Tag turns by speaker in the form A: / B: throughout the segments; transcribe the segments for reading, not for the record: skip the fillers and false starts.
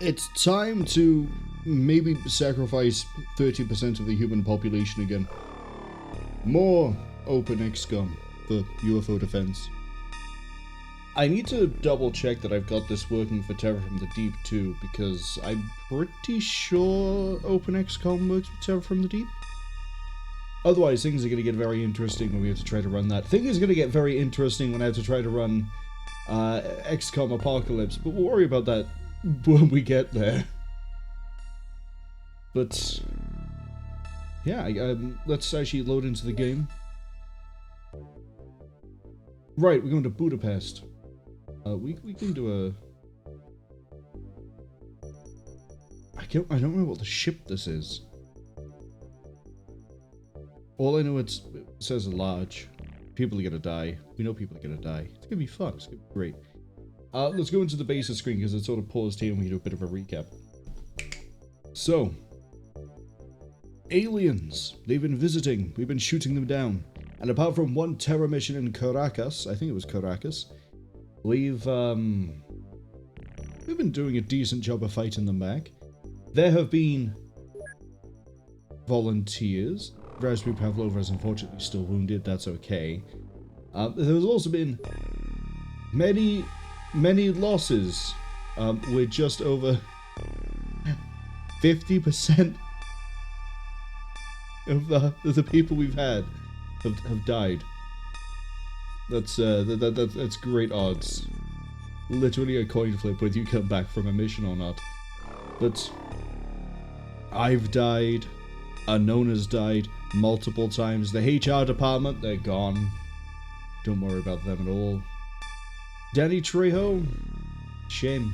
A: It's time to maybe sacrifice 30% of the human population again. More OpenXCOM for UFO Defense. I need to double check that I've got this working for Terror from the Deep too, because I'm pretty sure OpenXCOM works with Terror from the Deep. Otherwise, things are going to get very interesting when we have to try to run that. Things are going to get very interesting when I have to try to run XCOM Apocalypse, but we'll worry about that when we get there. But yeah, let's actually load into the game. Right, we're going to Budapest. We can do a... I don't know what the ship this is. All I know it says large. People are gonna die. We know people are gonna die. It's gonna be fun. It's gonna be great. Let's go into the basic screen because it's sort of paused here and we can do a bit of a recap. So, aliens. They've been visiting. We've been shooting them down. And apart from one terror mission in Caracas, I think it was Caracas, we've been doing a decent job of fighting them back. There have been volunteers. Raspberry Pavlova is unfortunately still wounded. That's okay. There's also been many losses. We're just over 50% of the people we've had have died. That's great odds. Literally a coin flip whether you come back from a mission or not. But I've died. Unknown has died multiple times. The HR department, they're gone. Don't worry about them at all. Danny Trejo, shame.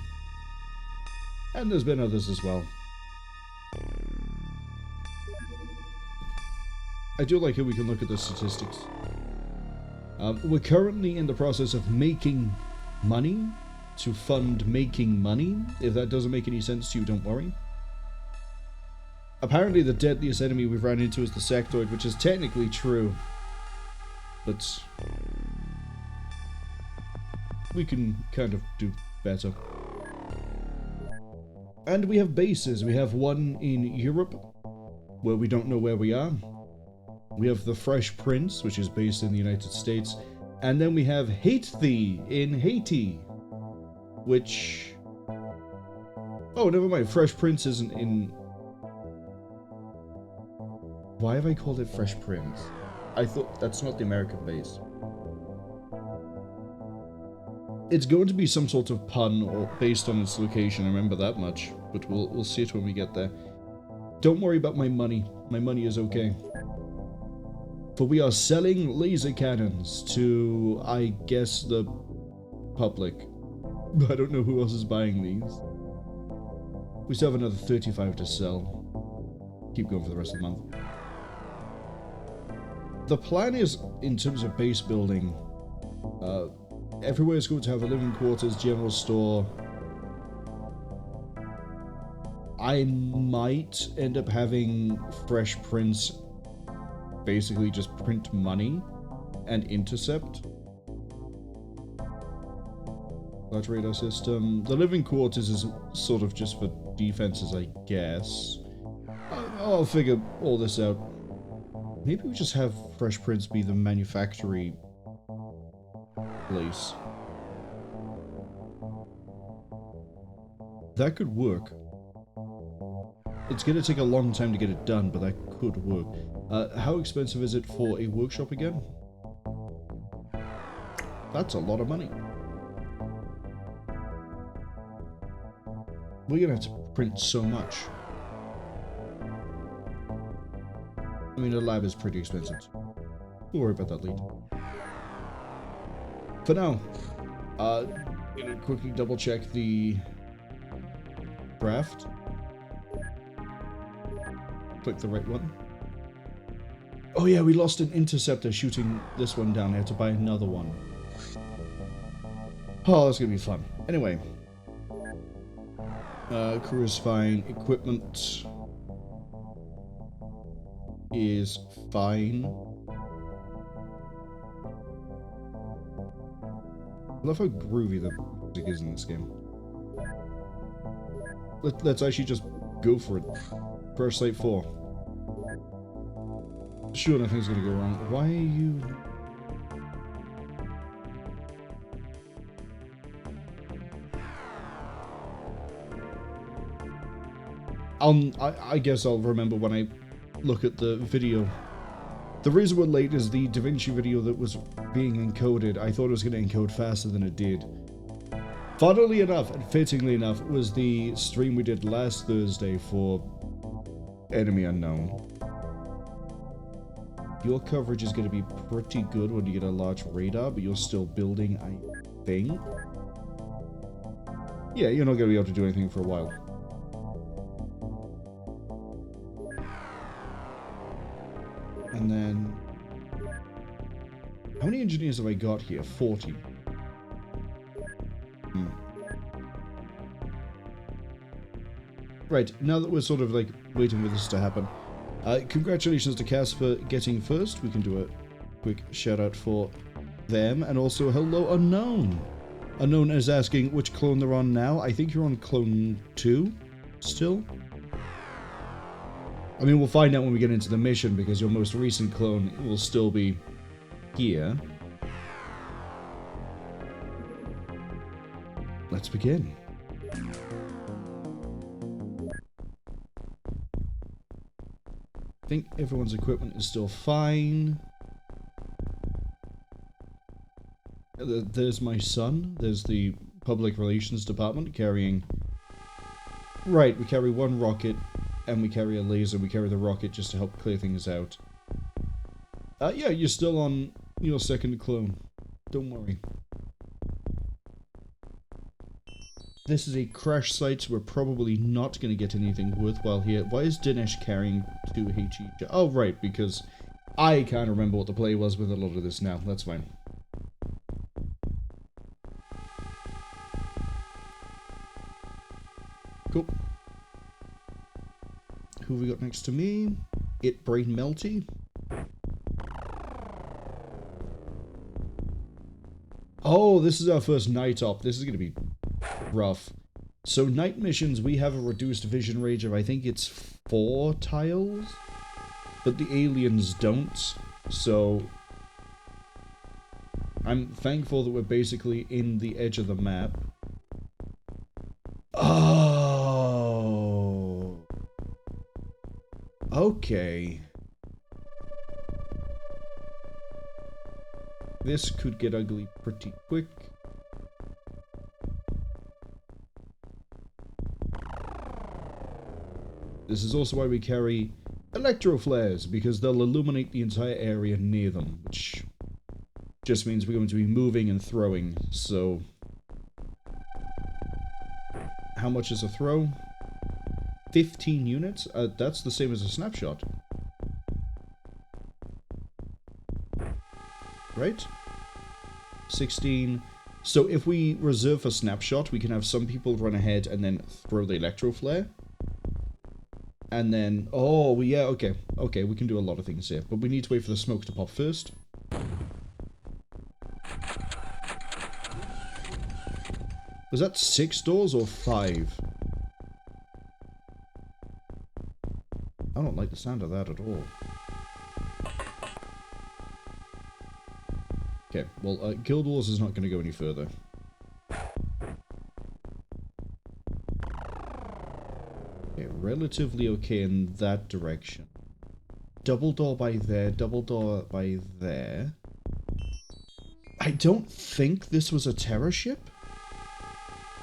A: And there's been others as well. I do like how we can look at the statistics. We're currently in the process of making money to fund making money. If that doesn't make any sense to you, don't worry. Apparently the deadliest enemy we've run into is the sectoid, which is technically true. But we can kind of do better. And we have bases. We have one in Europe, where we don't know where we are. We have the Fresh Prince, which is based in the United States. And then we have Haiti in Haiti, which... Oh, never mind. Fresh Prince isn't in... Why have I called it Fresh Prince? I thought that's not the American base. It's going to be some sort of pun or based on its location, I remember that much. But we'll see it when we get there. Don't worry about my money. My money is okay. For we are selling laser cannons to, I guess, the public. I don't know who else is buying these. We still have another 35 to sell. Keep going for the rest of the month. The plan is, in terms of base building, everywhere is going to have a living quarters, general store. I might end up having Fresh Prince basically just print money and intercept. Large radar system. The living quarters is sort of just for defenses, I guess. I'll figure all this out. Maybe we just have Fresh Prince be the manufacturing place. That could work. It's gonna take a long time to get it done, but that could work. How expensive is it for a workshop again? That's a lot of money. We're gonna have to print so much. I mean, the lab is pretty expensive. We'll worry about that later. For now, gonna quickly double check the craft. Click the right one. Oh yeah, we lost an interceptor shooting this one down. I had to buy another one. Oh, that's gonna be fun. Anyway. Crew is fine. Equipment is fine. I love how groovy the music is in this game. Let's actually just go for it. Crash Site 4. Sure, nothing's gonna go wrong. Why are you... I guess I'll remember when I look at the video. The reason we're late is the DaVinci video that was being encoded. I thought it was going to encode faster than it did. Funnily enough, and fittingly enough, was the stream we did last Thursday for Enemy Unknown. Your coverage is going to be pretty good when you get a large radar, but you're still building, I think. Yeah, you're not going to be able to do anything for a while. And then... how many engineers have I got here? 40. Right, now that we're sort of like waiting for this to happen, congratulations to Cass for getting first. We can do a quick shout out for them, and also hello Unknown. Unknown is asking which clone they're on now. I think you're on clone 2 still. I mean, we'll find out when we get into the mission, because your most recent clone will still be here. Let's begin. I think everyone's equipment is still fine. There's my son. There's the public relations department carrying... right, we carry one rocket, and we carry a laser. We carry the rocket just to help clear things out. Yeah, you're still on your second clone. Don't worry. This is a crash site, so we're probably not going to get anything worthwhile here. Why is Dinesh carrying 2 HE? Oh, right, because I can't remember what the play was with a lot of this now. That's fine. Cool. Who have we got next to me? It Brain Melty. Oh, this is our first night op. This is going to be rough. So night missions, we have a reduced vision range of, I think it's 4 tiles, but the aliens don't. So I'm thankful that we're basically in the edge of the map. Oh, okay. This could get ugly pretty quick. This is also why we carry electro flares, because they'll illuminate the entire area near them, which just means we're going to be moving and throwing. So how much is a throw? 15 units? That's the same as a snapshot. Right? 16. So if we reserve for snapshot, we can have some people run ahead and then throw the electro flare. And then, oh, yeah, okay. Okay, we can do a lot of things here. But we need to wait for the smoke to pop first. Was that 6 doors or 5? I don't like the sound of that at all. Okay, well, Guild Wars is not going to go any further. Okay, relatively okay in that direction. Double door by there, double door by there. I don't think this was a terror ship.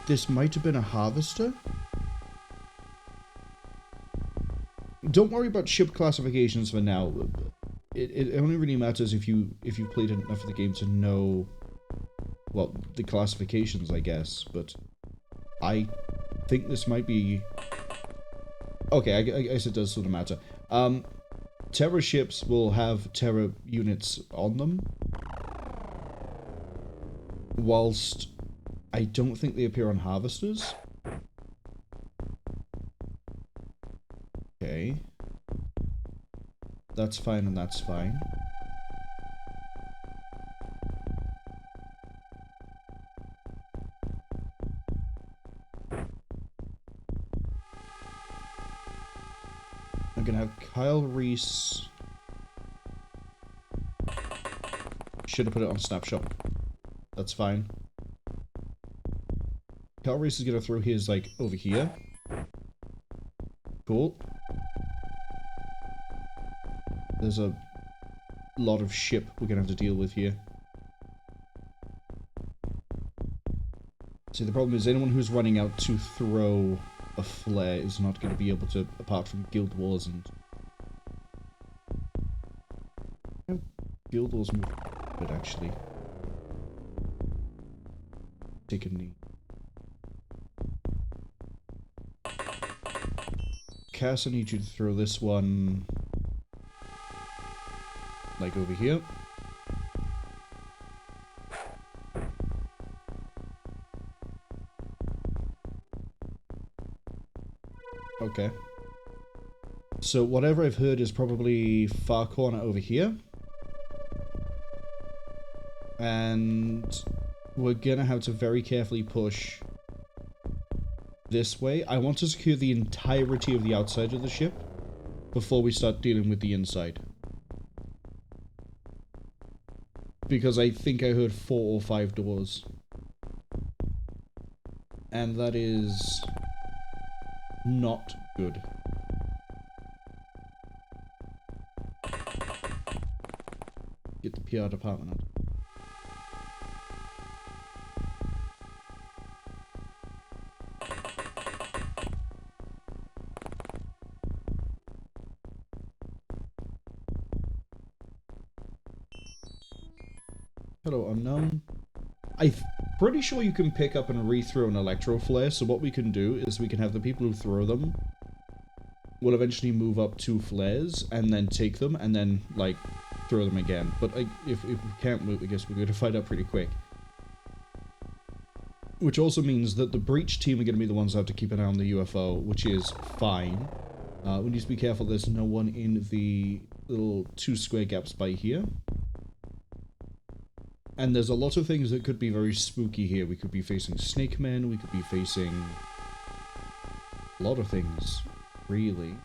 A: This might have been a harvester. Don't worry about ship classifications for now. It only really matters if you've played enough of the game to know, well, the classifications, I guess. But I think this might be... okay, I guess it does sort of matter. Terror ships will have terror units on them, whilst I don't think they appear on harvesters. Okay. That's fine and that's fine. I'm gonna have Kyle Reese. Should have put it on Snapshot. That's fine. Kyle Reese is gonna throw his, like, over here. Cool. There's a lot of ship we're gonna have to deal with here. See, the problem is anyone who's running out to throw a flare is not going to be able to, apart from Guild Wars and... Guild Wars move good, actually. Take a knee. Cass, I need you to throw this one... like over here. Okay. So whatever I've heard is probably far corner over here. And we're gonna have to very carefully push this way. I want to secure the entirety of the outside of the ship before we start dealing with the inside. Because I think I heard 4 or 5 doors. And that is... not good. Get the PR department out. Hello, unknown. I'm pretty sure you can pick up and re-throw an electro flare, so what we can do is we can have the people who throw them will eventually move up 2 flares, and then take them, and then, like, throw them again. But if we can't move, I guess we're going to find out pretty quick. Which also means that the breach team are going to be the ones that have to keep an eye on the UFO, which is fine. We need to be careful there's no one in the little 2 square gaps by here. And there's a lot of things that could be very spooky here. We could be facing snake men, we could be facing a lot of things, really.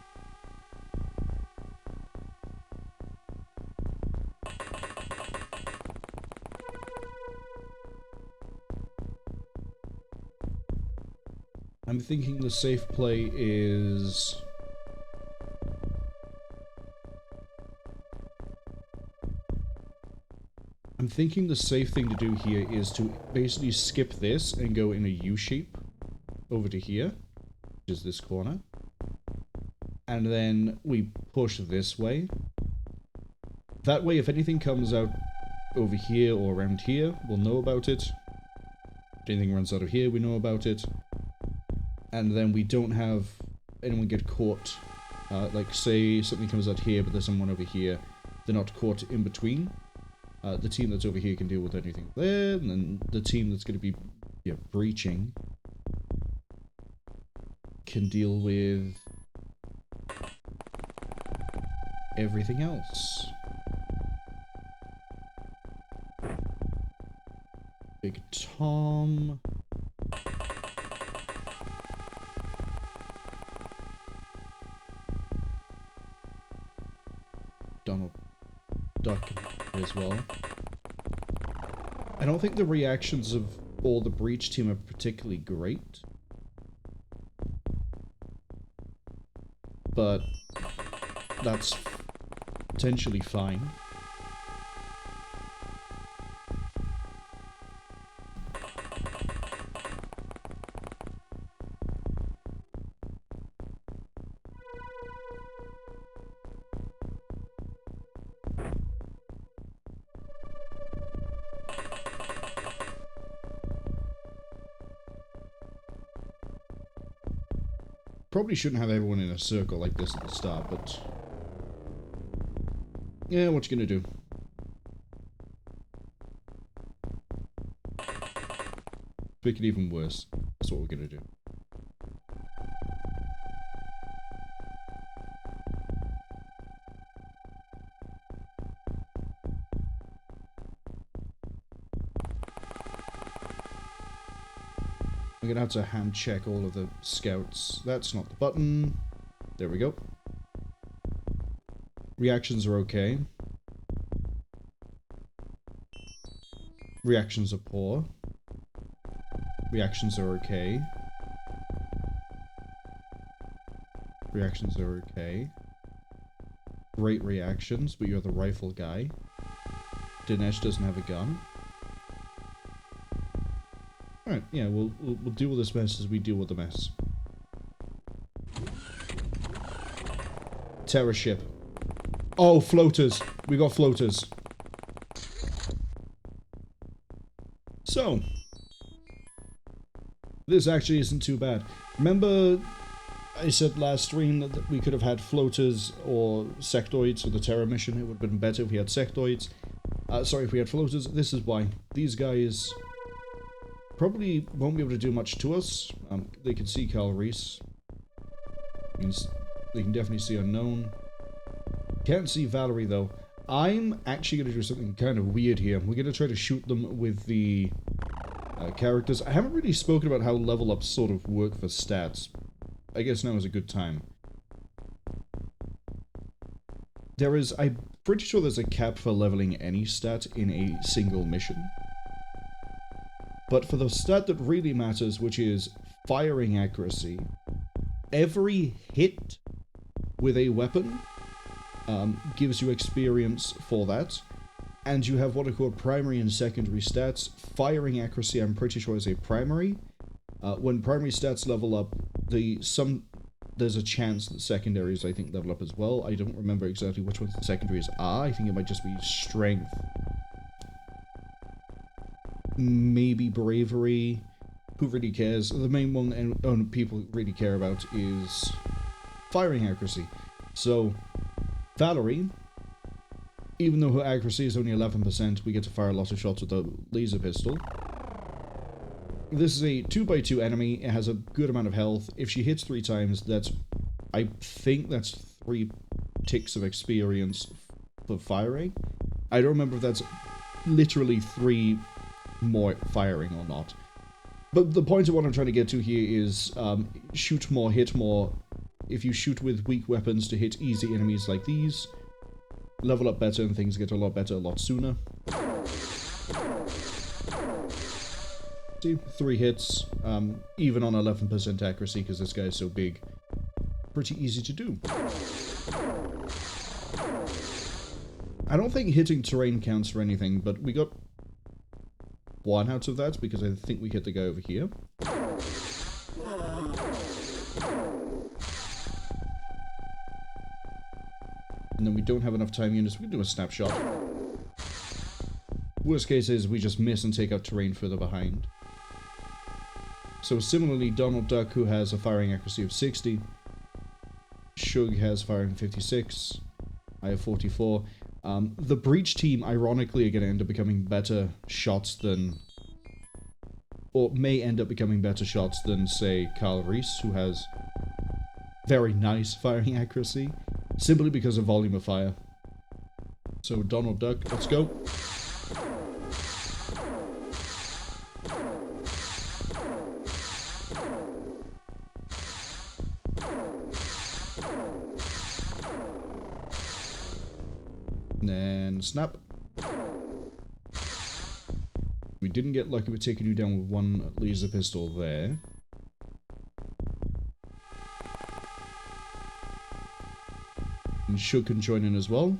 A: I'm thinking the safe play is... I'm thinking the safe thing to do here is to basically skip this and go in a U-shape over to here, which is this corner. And then we push this way. That way, if anything comes out over here or around here, we'll know about it. If anything runs out of here, we know about it. And then we don't have anyone get caught. Like, say something comes out here, but there's someone over here. They're not caught in between. The team that's over here can deal with anything there, and then the team that's going to be breaching can deal with everything else. Big Tom. Donald Duck as well. I don't think the reactions of all the breach team are particularly great. But that's potentially fine. Probably shouldn't have everyone in a circle like this at the start, but... yeah, what you gonna do? Make it even worse. That's what we're gonna do. I'm gonna have to hand check all of the scouts. That's not the button. There we go. Reactions are okay. Reactions are poor. Reactions are okay. Reactions are okay. Great reactions, but you're the rifle guy. Dinesh doesn't have a gun. Alright, yeah, we'll deal with this mess as we deal with the mess. Terror ship. Oh, floaters. We got floaters. So, this actually isn't too bad. Remember I said last stream that we could have had floaters or sectoids for the Terror mission? It would have been better if we had sectoids. Sorry, if we had floaters. This is why. These guys probably won't be able to do much to us. They can see Carl Reese. They can definitely see Unknown. Can't see Valerie, though. I'm actually going to do something kind of weird here. We're going to try to shoot them with the characters. I haven't really spoken about how level ups sort of work for stats. I guess now is a good time. I'm pretty sure there's a cap for leveling any stat in a single mission. But for the stat that really matters, which is firing accuracy, every hit with a weapon gives you experience for that. And you have what are called primary and secondary stats. Firing accuracy, I'm pretty sure, is a primary. When primary stats level up, there's a chance that secondaries, I think, level up as well. I don't remember exactly which ones the secondaries are. I think it might just be strength. Maybe bravery. Who really cares? The main one and people really care about is firing accuracy. So, Valerie, even though her accuracy is only 11%, we get to fire a lot of shots with the laser pistol. This is a 2x2 enemy. It has a good amount of health. If she hits 3 times, I think that's 3 ticks of experience for firing. I don't remember if that's literally 3 more firing or not. But the point of what I'm trying to get to here is shoot more, hit more. If you shoot with weak weapons to hit easy enemies like these, level up better and things get a lot better a lot sooner. See, 3 hits, even on 11% accuracy because this guy is so big. Pretty easy to do. I don't think hitting terrain counts for anything, but we got 1 out of that because I think we hit the guy over here. And then we don't have enough time units. We can do a snapshot. Worst case is we just miss and take out terrain further behind. So similarly, Donald Duck, who has a firing accuracy of 60. Shug has firing 56. I have 44. The Breach team, ironically, are going to end up becoming better shots than... or may end up becoming better shots than, say, Carl Reese, who has very nice firing accuracy. Simply because of volume of fire. So, Donald Duck, let's go. And then, snap. We didn't get lucky with taking you down with 1 laser pistol there. And Shug can join in as well.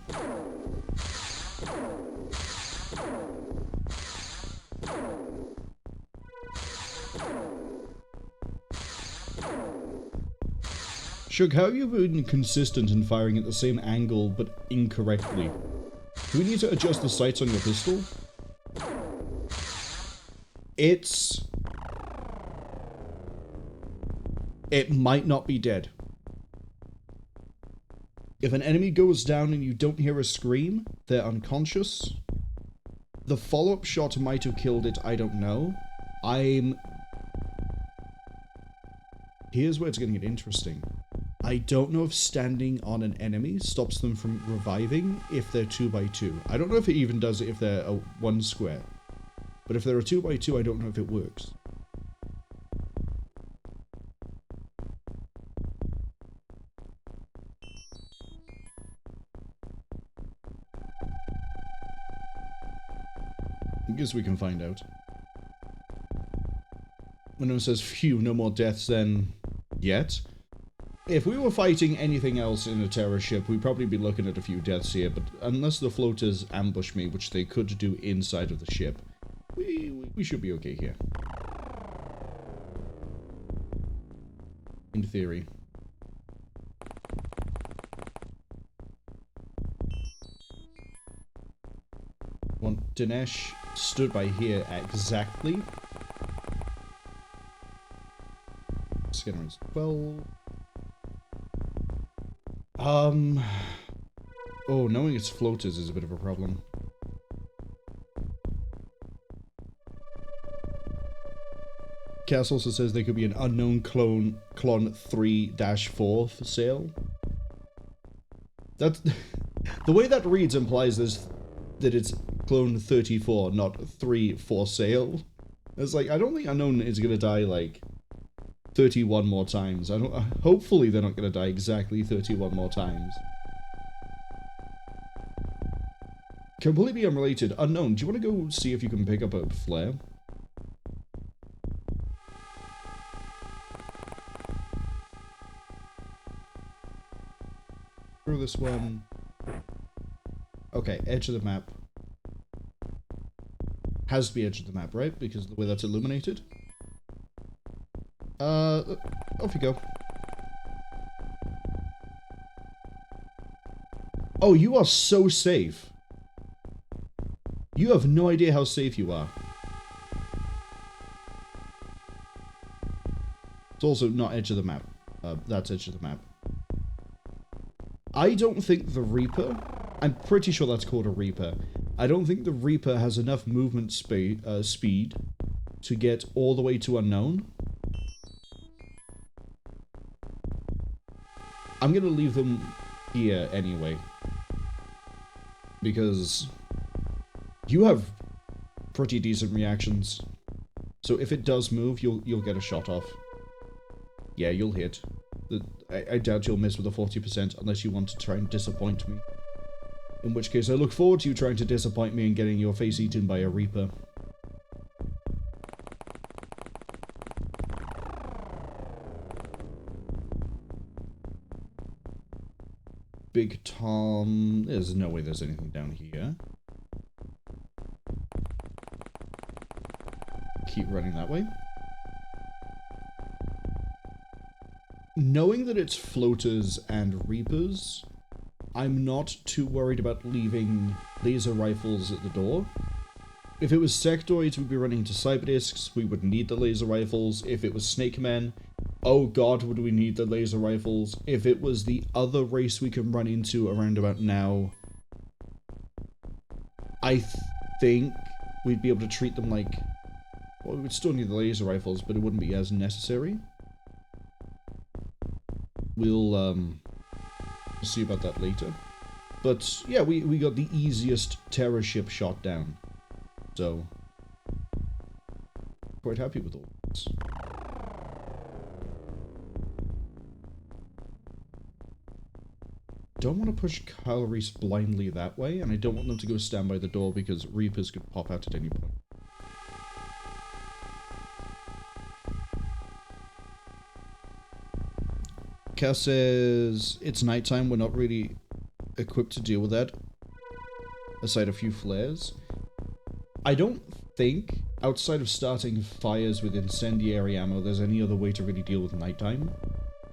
A: Shug, how have you been consistent in firing at the same angle but incorrectly? Do we need to adjust the sights on your pistol? It might not be dead. If an enemy goes down and you don't hear a scream, they're unconscious. The follow-up shot might have killed it, I don't know. Here's where it's going to get interesting. I don't know if standing on an enemy stops them from reviving if they're 2x2. I don't know if it even does it if they're a 1 square. But if they're a 2x2, I don't know if it works. I guess we can find out. When it says, phew, no more deaths then yet. If we were fighting anything else in a terror ship, we'd probably be looking at a few deaths here, but unless the floaters ambush me, which they could do inside of the ship, we should be okay here. In theory. When Dinesh stood by here exactly. Scanner is 12. Oh, knowing it's floaters is a bit of a problem. Cass also says there could be an unknown clone 3-4 for sale. That's the way that reads implies that it's clone 34, not 3 for sale. It's like, I don't think unknown is gonna die like 31 more times. Hopefully they're not gonna die exactly 31 more times. Completely unrelated. Unknown, do you want to go see if you can pick up a flare? Through this one. Okay, edge of the map. Has to be edge of the map, right? Because of the way that's illuminated. Off you go. Oh, you are so safe. You have no idea how safe you are. It's also not edge of the map. That's edge of the map. I don't think the Reaper... I'm pretty sure that's called a Reaper. I don't think the Reaper has enough movement speed to get all the way to unknown. I'm gonna leave them here anyway. Because you have pretty decent reactions. So if it does move, you'll get a shot off. Yeah, you'll hit. I doubt you'll miss with a 40% unless you want to try and disappoint me. In which case, I look forward to you trying to disappoint me and getting your face eaten by a Reaper. Big Tom... There's no way there's anything down here. Keep running that way. Knowing that it's floaters and Reapers, I'm not too worried about leaving laser rifles at the door. If it was sectoids, we'd be running into cyberdiscs, we would need the laser rifles. If it was snake men, oh god, would we need the laser rifles. If it was the other race we can run into around about now, I think we'd be able to treat them like... Well, we would still need the laser rifles, but it wouldn't be as necessary. We'll see about that later. But, yeah, we got the easiest terror ship shot down. So, quite happy with all this. Don't want to push Kyle Reese blindly that way, and I don't want them to go stand by the door because Reapers could pop out at any point. Cass says, it's nighttime, we're not really equipped to deal with that. Aside a few flares. I don't think, outside of starting fires with incendiary ammo, there's any other way to really deal with nighttime.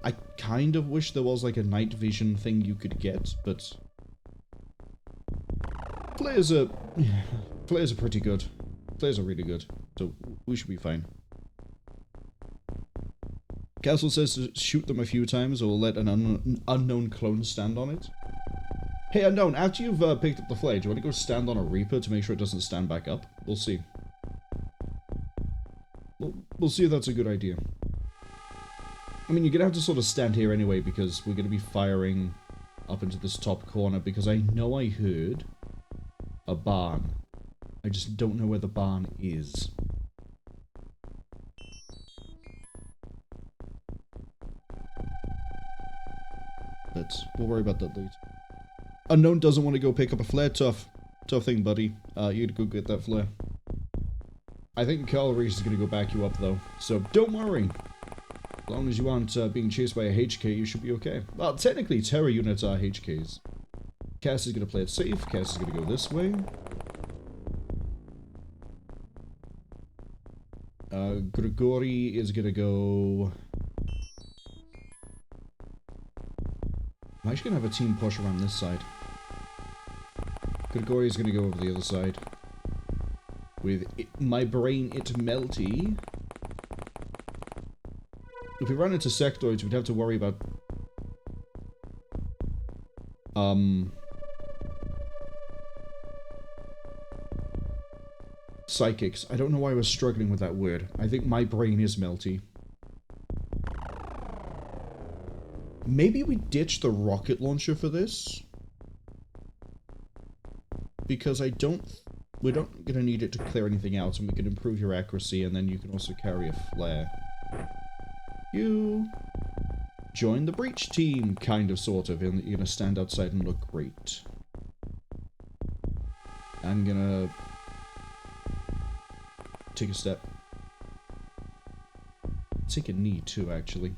A: I kind of wish there was like a night vision thing you could get, but... Flares are pretty good. Flares are really good, so we should be fine. Castle says to shoot them a few times or let an unknown clone stand on it. Hey, Unknown, after you've picked up the flare, do you want to go stand on a Reaper to make sure it doesn't stand back up? We'll see. We'll see if that's a good idea. I mean, you're going to have to sort of stand here anyway because we're going to be firing up into this top corner because I know I heard a barn. I just don't know where the barn is. We'll worry about that later. Unknown doesn't want to go pick up a flare. Tough thing, buddy. You gotta go get that flare. I think Carl Reese is going to go back you up, though. So don't worry. As long as you aren't being chased by a HK, you should be okay. Well, technically, terror units are HKs. Cass is going to play it safe. Cass is going to go this way. Grigori is going to go... I'm actually going to have a team push around this side. Grigori is going to go over the other side. With my brain it melty. If we run into sectoids, we'd have to worry about... psychics. I don't know why I was struggling with that word. I think my brain is melty. Maybe we ditch the rocket launcher for this? Because we're not gonna need it to clear anything out, and we can improve your accuracy, and then you can also carry a flare. You join the breach team, kind of, sort of, and you're gonna stand outside and look great. I'm gonna take a step. Take a knee, too, actually.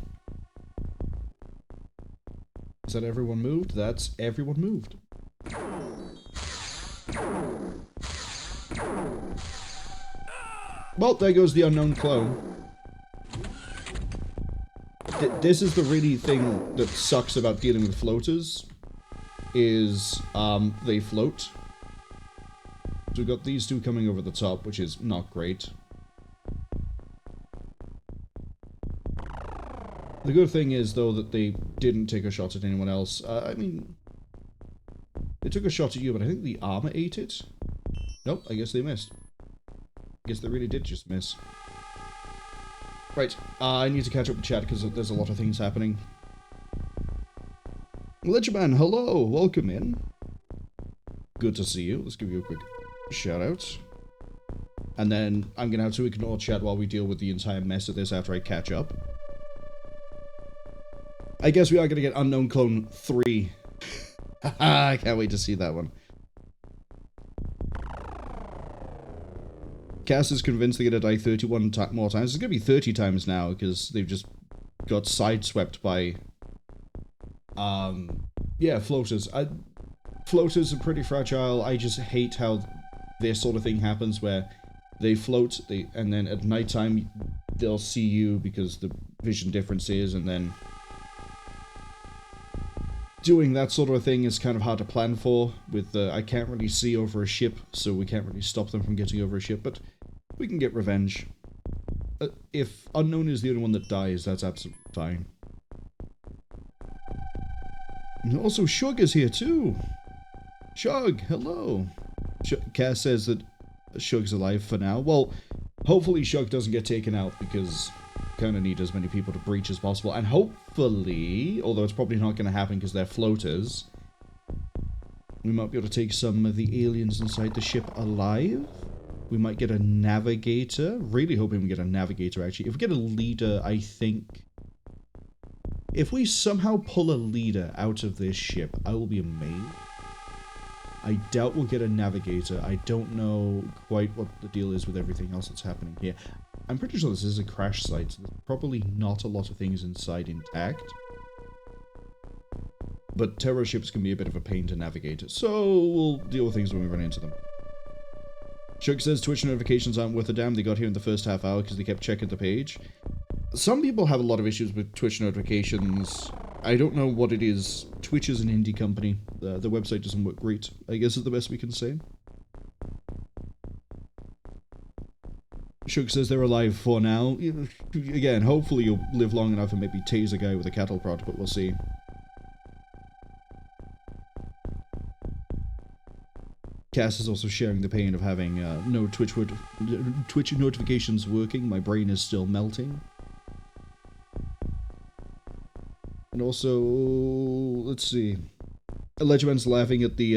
A: Is that everyone moved? That's everyone moved. Well, there goes the unknown clone. This is the really thing that sucks about dealing with floaters. Is, they float. So we've got these two coming over the top, which is not great. The good thing is, though, that they didn't take a shot at anyone else. I mean, they took a shot at you, but I think the armor ate it. Nope, I guess they missed. I guess they really did just miss. Right, I need to catch up with chat because there's a lot of things happening. Ledgerman, hello, welcome in. Good to see you. Let's give you a quick shout out. And then I'm going to have to ignore chat while we deal with the entire mess of this after I catch up. I guess we are going to get Unknown Clone 3. I can't wait to see that one. Cass is convinced they're going to die 31 more times. It's going to be 30 times now, because they've just got sideswept by... yeah, floaters. Floaters are pretty fragile. I just hate how this sort of thing happens, where they float, and then at nighttime, they'll see you because the vision difference is, and then... doing that sort of thing is kind of hard to plan for, with I can't really see over a ship, so we can't really stop them from getting over a ship, but we can get revenge. If Unknown is the only one that dies, that's absolutely fine. And also, Shug is here too! Shug, hello! Cass says that Shug's alive for now. Well, hopefully Shug doesn't get taken out, because kind of need as many people to breach as possible, and hopefully, although it's probably not going to happen because they're floaters, we might be able to take some of the aliens inside the ship alive. We might get a navigator. Really hoping we get a navigator, actually. If we get a leader, I think... if we somehow pull a leader out of this ship, I will be amazed. I doubt we'll get a navigator. I don't know quite what the deal is with everything else that's happening here. I'm pretty sure this is a crash site, so there's probably not a lot of things inside intact. But terror ships can be a bit of a pain to navigate, so we'll deal with things when we run into them. Shug says Twitch notifications aren't worth a damn. They got here in the first half hour because they kept checking the page. Some people have a lot of issues with Twitch notifications. I don't know what it is. Twitch is an indie company. The website doesn't work great, I guess is the best we can say. Shug says they're alive for now. Again, hopefully you'll live long enough and maybe tase a guy with a cattle prod, but we'll see. Cass is also sharing the pain of having no Twitch notifications working. My brain is still melting. And also, let's see. Ledgerman's laughing at the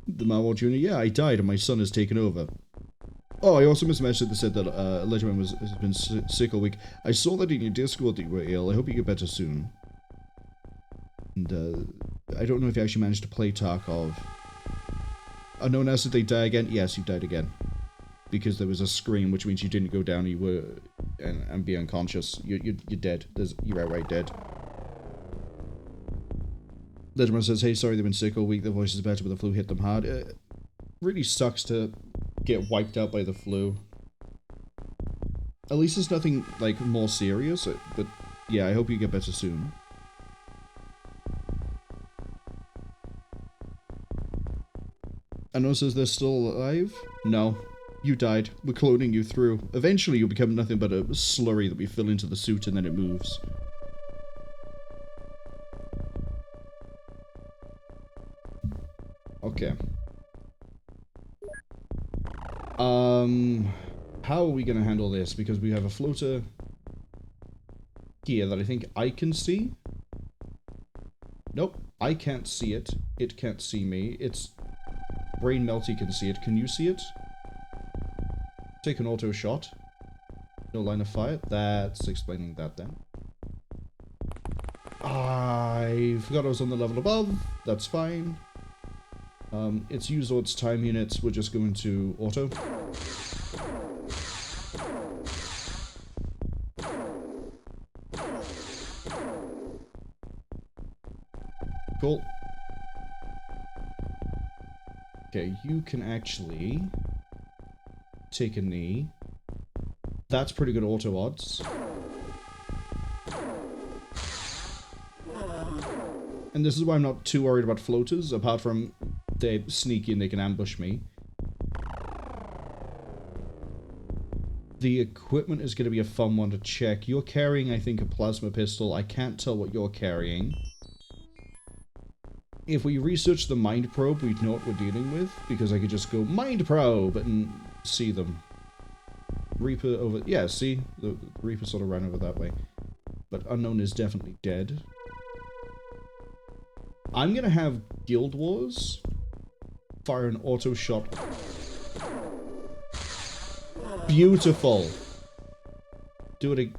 A: Marwol Jr. Yeah, I died and my son has taken over. Oh, I also missed a message that said that Ledgerman has been sick all week. I saw that in your Discord that you were ill. I hope you get better soon. And I don't know if you actually managed to play Tarkov. Unknown as did they die again? Yes, you died again. because there was a scream, which means you didn't go down, you were, and be unconscious. You're dead. You're outright dead. Legend says, hey, sorry they've been sick all week, their voice is better, but the flu hit them hard. It really sucks to get wiped out by the flu. At least it's nothing, like, more serious, but yeah, I hope you get better soon. Anno says they're still alive? No. You died. We're cloning you through. Eventually you'll become nothing but a slurry that we fill into the suit and then it moves. Okay. How are we gonna handle this? Because we have a floater here that I think I can see. Nope, I can't see it. It can't see me. It's Brain Melty can see it. Can you see it? Take an auto shot. No line of fire. That's explaining that then. I forgot I was on the level above. That's fine. It's used all its time units. We're just going to auto. Cool. Okay, you can actually take a knee. That's pretty good auto odds. And this is why I'm not too worried about floaters, apart from they're sneaky and they can ambush me. The equipment is going to be a fun one to check. You're carrying, I think, a plasma pistol. I can't tell what you're carrying. If we research the mind probe, we'd know what we're dealing with, because I could just go mind probe and see them. Reaper over... Yeah, see? The Reaper sort of ran over that way. But Unknown is definitely dead. I'm gonna have Guild Wars fire an auto shot. Beautiful! Do it again.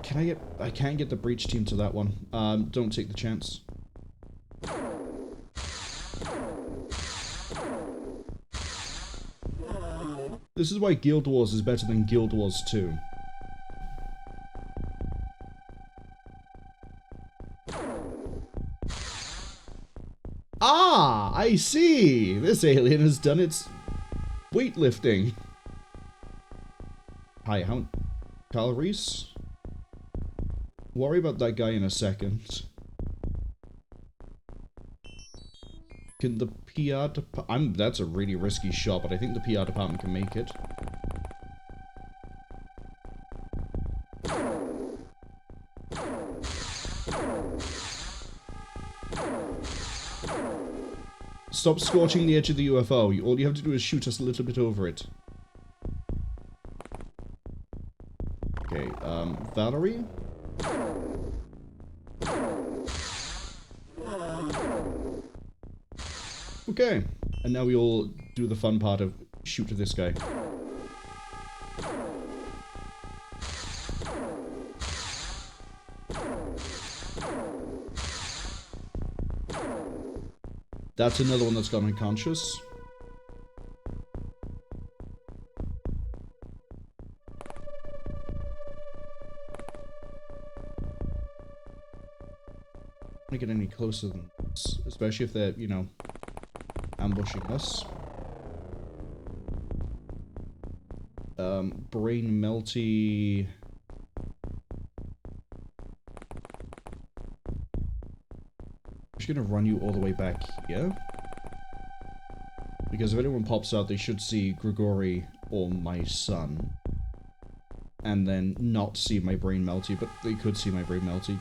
A: Can I get... I can't get the breach team to that one. Don't take the chance. This is why Guild Wars is better than Guild Wars 2. Ah! I see! This alien has done its weightlifting. Hi, how... calories? Worry about that guy in a second. Can the PR department... That's a really risky shot, but I think the PR department can make it. Stop scorching the edge of the UFO. All you have to do is shoot us a little bit over it. Okay, Valerie? Okay, and now we all do the fun part of shoot at this guy. That's another one that's gone unconscious. Don't get any closer than this, especially if they're, you know, ambushing us. Brain Melty. I'm just gonna run you all the way back here. Because if anyone pops out, they should see Grigori or my son. And then not see my Brain Melty, but they could see my Brain Melty.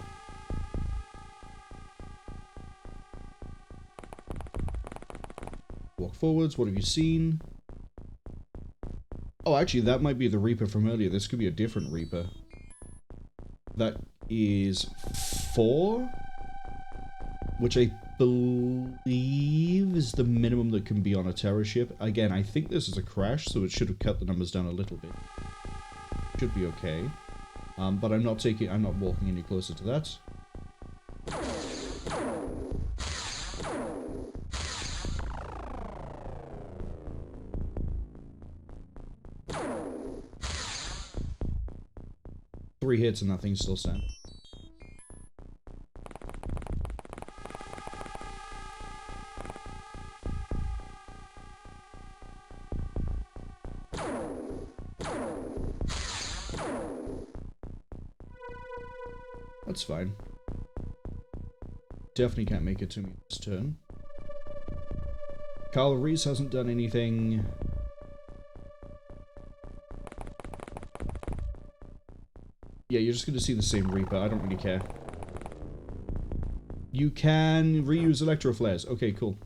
A: Walk forwards, what have you seen? Oh, actually, that might be the Reaper from earlier. This could be a different Reaper. That is 4, which I believe is the minimum that can be on a Terror ship. Again, I think this is a crash, so it should have cut the numbers down a little bit. Should be okay. But I'm not walking any closer to that. 3 hits and that thing's still standing. That's fine. Definitely can't make it to me this turn. Carl Reese hasn't done anything. Yeah, you're just going to see the same Reaper. I don't really care. You can reuse electro flares. Okay, cool.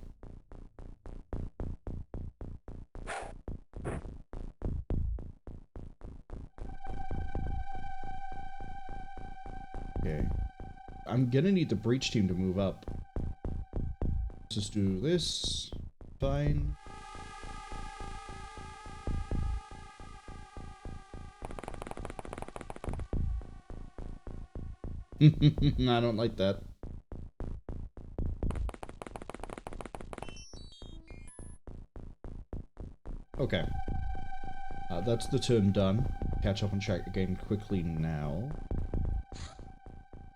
A: Okay. I'm gonna need the breach team to move up. Let's just do this. Fine. I don't like that. Okay. That's the turn done. Catch up and check again quickly now.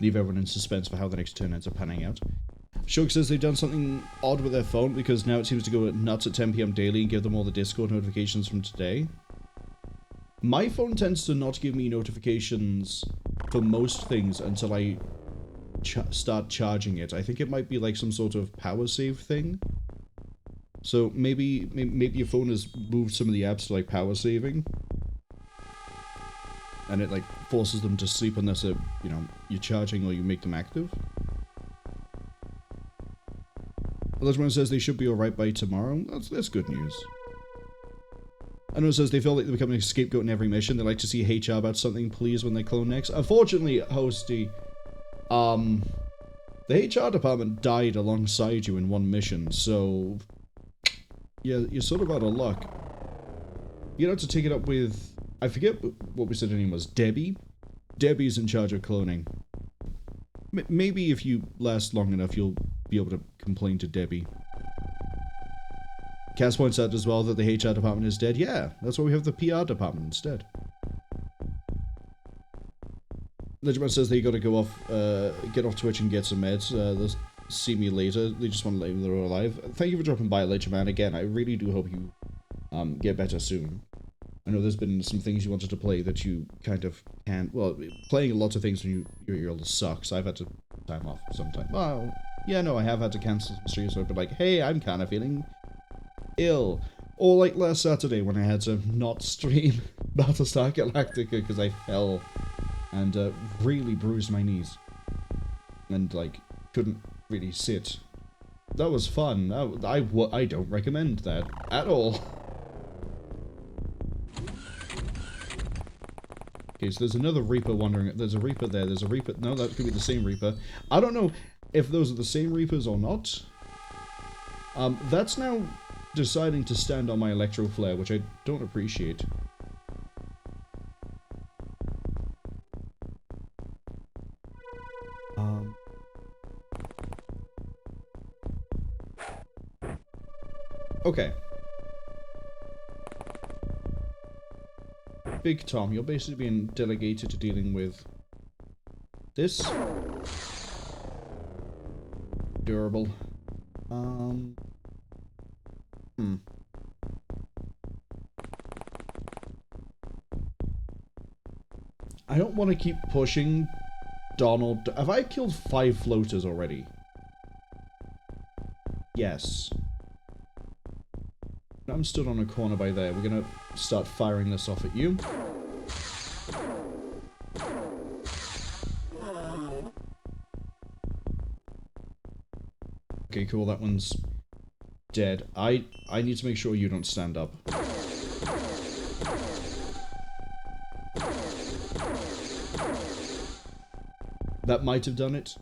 A: Leave everyone in suspense for how the next turn ends up panning out. Shug says they've done something odd with their phone because now it seems to go nuts at 10 PM daily and give them all the Discord notifications from today. My phone tends to not give me notifications for most things until I start charging it. I think it might be like some sort of power save thing. So maybe your phone has moved some of the apps to like power saving. And it like forces them to sleep unless it, you know, you're charging or you make them active. Elizabeth says they should be alright by tomorrow. That's good news. I know it says they feel like they're becoming a scapegoat in every mission. They like to see HR about something, please, when they clone next. Unfortunately, Hosty, the HR department died alongside you in one mission, so yeah, you're sort of out of luck. You have to take it up with, I forget what we said her name was, Debbie? Debbie's in charge of cloning. Maybe if you last long enough, you'll be able to complain to Debbie. Cass points out as well that the HR department is dead. Yeah, that's why we have the PR department instead. Legend says they gotta go off, get off Twitch and get some meds. They'll see me later. They just want to let me know they're alive. Thank you for dropping by, Legend Man. Again, I really do hope you get better soon. I know there's been some things you wanted to play that you kind of can't. Well, playing lots of things when you're ill sucks. I've had to time off sometime. Well, yeah, no, I have had to cancel some streams. So I've been like, hey, I'm kind of feeling ill. Or like last Saturday when I had to not stream Battlestar Galactica because I fell and really bruised my knees and like couldn't really sit. That was fun. I don't recommend that at all. Okay, so there's another Reaper wandering. There's a Reaper there. There's a Reaper. No, that could be the same Reaper. I don't know if those are the same Reapers or not. That's now deciding to stand on my electro flare, which I don't appreciate. Okay. Big Tom, you're basically being delegated to dealing with this. Durable. I don't want to keep pushing Donald. Have I killed 5 floaters already? Yes. I'm stood on a corner by there. We're gonna start firing this off at you. Okay, cool. That one's dead. I need to make sure you don't stand up. That might have done it.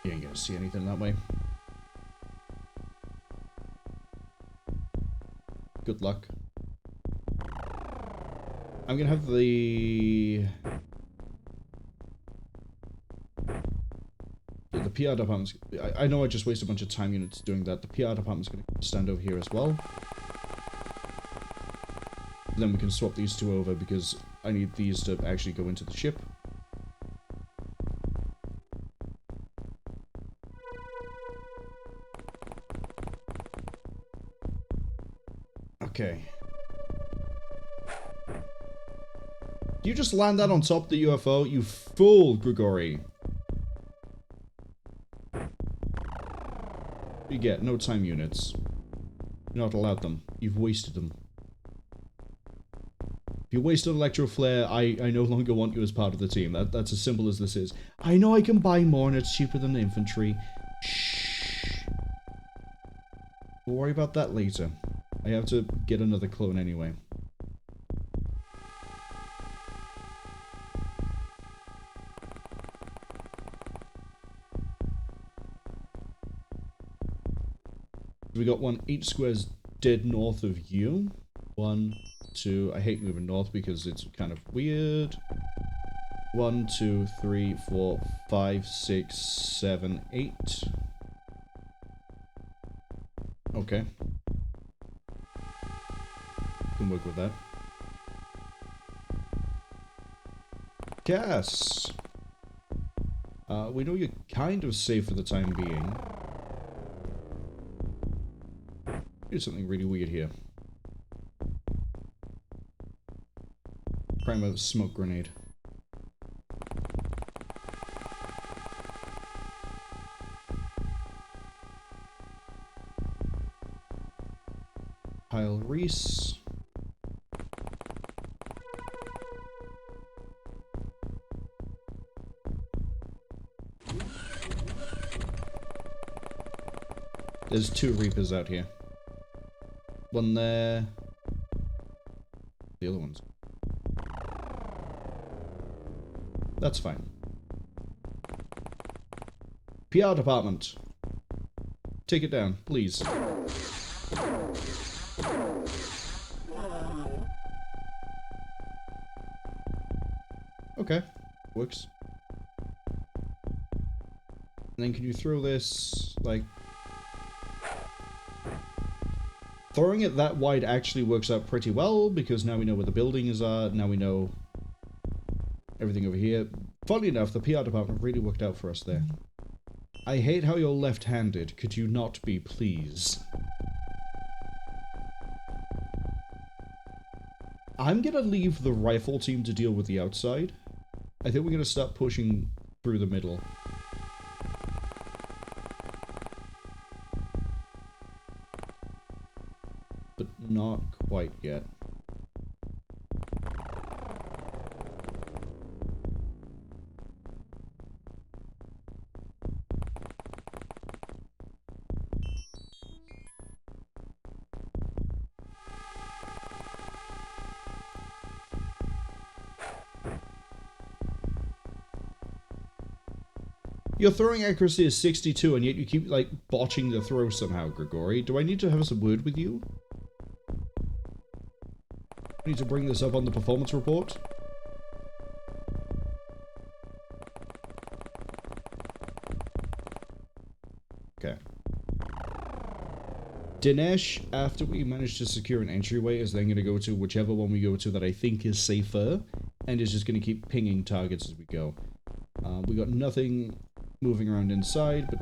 A: You ain't gonna see anything that way. Good luck. I'm gonna have the PR department's... I know I just wasted a bunch of time units doing that. The PR department's gonna stand over here as well. Then we can swap these two over because I need these to actually go into the ship. Okay. You just land that on top of the UFO, you fool, Grigori. You get no time units. You're not allowed them. You've wasted them. If you wasted Electro Flare, I no longer want you as part of the team. That's as simple as this is. I know I can buy more and it's cheaper than the infantry. Shh. We'll worry about that later. I have to get another clone anyway. We got one 8 squares dead north of you. 1, 2. I hate moving north because it's kind of weird. 1, 2, 3, 4, 5, 6, 7, 8. Okay. Can work with that. Gas. We know you're kind of safe for the time being. Do something really weird here. Prime a smoke grenade. Pile Reese. There's 2 Reapers out here. One there. The other one's. That's fine. PR department. Take it down, please. Okay. Works. And then can you throw this, like... Throwing it that wide actually works out pretty well, because now we know where the buildings are, now we know everything over here. Funnily enough, the PR department really worked out for us there. I hate how you're left-handed. Could you not be, please? I'm gonna leave the rifle team to deal with the outside. I think we're gonna start pushing through the middle. But not quite yet. Your throwing accuracy is 62, and yet you keep, like, botching the throw somehow, Grigori. Do I need to have some word with you? I need to bring this up on the performance report. Okay. Dinesh, after we manage to secure an entryway, is then going to go to whichever one we go to that I think is safer, and is just going to keep pinging targets as we go. We got nothing moving around inside, but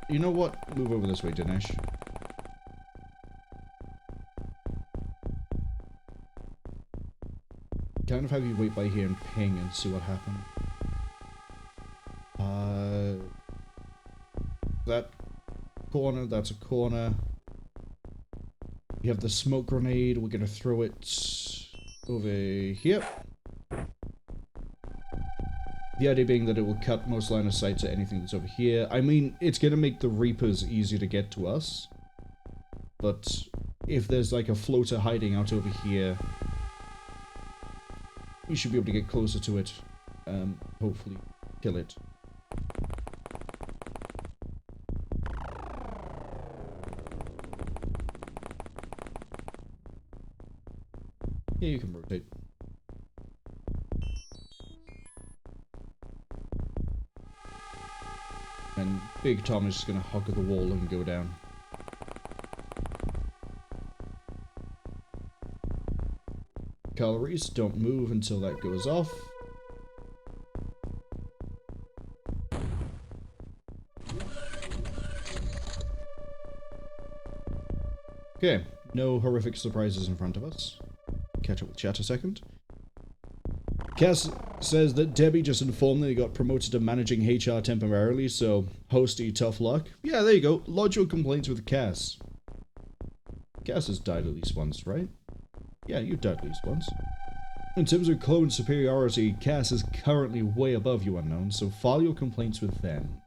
A: you know what? Move over this way, Dinesh. Kind of have you wait by here and ping and see what happens. That corner, that's a corner. You have the smoke grenade, we're gonna throw it over here. The idea being that it will cut most line of sight to anything that's over here. I mean, it's gonna make the Reapers easier to get to us. But if there's like a floater hiding out over here, we should be able to get closer to it. Hopefully kill it. Yeah, you can rotate. And Big Tom is just going to hug the wall and go down. calories. Don't move until that goes off. Okay, no horrific surprises in front of us. Catch up with chat a second. Cass says that Debbie just informed that he got promoted to managing HR temporarily, so hosty, tough luck. Yeah, there you go. Lodge your complaints with Cass. Cass has died at least once, right? Yeah, you died at least once. In terms of clone superiority, Cass is currently way above you unknown, so file your complaints with them.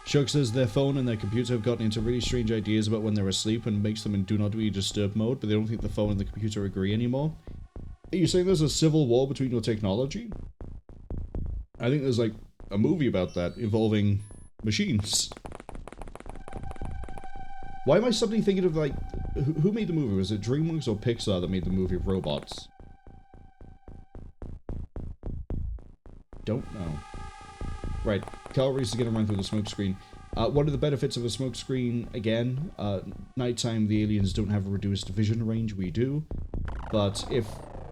A: Chuck says their phone and their computer have gotten into really strange ideas about when they're asleep and makes them in do not be disturbed mode, but they don't think the phone and the computer agree anymore. Are you saying there's a civil war between your technology? I think there's like a movie about that involving machines. Why am I suddenly thinking of like, who made the movie? Was it DreamWorks or Pixar that made the movie Robots? Don't know. Right, calories to get around through the smoke screen. What are the benefits of a smoke screen? Again, nighttime the aliens don't have a reduced vision range, we do. But if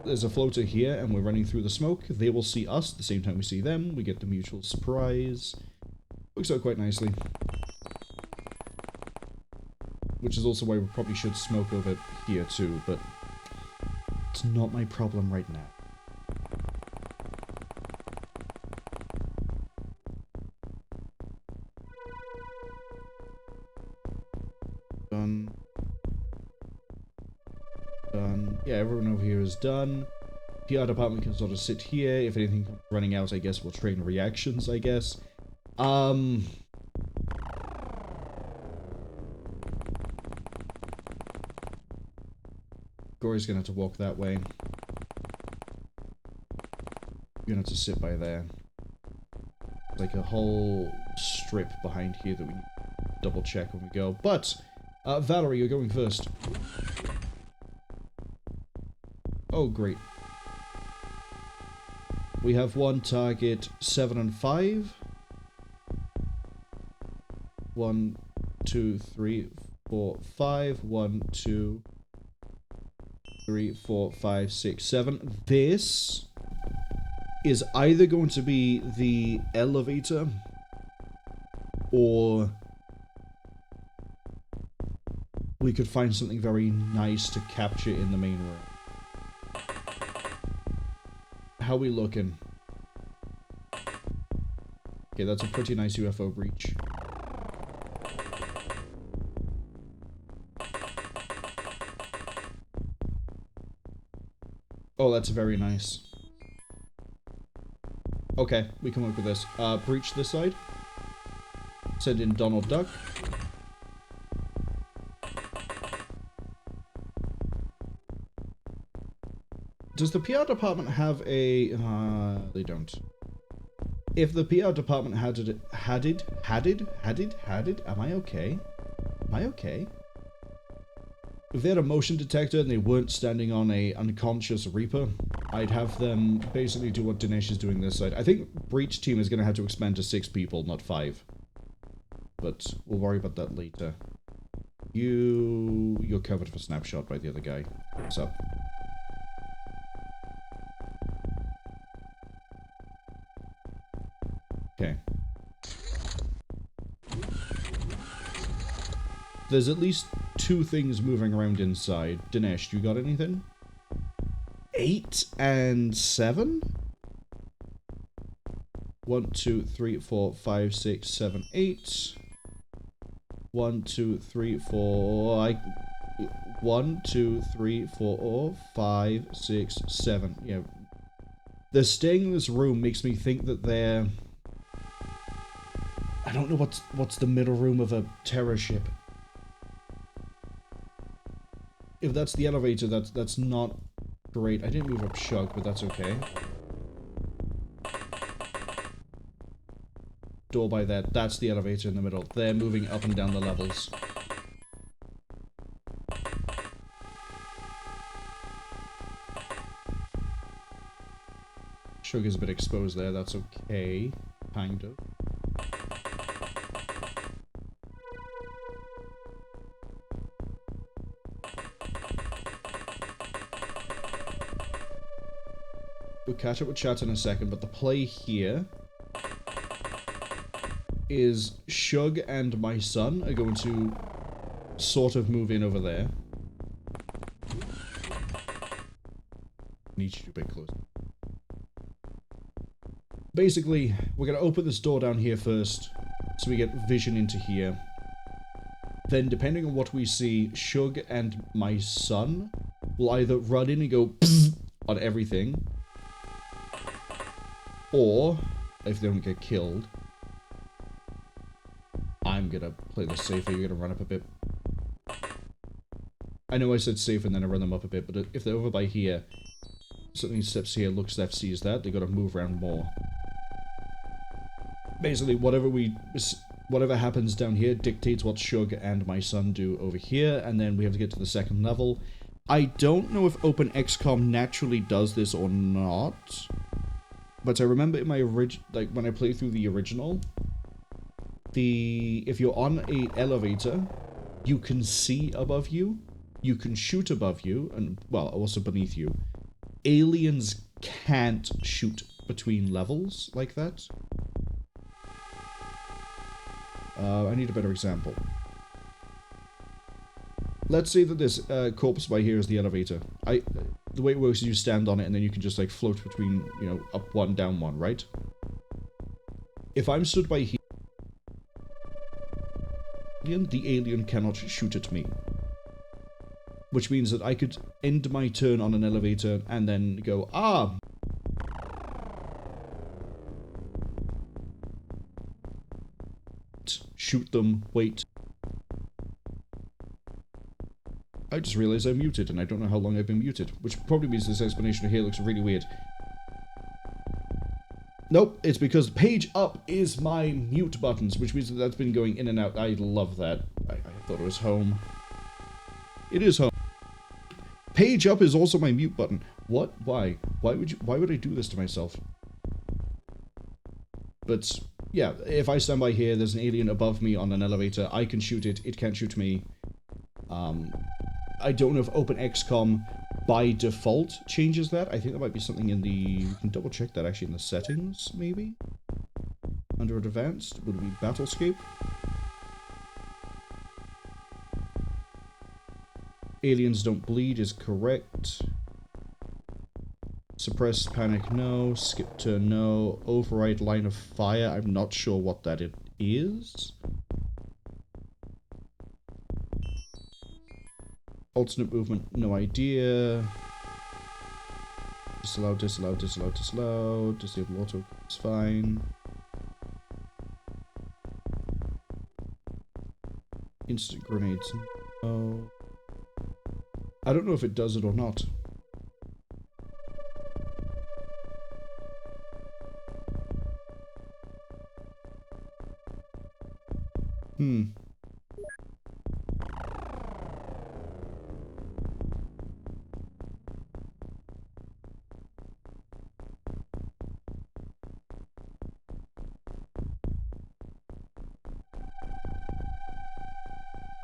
A: there's a floater here and we're running through the smoke, they will see us at the same time we see them. We get the mutual surprise. Works out quite nicely. Which is also why we probably should smoke over here too, but it's not my problem right now. Done. Done. Yeah, everyone over here is done. PR department can sort of sit here. If anything comes running out, I guess we'll train reactions, I guess. Gory's gonna have to walk that way. You're gonna have to sit by there. Like a whole strip behind here that we need to double check when we go. But, Valerie, you're going first. Oh, great. We have one target, 7 and 5. 1, 2, 3, 4, 5. 1, 2, 3, 4, 5, 6, 7. This is either going to be the elevator or we could find something very nice to capture in the main room. How we looking? Okay, that's a pretty nice UFO breach. Oh, that's very nice. Okay, we can work with this. Breach this side. Send in Donald Duck. Does the PR department have a... they don't. If the PR department had it... Am I okay? Am I okay? If they had a motion detector and they weren't standing on a unconscious Reaper, I'd have them basically do what Dinesh is doing this side. I think Breach Team is going to have to expand to 6 people, not 5. But we'll worry about that later. You're covered for snapshot by the other guy. What's up? Okay. There's at least 2 things moving around inside. Dinesh, you got anything? 8 and 7? 1, 2, 3, 4, 5, 6, 7, 8. 1, 2, 3, 4. 1, 2, 3, 4, 5, 6, 7. Yeah. They're staying in this room makes me think that they're... I don't know what's the middle room of a terror ship. If that's the elevator, that's not great. I didn't move up Shug, but that's okay. Door by that. That's the elevator in the middle. They're moving up and down the levels. Sugar's a bit exposed there. That's okay. Kind of. We'll catch up with chat in a second, but the play here is Shug and my son are going to sort of move in over there. Need you to be close. Basically, we're going to open this door down here first, so we get vision into here. Then, depending on what we see, Shug and my son will either run in and go on everything, or, if they don't get killed, I'm going to play this safer. You're going to run up a bit. I know I said safe and then I run them up a bit, but if they're over by here, something steps here, looks left, sees that, they got to move around more. Basically, whatever happens down here dictates what Shug and my son do over here, and then we have to get to the second level. I don't know if OpenXCOM naturally does this or not, but I remember in my when I played through the original, if you're on a elevator, you can see above you, you can shoot above you, and, well, also beneath you. Aliens can't shoot between levels like that. I need a better example. Let's say that this corpse by here is the elevator. The way it works is you stand on it and then you can just like float between, you know, up one, down one, right? If I'm stood by here, the alien cannot shoot at me. Which means that I could end my turn on an elevator and then go, ah! Shoot them, wait. I just realized I'm muted and I don't know how long I've been muted, which probably means this explanation here looks really weird. Nope, it's because page up is my mute buttons, which means that that's been going in and out. I love that. I thought it was home. It is home. Page up is also my mute button. What? Why? Why would I do this to myself? But yeah, if I stand by here, there's an alien above me on an elevator. I can shoot it. It can't shoot me. I don't know if OpenXCOM by default changes that. I think that might be something in the... You can double check that actually in the settings, maybe? Under advanced, would it be Battlescape? Aliens don't bleed is correct. Suppress panic, no. Skip turn, no. Override line of fire, I'm not sure what that it is. Alternate movement, no idea. Disallow, disallow, disallow, disallow. Disable auto is fine. Instant grenades, no. I don't know if it does it or not.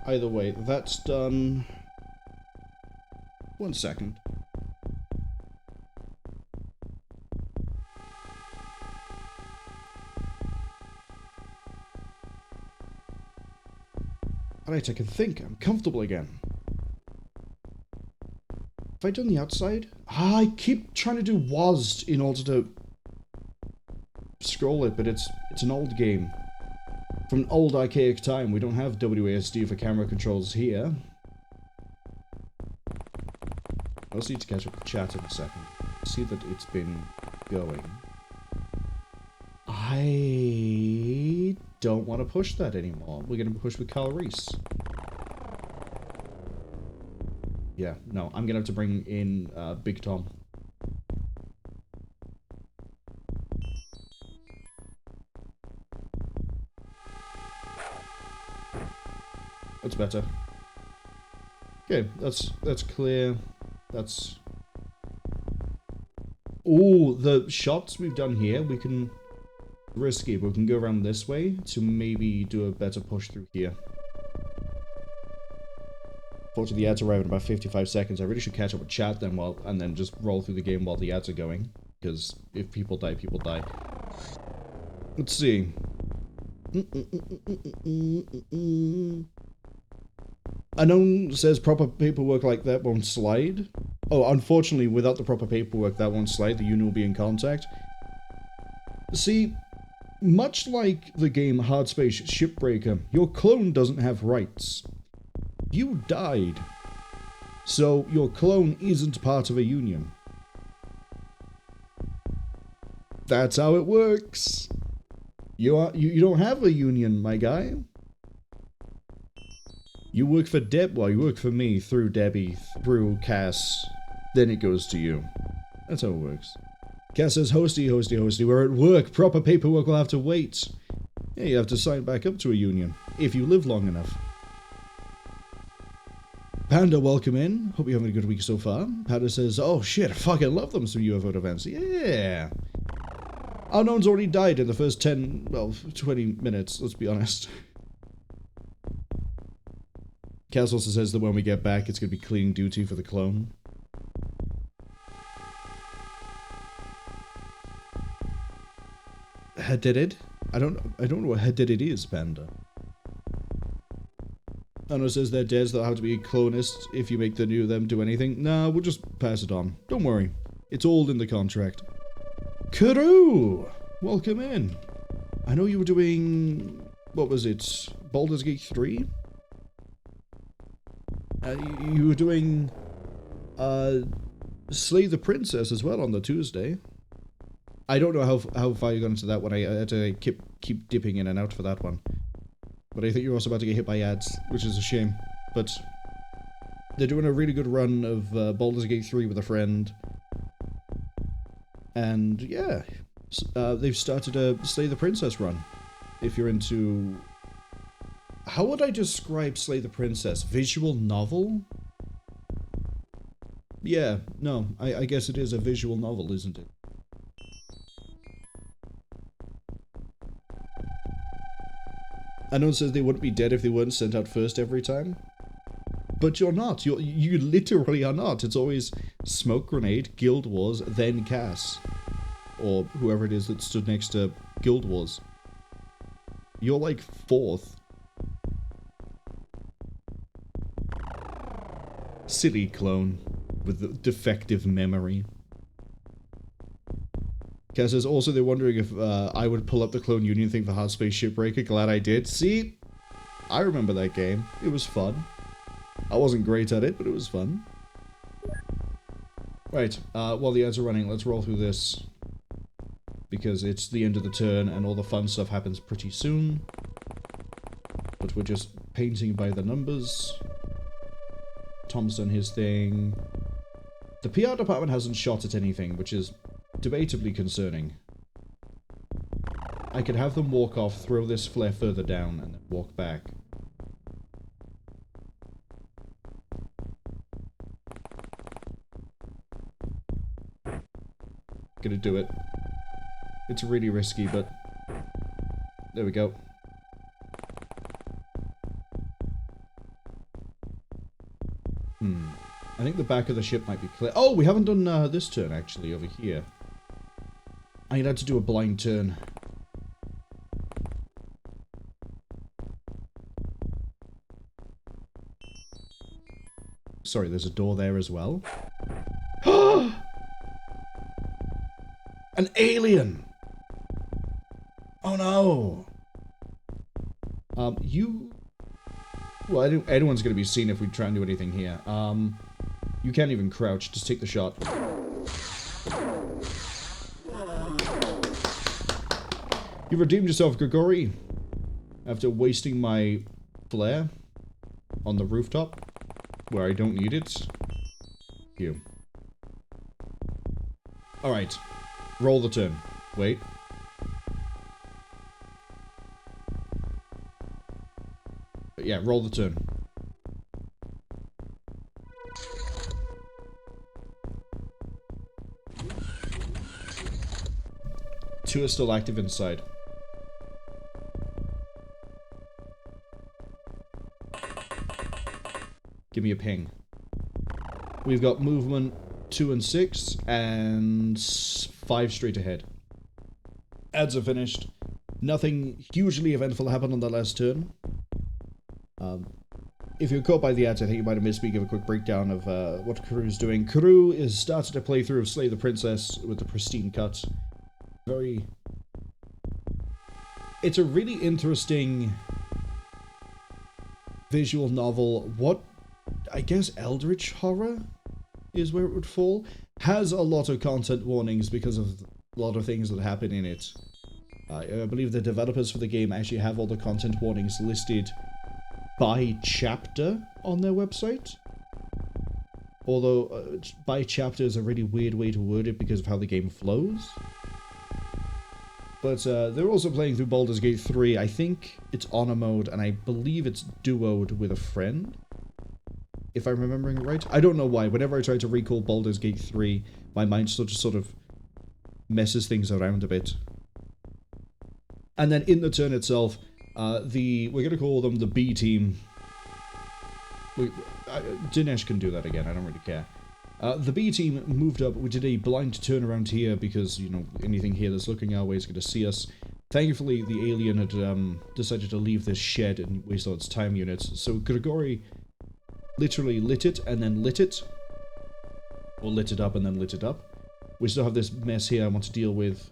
A: Either way, that's done. 1 second. Alright, I can think. I'm comfortable again. Have I done the outside? Ah, I keep trying to do WASD in order to scroll it, but it's an old game. From an old archaic time, we don't have WASD for camera controls here. I also need to catch up with chat in a second. See that it's been going. I don't want to push that anymore. We're going to push with Carl Reese. Yeah, no, I'm going to have to bring in Big Tom. That's better. Okay, that's clear. That's... Ooh, the shots we've done here, we can... Risky, but we can go around this way to maybe do a better push through here. Fortunately, the ads arrive in about 55 seconds. I really should catch up with chat then and then just roll through the game while the ads are going. Because if people die, people die. Let's see. Unknown says proper paperwork like that won't slide. Oh, unfortunately, without the proper paperwork, that won't slide. The union will be in contact. See, much like the game Hard Space Shipbreaker, your clone doesn't have rights. You died. So your clone isn't part of a union. That's how it works. You don't have a union, my guy. You work for well, you work for me through Debbie, through Cass, then it goes to you. That's how it works. Cass says, hosty, hosty, hosty, we're at work, proper paperwork will have to wait. Yeah, you have to sign back up to a union, if you live long enough. Panda, welcome in. Hope you're having a good week so far. Panda says, oh shit, I fucking love them some UFO Defense. Yeah. Unknown's already died in the first 10, well, 20 minutes, let's be honest. Cass also says that when we get back, it's going to be cleaning duty for the clone. Headed? I don't know what headed is, Panda. Anno says they're dead, so they'll have to be clonists if you make the new them do anything. Nah, we'll just pass it on. Don't worry. It's all in the contract. Kuru! Welcome in. I know you were doing... what was it? Baldur's Gate 3? You were doing... Slay the Princess as well on the Tuesday. I don't know how far you got into that one. I had to keep dipping in and out for that one. But I think you're also about to get hit by ads, which is a shame. But they're doing a really good run of Baldur's Gate 3 with a friend. And yeah, they've started a Slay the Princess run. If you're into... how would I describe Slay the Princess? Visual novel? Yeah, no, I guess it is a visual novel, isn't it? Anon says they wouldn't be dead if they weren't sent out first every time. But you're not. You literally are not. It's always Smoke Grenade, Guild Wars, then Cass. Or whoever it is that stood next to Guild Wars. You're like 4th. Silly clone with the defective memory. Cass says, also they're wondering if I would pull up the Clone Union thing for Hard Space Shipbreaker. Glad I did. See? I remember that game. It was fun. I wasn't great at it, but it was fun. Right, while the ads are running, let's roll through this. Because it's the end of the turn, and all the fun stuff happens pretty soon. But we're just painting by the numbers. Tom's done his thing. The PR department hasn't shot at anything, which is debatably concerning. I could have them walk off, throw this flare further down, and then walk back. Gonna do it. It's really risky, but... there we go. I think the back of the ship might be clear. Oh, we haven't done this turn, actually, over here. I had to do a blind turn. Sorry, there's a door there as well. An alien! Oh no! Well, anyone's gonna be seen if we try and do anything here. You can't even crouch, just take the shot. You redeemed yourself, Grigori. After wasting my flare on the rooftop, where I don't need it. You. Alright. Roll the turn. Wait. Yeah, roll the turn. Two are still active inside. Give me a ping. We've got movement 2 and 6, and 5 straight ahead. Ads are finished. Nothing hugely eventful happened on the last turn. If you're caught by the ads, I think you might have missed me give a quick breakdown of what Crew's doing. Crew is started a playthrough of Slay the Princess with the pristine cut. It's a really interesting visual novel. What, I guess, Eldritch horror is where it would fall. Has a lot of content warnings because of a lot of things that happen in it. I believe the developers for the game actually have all the content warnings listed by chapter on their website. Although, by chapter is a really weird way to word it because of how the game flows. But they're also playing through Baldur's Gate 3. I think it's honor mode, and I believe it's duoed with a friend. If I'm remembering right. I don't know why. Whenever I try to recall Baldur's Gate 3, my mind sort of messes things around a bit. And then in the turn itself, we're going to call them the B team. Dinesh can do that again, I don't really care. The B team moved up. We did a blind turn around here because, you know, anything here that's looking our way is going to see us. Thankfully, the alien had decided to leave this shed and waste all its time units. So Grigori literally lit it and then lit it. Or lit it up and then lit it up. We still have this mess here I want to deal with.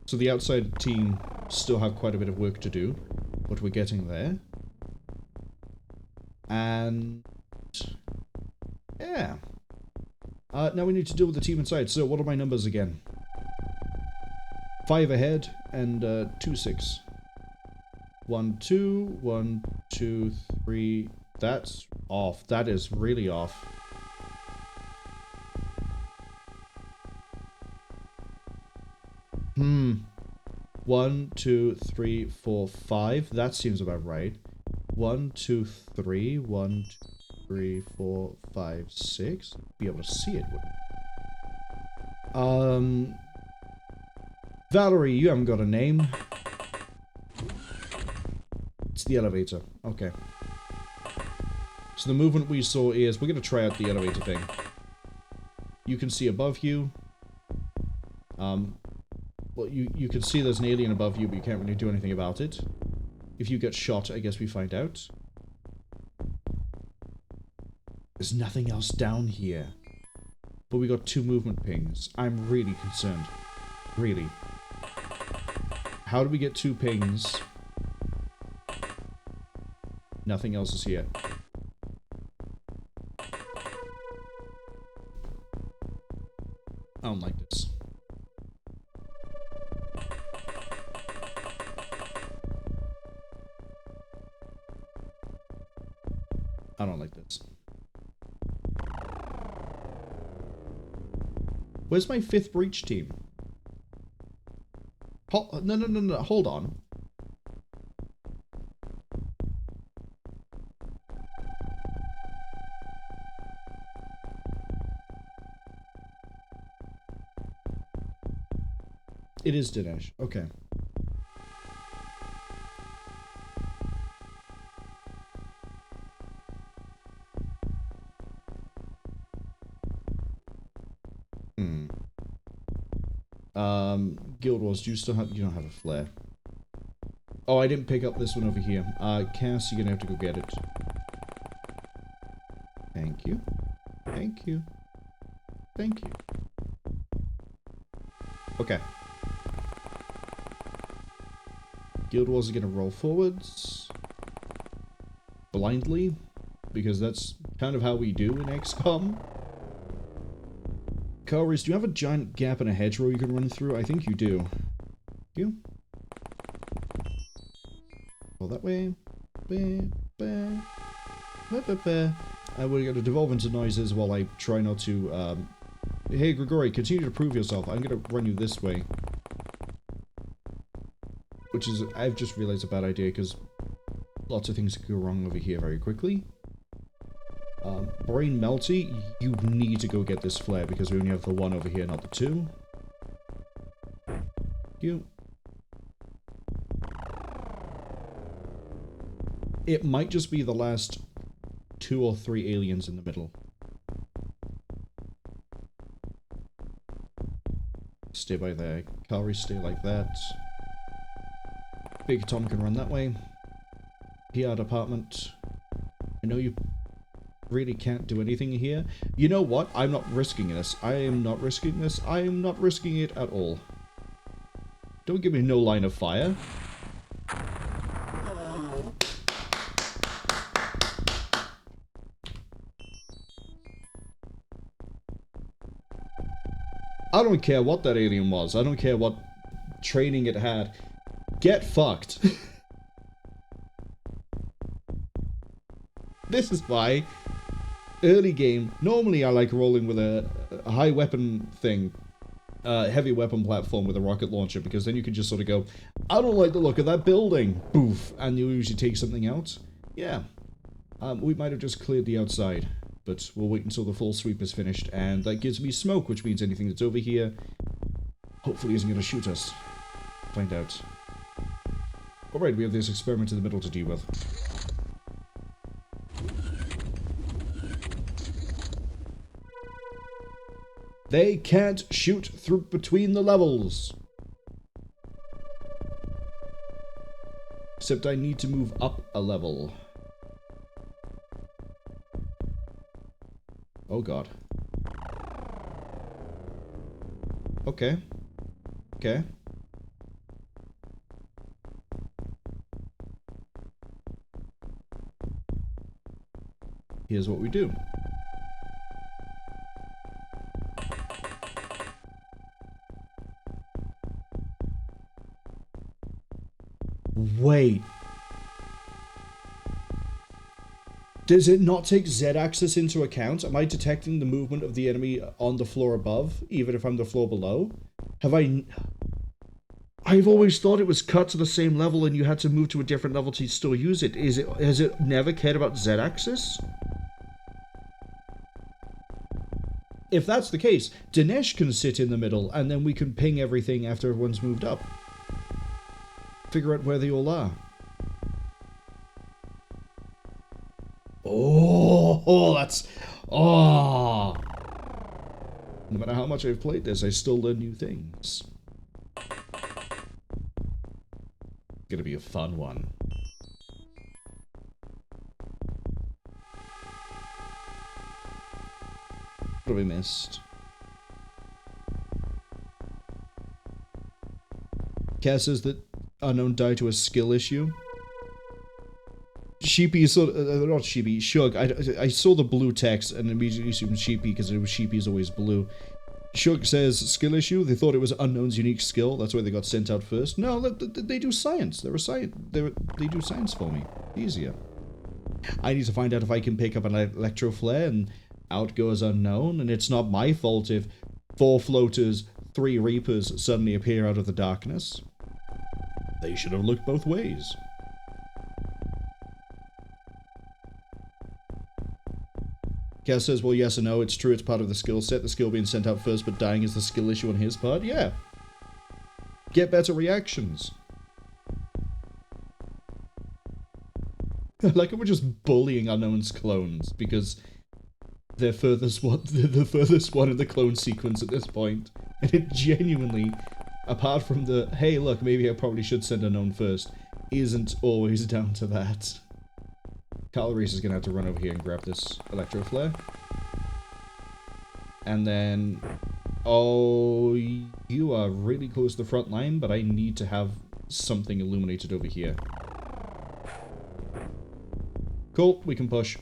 A: So the outside team still have quite a bit of work to do. But we're getting there. And yeah. Now we need to deal with the team inside. So what are my numbers again? 5 ahead and 2-6. 1, 2, 1, 2, 3. That's off. That is really off. Hmm. 1, 2, 3, 4, 5. That seems about right. 1, 2, 3. 1, 2, 3, 4, 5, 6. Be able to see it. Valerie, you haven't got a name. It's the elevator. Okay. So the movement we saw is, we're going to try out the elevator thing. You can see above you. Well, you can see there's an alien above you, but you can't really do anything about it. If you get shot, I guess we find out. There's nothing else down here. But we got 2 movement pings. I'm really concerned. Really. How do we get 2 pings? Nothing else is here. I don't like this. I don't like this. Where's my 5th breach team? No, hold on. It is Dinesh. Okay. Guild Wars, do you still have, you don't have a flare. Oh, I didn't pick up this one over here. Cass, you're gonna have to go get it. Thank you. Thank you. Thank you. Okay. Guild Wars are gonna roll forwards. Blindly. Because that's kind of how we do in XCOM. Cowries, do you have a giant gap in a hedgerow you can run through? I think you do. You? Go that way. We're going to devolve into noises while I try not to... Hey, Grigori, continue to prove yourself. I'm going to run you this way. Which is... I've just realized a bad idea, because lots of things could go wrong over here very quickly. Brain Melty, you need to go get this flare because we only have the 1 over here, not the 2. You. It might just be the last 2 or 3 aliens in the middle. Stay by there. Kari, stay like that. Big Tom can run that way. PR department. I know you really can't do anything here. You know what? I'm not risking this. I am not risking this. I am not risking it at all. Don't give me no line of fire. I don't care what that alien was. I don't care what training it had. Get fucked. This is why early game, normally I like rolling with a high weapon thing, heavy weapon platform with a rocket launcher, because then you can just sort of go, I don't like the look of that building, boof, and you usually take something out. Yeah, we might have just cleared the outside, but we'll wait until the full sweep is finished, and that gives me smoke, which means anything that's over here hopefully isn't going to shoot us. Find out. Alright, we have this experiment in the middle to deal with. They can't shoot through between the levels. Except I need to move up a level. Oh god. Okay. Okay. Here's what we do. Wait. Does it not take Z-axis into account? Am I detecting the movement of the enemy on the floor above, even if I'm the floor below? Have I... I've always thought it was cut to the same level and you had to move to a different level to still use it. Has it never cared about Z-axis? If that's the case, Dinesh can sit in the middle and then we can ping everything after everyone's moved up. Figure out where they all are. Oh, that's... Oh! No matter how much I've played this, I still learn new things. It's gonna be a fun one. What have we missed? Cass says that Unknown died to a skill issue. Sheepy is sort of, not Sheepy, Shug. I saw the blue text and immediately assumed Sheepy because it was Sheepy is always blue. Shug says skill issue. They thought it was Unknown's unique skill. That's why they got sent out first. No, they do science. They're a science. They do science for me. Easier. I need to find out if I can pick up an electro flare, and out goes Unknown. And it's not my fault if 4 floaters, 3 reapers suddenly appear out of the darkness. They should have looked both ways. Cass says, well, yes and no. It's true, it's part of the skill set. The skill being sent out first, but dying is the skill issue on his part. Yeah. Get better reactions. Like, we're just bullying Unknown's clones, because they're the furthest one in the clone sequence at this point. And it genuinely, apart from the, hey, look, maybe I probably should send Unknown first, isn't always down to that. Carl Reese is going to have to run over here and grab this electro flare. And then... Oh, you are really close to the front line, but I need to have something illuminated over here. Cool, we can push.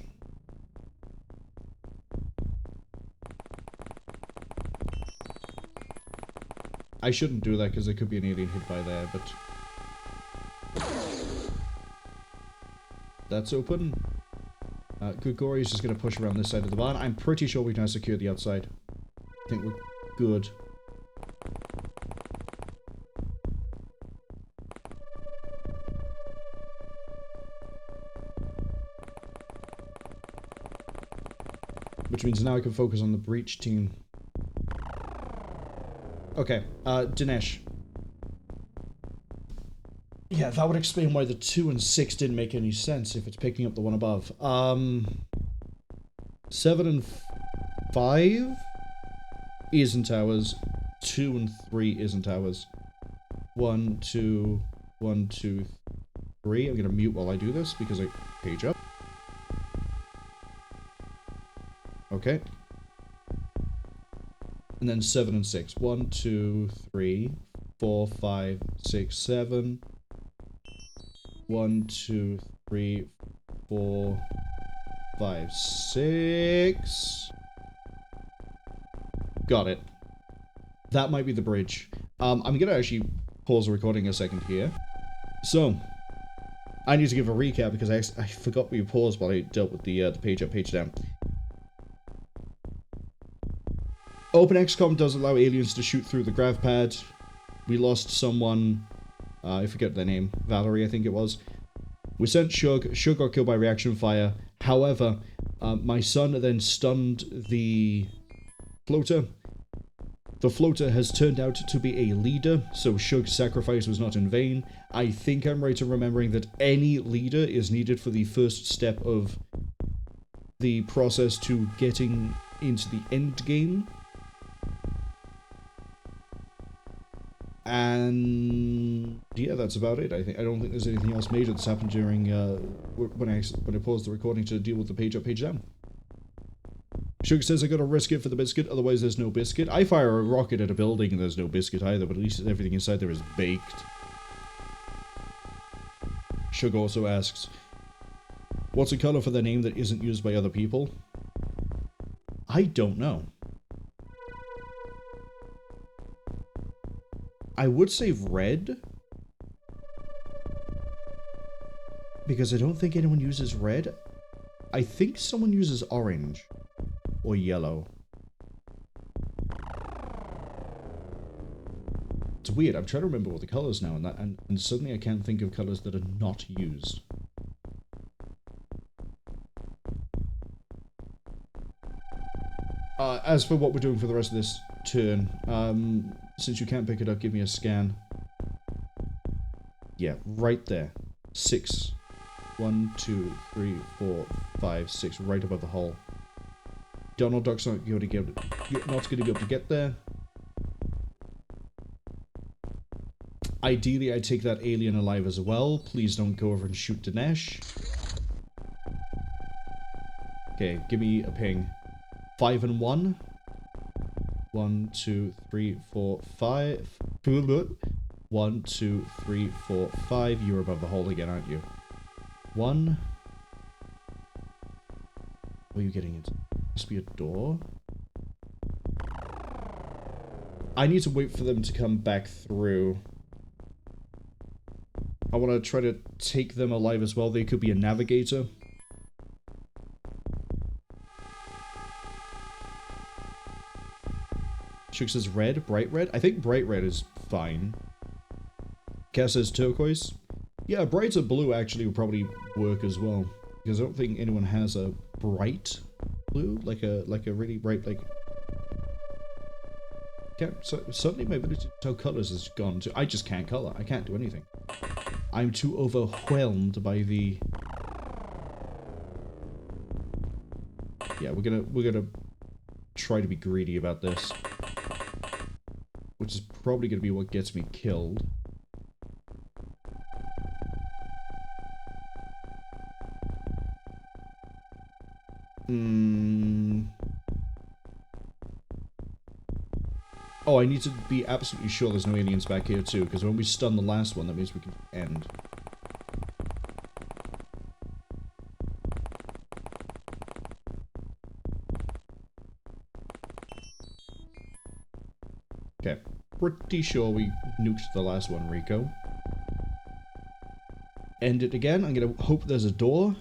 A: I shouldn't do that because there could be an alien hit by there, but... That's open. Gugori is just going to push around this side of the barn. I'm pretty sure we can now secure the outside. I think we're good. Which means now I can focus on the breach team. Okay, Dinesh. Yeah, that would explain why the 2 and 6 didn't make any sense if it's picking up the one above. 7 and 5 isn't ours. 2 and 3 isn't ours. 1, 2, 1, 2, 3. I'm gonna mute while I do this because I page up. Okay. And then 7 and 6. 1, 2, 3, 4, 5, 6, 7. 1, 2, 3, 4, 5, 6. Got it. That might be the bridge. I'm gonna actually pause the recording a second here. So, I need to give a recap because I forgot we paused while I dealt with the page up, page down. OpenXCOM does allow aliens to shoot through the grav pad. We lost someone, I forget their name, Valerie I think it was. We sent Shug. Shug got killed by reaction fire. However, my son then stunned the floater. The floater has turned out to be a leader, so Shug's sacrifice was not in vain. I think I'm right in remembering that any leader is needed for the first step of the process to getting into the end game. And yeah, that's about it. I don't think there's anything else major that's happened during when I paused the recording to deal with the page up, page down. Shug says I gotta risk it for the biscuit, otherwise there's no biscuit. I fire a rocket at a building and there's no biscuit either, but at least everything inside there is baked. Shug also asks, what's a color for the name that isn't used by other people? I don't know. I would say red. Because I don't think anyone uses red. I think someone uses orange. Or yellow. It's weird, I'm trying to remember all the colors now, and suddenly I can't think of colors that are not used. As for what we're doing for the rest of this turn, since you can't pick it up, give me a scan. Yeah, right there. 6. 1, 2, 3, 4, 5, 6, right above the hole. Donald Duck's not going to be able to get there. Ideally, I'd take that alien alive as well. Please don't go over and shoot Dinesh. Okay, give me a ping. 5 and 1. 1, 2, 3, 4, 5. 1, 2, 3, 4, 5. You're above the hole again, aren't you? 1. What are you getting into? Must be a door. I need to wait for them to come back through. I want to try to take them alive as well. They could be a navigator. Shug says red, bright red. I think bright red is fine. Cass says turquoise. Yeah, bright or blue actually would probably work as well. Because I don't think anyone has a bright blue, like a really bright, like. Suddenly my ability to tell colors has gone to. I just can't color. I can't do anything. I'm too overwhelmed by the. Yeah, we're gonna try to be greedy about this, which is probably gonna be what gets me killed. Oh, I need to be absolutely sure there's no aliens back here too, because when we stun the last one, that means we can end. Okay, pretty sure we nuked the last one, Rico. End it again. I'm gonna hope there's a door.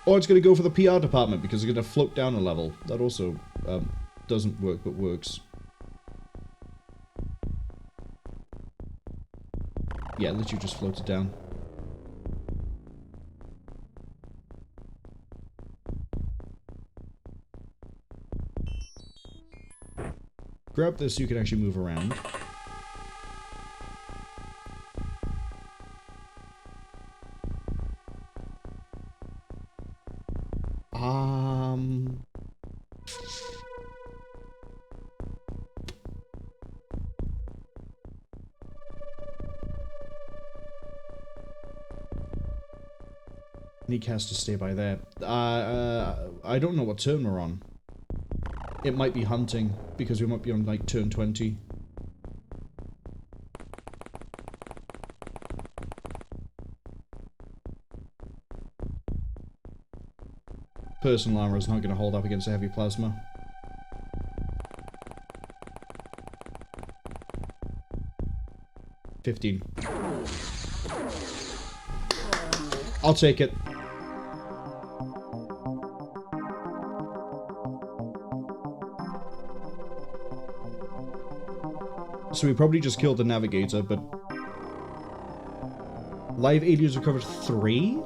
A: Or it's going to go for the PR department because it's going to float down a level. That also doesn't work, but works. Yeah, literally just floated down. Grab this so you can actually move around. Need Cass to stay by there. I don't know what turn we're on. It might be hunting, because we might be on, like, turn 20. Personal armor is not going to hold up against a heavy plasma. $15. I'll take it. So we probably just killed the navigator, but... Live aliens recovered 3?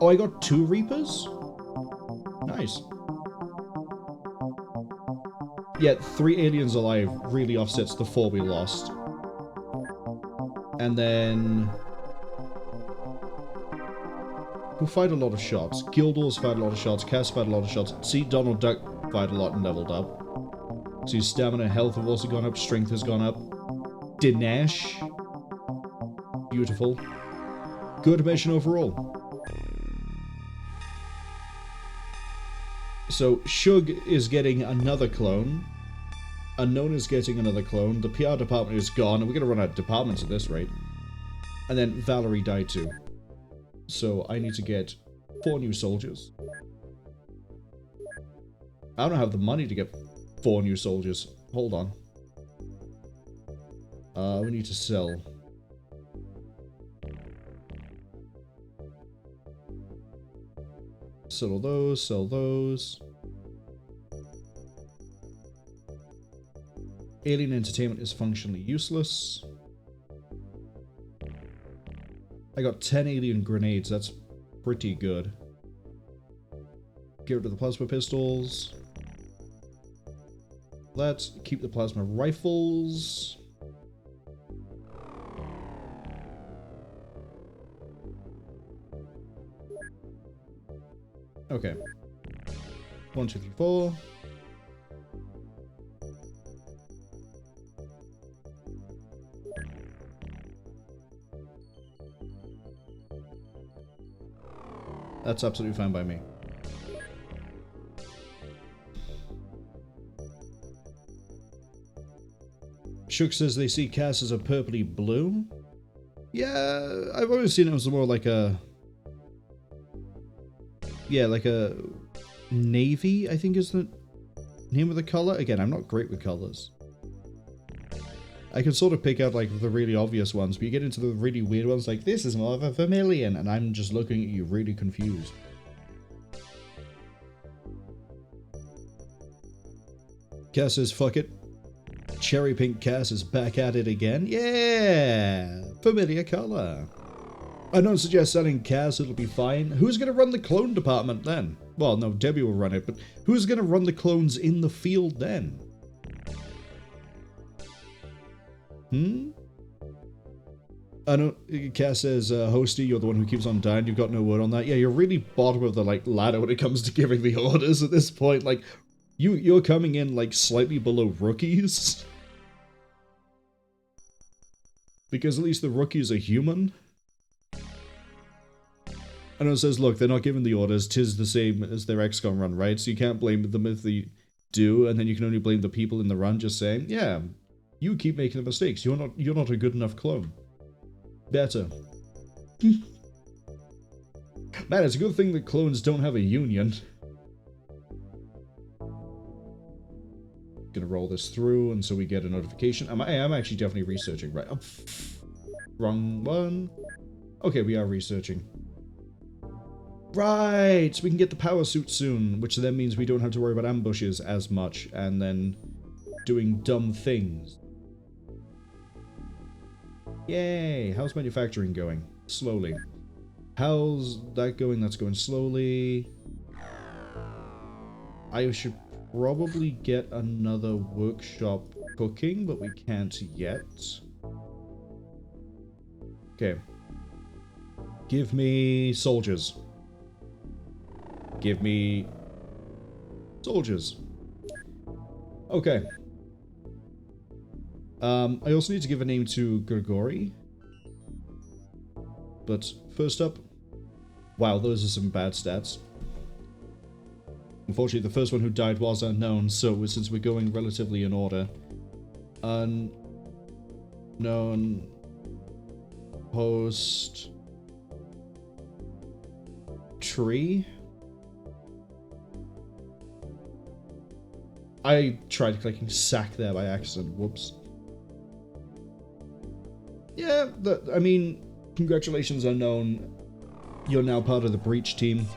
A: Oh, I got 2 Reapers? Nice. Yeah, 3 aliens alive really offsets the 4 we lost. And then... Who fired a lot of shots? Gildor's fired a lot of shots, Cass fired a lot of shots. See, Donald Duck fired a lot and leveled up. So his stamina and health have also gone up, strength has gone up. Dinesh. Beautiful. Good mission overall. So, Shug is getting another clone. Unknown is getting another clone. The PR department is gone, and we're going to run out of departments at this rate. And then Valerie died too. So, I need to get 4 new soldiers. I don't have the money to get 4 new soldiers. Hold on. We need to sell. Sell those, sell those. Alien entertainment is functionally useless. I got 10 alien grenades, that's pretty good. Get rid of the plasma pistols. Let's keep the plasma rifles. Okay. 1, 2, 3, 4. That's absolutely fine by me. Shook says they see Cass as a purpley blue. Yeah, I've always seen it as more like a... Yeah, like a navy, I think is the name of the color. Again, I'm not great with colors. I can sort of pick out like the really obvious ones, but you get into the really weird ones like this is more of a vermilion, and I'm just looking at you really confused. Cass says, fuck it. Cherry Pink Cass is back at it again. Yeah! Familiar color. I don't suggest selling Cass, it'll be fine. Who's going to run the clone department then? Well, no, Debbie will run it, but who's going to run the clones in the field then? I don't... Cass says, Hosty, you're the one who keeps on dying, you've got no word on that. Yeah, you're really bottom of the, like, ladder when it comes to giving the orders at this point. Like, you're coming in, like, slightly below rookies. Because at least the rookies are human. And it says, look, they're not giving the orders, 'tis the same as their XCOM run, right? So you can't blame them if they do, and then you can only blame the people in the run just saying, yeah, you keep making the mistakes, you're not a good enough clone. Better. Man, it's a good thing that clones don't have a union. Gonna roll this through, and so we get a notification. I'm actually definitely researching, right? Oh, wrong one. Okay, we are researching. Right, we can get the power suit soon, which then means we don't have to worry about ambushes as much, and then doing dumb things. Yay! How's manufacturing going? Slowly. How's that going? That's going slowly. I should probably get another workshop cooking, but we can't yet. Okay. Give me soldiers. Give me soldiers. Okay. I also need to give a name to Grigori. But first up, Wow, those are some bad stats. Unfortunately, the first one who died was unknown, so since we're going relatively in order... Unknown... Post... Tree? I tried clicking sack there by accident, whoops. Yeah, I mean, congratulations unknown. You're now part of the breach team.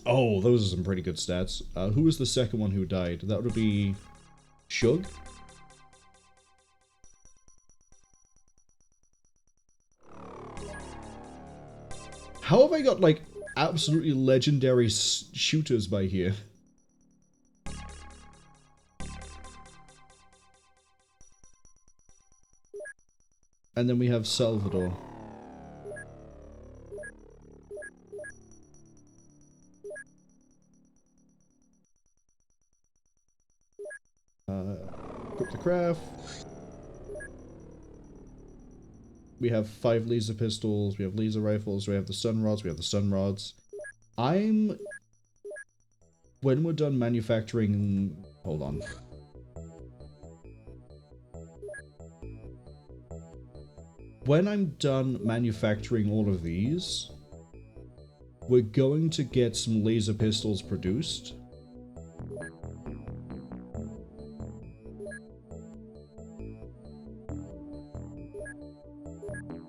A: Oh, those are some pretty good stats. Who was the second one who died? That would be... Shug? How have I got, like, absolutely legendary shooters by here? And then we have Salvador. Equip the craft. We have 5 laser pistols, we have laser rifles, we have the stun rods, we have the stun rods. When we're done manufacturing... Hold on. When I'm done manufacturing all of these, we're going to get some laser pistols produced.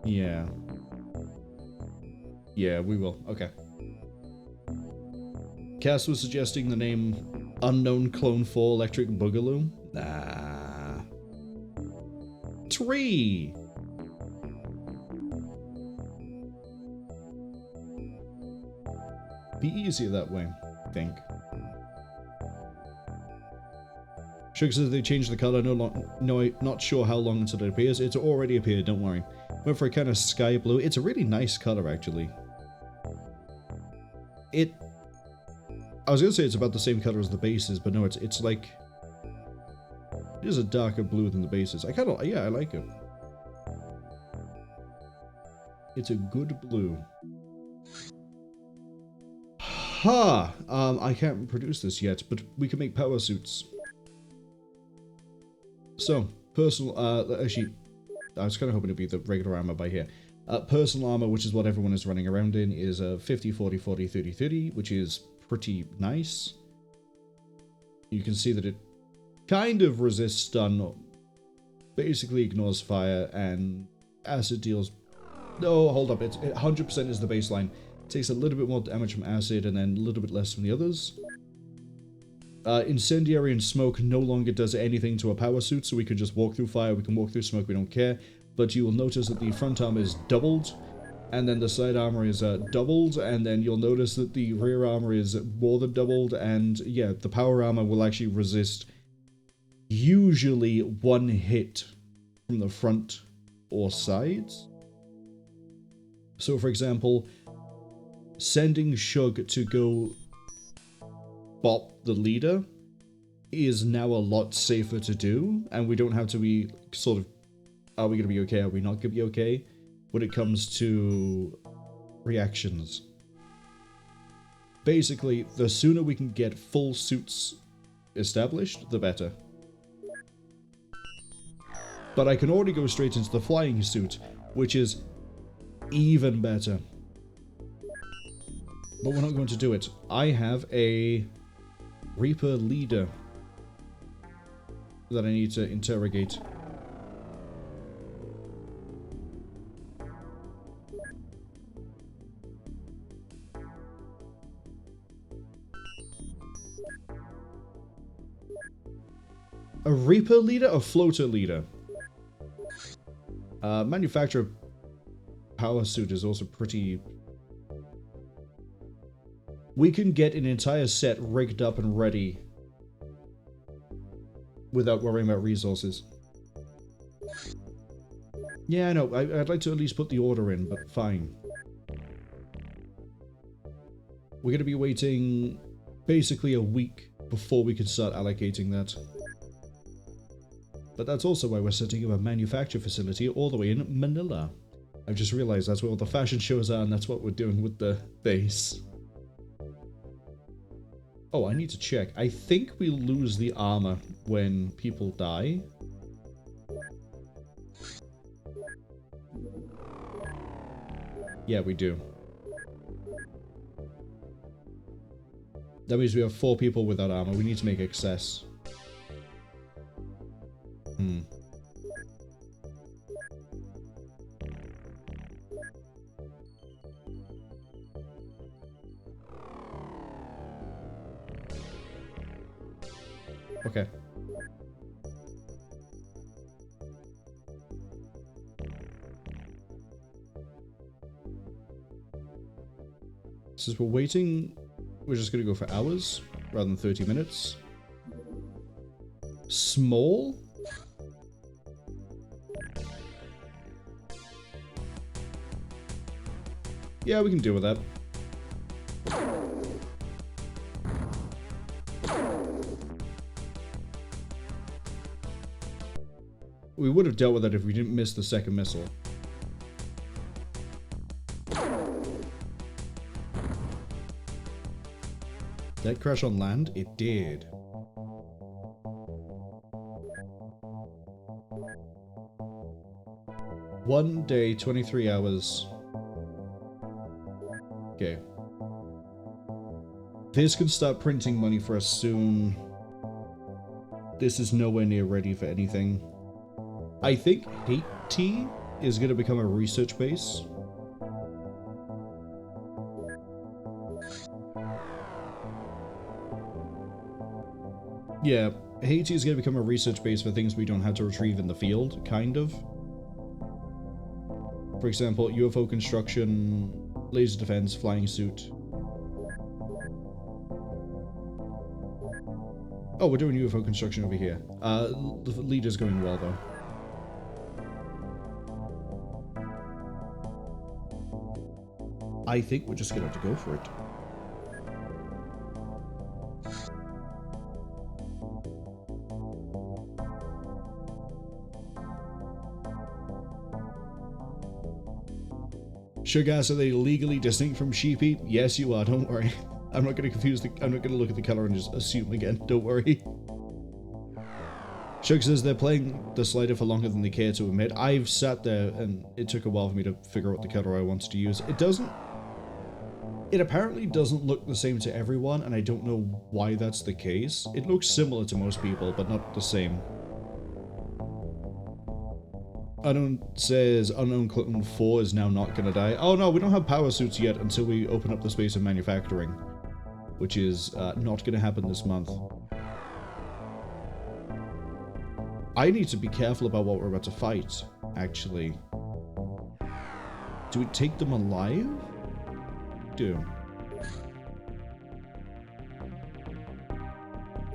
A: Yeah. Yeah, we will. Okay. Cass was suggesting the name Unknown Clone 4 Electric Boogaloo. Nah. Tree! Be easier that way, I think. Sugar says they changed the color. No, not sure how long until it appears. It's already appeared, don't worry. Went for a kind of sky blue. It's a really nice color, actually. I was gonna say it's about the same color as the bases, but no, it's like... It is a darker blue than the bases. Yeah, I like it. It's a good blue. Ha! I can't produce this yet, but we can make power suits. So, personal, actually, I was kind of hoping to be the regular armor by here. Personal armor, which is what everyone is running around in, is 50, 40, 40, 30, 30, which is pretty nice. You can see that it kind of resists stun, basically ignores fire, and acid deals... No, hold up, 100% is the baseline. It takes a little bit more damage from acid and then a little bit less from the others. Incendiary and smoke no longer does anything to a power suit, so we can just walk through fire, we can walk through smoke, we don't care. But you will notice that the front armor is doubled, and then the side armor is doubled, and then you'll notice that the rear armor is more than doubled, and yeah, the power armor will actually resist usually one hit from the front or sides. So for example, sending Shug to go bop the leader is now a lot safer to do, and we don't have to be sort of, are we going to be okay, are we not going to be okay, when it comes to reactions. Basically, the sooner we can get full suits established, the better. But I can already go straight into the flying suit, which is even better. But we're not going to do it. I have a Reaper leader that I need to interrogate. A Reaper leader or floater leader? Manufacturer power suit is also pretty... We can get an entire set rigged up and ready without worrying about resources. Yeah, I know. I'd like to at least put the order in, but fine. We're going to be waiting basically a week before we can start allocating that. But that's also why we're setting up a manufacture facility all the way in Manila. I've just realized that's what all the fashion shows are, and that's what we're doing with the base. Oh, I need to check. I think we lose the armor when people die. Yeah, we do. That means we have 4 people without armor. We need to make excess. Okay. Since we're waiting, we're just gonna go for hours rather than 30 minutes. Small? Yeah, we can deal with that. We would have dealt with that if we didn't miss the second missile. Did that crash on land? It did. One day, 23 hours. Okay. This can start printing money for us soon. This is nowhere near ready for anything. I think Haiti is going to become a research base. Yeah, Haiti is going to become a research base for things we don't have to retrieve in the field, kind of. For example, UFO construction, laser defense, flying suit. Oh, we're doing UFO construction over here. The leader's going well, though. I think we're just gonna have to go for it. Sugas, are they legally distinct from sheepy? Yes, you are, don't worry. I'm not gonna confuse the... I'm not gonna look at the color and just assume again, don't worry. Shug says they're playing the slider for longer than they care to admit. I've sat there and it took a while for me to figure out the color I wanted to use. It doesn't... It apparently doesn't look the same to everyone, and I don't know why that's the case. It looks similar to most people, but not the same. Unknown says Unknown Clone 4 is now not gonna die. Oh no, we don't have power suits yet until we open up the space of manufacturing, which is not gonna happen this month. I need to be careful about what we're about to fight, actually. Do we take them alive? Do.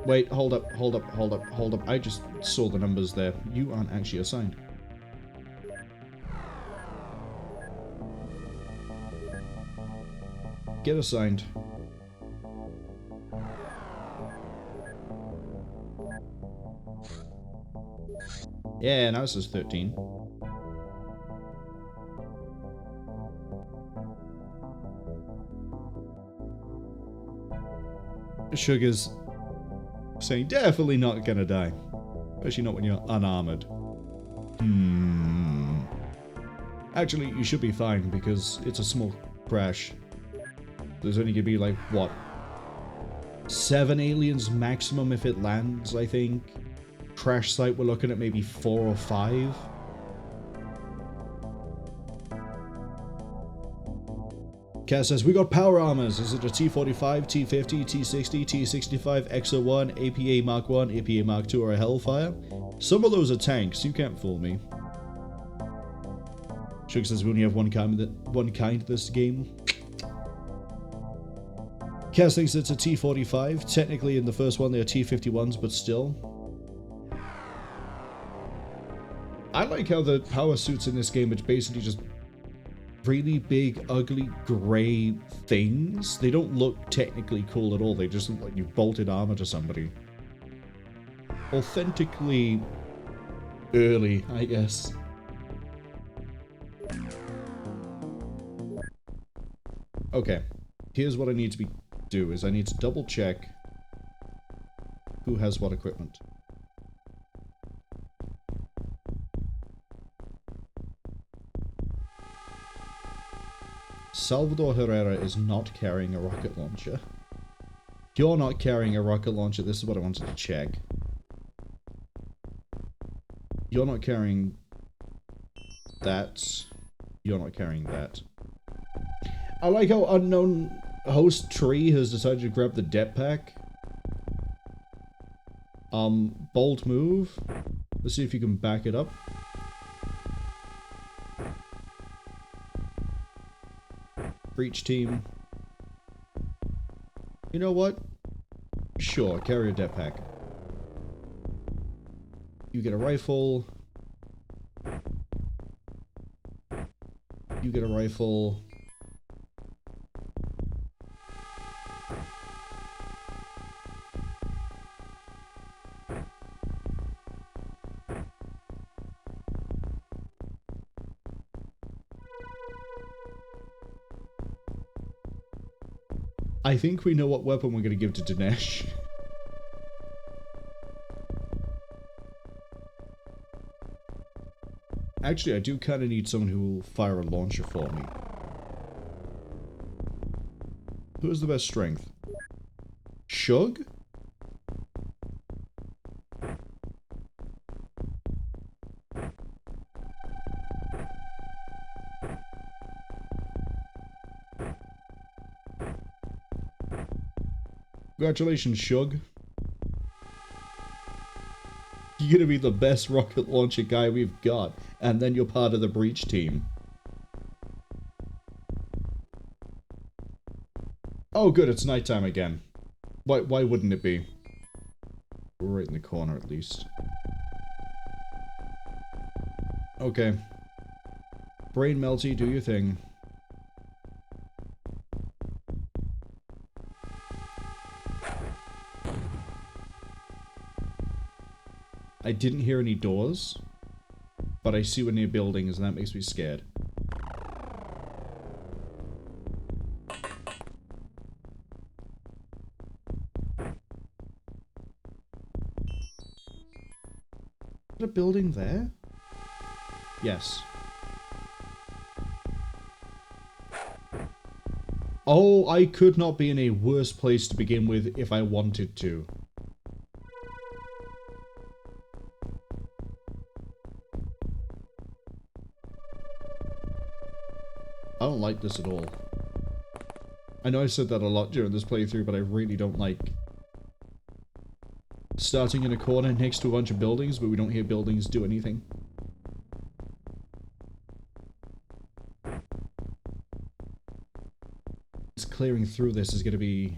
A: Wait, hold up, hold up, hold up, hold up. I just saw the numbers there. You aren't actually assigned. Get assigned. Yeah, now this is 13. Sugar's saying definitely not gonna die. Especially not when you're unarmored. Actually, you should be fine because it's a small crash. There's only gonna be like, what? 7 aliens maximum if it lands, I think. Crash site, we're looking at maybe 4 or 5. Cass says, we got power armors. Is it a T-45, T-50, T-60, T-65, XO-1, APA Mark 1, APA Mark 2, or a Hellfire? Some of those are tanks. You can't fool me. Shug says we only have one kind of this game. Cass thinks it's a T-45. Technically, in the first one, they are T-51s, but still. I like how the power suits in this game are basically just really big, ugly, grey things. They don't look technically cool at all. They just look like you bolted armor to somebody. Authentically early, I guess. Okay. Here's what I need to do is I need to double check who has what equipment. Salvador Herrera is not carrying a rocket launcher. You're not carrying a rocket launcher. This is what I wanted to check. You're not carrying that. You're not carrying that. I like how unknown host Tree has decided to grab the jetpack. Bold move. Let's see if you can back it up. Breach team. You know what? Sure, carry a jetpack. You get a rifle. You get a rifle. I think we know what weapon we're going to give to Dinesh. Actually, I do kind of need someone who will fire a launcher for me. Who has the best strength? Shug? Congratulations, Shug. You're gonna be the best rocket launcher guy we've got, and then you're part of the breach team. Oh good, it's nighttime again. Why wouldn't it be? We're right in the corner at least. Okay. Brain melty, do your thing. I didn't hear any doors, but I see we're near buildings and that makes me scared. Is there a building there? Yes. Oh, I could not be in a worse place to begin with if I wanted to. I don't like this at all. I know I said that a lot during this playthrough, but I really don't like starting in a corner next to a bunch of buildings, but we don't hear buildings do anything. Clearing through this is going to be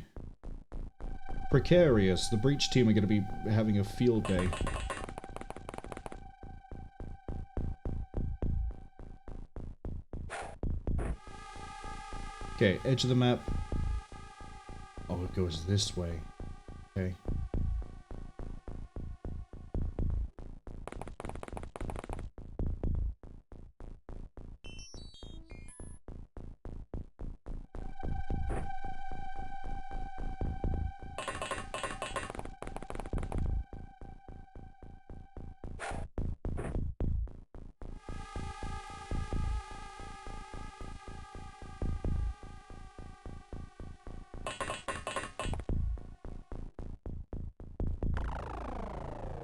A: precarious. The breach team are going to be having a field day. Okay, edge of the map. Oh, it goes this way. Okay.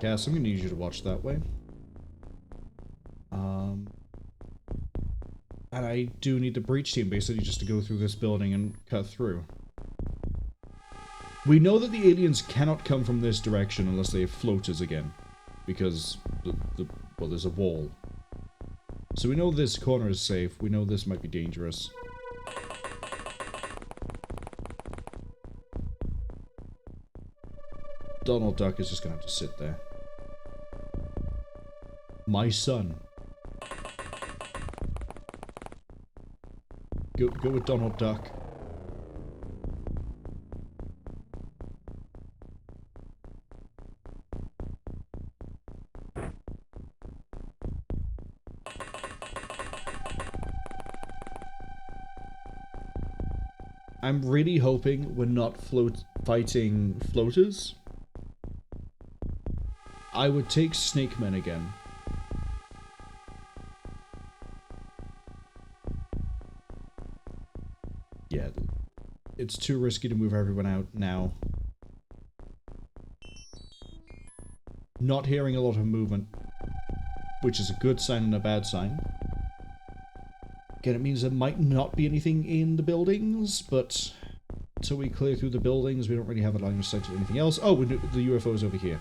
A: Cass, I'm gonna need you to watch that way. And I do need the breach team basically just to go through this building and cut through. We know that the aliens cannot come from this direction unless they have floaters again. Because, well, there's a wall. So we know this corner is safe. We know this might be dangerous. Donald Duck is just gonna have to sit there. My son. Go with Donald Duck. I'm really hoping we're not fighting floaters. I would take snakemen again. Yeah, it's too risky to move everyone out now. Not hearing a lot of movement, which is a good sign and a bad sign. Again, it means there might not be anything in the buildings, but until we clear through the buildings, we don't really have a line of sight to anything else. Oh, the UFO's over here.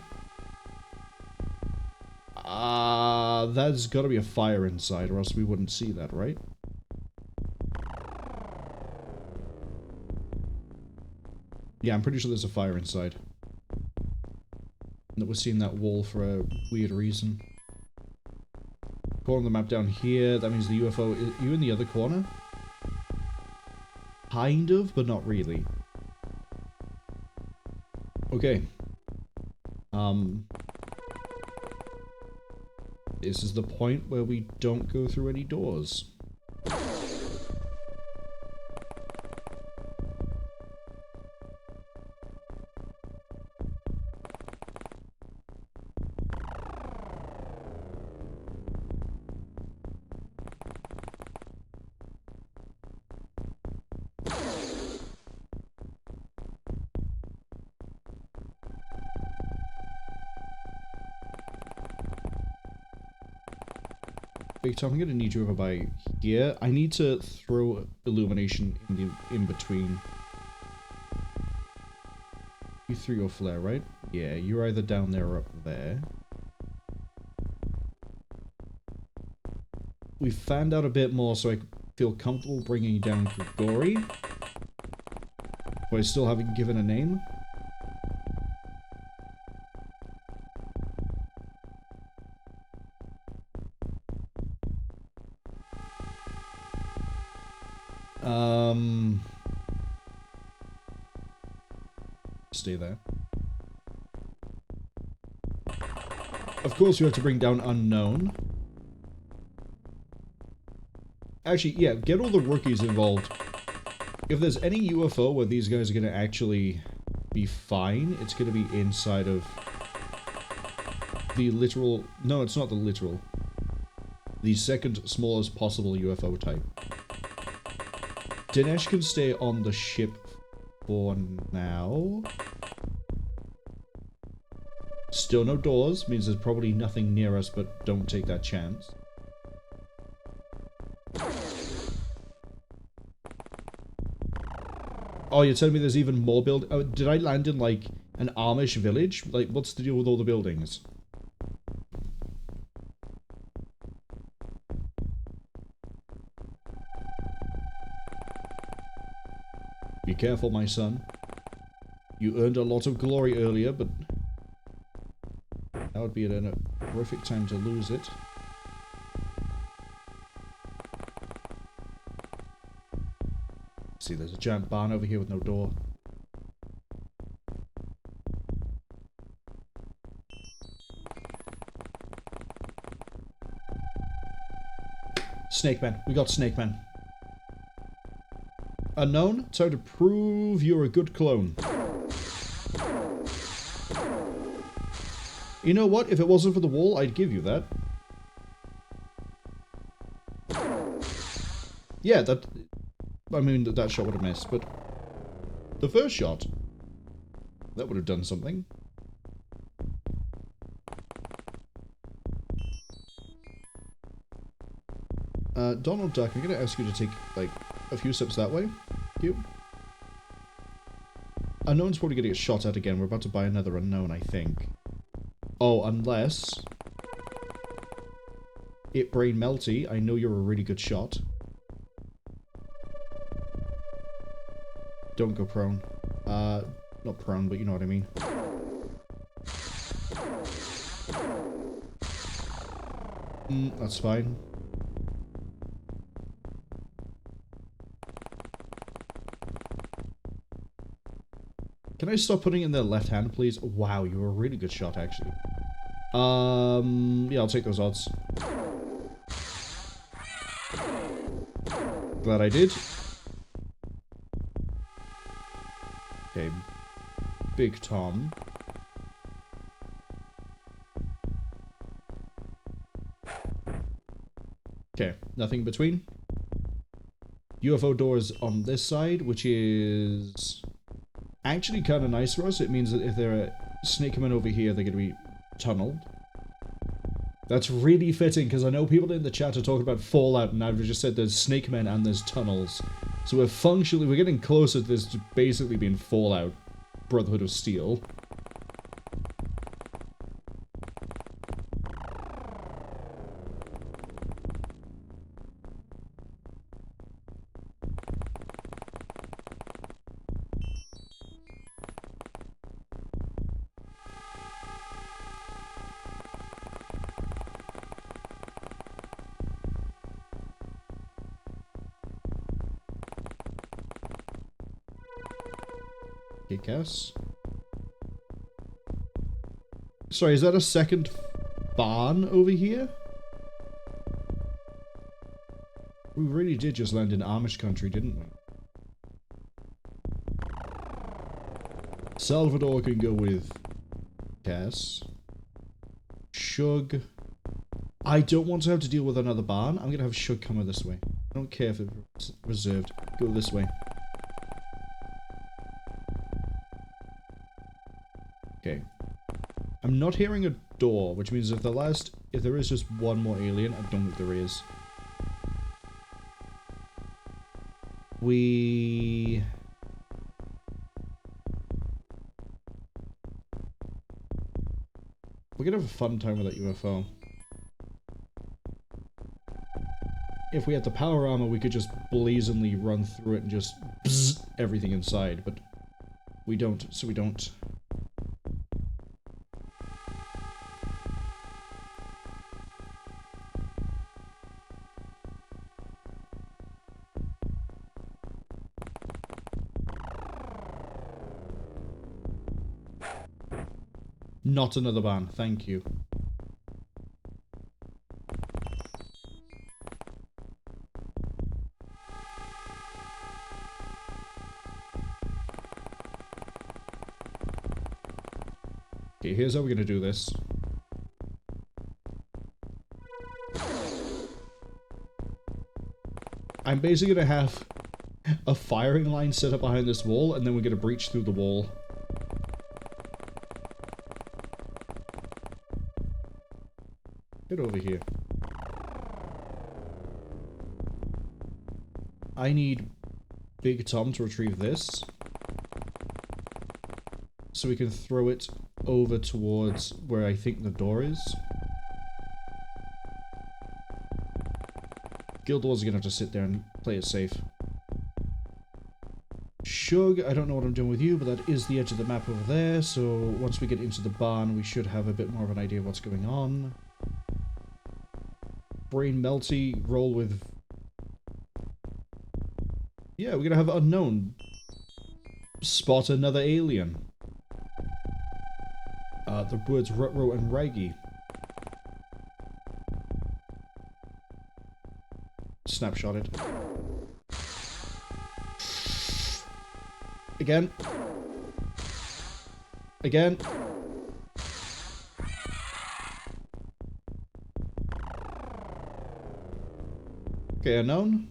A: There's got to be a fire inside, or else we wouldn't see that, right? Yeah, I'm pretty sure there's a fire inside. And that we're seeing that wall for a weird reason. Corner of the map down here, that means the UFO... Are you in the other corner? Kind of, but not really. Okay. This is the point where we don't go through any doors. Big Tom, I'm gonna need you over by here. I need to throw illumination in between. You threw your flare, right? Yeah, you're either down there or up there. We found out a bit more, so I feel comfortable bringing down Grigori. But I still haven't given a name. Stay there. Of course, you have to bring down Unknown. Actually, yeah, get all the rookies involved. If there's any UFO where these guys are going to actually be fine, it's going to be inside of the literal... No, it's not the literal. The second smallest possible UFO type. Dinesh can stay on the ship for now. Still no doors, means there's probably nothing near us, but don't take that chance. Oh, you're telling me there's even more oh, did I land in, like, an Amish village? Like, what's the deal with all the buildings? Be careful, my son. You earned a lot of glory earlier, but that would be a horrific time to lose it. See, there's a giant barn over here with no door. Snake Man. We got Snake Man. Unknown, time to prove you're a good clone. You know what? If it wasn't for the wall, I'd give you that. Yeah, that... I mean, that shot would have missed, but... The first shot... That would have done something. Donald Duck, I'm going to ask you to take, like, a few steps that way. Thank you. Unknown's probably going to get shot at again. We're about to buy another Unknown, I think. Oh, unless... It Brain Melty, I know you're a really good shot. Don't go prone. Not prone, but you know what I mean. That's fine. Can I stop putting it in the left hand, please? Wow, you were a really good shot, actually. Yeah, I'll take those odds. Glad I did. Okay. Big Tom. Okay, nothing in between. UFO doors on this side, which is actually kind of nice for us. It means that if there are snake men over here, they're going to be tunneled. That's really fitting, because I know people in the chat are talking about Fallout, and I've just said there's snake men and there's tunnels. So we're getting closer to this basically being Fallout, Brotherhood of Steel. Kick-ass. Sorry, is that a second barn over here? We really did just land in Amish country, didn't we? Salvador can go with Cass. Shug. I don't want to have to deal with another barn. I'm gonna have Shug come this way. I don't care if it's reserved. Go this way. Okay. I'm not hearing a door, which means if there is just one more alien, I don't think there is. We're gonna have a fun time with that UFO. If we had the power armor, we could just blazingly run through it and just bzz everything inside, but we don't, so we don't. Not another ban, thank you. Okay, here's how we're gonna do this. I'm basically gonna have a firing line set up behind this wall, and then we're gonna breach through the wall. Get over here. I need Big Tom to retrieve this, so we can throw it over towards where I think the door is. Guild Wars are gonna have to sit there and play it safe. Shug, I don't know what I'm doing with you, but that is the edge of the map over there, so once we get into the barn, we should have a bit more of an idea of what's going on. Brain Melty, roll with... Yeah, we're gonna have unknown. Spot another alien. The words Rutro and Raggy. Snapshot it. Again. Again. Okay, unknown.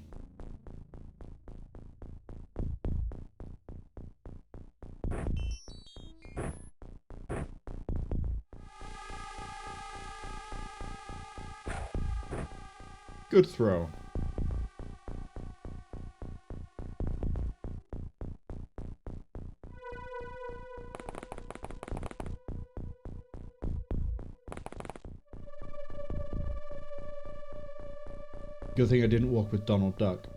A: Good throw. Good thing I didn't walk with Donald Duck.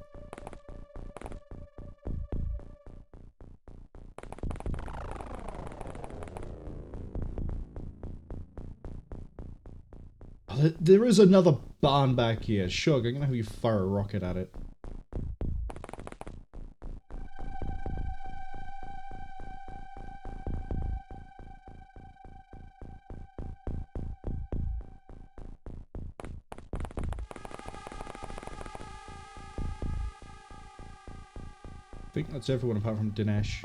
A: Oh, there is another barn back here. Shug, I'm gonna have you fire a rocket at it. I think that's everyone apart from Dinesh.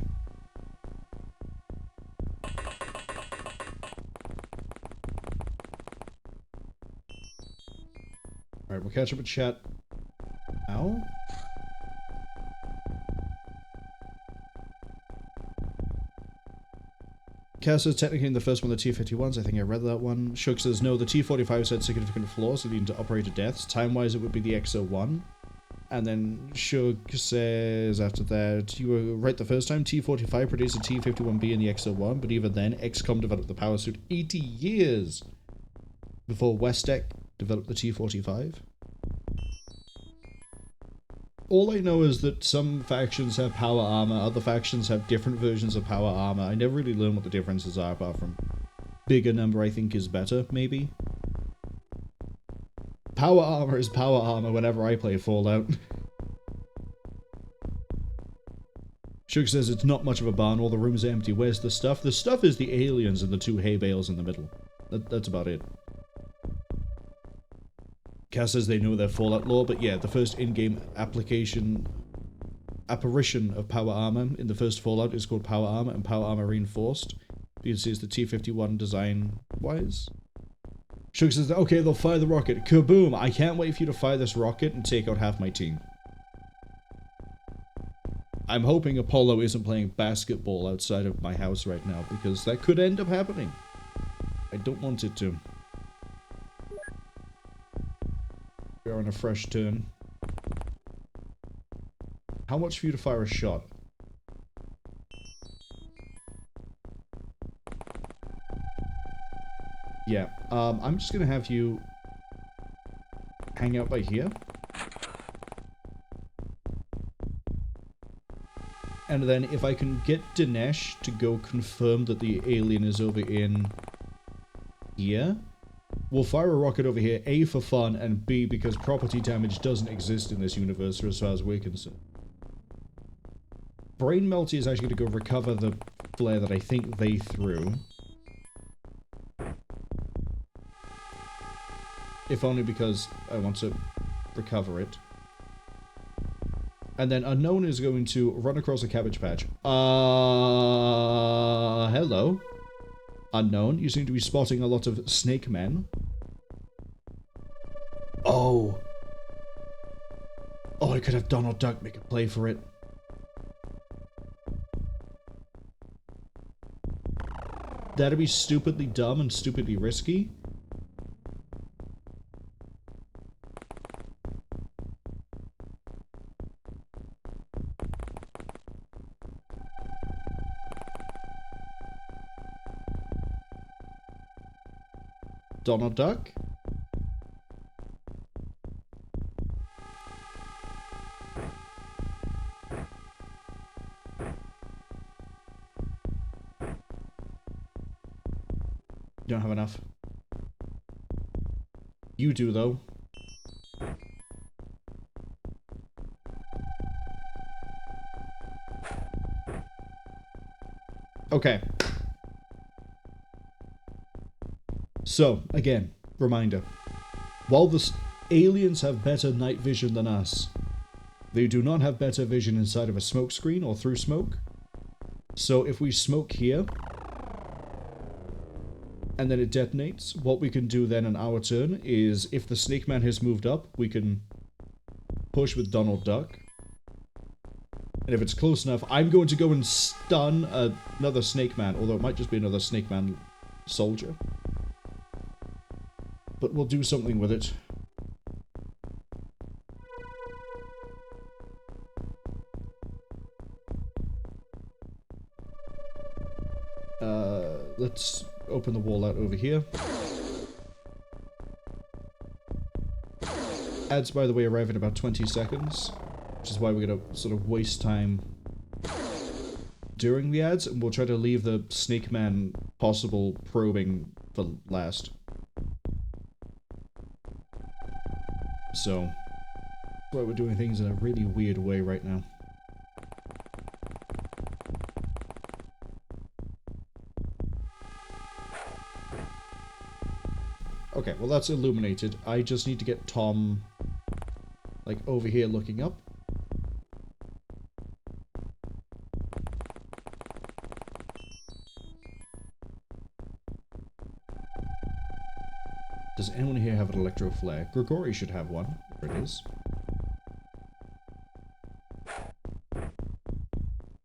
A: we'll catch up with chat. Ow? Cass says technically the first one, the T-51s, I think I read that one. Shook says no, the T-45s had significant flaws leading to operator deaths. Time-wise, it would be the XO-1. And then Shook says after that, you were right the first time, T-45 produced a T-51B in the XO-1, but even then, XCOM developed the power suit 80 years before Westec developed the T-45. All I know is that some factions have power armor, other factions have different versions of power armor. I never really learned what the differences are, apart from bigger number I think is better, maybe. Power armor is power armor whenever I play Fallout. Shook says it's not much of a barn, all the rooms are empty. Where's the stuff? The stuff is the aliens and the 2 hay bales in the middle. That's about it. Cass says they know their Fallout lore, but yeah, the first in-game apparition of power armor in the first Fallout is called power armor and power armor reinforced. You can see it's the T-51 design-wise. Shook says, okay, they'll fire the rocket. Kaboom! I can't wait for you to fire this rocket and take out half my team. I'm hoping Apollo isn't playing basketball outside of my house right now, because that could end up happening. I don't want it to. We are on a fresh turn. How much for you to fire a shot? Yeah, I'm just gonna have you hang out by here. And then if I can get Dinesh to go confirm that the alien is over in here, we'll fire a rocket over here, A, for fun, and B, because property damage doesn't exist in this universe as far as we're concerned. Brain Melty is actually going to go recover the flare that I think they threw. If only because I want to recover it. And then Unknown is going to run across a cabbage patch. Hello? Unknown, you seem to be spotting a lot of snake men. Oh. Oh, I could have Donald Duck make a play for it. That'd be stupidly dumb and stupidly risky. Donald Duck? You don't have enough. You do, though. Okay. So, again, reminder. While the aliens have better night vision than us, they do not have better vision inside of a smoke screen or through smoke. So if we smoke here, and then it detonates, what we can do then on our turn is, if the Snake Man has moved up, we can push with Donald Duck. And if it's close enough, I'm going to go and stun another Snake Man, although it might just be another Snake Man soldier. But we'll do something with it. Let's open the wall out over here. Ads, by the way, arrive in about 20 seconds, which is why we're going to sort of waste time during the ads, and we'll try to leave the Snake Man possible probing for last. So, that's why we're doing things in a really weird way right now. Okay, well that's illuminated. I just need to get Tom, like, over here looking up. Does anyone here have have an electro flare. Grigori should have one. There it is.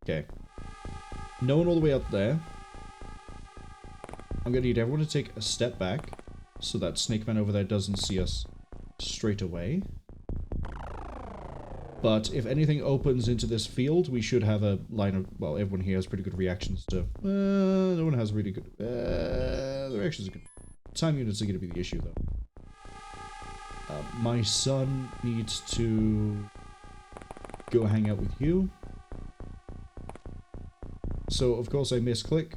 A: Okay. No one all the way up there. I'm gonna need everyone to take a step back so that Snake Man over there doesn't see us straight away. But if anything opens into this field, we should have a line of... Well, everyone here has pretty good reactions to... no one has really good... the reactions are good. Time units are going to be the issue, though. My son needs to go hang out with you. So, of course, I misclick.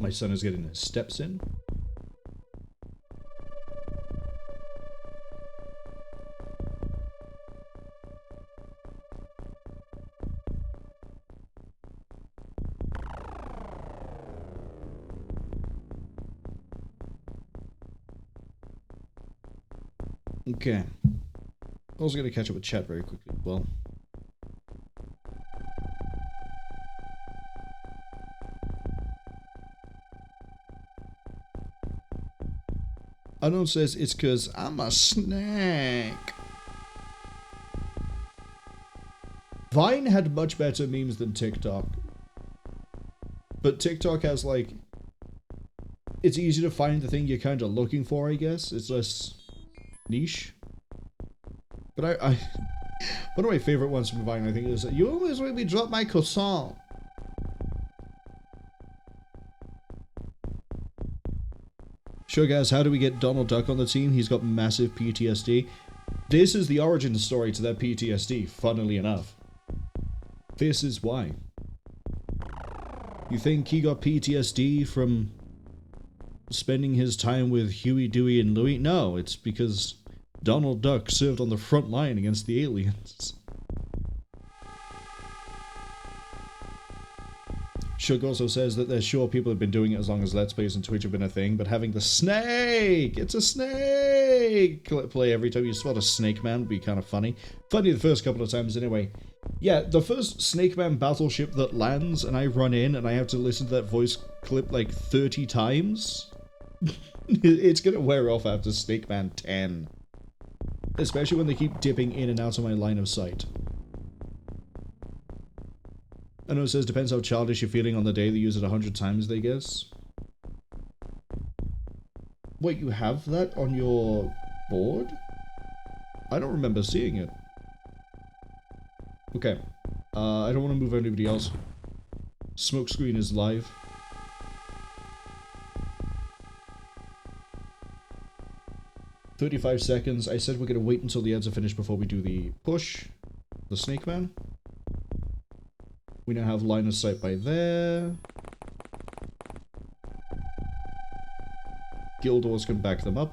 A: My son is getting his steps in. Okay. Also going to catch up with chat very quickly as well. Unknown says it's because I'm a snack. Vine had much better memes than TikTok. But TikTok has, like... It's easier to find the thing you're kind of looking for, I guess. It's less... niche. But I one of my favorite ones from Vine, I think, is you always make me drop my croissant. Sure, guys, how do we get Donald Duck on the team? He's got massive PTSD. This is the origin story to that PTSD, funnily enough. This is why. You think he got PTSD from spending his time with Huey, Dewey, and Louie? No, it's because Donald Duck served on the front line against the aliens. Shug also says that they're sure people have been doing it as long as Let's Plays and Twitch have been a thing, but having the snake! It's a snake! Play every time you spot a snake man would be kind of funny. Funny the first couple of times anyway. Yeah, the first Snake Man battleship that lands and I run in and I have to listen to that voice clip like 30 times. It's gonna wear off after Snake Man 10. Especially when they keep dipping in and out of my line of sight. I know it says depends how childish you're feeling on the day they use it 100 times, they guess. Wait, you have that on your board? I don't remember seeing it. Okay. I don't want to move anybody else. Smokescreen is live. "35 seconds. I said we're going to wait until the ads are finished before we do the push. The Snake Man. We now have line of sight by there. Guildors can back them up.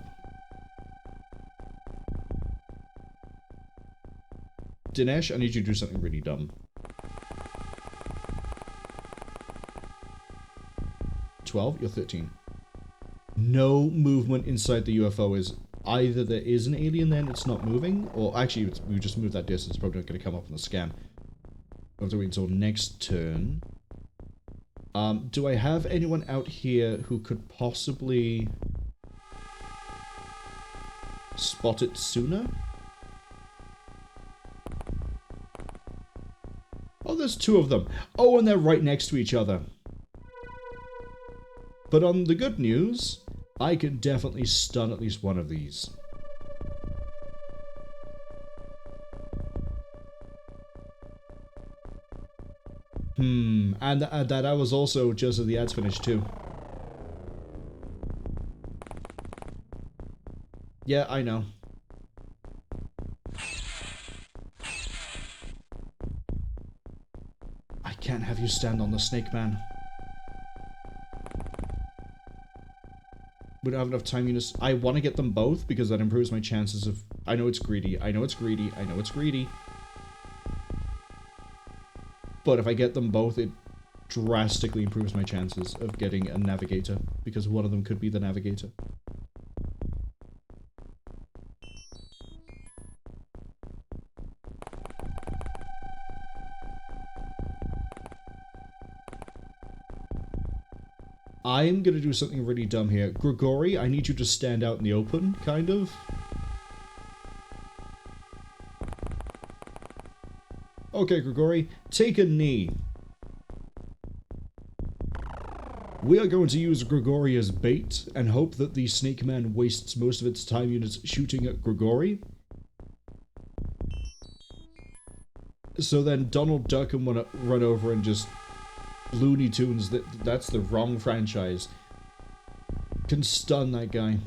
A: Dinesh, I need you to do something really dumb. 12, you're 13. No movement inside the UFO is either there is an alien then it's not moving, or actually we just moved that distance, probably not going to come up on the scan. We'll have to wait until next turn. Do I have anyone out here who could possibly spot it sooner? Oh, there's two of them. Oh, and they're right next to each other. But on the good news, I can definitely stun at least one of these. And that I was also just as the ads finished too. Yeah, I know. I can't have you stand on the Snake Man. We don't have enough time units. I want to get them both because that improves my chances of... I know it's greedy. I know it's greedy. I know it's greedy. But if I get them both, it drastically improves my chances of getting a navigator, because one of them could be the navigator. I'm gonna do something really dumb here. Grigori, I need you to stand out in the open, kind of. Okay, Grigori, take a knee. We are going to use Grigori as bait and hope that the Snake Man wastes most of its time units shooting at Grigori. So then Donald Duck can run over and just Looney Tunes, that's the wrong franchise, can stun that guy.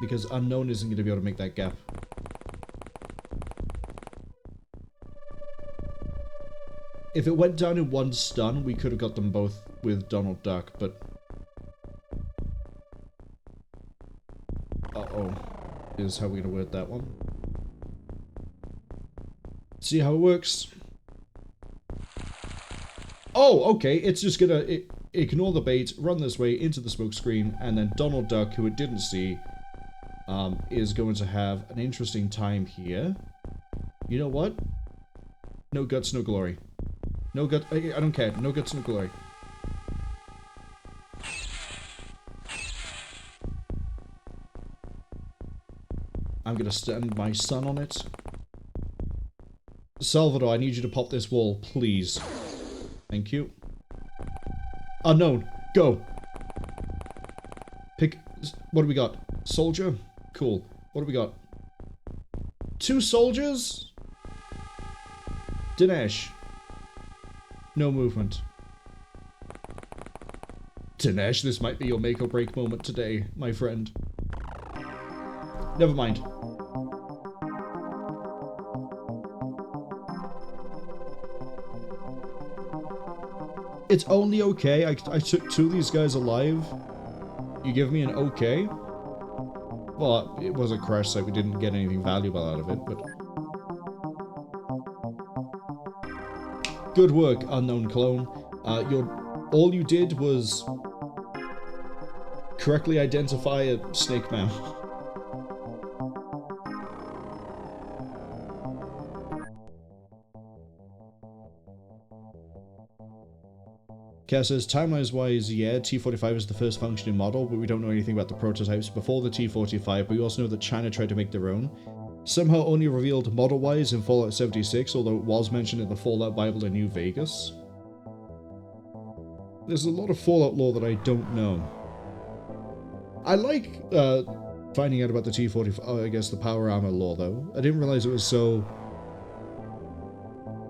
A: Because Unknown isn't going to be able to make that gap. If it went down in one stun, we could have got them both with Donald Duck, but... Uh-oh. Is how we're going to word that one. See how it works. Oh, okay, it's just gonna ignore the bait, run this way into the smoke screen, and then Donald Duck, who it didn't see, is going to have an interesting time here. You know what? No guts, no glory. No guts, I don't care. No guts, no glory. I'm gonna stand my son on it. Salvador, I need you to pop this wall, please. Thank you. Unknown, go! Pick... What do we got? Soldier? Cool. What do we got? 2 soldiers? Dinesh. No movement. Dinesh, this might be your make or break moment today, my friend. Never mind. It's only okay. I took 2 of these guys alive. You give me an okay? Well, it was a crash site. We didn't get anything valuable out of it, but... Good work, Unknown Clone. All you did was... correctly identify a snake man. Kaz says, timelines-wise, yeah, T-45 is the first functioning model, but we don't know anything about the prototypes before the T-45, but we also know that China tried to make their own. Somehow only revealed model-wise in Fallout 76, although it was mentioned in the Fallout Bible in New Vegas. There's a lot of Fallout lore that I don't know. I like finding out about the T-45, I guess the power armor lore, though. I didn't realize it was so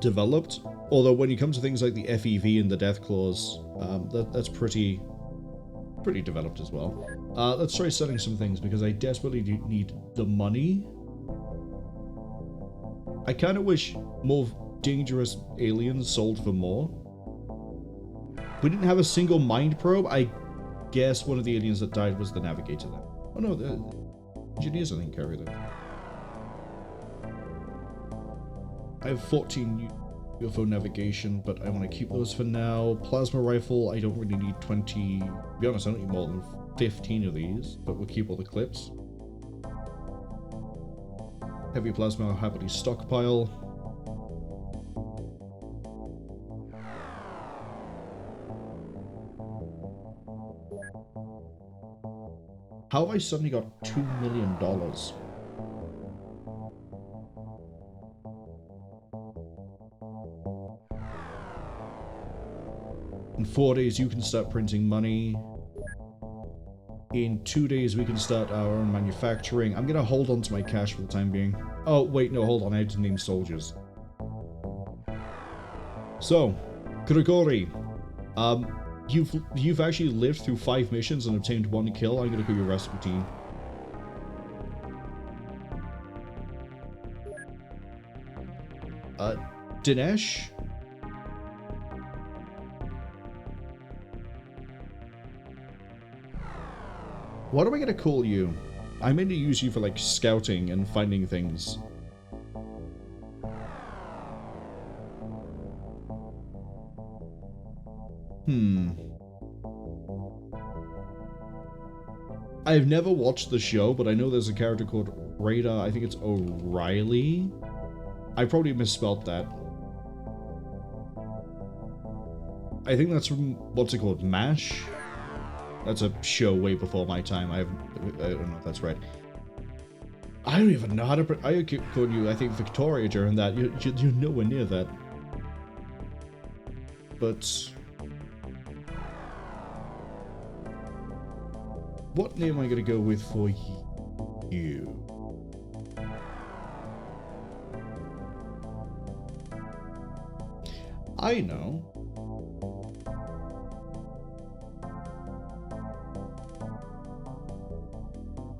A: developed. Although when you come to things like the FEV and the Death Claws, that's pretty developed as well. Let's try selling some things because I desperately need the money. I kind of wish more dangerous aliens sold for more. We didn't have a single mind probe. I guess one of the aliens that died was the navigator then. Oh no, the engineers I think carry them. I have 14 UFO navigation, but I want to keep those for now. Plasma rifle, I don't really need 20. To be honest, I don't need more than 15 of these, but we'll keep all the clips. Heavy plasma, I'll happily stockpile. How have I suddenly got $2 million? In 4 days, you can start printing money. In 2 days, we can start our own manufacturing. I'm gonna hold on to my cash for the time being. Oh, wait, no, hold on. I didn't name soldiers. So, Grigori, you've actually lived through 5 missions and obtained 1 kill. I'm gonna go your Rasputin. Dinesh? What am I gonna call you? I meant to use you for, like, scouting and finding things. I've never watched the show, but I know there's a character called Radar. I think it's O'Reilly. I probably misspelled that. I think that's from, what's it called, MASH? That's a show way before my time. I don't know if that's right. I don't even know how to... I keep calling you, I think, Victoria during that. You're nowhere near that. But... what name am I going to go with for you? I know.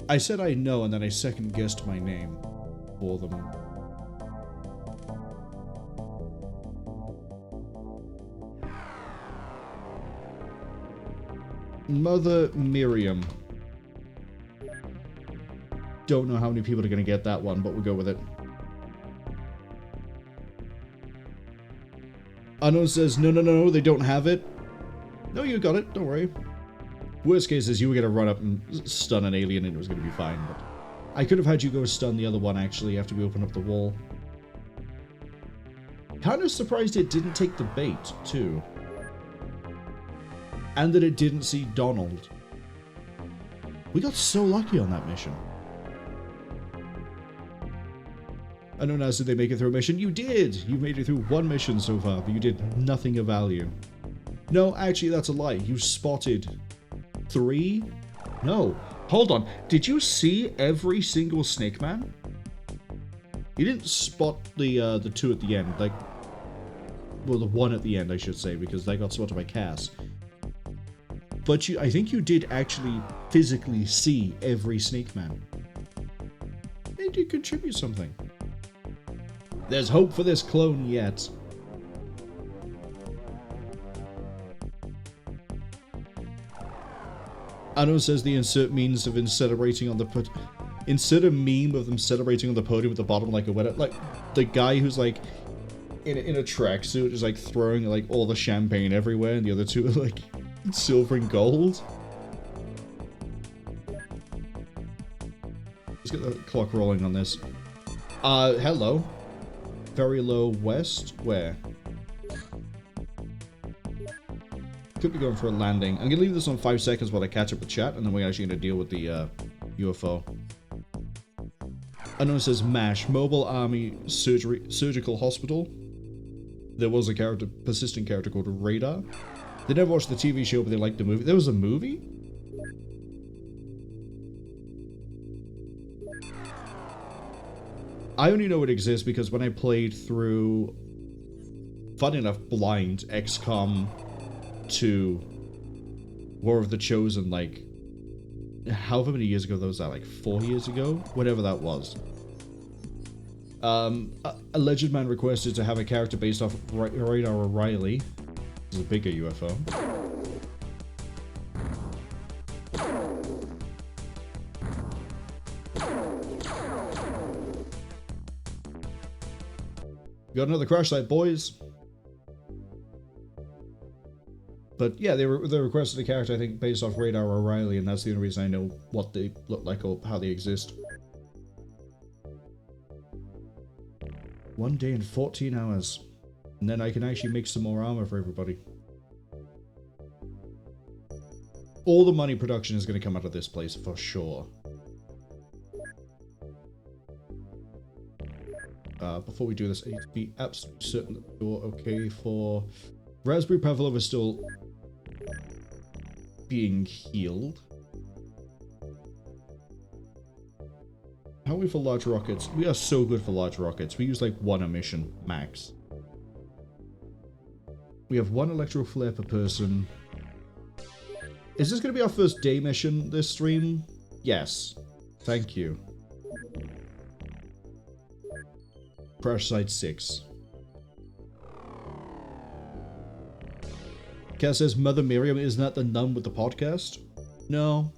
A: I said I know, and then I second-guessed my name for them. Mother Miriam. Don't know how many people are going to get that one, but we'll go with it. Unknown says, no, they don't have it. No, you got it, don't worry. Worst case is you were going to run up and stun an alien and it was going to be fine, but... I could have had you go stun the other one, actually, after we open up the wall. Kind of surprised it didn't take the bait, too. And that it didn't see Donald. We got so lucky on that mission. I don't know, did they make it through a mission? You did! You made it through one mission so far, but you did nothing of value. No, actually, that's a lie. You spotted 3? No. Hold on. Did you see every single Snake Man? You didn't spot the 2 at the end. Like, well, the 1 at the end, I should say, because they got spotted by Cass. But I think you did actually physically see every Snake Man. They did contribute something. There's hope for this clone yet. Anno says the insert means of celebrating on the insert a meme of them celebrating on the podium at the bottom like a wedding, like the guy who's like in a tracksuit is like throwing like all the champagne everywhere, and the other two are like silver and gold. Let's get the clock rolling on this. Hello. Very low west. Where? Could be going for a landing. I'm gonna leave this on 5 seconds while I catch up with chat, and then we're actually gonna deal with the UFO. Unknown says MASH, Mobile Army Surgical Hospital. There was a character, persistent character called Radar. They never watched the TV show, but they liked the movie. There was a movie? I only know it exists because when I played through, funny enough, blind XCOM 2 War of the Chosen, like, however many years ago that was, that like 4 years ago? Whatever that was. Alleged Man requested to have a character based off Radar O'Reilly. This is a bigger UFO. Got another crash site, boys. But yeah, they requested a character, I think, based off Radar O'Reilly, and that's the only reason I know what they look like or how they exist. 1 day and 14 hours. And then I can actually make some more armor for everybody. All the money production is going to come out of this place, for sure. Before we do this, I need to be absolutely certain that you're okay for... Raspberry Pavlova is still being healed. How are we for large rockets? We are so good for large rockets. We use like 1 a mission, max. We have 1 electro flare per person. Is this going to be our first day mission this stream? Yes. Thank you. Crash Site 6. Cass says, Mother Miriam, isn't that the nun with the podcast? No.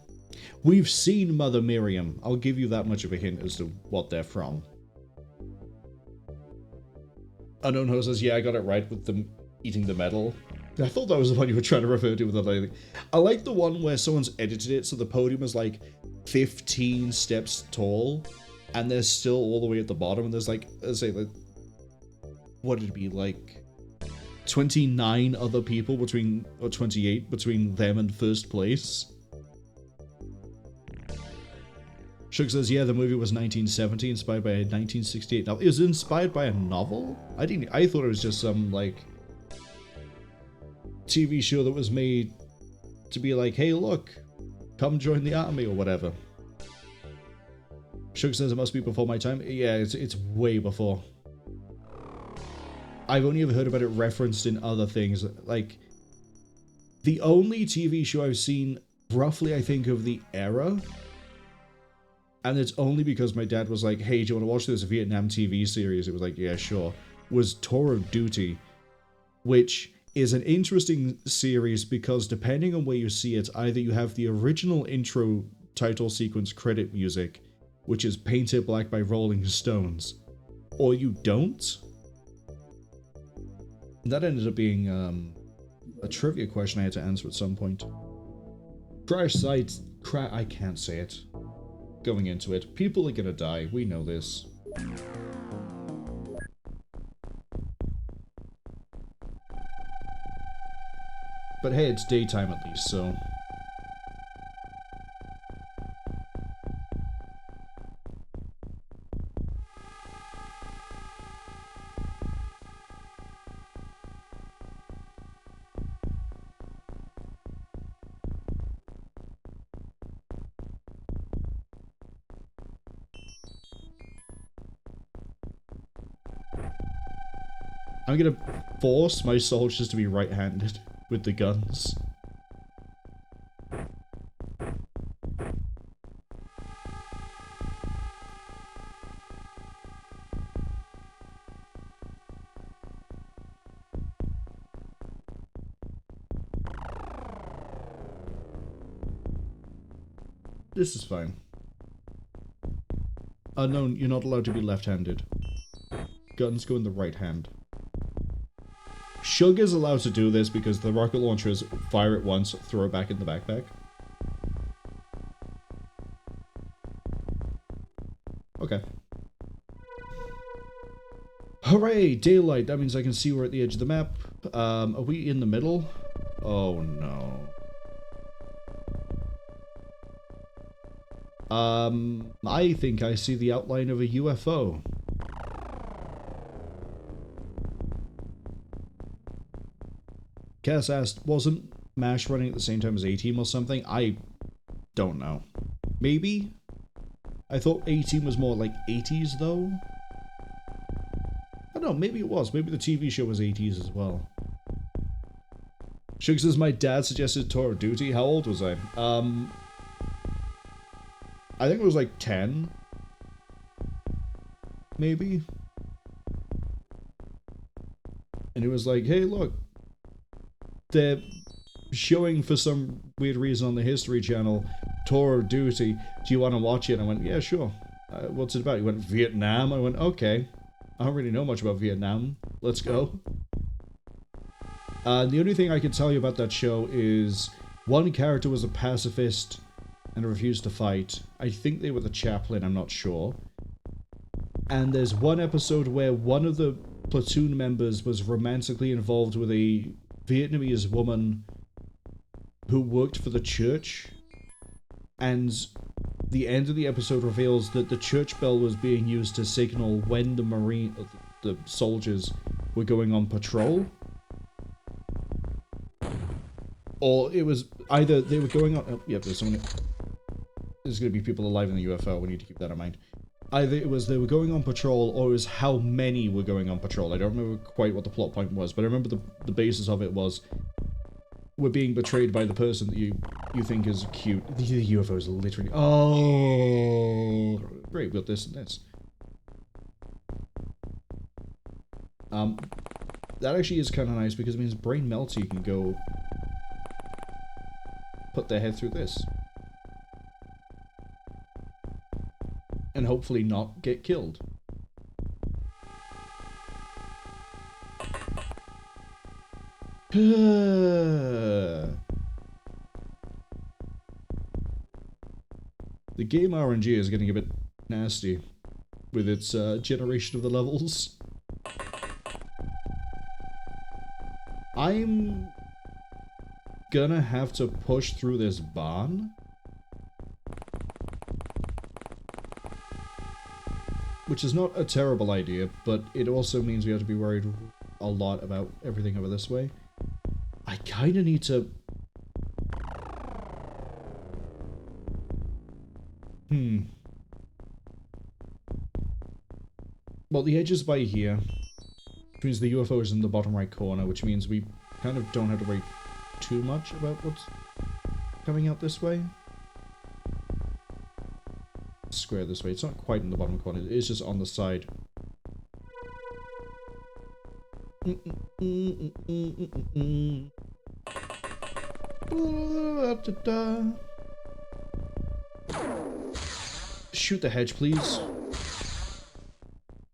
A: We've seen Mother Miriam. I'll give you that much of a hint as to what they're from. Unknown Ho says, yeah, I got it right with them eating the metal. I thought that was the one you were trying to refer to with the lady. I like the one where someone's edited it so the podium is like 15 steps tall, and they're still all the way at the bottom, and there's like, let's say, like, what did it be, like 29 other people between, or 28 between them and first place. Shug says, yeah, the movie was 1970, inspired by a 1968 novel. It was inspired by a novel? I thought it was just some, like, TV show that was made to be like, hey, look, come join the army or whatever. Shug says it must be before my time. Yeah, it's way before. I've only ever heard about it referenced in other things. Like, the only TV show I've seen, roughly, I think, of the era, and it's only because my dad was like, hey, do you want to watch this Vietnam TV series? It was like, yeah, sure. Was Tour of Duty, which is an interesting series because depending on where you see it, either you have the original intro title sequence credit music, which is Painted Black by Rolling Stones, or you don't. That ended up being a trivia question I had to answer at some point. Crash sites, I can't say it. Going into it, people are gonna die, we know this. But hey, it's daytime at least, so... I'm gonna force my soldiers to be right-handed with the guns. This is fine. Unknown, you're not allowed to be left-handed. Guns go in the right hand. Shug is allowed to do this because the rocket launchers fire it once, throw it back in the backpack. Okay. Hooray! Daylight! That means I can see we're at the edge of the map. Are we in the middle? Oh no. I think I see the outline of a UFO. Cass asked, wasn't MASH running at the same time as A-Team or something? I don't know. Maybe? I thought A-Team was more like 80s though? I don't know, maybe it was. Maybe the TV show was 80s as well. Shug says, my dad suggested Tour of Duty. How old was I? I think it was like 10. Maybe? And it was like, hey look, they're showing for some weird reason on the History Channel, Tour of Duty. Do you want to watch it? I went, yeah, sure. What's it about? He went, Vietnam? I went, okay. I don't really know much about Vietnam. Let's go. The only thing I can tell you about that show is one character was a pacifist and refused to fight. I think they were the chaplain, I'm not sure. And there's one episode where one of the platoon members was romantically involved with a Vietnamese woman who worked for the church, and the end of the episode reveals that the church bell was being used to signal when the soldiers were going on patrol, or it was either they were going on. Oh, yeah, there's someone. There's going to be people alive in the UFO. We need to keep that in mind. Either it was they were going on patrol, or it was how many were going on patrol. I don't remember quite what the plot point was, but I remember the basis of it was we're being betrayed by the person that you think is cute. The UFO is literally... Oh! Great, we've got this and this. That actually is kind of nice because it means brain melty can go put their head through this. And hopefully not get killed. The game RNG is getting a bit nasty with its generation of the levels. I'm gonna have to push through this barn. Which is not a terrible idea, but it also means we have to be worried a lot about everything over this way. I kinda need to... Well, the edge is by here, which means the UFO is in the bottom right corner, which means we kind of don't have to worry too much about what's coming out this way. Square this way. It's not quite in the bottom corner. It is just on the side. Shoot the hedge, please.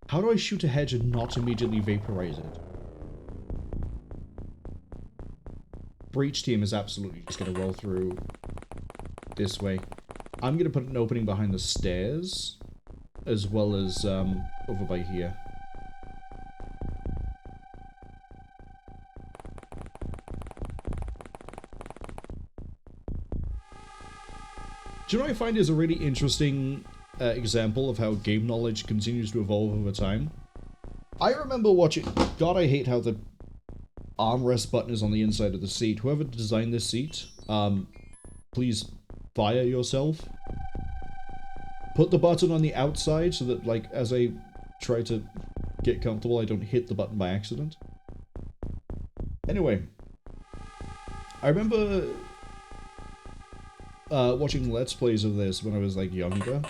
A: How do I shoot a hedge and not immediately vaporize it? Breach team is absolutely just going to roll through this way. I'm going to put an opening behind the stairs, as well as over by here. Do you know what I find is a really interesting example of how game knowledge continues to evolve over time? I remember watching... God, I hate how the armrest button is on the inside of the seat. Whoever designed this seat, please fire yourself. Put the button on the outside so that, like, as I try to get comfortable, I don't hit the button by accident. Anyway, I remember watching Let's Plays of this when I was, like, younger.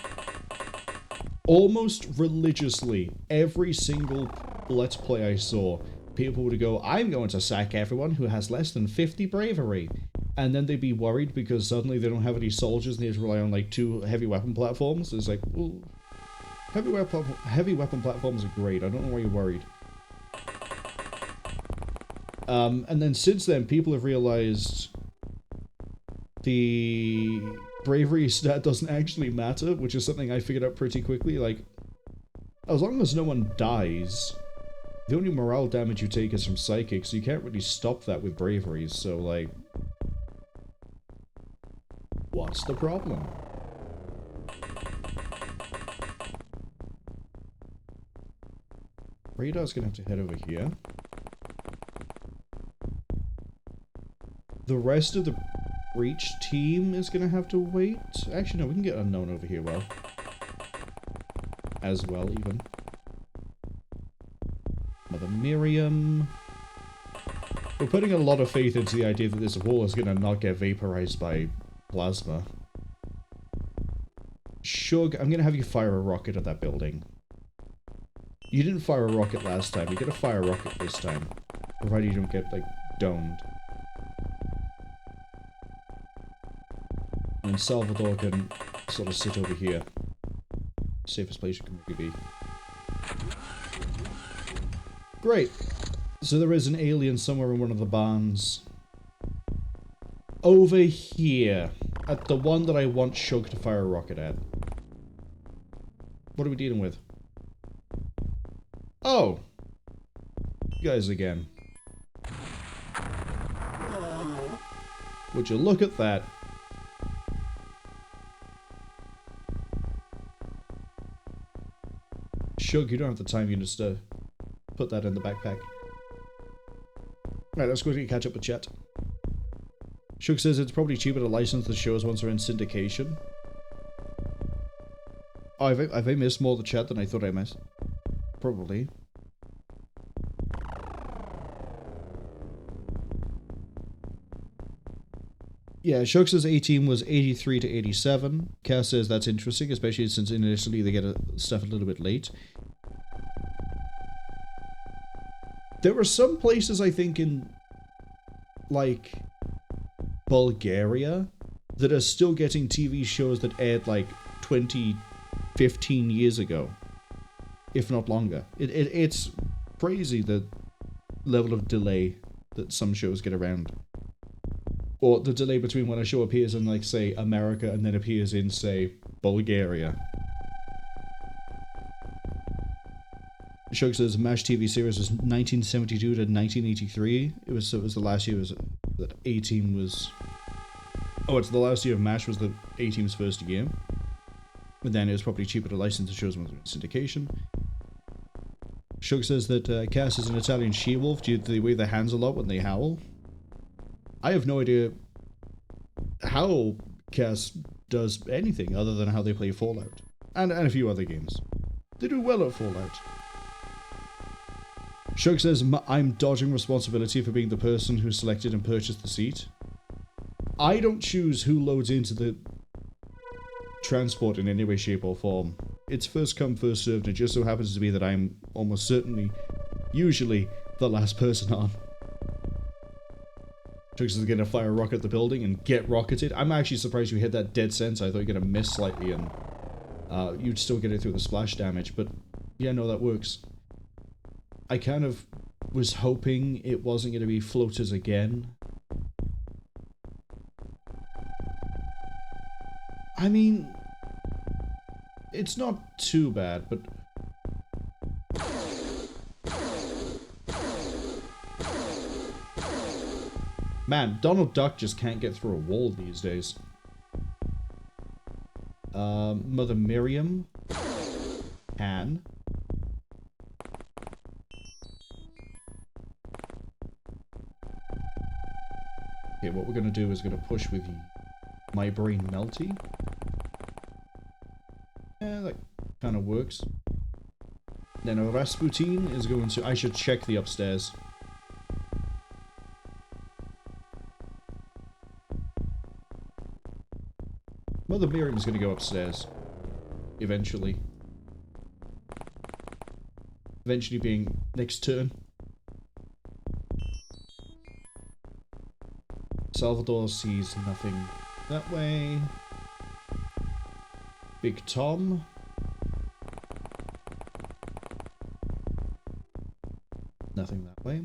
A: Almost religiously, every single Let's Play I saw, people would go, I'm going to sack everyone who has less than 50 bravery. And then they'd be worried because suddenly they don't have any soldiers and they have to rely on, like, 2 heavy weapon platforms. It's like, well, heavy weapon platforms are great. I don't know why you're worried. And then since then, people have realized the bravery stat doesn't actually matter, which is something I figured out pretty quickly. Like, as long as no one dies, the only morale damage you take is from psychic, so you can't really stop that with braveries, so, like... What's the problem? Radar's gonna have to head over here. The rest of the breach team is gonna have to wait. Actually, no, we can get unknown over here, well. As well, even. Mother Miriam. We're putting a lot of faith into the idea that this wall is gonna not get vaporized by plasma. Shug, I'm gonna have you fire a rocket at that building. You didn't fire a rocket last time. You get a fire rocket this time. Provided you don't get, like, domed. And Salvador can sort of sit over here. Safest place you can really be. Great. So there is an alien somewhere in one of the barns. Over here. At the one that I want Shug to fire a rocket at. What are we dealing with? Oh! You guys again. Would you look at that? Shug, you don't have the time units to put that in the backpack. Right, let's quickly catch up with chat. Shug says it's probably cheaper to license the shows once they're in syndication. Oh, have I missed more of the chat than I thought I missed? Probably. Yeah, Shug says 18 was 83 to 87. Cass says that's interesting, especially since initially they get stuff a little bit late. There are some places, I think, in, like, Bulgaria that are still getting TV shows that aired, like, 15 years ago. If not longer. It's crazy the level of delay that some shows get around. Or the delay between when a show appears in, like, say, America and then appears in, say, Bulgaria. Shug says MASH TV series was 1972 to 1983. So it was the last year that A-Team was... Oh, it's the last year of MASH was the A-Team's first year. But then it was probably cheaper to license the shows when it was syndication. Shug says that Cass is an Italian she-wolf due to they wave their hands a lot when they howl. I have no idea how Cass does anything other than how they play Fallout. And a few other games. They do well at Fallout. Shug says, I'm dodging responsibility for being the person who selected and purchased the seat. I don't choose who loads into the transport in any way, shape, or form. It's first come, first served, and it just so happens to be that I'm almost certainly, usually, the last person on. Shug says, gonna fire a rocket at the building and get rocketed. I'm actually surprised you hit that dead center. I thought you were gonna miss slightly and you'd still get it through the splash damage, but yeah, no, that works. I kind of was hoping it wasn't going to be floaters again. I mean, it's not too bad, but... Man, Donald Duck just can't get through a wall these days. Mother Miriam can. Okay, what we're gonna do is gonna push with my brain melty. Yeah, that kind of works. Then Rasputin is going to... I should check the upstairs. Mother Miriam is gonna go upstairs. Eventually. Eventually being next turn. Salvador sees nothing that way. Big Tom. Nothing that way.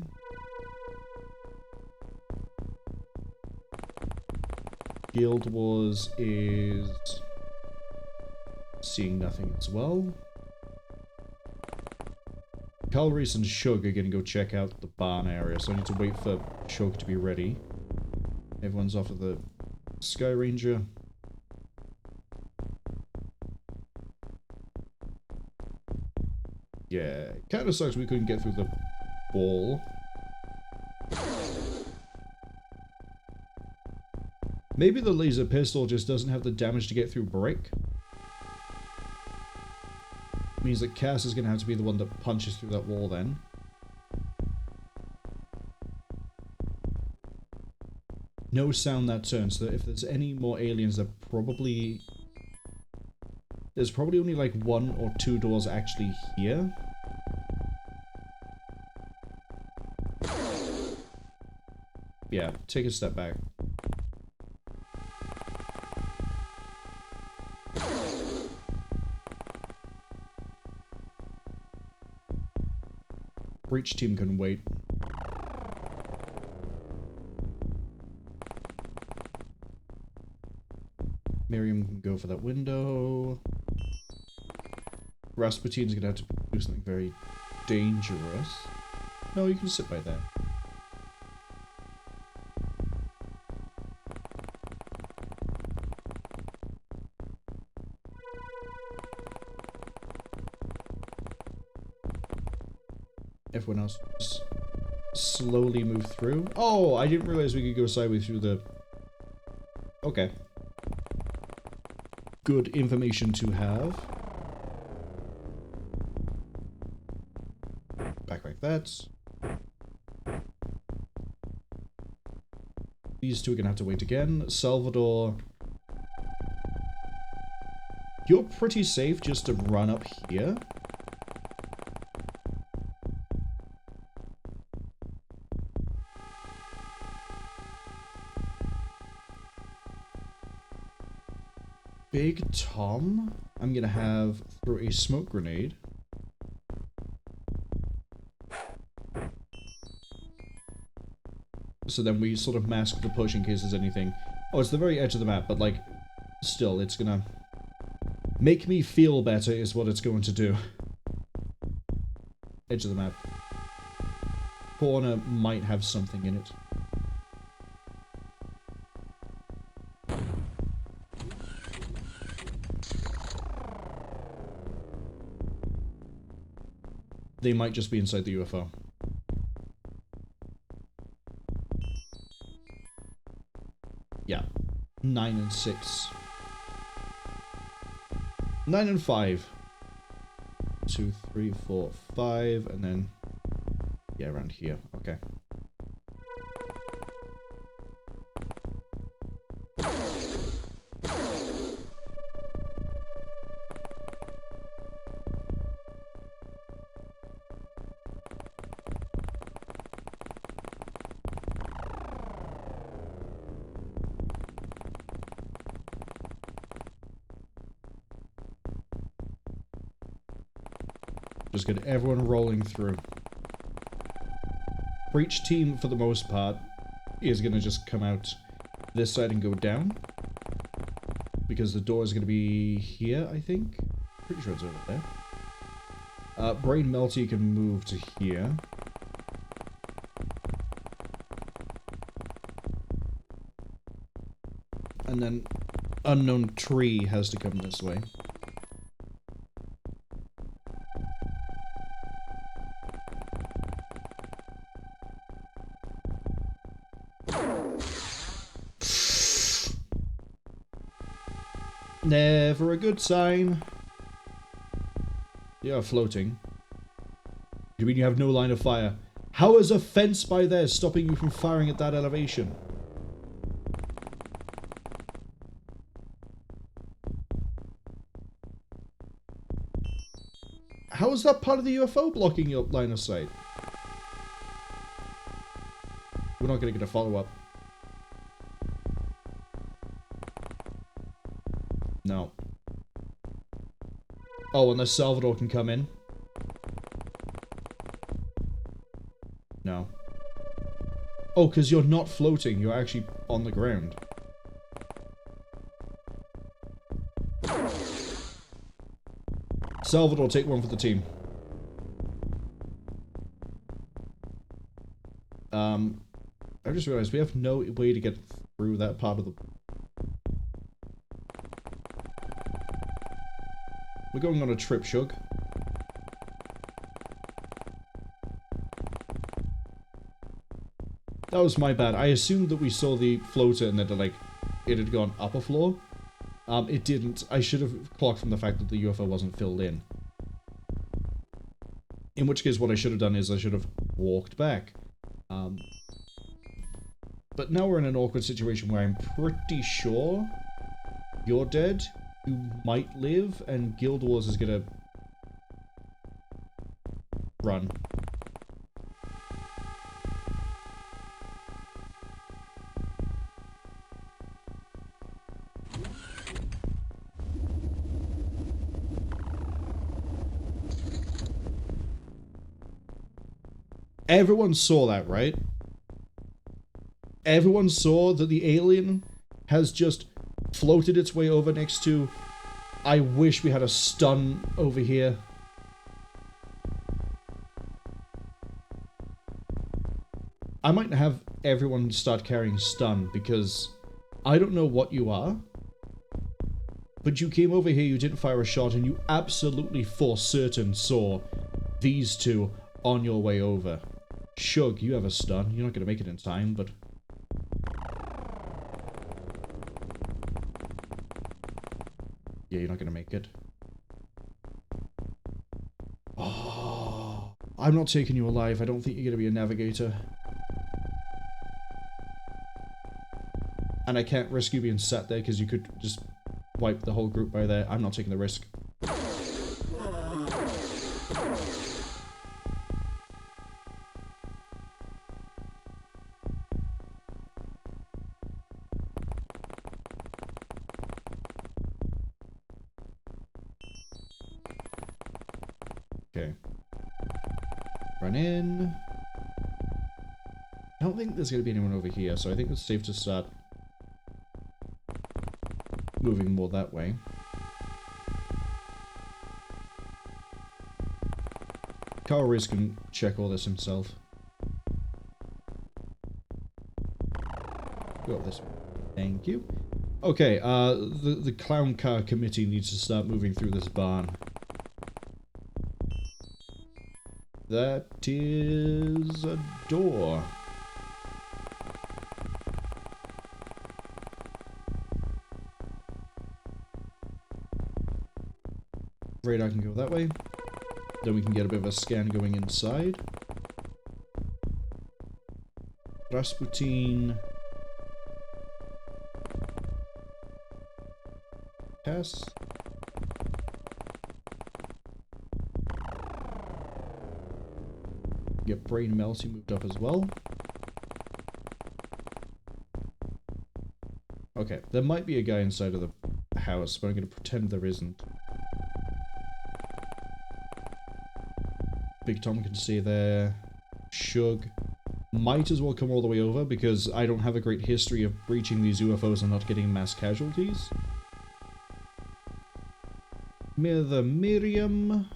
A: Guild Wars is seeing nothing as well. Calreese and Shug are gonna go check out the barn area, so I need to wait for Shug to be ready. Everyone's off of the Sky Ranger. Yeah, kind of sucks we couldn't get through the wall. Maybe the laser pistol just doesn't have the damage to get through brick. Means that Cass is going to have to be the one that punches through that wall then. No sound that turn, so if there's any more aliens, there's probably only like 1 or 2 doors actually here. Yeah, take a step back. Breach team can wait. Miriam can go for that window. Rasputin's gonna have to do something very dangerous. No, you can sit by there. Everyone else just slowly move through. Oh, I didn't realize we could go sideways through the... Okay. Good information to have. Back like that. These two are gonna have to wait again. Salvador... You're pretty safe just to run up here. Big Tom, I'm gonna have throw a smoke grenade. So then we sort of mask the push in case there's anything. Oh, it's the very edge of the map, but like, still, it's gonna make me feel better is what it's going to do. edge of the map. Corner might have something in it. They might just be inside the UFO. Yeah. 9 and 6. 9 and 5. 2, 3, 4, 5, and then... yeah, around here. Okay. Just get everyone rolling through. For each team, for the most part, is going to just come out this side and go down. Because the door is going to be here, I think. Pretty sure it's over there. Brain Melty can move to here. And then Unknown Tree has to come this way. Never a good sign. You are floating. You mean you have no line of fire? How is a fence by there stopping you from firing at that elevation? How is that part of the UFO blocking your line of sight? We're not going to get a follow-up. No. Oh, unless Salvador can come in. No. Oh, because you're not floating. You're actually on the ground. Salvador, take one for the team. I just realized we have no way to get through that part of the... We're going on a trip, Shug. That was my bad. I assumed that we saw the floater and that, like, it had gone up a floor. It didn't. I should have clocked from the fact that the UFO wasn't filled in. In which case, what I should have done is I should have walked back. But now we're in an awkward situation where I'm pretty sure you're dead, you might live, and Guild Wars is gonna run. Everyone saw that, right? Everyone saw that the alien has just floated its way over next to... I wish we had a stun over here. I might have everyone start carrying stun, because I don't know what you are, but you came over here, you didn't fire a shot, and you absolutely for certain saw these two on your way over. Shug, you have a stun. You're not going to make it in time, but... yeah, you're not going to make it. Oh, I'm not taking you alive. I don't think you're going to be a navigator. And I can't risk you being sat there because you could just wipe the whole group by there. I'm not taking the risk. Okay. Run in. I don't think there's going to be anyone over here, so I think it's safe to start moving more that way. Carl Reese can check all this himself. Go this way. Thank you. Okay, the clown car committee needs to start moving through this barn. That is a door. Radar can go that way. Then we can get a bit of a scan going inside. Rasputin. Pass. Get Brain Melty moved up as well. Okay, there might be a guy inside of the house, but I'm going to pretend there isn't. Big Tom can stay there. Shug might as well come all the way over because I don't have a great history of breaching these UFOs and not getting mass casualties. The Miriam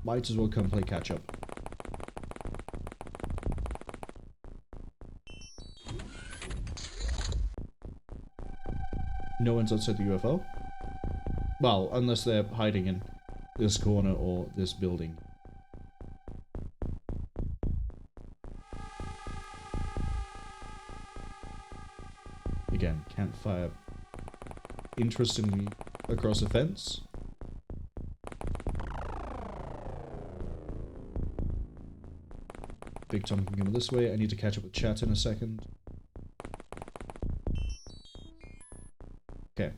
A: might as well come play catch up. No one's outside the UFO. Well, unless they're hiding in this corner or this building. Again, can't fire interestingly across a fence. Big Tom can come this way. I need to catch up with chat in a second. Okay.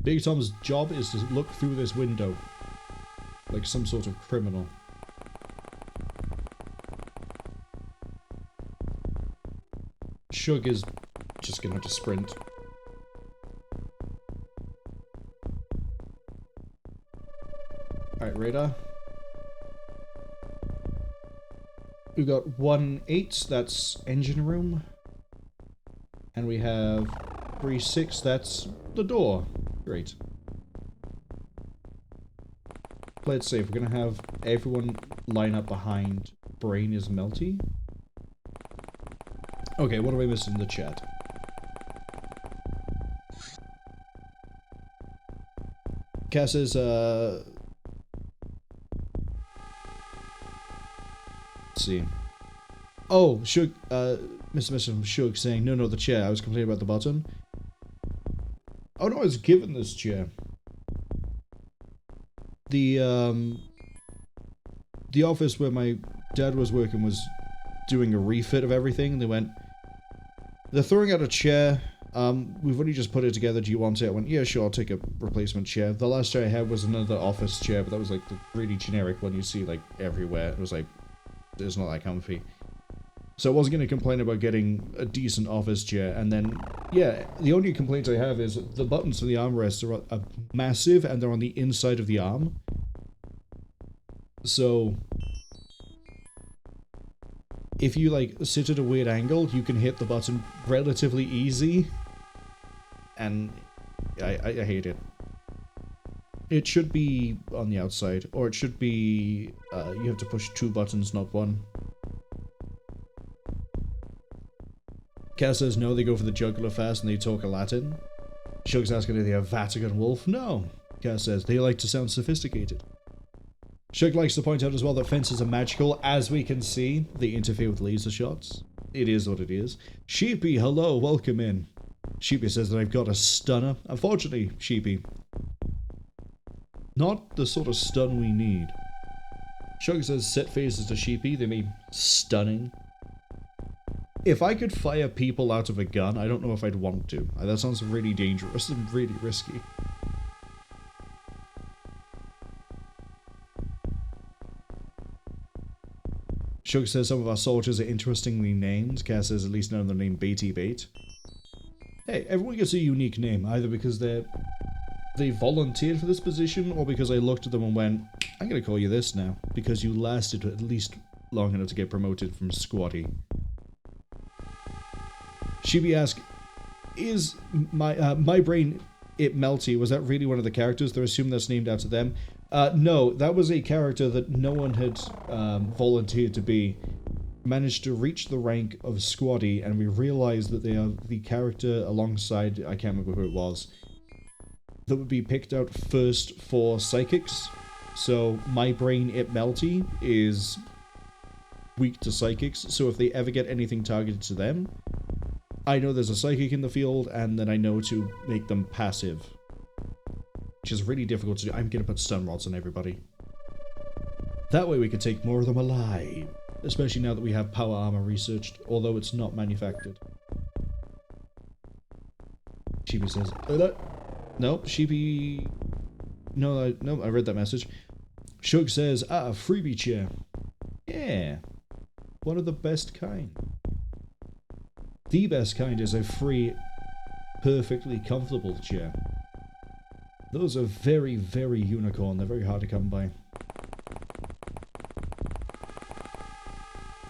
A: Big Tom's job is to look through this window. Like some sort of criminal. Shug is just gonna have to sprint. Alright, radar. We've got 1-8, that's engine room. And we have 3-6, that's the door. Great. Play it safe. We're gonna have everyone line up behind Brain is Melty. Okay, what have I missed in the chat? Cass says, let's see. Oh, Shug, Mr. from Shug saying, no, the chair. I was complaining about the button. Oh no, I was given this chair. The office where my dad was working was doing a refit of everything, and they went, they're throwing out a chair. We've only just put it together. Do you want it? I went, yeah, sure, I'll take a replacement chair. The last chair I had was another office chair, but that was like the really generic one you see like everywhere. It was like, it's not that comfy. So I wasn't going to complain about getting a decent office chair, and then, yeah, the only complaint I have is the buttons for the armrests are massive, and they're on the inside of the arm. So if you, like, sit at a weird angle, you can hit the button relatively easy, and I hate it. It should be on the outside, or it should be, you have to push 2 buttons, not 1. Cass says no, they go for the jugular fast and they talk a Latin. Shug's asking if they have Vatican Wolf. No. Cass says they like to sound sophisticated. Shug likes to point out as well that fences are magical. As we can see, they interfere with laser shots. It is what it is. Sheepy, hello, welcome in. Sheepy says that I've got a stunner. Unfortunately, Sheepy, not the sort of stun we need. Shug says set phases to Sheepy, they mean stunning. If I could fire people out of a gun, I don't know if I'd want to. That sounds really dangerous and really risky. Shug says some of our soldiers are interestingly named. Cass says at least none of them named Beatty Bait. Hey, everyone gets a unique name, either because they volunteered for this position, or because I looked at them and went, I'm gonna call you this now, because you lasted at least long enough to get promoted from squatty. Shibi asks, is my brain It Melty, was that really one of the characters? They're assuming that's named after them. No, that was a character that no one had volunteered to be. Managed to reach the rank of Squaddy, and we realized that they are the character alongside, I can't remember who it was, that would be picked out first for psychics. So my brain, It Melty, is weak to psychics, so if they ever get anything targeted to them, I know there's a psychic in the field, and then I know to make them passive. Which is really difficult to do. I'm gonna put stun rods on everybody. That way we can take more of them alive. Especially now that we have power armor researched, although it's not manufactured. Sheepy says, nope, Sheepy... No, I read that message. Shug says, freebie chair. Yeah. One of the best kind. The best kind is a free, perfectly comfortable chair. Those are very, very unicorn. They're very hard to come by.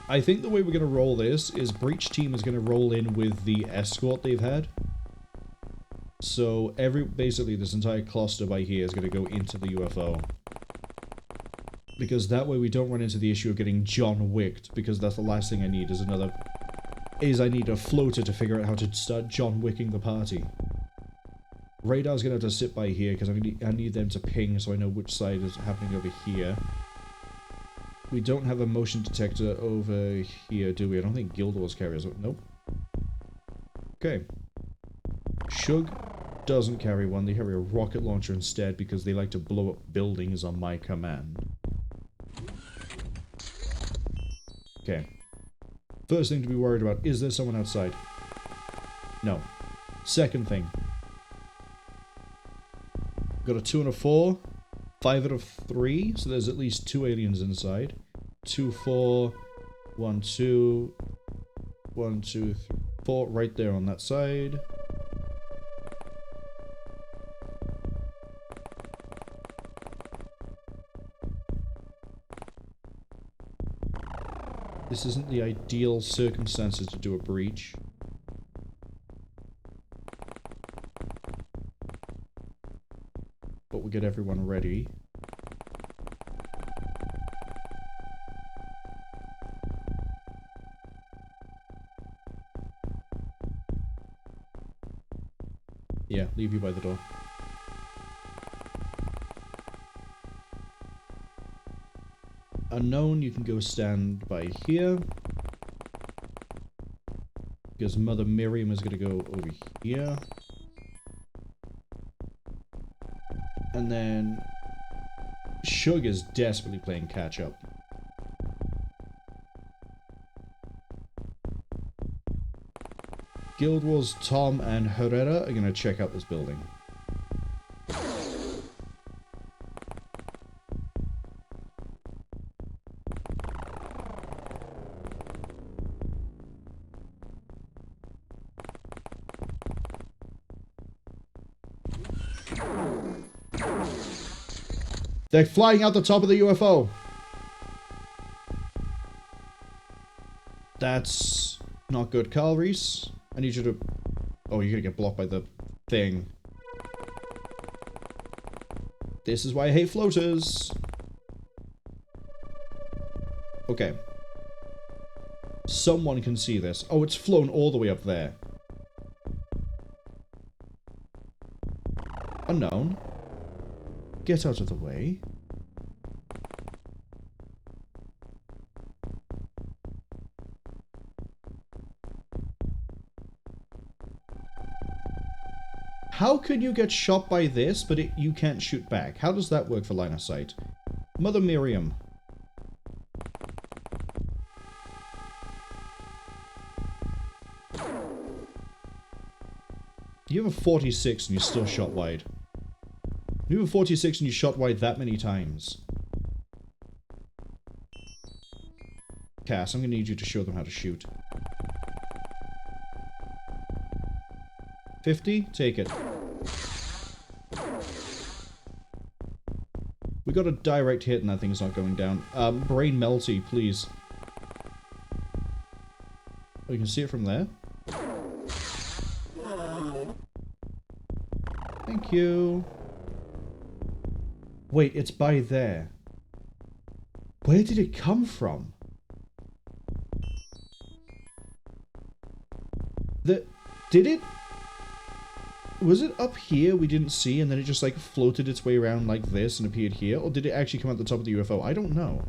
A: I think the way we're going to roll this is Breach Team is going to roll in with the escort they've had. So basically this entire cluster by here is going to go into the UFO. Because that way we don't run into the issue of getting John Wicked, because that's the last thing I need I need a floater to figure out how to start John Wicking the party. Radar's going to have to sit by here because I need them to ping so I know which side is happening over here. We don't have a motion detector over here, do we? I don't think Guild Wars carries it. Nope. Okay. Shug doesn't carry one. They carry a rocket launcher instead because they like to blow up buildings on my command. Okay. First thing to be worried about, is there someone outside? No. Second thing. Got a 2 and a 4. 5 out of 3, so there's at least 2 aliens inside. 2, 4, 1, 2, 1, 2, 3, 4, right there on that side. This isn't the ideal circumstances to do a breach. But we'll get everyone ready. Yeah, leave you by the door. Unknown, you can go stand by here. Because Mother Miriam is going to go over here. And then Shug is desperately playing catch up. Guild Wars Tom and Herrera are going to check out this building. They're flying out the top of the UFO. That's not good. Carl Reese, I need you to... Oh, you're gonna get blocked by the thing. This is why I hate floaters. Okay. Someone can see this. Oh, it's flown all the way up there. Unknown. Get out of the way. How can you get shot by this, but you can't shoot back? How does that work for line of sight? Mother Miriam. You have a 46 and you're still shot wide. You have a 46 and you shot wide that many times. Cass, I'm going to need you to show them how to shoot. 50? Take it. We got a direct hit and that thing's not going down. Brain Melty, please. Oh, you can see it from there? Thank you. Wait, it's by there. Where did it come from? Did it? Was it up here we didn't see and then it just like floated its way around like this and appeared here? Or did it actually come at the top of the UFO? I don't know.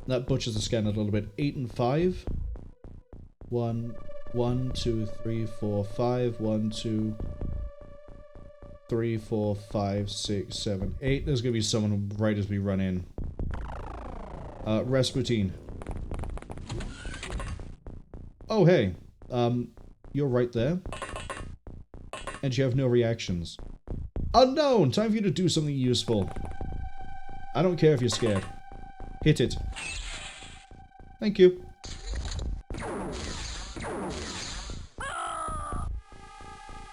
A: That butchers the scan a little bit. 8 and 5. 1, 2, 3, 4, 5. 1, 2, 3, 4, 5, 6, 7, 8. There's gonna be someone right as we run in. Rasputin. Oh, hey. You're right there. And you have no reactions. Unknown! Time for you to do something useful. I don't care if you're scared. Hit it. Thank you.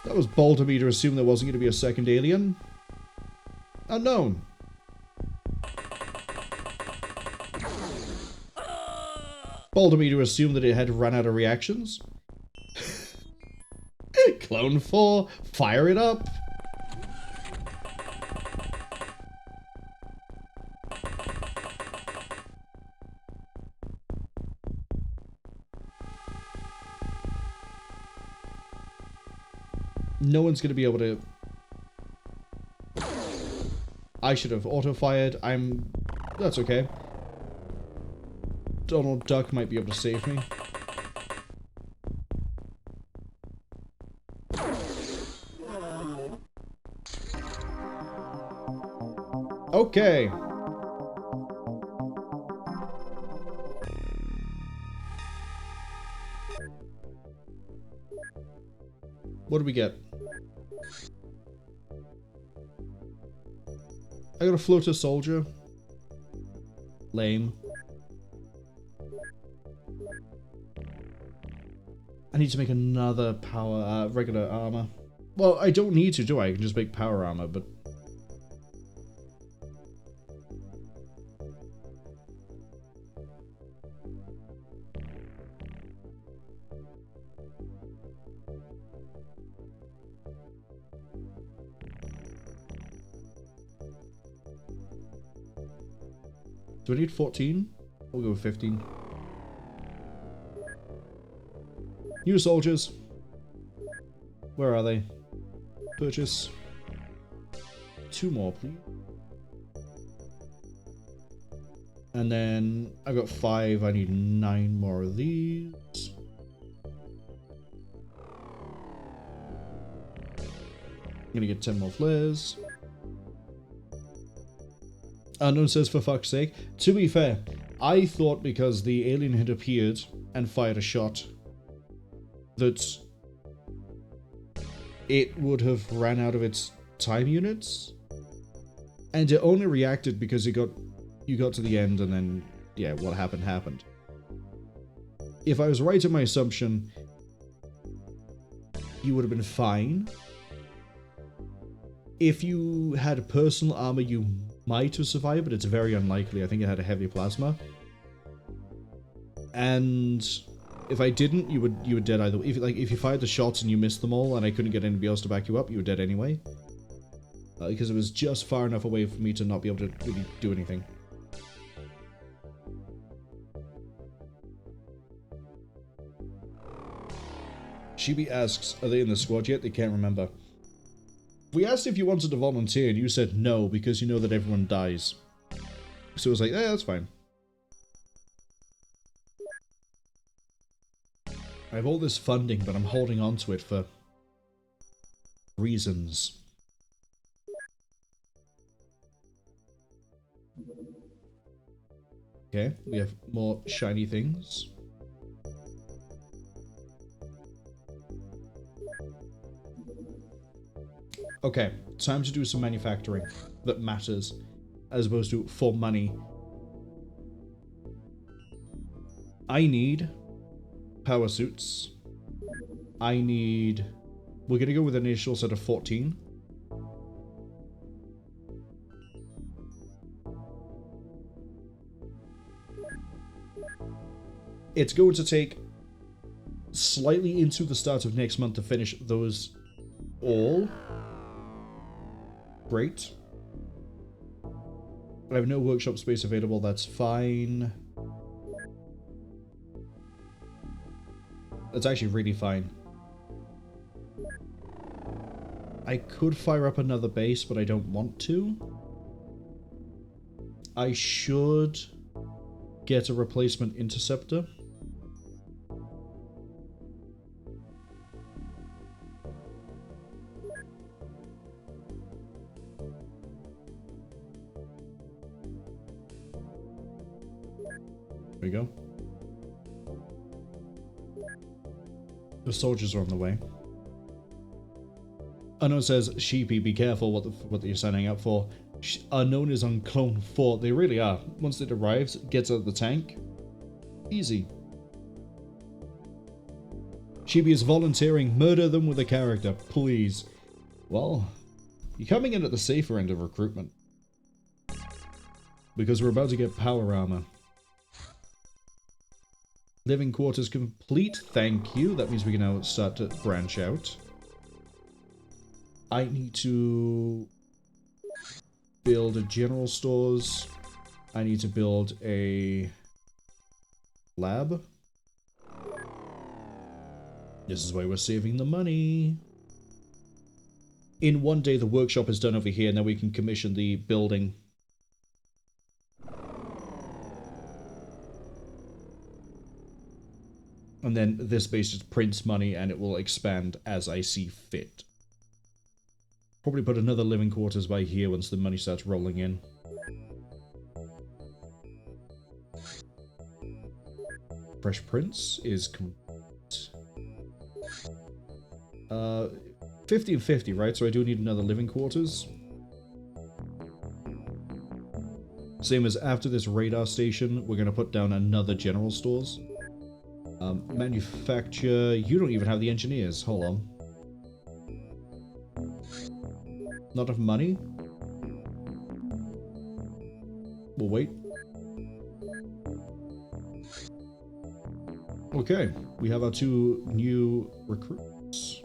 A: That was bold of me to assume there wasn't going to be a second alien. Unknown. Bold of me to assume that it had run out of reactions. Clone 4, fire it up. No one's going to be able to... I should have auto-fired. That's okay. Donald Duck might be able to save me. Okay. What do we get? I got a floater soldier. Lame. I need to make another power, regular armor. Well, I don't need to, do I? I can just make power armor, but... Do I need 14? We'll go with 15. New soldiers. Where are they? Purchase. 2 more, please. And then I've got 5. I need 9 more of these. I'm gonna get 10 more flares. Unknown says, for fuck's sake. To be fair, I thought because the alien had appeared and fired a shot that it would have ran out of its time units. And it only reacted because you got to the end and then, yeah, what happened happened. If I was right in my assumption, you would have been fine. If you had personal armor, you might have survived, but it's very unlikely. I think it had a heavy plasma. And if I didn't, you were dead either way. If you fired the shots and you missed them all and I couldn't get anybody else to back you up, you were dead anyway. Because it was just far enough away for me to not be able to really do anything. Shibi asks, are they in the squad yet? They can't remember. We asked if you wanted to volunteer and you said no because you know that everyone dies. So it was like, yeah, that's fine. I have all this funding, but I'm holding on to it for reasons. Okay, we have more shiny things. Okay, time to do some manufacturing that matters, as opposed to for money. I need power suits. I need... We're gonna go with an initial set of 14. It's going to take slightly into the start of next month to finish those all. Great. I have no workshop space available, that's fine. That's actually really fine. I could fire up another base, but I don't want to. I should get a replacement interceptor. There we go. The soldiers are on the way. Unknown says, Sheepy, be careful what you're signing up for. Unknown is on Clone Fort. They really are. Once it arrives, gets out of the tank. Easy. Sheepy is volunteering. Murder them with a character, please. Well, you're coming in at the safer end of recruitment. Because we're about to get power armor. Living quarters complete, thank you. That means we can now start to branch out. I need to build a general stores. I need to build a lab. This is why we're saving the money. In one day, the workshop is done over here, and then we can commission the building. And then this base just prints money, and it will expand as I see fit. Probably put another living quarters by here once the money starts rolling in. Fresh Prince is complete. 50 and 50, right? So I do need another living quarters. Same as after this radar station, we're going to put down another general stores. Manufacture, you don't even have the engineers. Hold on. Not enough money? We'll wait. Okay, we have our 2 new recruits.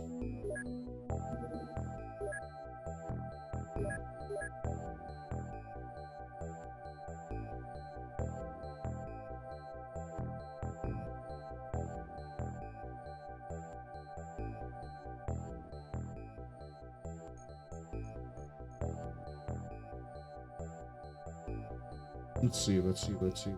A: Let's see. Let's see.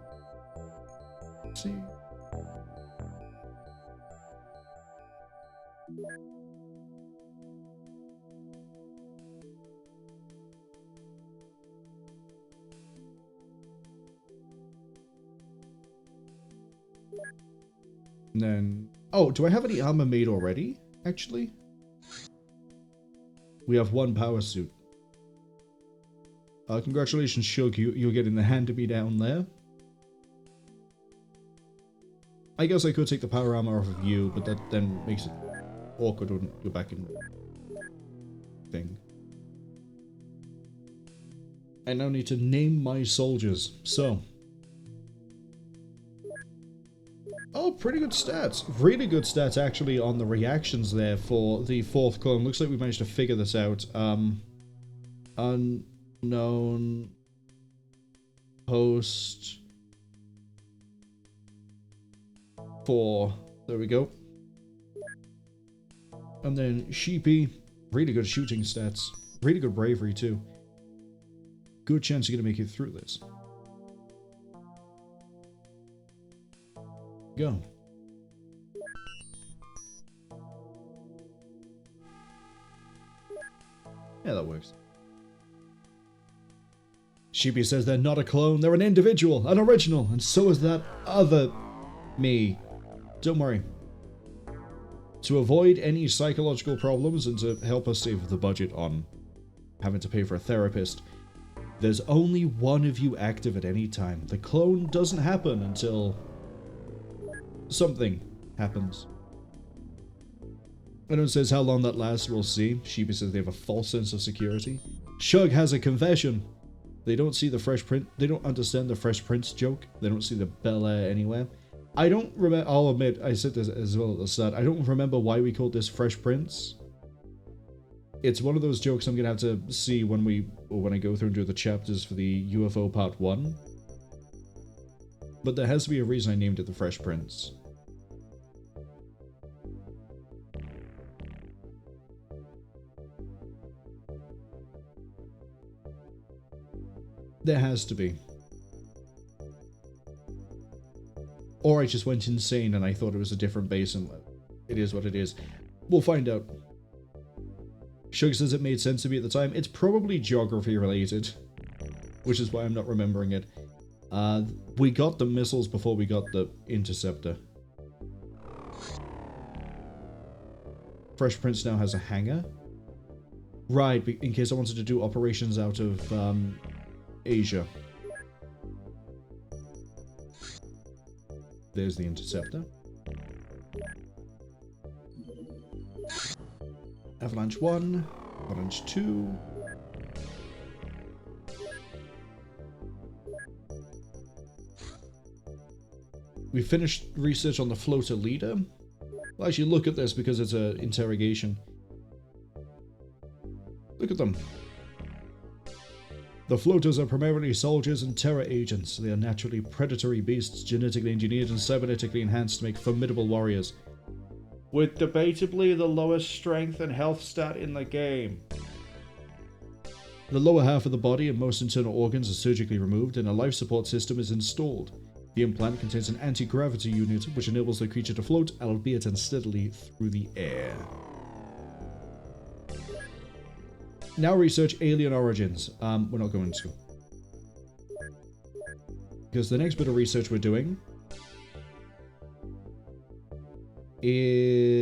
A: And then... Oh, do I have any armor made already, actually? We have 1 power suit. Congratulations, Shug, you're getting the hand-me-down there. I guess I could take the power armor off of you, but that then makes it awkward when you're back in thing. I now need to name my soldiers, so... Oh, pretty good stats. Really good stats, actually, on the reactions there for the 4th clone. Looks like we managed to figure this out. Unknown host 4. There we go. And then Sheepy, really good shooting stats. Really good bravery, too. Good chance you're going to make it through this. Go. Yeah, that works. Sheepy says they're not a clone, they're an individual, an original, and so is that other me. Don't worry. To avoid any psychological problems and to help us save the budget on having to pay for a therapist, there's only one of you active at any time. The clone doesn't happen until something happens. Anyone says how long that lasts, we'll see. Sheepy says they have a false sense of security. Shug has a confession. They don't see the Fresh Prince. They don't understand the Fresh Prince joke. They don't see the Bel Air anywhere. I don't remember. I'll admit, I said this as well at the start. I don't remember why we called this Fresh Prince. It's one of those jokes I'm gonna have to see when I go through and do the chapters for the UFO Part 1. But there has to be a reason I named it the Fresh Prince. There has to be. Or I just went insane and I thought it was a different base and it is what it is. We'll find out. Shug says it made sense to me at the time. It's probably geography related, which is why I'm not remembering it. We got the missiles before we got the interceptor. Fresh Prince now has a hangar. Right, in case I wanted to do operations out of Asia. There's the interceptor. Avalanche 1, Avalanche 2. We finished research on the floater leader. Well, actually, look at this because it's an interrogation. Look at them. The floaters are primarily soldiers and terror agents. They are naturally predatory beasts, genetically engineered and cybernetically enhanced to make formidable warriors. With debatably the lowest strength and health stat in the game. The lower half of the body and most internal organs are surgically removed and a life support system is installed. The implant contains an anti-gravity unit which enables the creature to float, albeit unsteadily, through the air. Now research alien origins. We're not going to. Because the next bit of research we're doing is...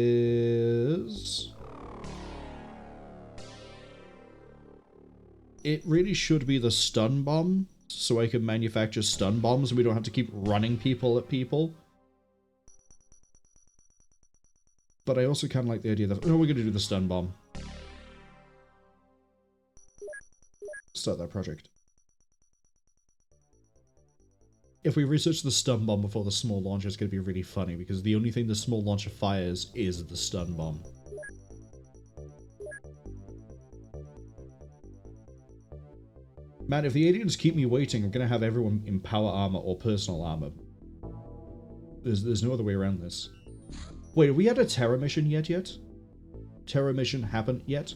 A: It really should be the stun bomb, so I can manufacture stun bombs and we don't have to keep running people at people. But I also kind of like the idea that... No, we're going to do the stun bomb. Start that project. If we research the stun bomb before the small launcher, it's going to be really funny, because the only thing the small launcher fires is the stun bomb. Man, if the aliens keep me waiting, I'm going to have everyone in power armor or personal armor. There's no other way around this. Wait, have we had a terror mission yet? Terror mission happened yet?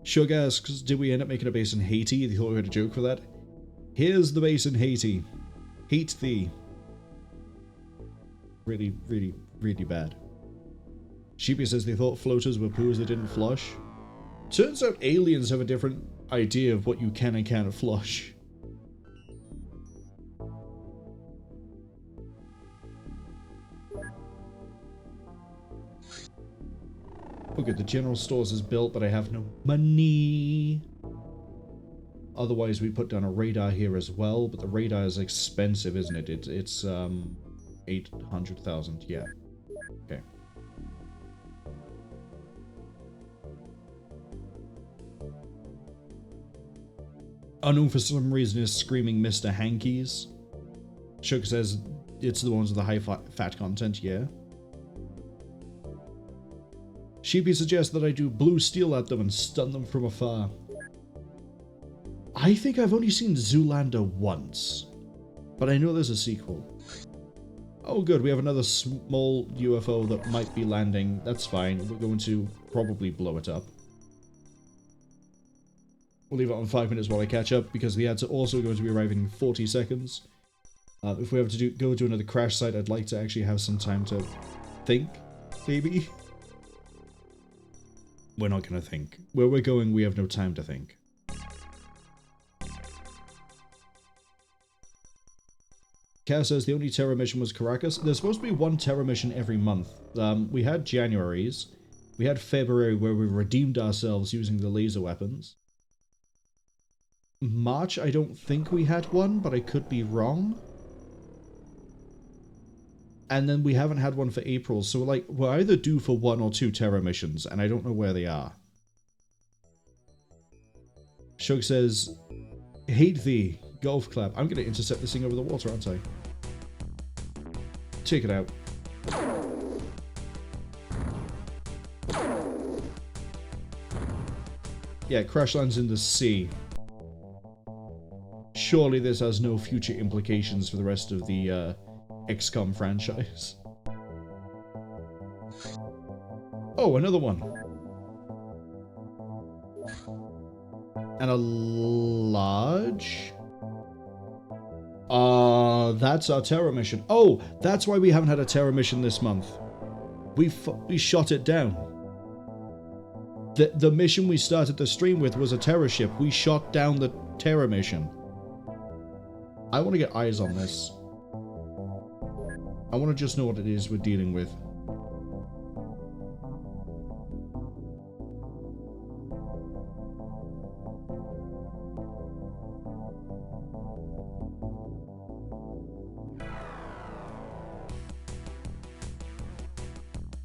A: Shug asks, did we end up making a base in Haiti? They thought we had a joke for that. Here's the base in Haiti. Hate thee. Really, really, really bad. Sheepy says they thought floaters were poos that didn't flush. Turns out aliens have a different idea of what you can and can't flush. Okay, the general stores is built, but I have no money. Otherwise, we put down a radar here as well, but the radar is expensive, isn't it? It's 800,000, yeah. Okay. Unknown for some reason is screaming Mr. Hankies. Shug says it's the ones with the high fat content, yeah. Sheepy suggests that I do blue steel at them and stun them from afar. I think I've only seen Zoolander once, but I know there's a sequel. Oh good, we have another small UFO that might be landing. That's fine, we're going to probably blow it up. We'll leave it on 5 minutes while I catch up, because the ads are also going to be arriving in 40 seconds. If we have to go to another crash site, I'd like to actually have some time to think, maybe. We're not going to think. Where we're going, we have no time to think. Kaz says the only terror mission was Caracas. There's supposed to be one terror mission every month. We had January's. We had February where we redeemed ourselves using the laser weapons. March, I don't think we had one, but I could be wrong. And then we haven't had one for April, so like we're either due for 1 or 2 terror missions, and I don't know where they are. Shug says, hate thee. golf clap. I'm gonna intercept this thing over the water, aren't I? Check it out. Yeah, crash lands in the sea. Surely this has no future implications for the rest of the XCOM franchise. Oh, another one. And a large... that's our terror mission. Oh, that's why we haven't had a terror mission this month. We shot it down. The mission we started the stream with was a terror ship. We shot down the terror mission. I want to get eyes on this. I want to just know what it is we're dealing with.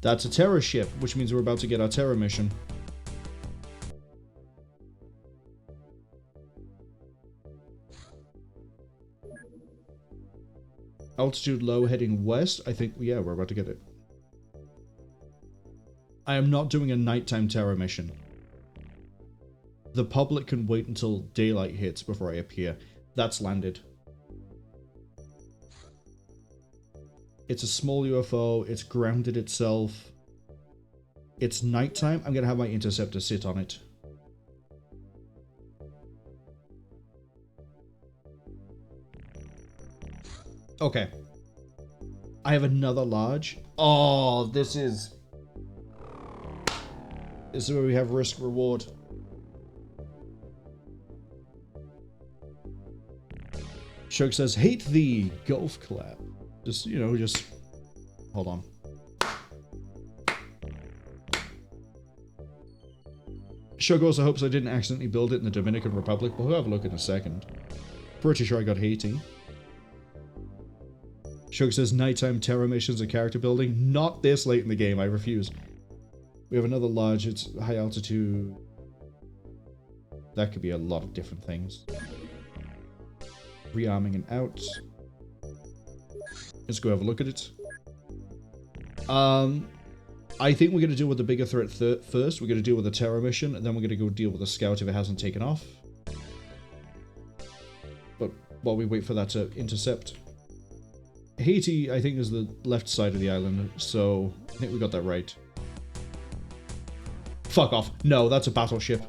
A: That's a terror ship, which means we're about to get our terror mission. Altitude low, heading west. I think, yeah, we're about to get it. I am not doing a nighttime terror mission. The public can wait until daylight hits before I appear. That's landed. It's a small UFO. It's grounded itself. It's nighttime. I'm going to have my interceptor sit on it. Okay. I have another large. Oh, this is where we have risk reward. Shoke says, hate the golf clap. Just, you know, just hold on. Shoke also hopes I didn't accidentally build it in the Dominican Republic, but we'll have a look in a second. Pretty sure I got Haiti. Shoke says nighttime terror missions and character building. Not this late in the game, I refuse. We have another large, it's high altitude. That could be a lot of different things. Rearming and out. Let's go have a look at it. I think we're going to deal with the bigger threat first. We're going to deal with the terror mission, and then we're going to go deal with the scout if it hasn't taken off. But while we wait for that to intercept. Haiti, I think, is the left side of the island, so I think we got that right. Fuck off. No, that's a battleship.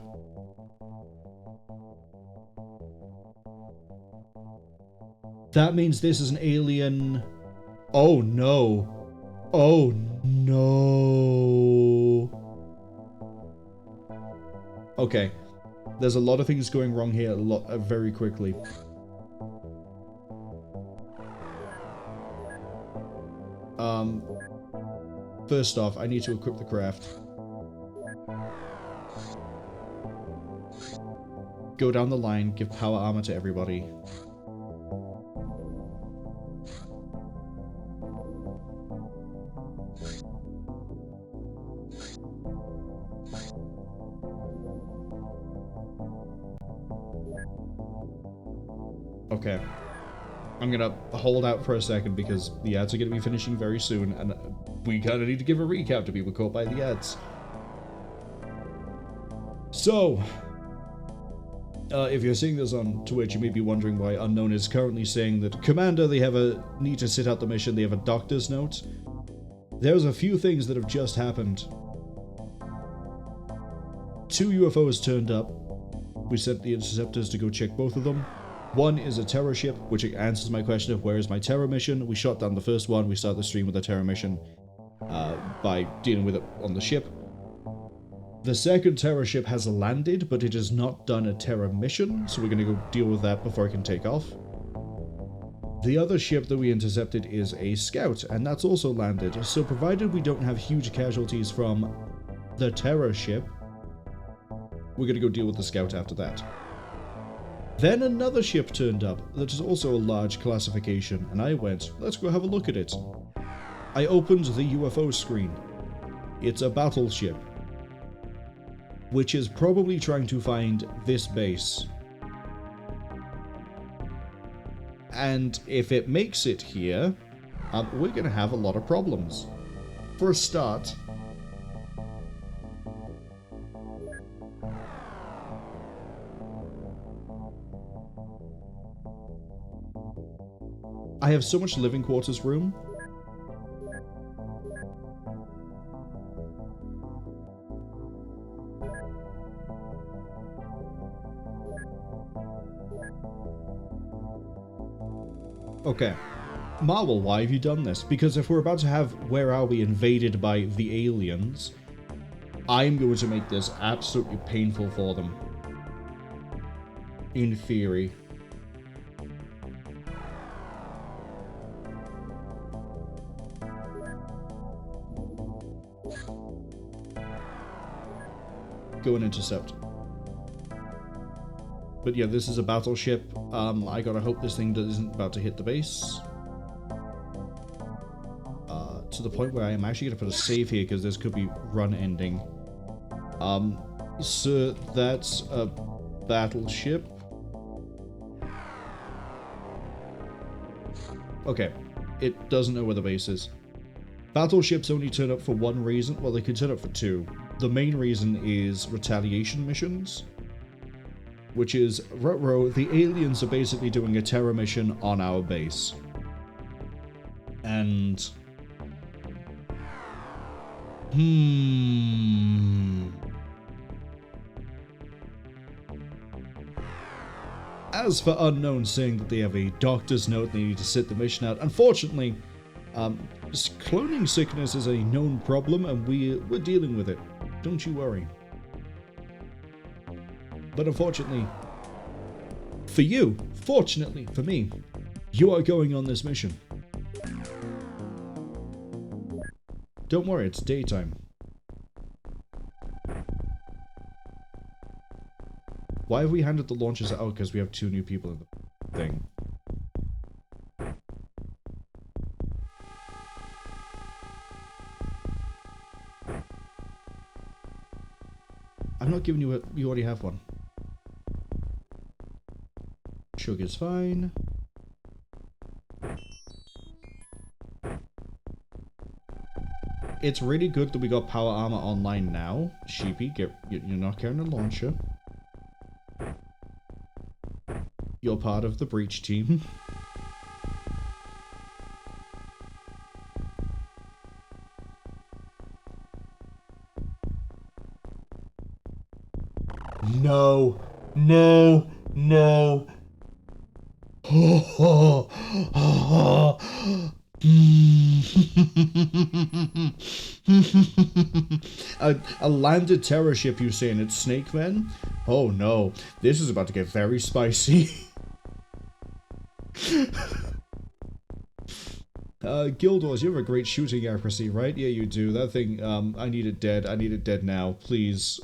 A: That means this is an alien... Oh, no. Oh, no. Okay. There's a lot of things going wrong here very quickly. First off, I need to equip the craft. Go down the line, give power armor to everybody. Okay. I'm gonna hold out for a second because the ads are gonna be finishing very soon, and we kinda need to give a recap to people caught by the ads. So, if you're seeing this on Twitch, you may be wondering why Unknown is currently saying that Commander, they have a need to sit out the mission, they have a doctor's note. There's a few things that have just happened. 2 UFOs turned up. We sent the interceptors to go check both of them. One is a terror ship, which answers my question of where is my terror mission. We shot down the first one. We start the stream with a terror mission by dealing with it on the ship. The second terror ship has landed, but it has not done a terror mission, so we're going to go deal with that before it can take off. The other ship that we intercepted is a scout, and that's also landed, so provided we don't have huge casualties from the terror ship, we're going to go deal with the scout after that. Then another ship turned up that is also a large classification, and I went, let's go have a look at it. I opened the UFO screen. It's a battleship, which is probably trying to find this base. And if it makes it here, we're going to have a lot of problems. For a start, I have so much living quarters room. Okay. Marwol, why have you done this? Because if we're about to have Where Are We invaded by the aliens, I'm going to make this absolutely painful for them. In theory. Go and intercept. But yeah, this is a battleship. I gotta hope this thing isn't about to hit the base. To the point where I am actually gonna put a save here because this could be run ending. So that's a battleship. Okay, it doesn't know where the base is. Battleships only turn up for one reason. Well, they can turn up for two. The main reason is retaliation missions. Which is, ruh-roh, the aliens are basically doing a terror mission on our base. And... As for Unknown saying that they have a doctor's note they need to sit the mission out, unfortunately, cloning sickness is a known problem and we're dealing with it. Don't you worry. But unfortunately, for you, fortunately for me, you are going on this mission. Don't worry, it's daytime. Why have we handed the launchers out? Because we have 2 new people in the thing. I'm not giving you a... You already have one. Sugar's fine. It's really good that we got power armor online now. Sheepy, you're not carrying a launcher. You're part of the breach team. No. No. No. A landed terror ship, you saying it's Cwningen? Oh no, this is about to get very spicy. Guild Wars, you have a great shooting accuracy, right? Yeah, you do. That thing, I need it dead. I need it dead now. Please,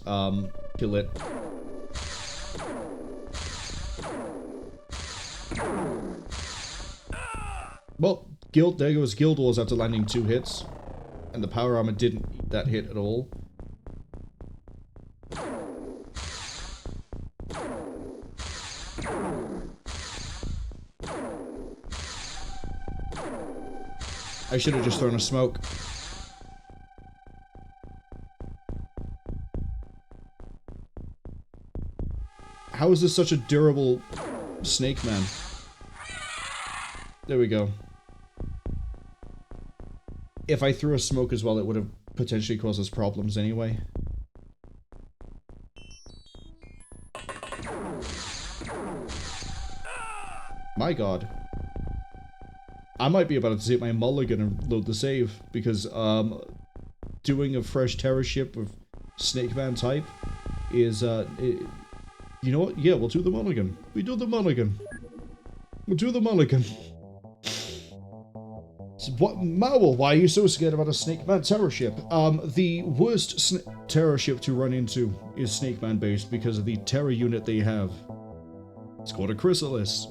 A: kill it. Well, there goes Guild Wars after landing 2 hits. And the power armor didn't eat that hit at all. I should have just thrown a smoke. How is this such a durable snake man? There we go. If I threw a smoke as well, it would have potentially caused us problems anyway. My god. I might be about to take my mulligan and load the save, because doing a fresh terror ship with Snake Man type is, you know what? Yeah, we'll do the mulligan. We do the mulligan. We'll do the mulligan. What, Marwol, why are you so scared about a Snake Man terror ship? The worst terror ship to run into is Snake Man based because of the terror unit they have. It's called a Chrysalis.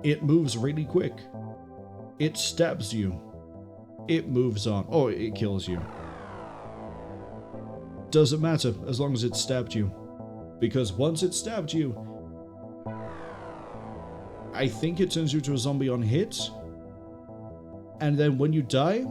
A: It moves really quick. It stabs you. It moves on. Oh, it kills you. Doesn't matter as long as it stabbed you. Because once it stabbed you... I think it turns you to a zombie on hit. And then when you die,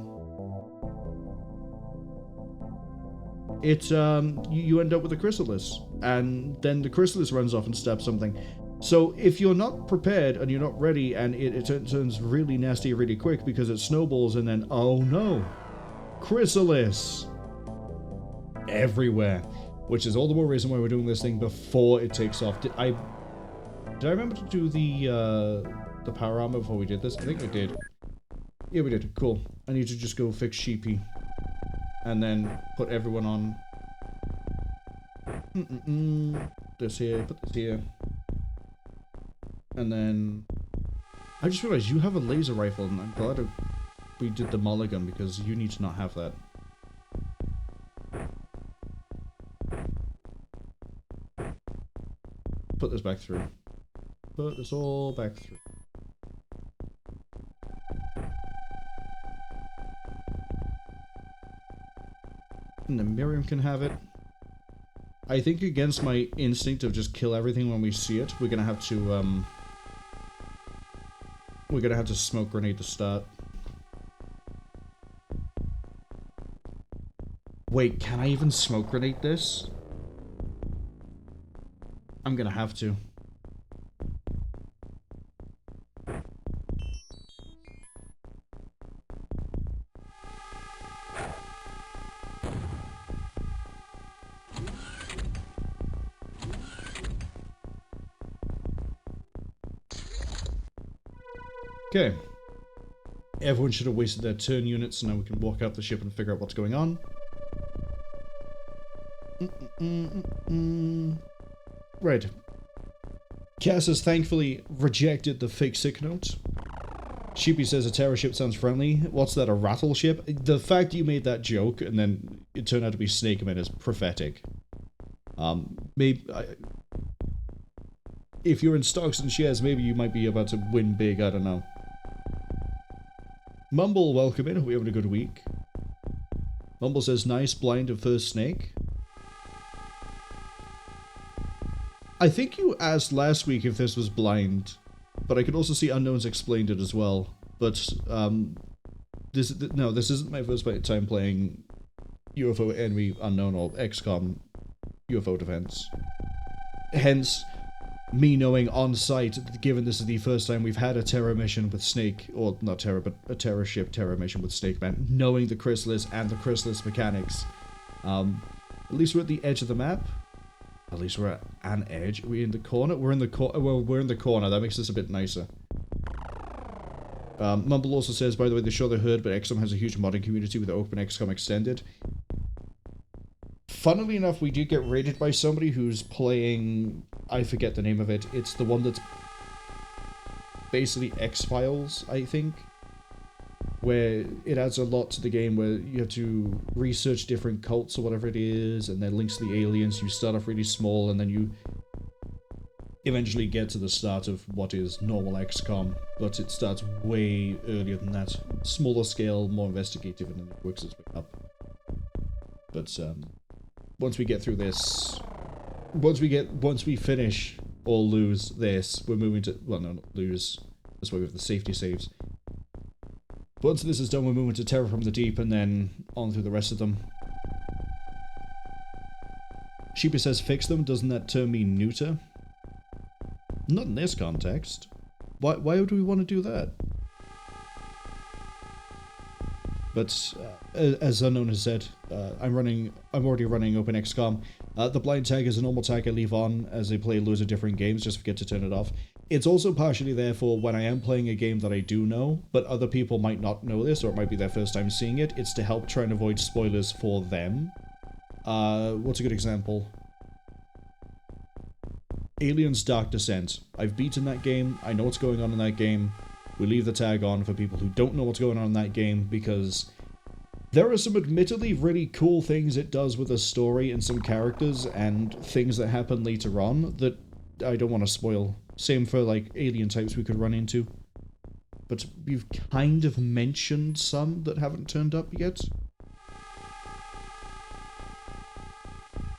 A: it, you end up with a chrysalis. And then the chrysalis runs off and stabs something. So if you're not prepared and you're not ready and it turns really nasty really quick because it snowballs and then, oh no, chrysalis everywhere. Which is all the more reason why we're doing this thing before it takes off. Did I remember to do the power armor before we did this? I think we did. Yeah, we did. Cool. I need to just go fix Sheepy. And then put everyone on. This here, put this here. And then... I just realized you have a laser rifle, and I'm glad we did the mulligan, because you need to not have that. Put this back through. Put this all back through. And then Miriam can have it. I think against my instinct of just kill everything when we see it, we're gonna have to, smoke grenade to start. Wait, can I even smoke grenade this? I'm gonna have to. Okay. Everyone should have wasted their turn units, so now we can walk out the ship and figure out what's going on. Right. Cass has thankfully rejected the fake sick note. Sheepy says a terror ship sounds friendly. What's that, a rattleship? The fact you made that joke and then it turned out to be Snakeman is prophetic. Maybe... if you're in stocks and shares, maybe you might be about to win big, I don't know. Mumble, welcome in. Hope you're having a good week. Mumble says, nice blind of first snake. I think you asked last week if this was blind, but I could also see Unknowns explained it as well. But, this isn't my first time playing UFO Enemy Unknown or XCOM UFO Defense. Hence, me knowing on site, given this is the first time we've had a terror mission with Snake, or not terror, but a terror ship terror mission with Snake Man, knowing the chrysalis and the chrysalis mechanics. At least we're at the edge of the map. At least we're at an edge. Are we in the corner? We're in the corner. Well, we're in the corner. That makes this a bit nicer. Mumble also says, by the way, the show they heard, but XCOM has a huge modding community with OpenXCOM Extended. Funnily enough, we did get raided by somebody who's playing... I forget the name of it. It's the one that's basically X-Files, I think. Where it adds a lot to the game where you have to research different cults or whatever it is, and then links to the aliens. You start off really small, and then you eventually get to the start of what is normal XCOM, but it starts way earlier than that. Smaller scale, more investigative, and then it works its way up. But, once we get through this... Once we finish or lose this, we're moving to... Well, no, not lose. That's why we have the safety saves. Once this is done, we're moving to Terror from the Deep, and then on through the rest of them. Sheepy says, fix them. Doesn't that term mean neuter? Not in this context. Why would we want to do that? But, as Unknown has said, I'm already running OpenXCOM. The blind tag is a normal tag I leave on as I play loads of different games, just forget to turn it off. It's also partially there for when I am playing a game that I do know, but other people might not know this, or it might be their first time seeing it. It's to help try and avoid spoilers for them. What's a good example? Aliens Dark Descent. I've beaten that game, I know what's going on in that game. We leave the tag on for people who don't know what's going on in that game, because there are some admittedly really cool things it does with the story and some characters and things that happen later on that I don't want to spoil. Same for, like, alien types we could run into. But you've kind of mentioned some that haven't turned up yet.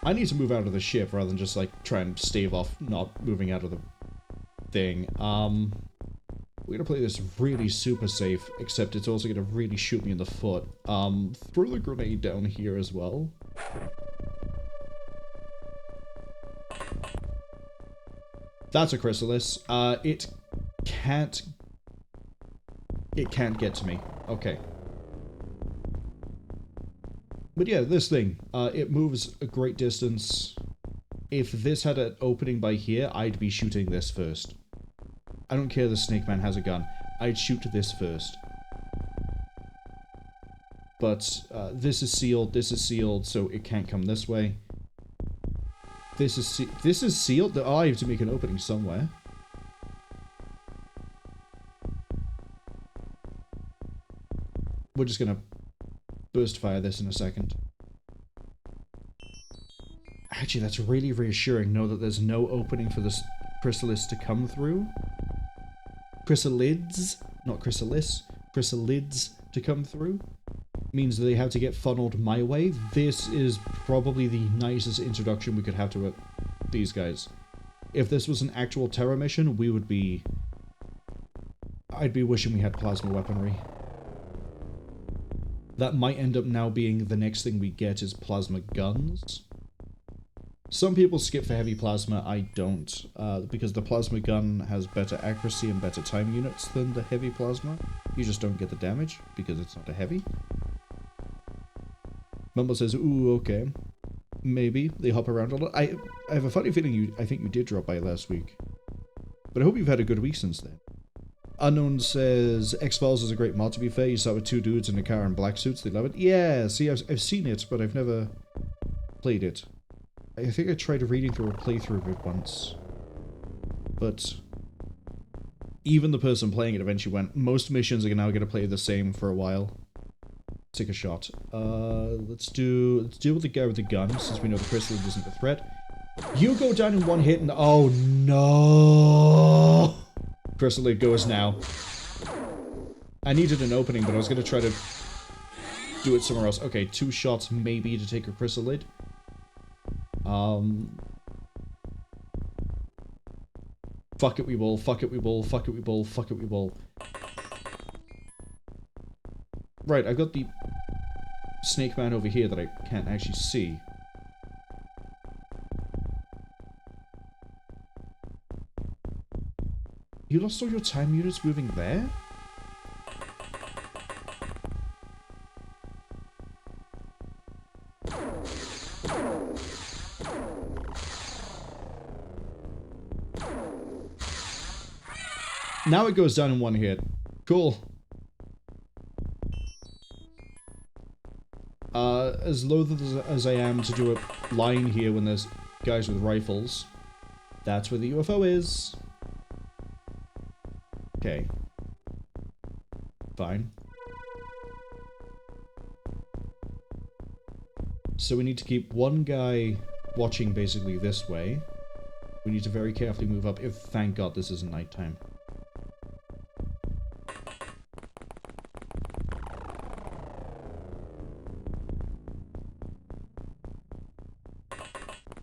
A: I need to move out of the ship rather than just, like, try and stave off not moving out of the thing. We're gonna play this really super safe, except it's also gonna really shoot me in the foot. Throw the grenade down here as well. That's a chrysalis. It can't get to me. Okay. But yeah, this thing, it moves a great distance. If this had an opening by here, I'd be shooting this first. I don't care the Snake Man has a gun. I'd shoot this first. But this is sealed, so it can't come this way. This is sealed? Oh, I have to make an opening somewhere. We're just gonna burst fire this in a second. Actually, that's really reassuring. Know that there's no opening for this chrysalis to come through. Chrysalids, not chrysalis. Chrysalids to come through. Means that they have to get funneled my way. This is probably the nicest introduction we could have to these guys. If this was an actual terror mission, we would be... I'd be wishing we had plasma weaponry. That might end up now being the next thing we get is plasma guns. Some people skip for heavy plasma, I don't, because the plasma gun has better accuracy and better time units than the heavy plasma. You just don't get the damage, because it's not a heavy. Mumble says, ooh, okay. Maybe. They hop around a lot. I have a funny feeling I think you did drop by last week. But I hope you've had a good week since then. Unknown says, X-Files is a great mod, to be fair. You start with two dudes in a car in black suits, they love it. Yeah, see, I've seen it, but I've never played it. I think I tried reading through a playthrough of it once. But even the person playing it eventually went, most missions are now going to play the same for a while. Take a shot. Let's deal with the guy with the gun, since we know the crystal isn't a threat. You go down in one hit and... Oh, no! Chrysalid goes now. I needed an opening, but I was going to try to do it somewhere else. Okay, 2 shots maybe to take a chrysalid. Fuck it, we will. Fuck it, we will. Fuck it, we will. Fuck it, we will. Right, I've got the Snake Man over here that I can't actually see. You lost all your time units moving there? Now it goes down in one hit. Cool. As loath as I am to do a line here when there's guys with rifles, that's where the UFO is. Okay. Fine. So we need to keep one guy watching basically this way. We need to very carefully move up. Thank God this isn't nighttime.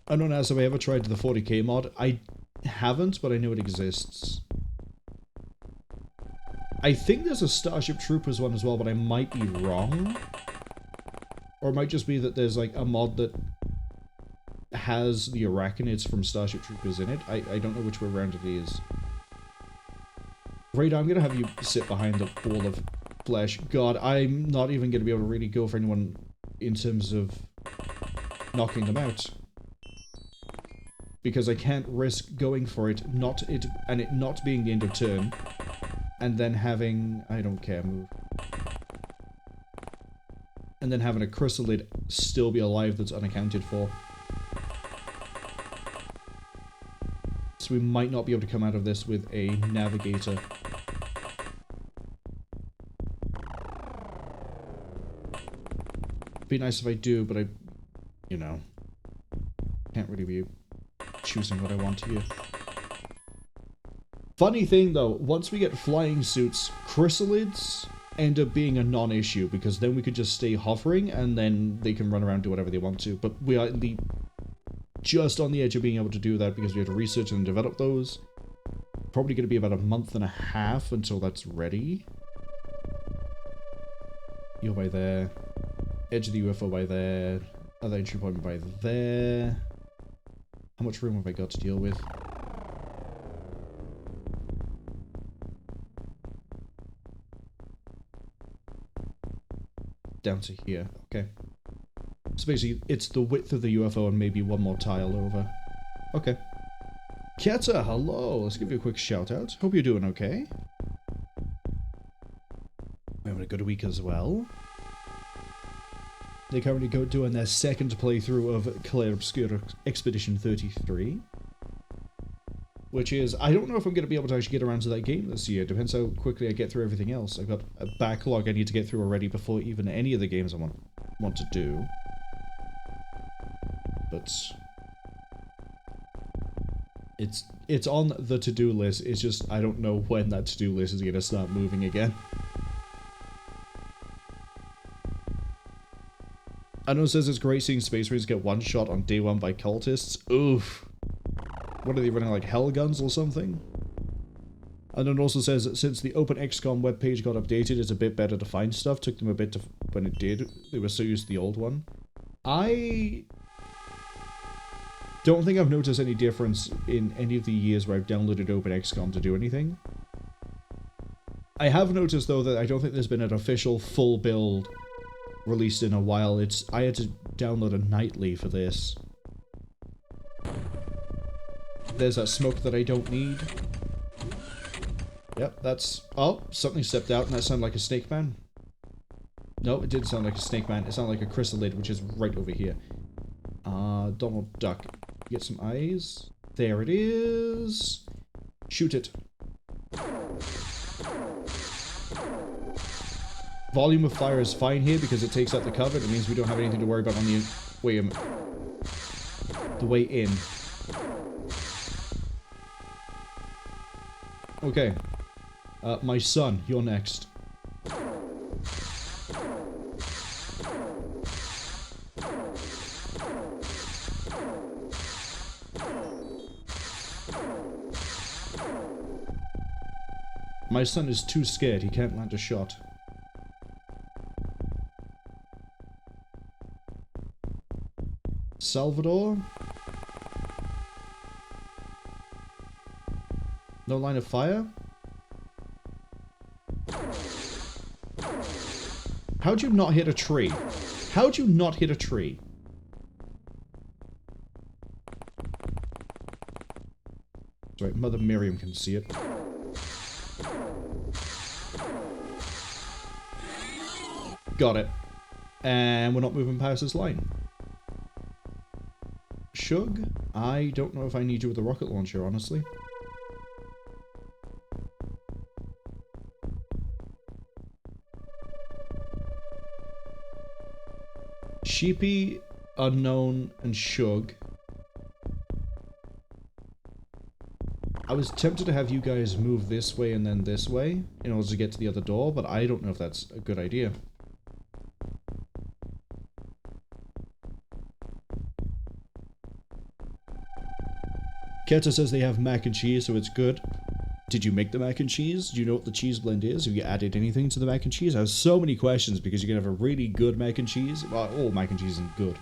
A: I don't know, have I ever tried the 40k mod? I haven't, but I know it exists. I think there's a Starship Troopers one as well, but I might be wrong. Or it might just be that there's like a mod that has the Arachnids from Starship Troopers in it. I don't know which way around it is. Radar, I'm gonna have you sit behind the ball of flesh. God, I'm not even gonna be able to really go for anyone in terms of knocking them out. Because I can't risk going for it, it not being the end of turn, and then having... I don't care, move. And then having a chrysalid still be alive that's unaccounted for. So we might not be able to come out of this with a navigator. Be nice if I do, but I... you know... can't really be choosing what I want here. Funny thing though, once we get flying suits, chrysalids end up being a non-issue, because then we could just stay hovering and then they can run around, do whatever they want to. But we are just on the edge of being able to do that because we have to research and develop those. Probably going to be about a month and a half until that's ready. You're by there. Edge of the UFO by there. Other entry point by there. How much room have I got to deal with? Down to here. Okay. So basically, it's the width of the UFO and maybe one more tile over. Okay. Keta, hello! Let's give you a quick shout out. Hope you're doing okay. We're having a good week as well. They're currently doing their second playthrough of Clair Obscura Expedition 33. Which is, I don't know if I'm going to be able to actually get around to that game this year. Depends how quickly I get through everything else. I've got a backlog I need to get through already before even any of the games I want to do. But it's on the to-do list. It's just, I don't know when that to-do list is going to start moving again. I know it says it's great seeing Space Marines get one shot on day one by cultists. Oof. What are they running, like hell guns or something? And then it also says that since the OpenXCOM webpage got updated, it's a bit better to find stuff. Took them a bit to, when it did. They were so used to the old one. I don't think I've noticed any difference in any of the years where I've downloaded OpenXCOM to do anything. I have noticed though that I don't think there's been an official full build released in a while. I had to download a nightly for this. There's that smoke that I don't need. Yep, that's... Oh, something stepped out and that sounded like a snake man. No, it didn't sound like a snake man. It sounded like a chrysalid, which is right over here. Donald Duck. Get some eyes. There it is. Shoot it. Volume of fire is fine here because it takes out the cover. It means we don't have anything to worry about on the way in. Okay. My son, you're next. My son is too scared, he can't land a shot. Salvador? No line of fire? How'd you not hit a tree? How'd you not hit a tree? Sorry, Mother Miriam can see it. Got it. And we're not moving past this line. Shug? I don't know if I need you with a rocket launcher, honestly. Sheepy, Unknown, and Shug. I was tempted to have you guys move this way and then this way in order to get to the other door, but I don't know if that's a good idea. Keta says they have mac and cheese, so it's good. Did you make the mac and cheese? Do you know what the cheese blend is? Have you added anything to the mac and cheese? I have so many questions because you can have a really good mac and cheese. Well, all mac and cheese isn't good.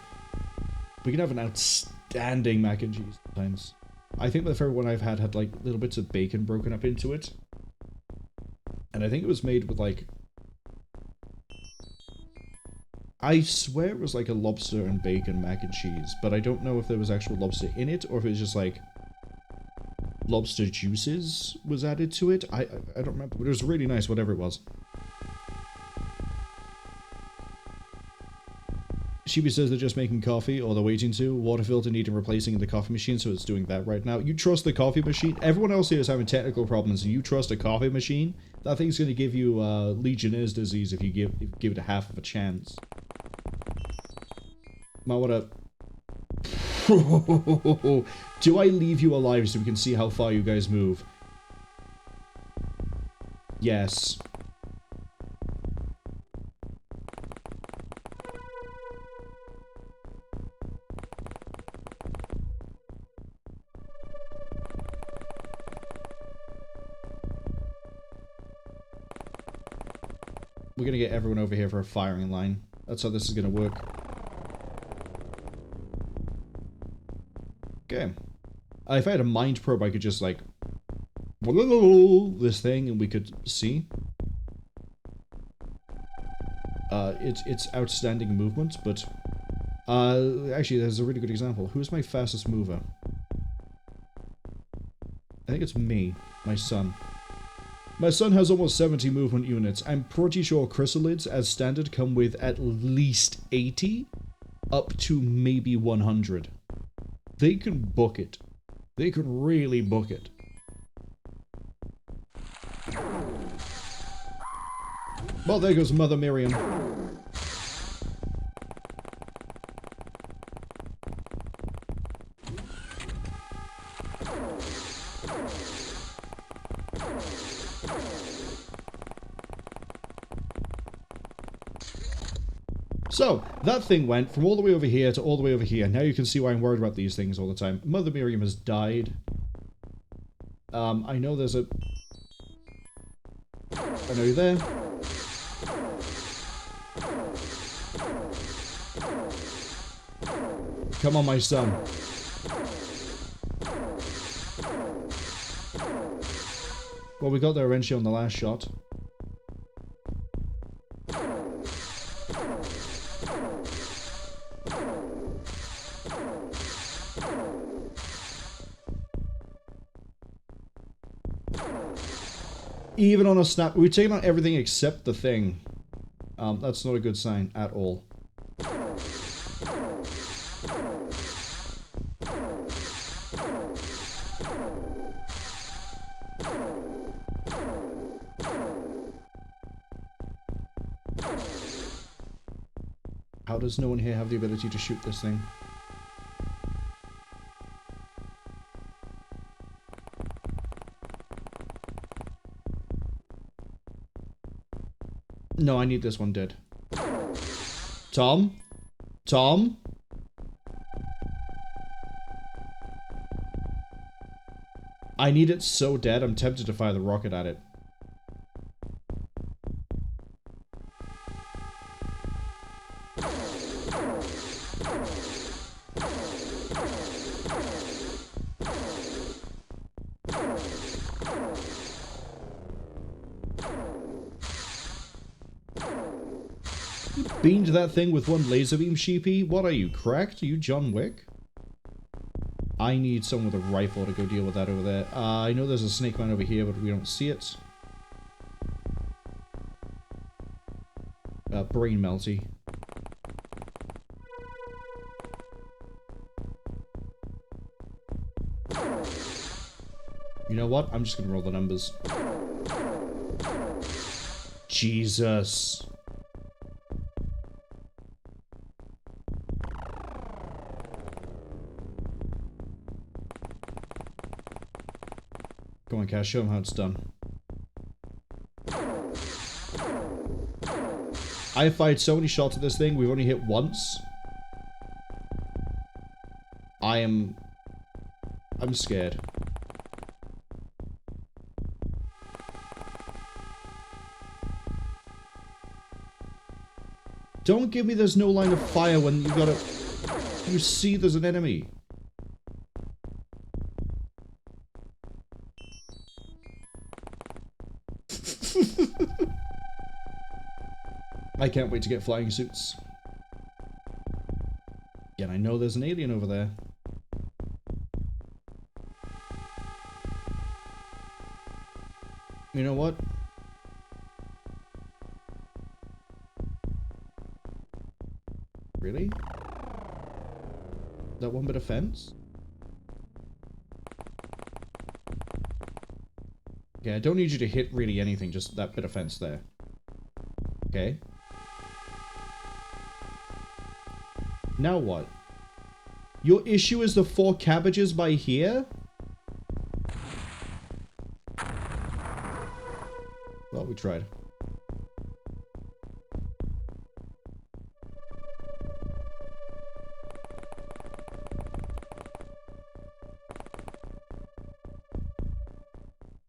A: We can have an outstanding mac and cheese sometimes. I think the favorite one I've had like little bits of bacon broken up into it. And I think it was made with like... I swear it was like a lobster and bacon mac and cheese, but I don't know if there was actual lobster in it or if it was just like... lobster juices was added to it. I don't remember, but it was really nice, whatever it was. Sheepy says they're just making coffee, or they're waiting to. Water filter needing replacing in the coffee machine, so it's doing that right now. You trust the coffee machine? Everyone else here is having technical problems, and you trust a coffee machine? That thing's going to give you Legionnaire's disease if you give it a half of a chance. Might wanna... Do I leave you alive so we can see how far you guys move? Yes. We're gonna get everyone over here for a firing line. That's how this is gonna work. Okay. If I had a mind probe, I could just, like... this thing, and we could see. It's outstanding movement, but... actually, there's a really good example. Who's my fastest mover? I think it's me. My son. My son has almost 70 movement units. I'm pretty sure chrysalids, as standard, come with at least 80, up to maybe 100. They can book it. They can really book it. Well, there goes Mother Miriam. So, that thing went from all the way over here to all the way over here. Now you can see why I'm worried about these things all the time. Mother Miriam has died. I know there's a... I know you're there. Come on, my son. Well, we got there eventually on the last shot. Even on a snap, we've taken out everything except the thing. That's not a good sign at all. How does no one here have the ability to shoot this thing? No, I need this one dead. Tom? Tom? I need it so dead, I'm tempted to fire the rocket at it. Beamed that thing with one laser beam, sheepy? What are you, cracked? Are you John Wick? I need someone with a rifle to go deal with that over there. I know there's a snake man over here, but we don't see it. Brain melty. You know what? I'm just gonna roll the numbers. Jesus. Come on, Cash, show him how it's done. I fired so many shots at this thing, we've only hit once. I'm scared. Don't give me there's no line of fire when you see there's an enemy. I can't wait to get flying suits. Again, I know there's an alien over there. You know what? Really? That one bit of fence? Okay, I don't need you to hit really anything, just that bit of fence there. Okay. Now what? Your issue is the 4 cabbages by here? Well, we tried.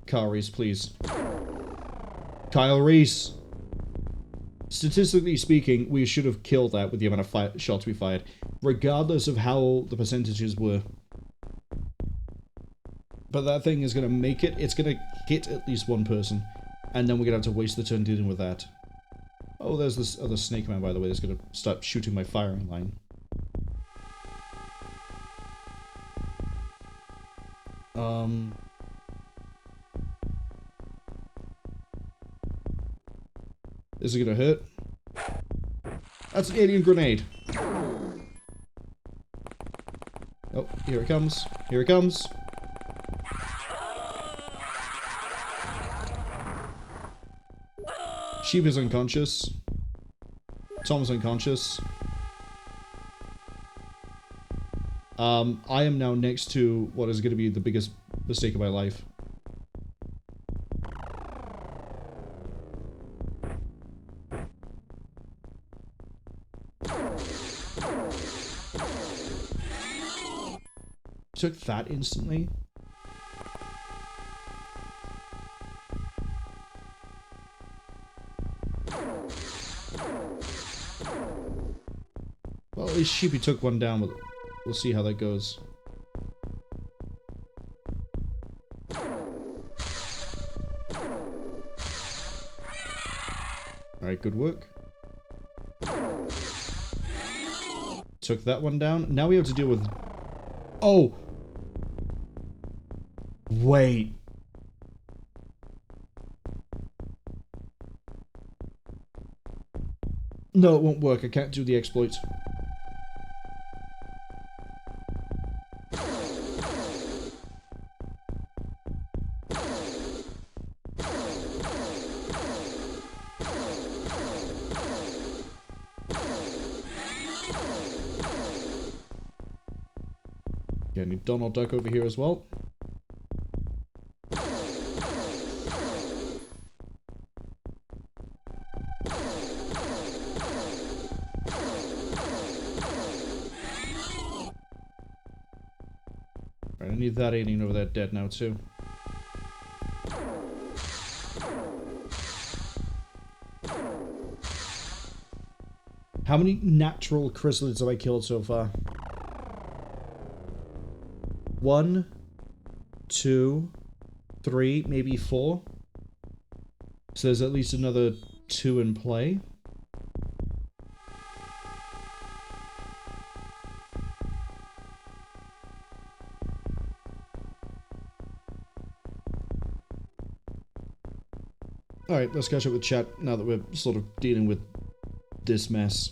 A: Kyle Reese, please. Kyle Reese! statistically speaking, we should have killed that with the amount of shots we fired, regardless of how the percentages were. But that thing is going to make it. It's going to hit at least one person. And then we're going to have to waste the turn dealing with that. Oh, there's this other snake man, by the way, that's going to start shooting my firing line. Is it going to hurt? That's an alien grenade. Oh, here it comes. Here it comes. Sheep is unconscious. Tom's unconscious. I am now next to what is going to be the biggest mistake of my life. Took that instantly. Well, at least Sheepy took one down, but we'll see how that goes. Alright, good work. Took that one down. Now we have to deal with... Oh! Wait. No, it won't work. I can't do the exploit. Yeah, I need Donald Duck over here as well. I need that alien over there dead now too. How many natural chrysalids have I killed so far? 1, 2, 3, maybe 4. So there's at least another 2 in play. Alright, let's catch up with chat now that we're sort of dealing with this mess.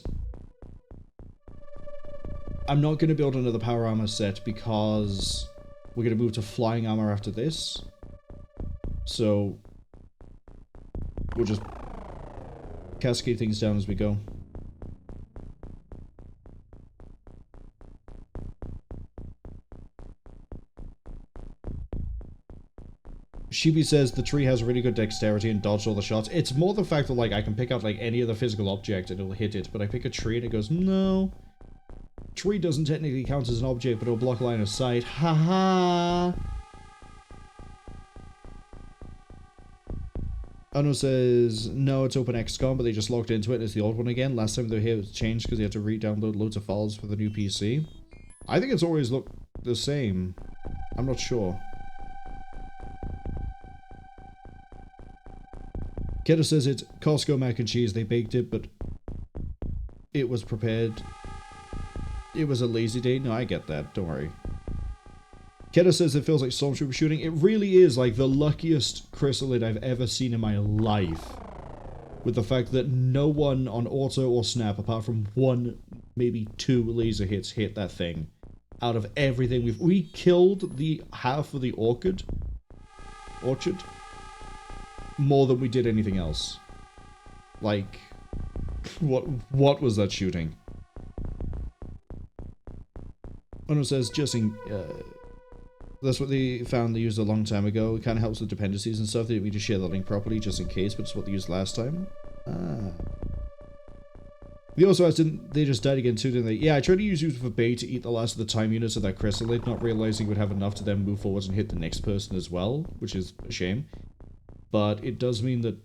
A: I'm not going to build another power armor set because we're going to move to flying armor after this. So we'll just cascade things down as we go. Shibi says the tree has really good dexterity and dodged all the shots. It's more the fact that, like, I can pick out, like, any other physical object and it'll hit it, but I pick a tree and it goes, no. Tree doesn't technically count as an object, but it'll block line of sight. Haha! Ono says, no, it's OpenXCOM, but they just logged into it and it's the old one again. Last time they were here, it was changed because they had to re-download loads of files for the new PC. I think it's always looked the same. I'm not sure. Keta says it's Costco mac and cheese. They baked it, but it was prepared. It was a lazy day. No, I get that. Don't worry. Keta says it feels like Stormtrooper shooting. It really is like the luckiest chrysalid I've ever seen in my life. With the fact that no one on auto or snap, apart from 1, maybe 2 laser hits, hit that thing. Out of everything we killed the half of the orchard. More than we did anything else. Like, what was that shooting? Ono says, that's what they found they used a long time ago. It kind of helps with dependencies and stuff. They didn't mean to share the link properly, just in case, but it's what they used last time. Ah. They also asked, didn't they just died again too, didn't they? Yeah, I tried to use for bait to eat the last of the time units of that chrysalid, not realizing it would have enough to then move forwards and hit the next person as well, which is a shame. But it does mean that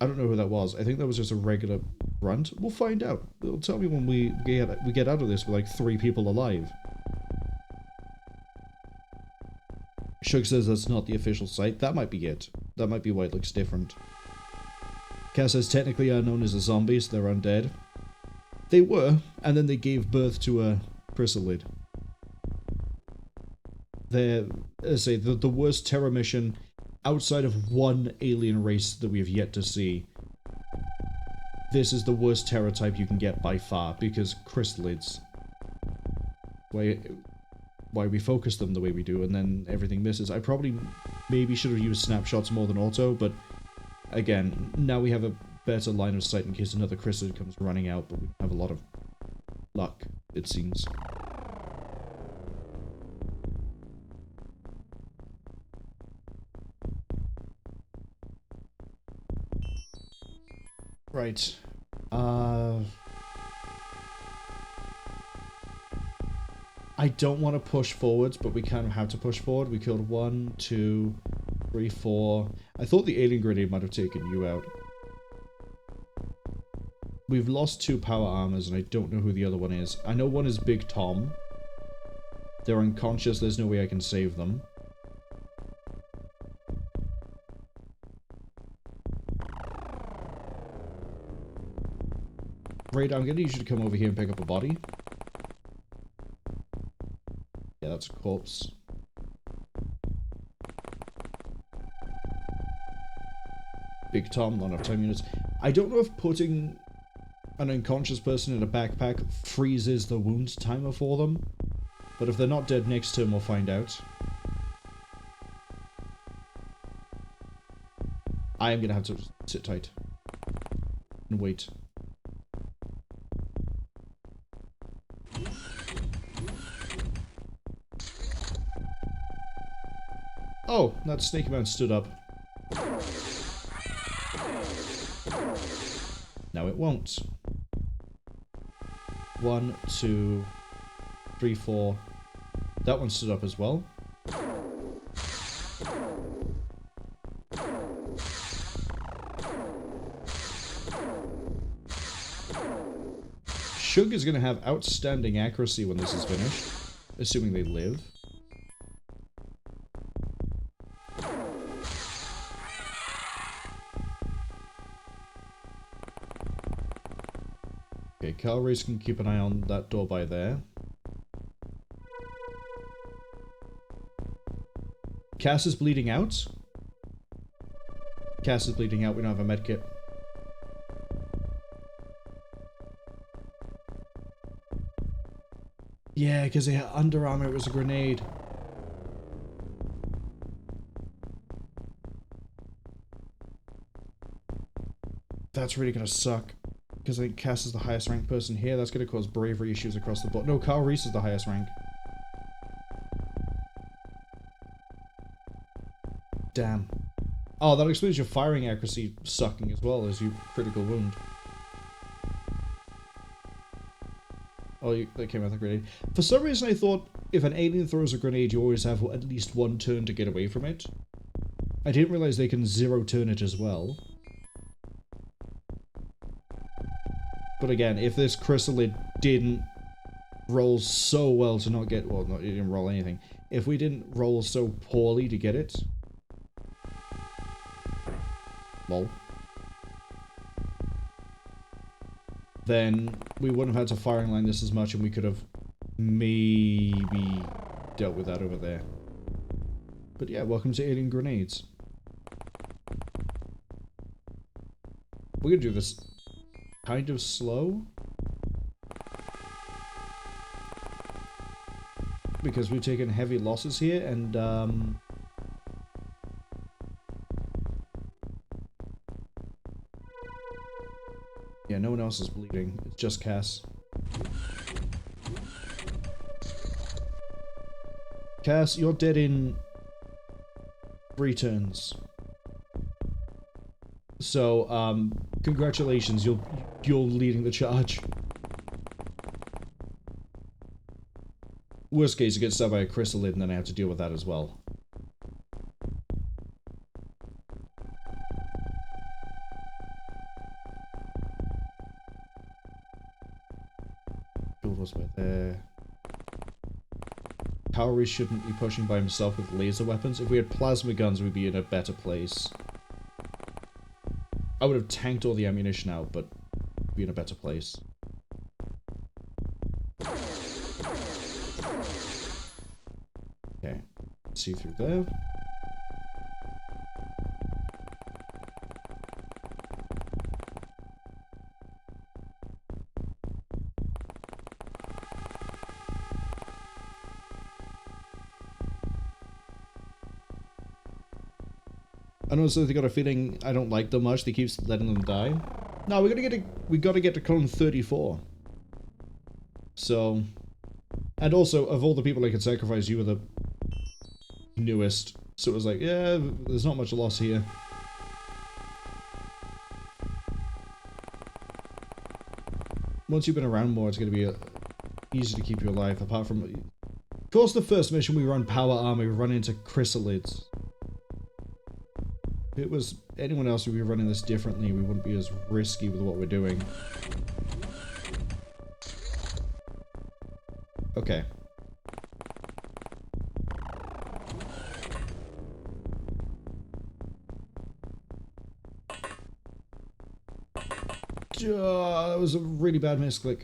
A: I don't know who that was. I think that was just a regular grunt. We'll find out. It'll tell me when we get out of this with like 3 people alive. Shug says that's not the official site. That might be it. That might be why it looks different. Cass says technically are known as a zombie, so they're undead. They were, and then they gave birth to a chrysalid. They're, as I say, the worst terror mission outside of one alien race that we have yet to see. This is the worst terror type you can get by far, because chrysalids. Why we focus them the way we do, and then everything misses. I probably maybe should have used snapshots more than auto, but again, now we have a better line of sight in case another chrysalid comes running out, but we have a lot of luck, it seems. Right. I don't want to push forwards, but we kind of have to push forward. We killed 1, 2, 3, 4. I thought the alien grenade might have taken you out. We've lost 2 power armors, and I don't know who the other one is. I know one is Big Tom. They're unconscious. There's no way I can save them. Right, I'm going to need you to come over here and pick up a body. Yeah, that's a corpse. Big Tom, not enough time units. I don't know if putting an unconscious person in a backpack freezes the wound timer for them, but if they're not dead next turn, we'll find out. I am going to have to sit tight and wait. Oh, that snake man stood up. Now it won't. 1, 2, 3, 4. That one stood up as well. Shug is going to have outstanding accuracy when this is finished, assuming they live. Okay, Calrace can keep an eye on that door by there. Cass is bleeding out. Cass is bleeding out. We don't have a medkit. Yeah, because they had Under Armour. It was a grenade. That's really going to suck. Because I think Cass is the highest ranked person here. That's going to cause bravery issues across the board. No, Carl Reese is the highest rank. Damn. Oh, that explains your firing accuracy sucking as well as your critical wound. Oh, that came out of the grenade. For some reason I thought if an alien throws a grenade, you always have at least 1 turn to get away from it. I didn't realize they can 0 turn it as well. But again, if this chrysalid didn't roll so well to not get... Well, no, it didn't roll anything. If we didn't roll so poorly to get it... Lol. Then we wouldn't have had to firing line this as much and we could have maybe dealt with that over there. But yeah, welcome to alien grenades. We're gonna do this kind of slow. Because we've taken heavy losses here and yeah, no one else is bleeding. It's just Cass. Cass, you're dead in 3 turns. So, congratulations, you're leading the charge. Worst case, you get stabbed by a chrysalid and then I have to deal with that as well. Build was by there. Kaori shouldn't be pushing by himself with laser weapons. If we had plasma guns, we'd be in a better place. I would have tanked all the ammunition out, but we'd be in a better place. Okay, see through there. And also they got a feeling I don't like them much. They keep letting them die. No, we gotta get to clone 34. So, and also of all the people I could sacrifice, you were the newest. So it was like, yeah, there's not much loss here. Once you've been around more, it's gonna be easy to keep you alive. Apart from, of course, the first mission we run power armor, we run into chrysalids. If it was anyone else, we'd be running this differently. We wouldn't be as risky with what we're doing. Okay. That was a really bad misclick.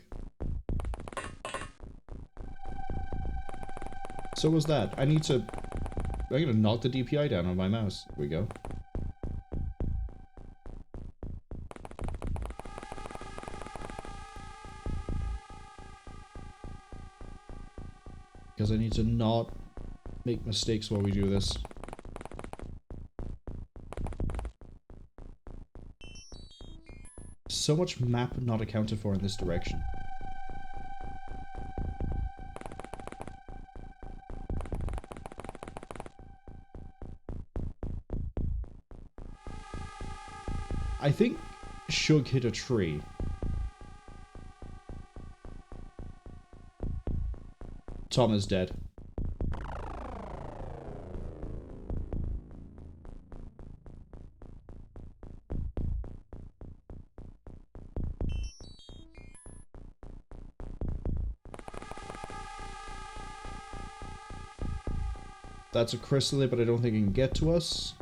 A: So was that. I'm gonna knock the DPI down on my mouse. Here we go. Because I need to not make mistakes while we do this. So much map not accounted for in this direction. I think Shug hit a tree. Tom is dead. That's a chrysalid, but I don't think it can get to us.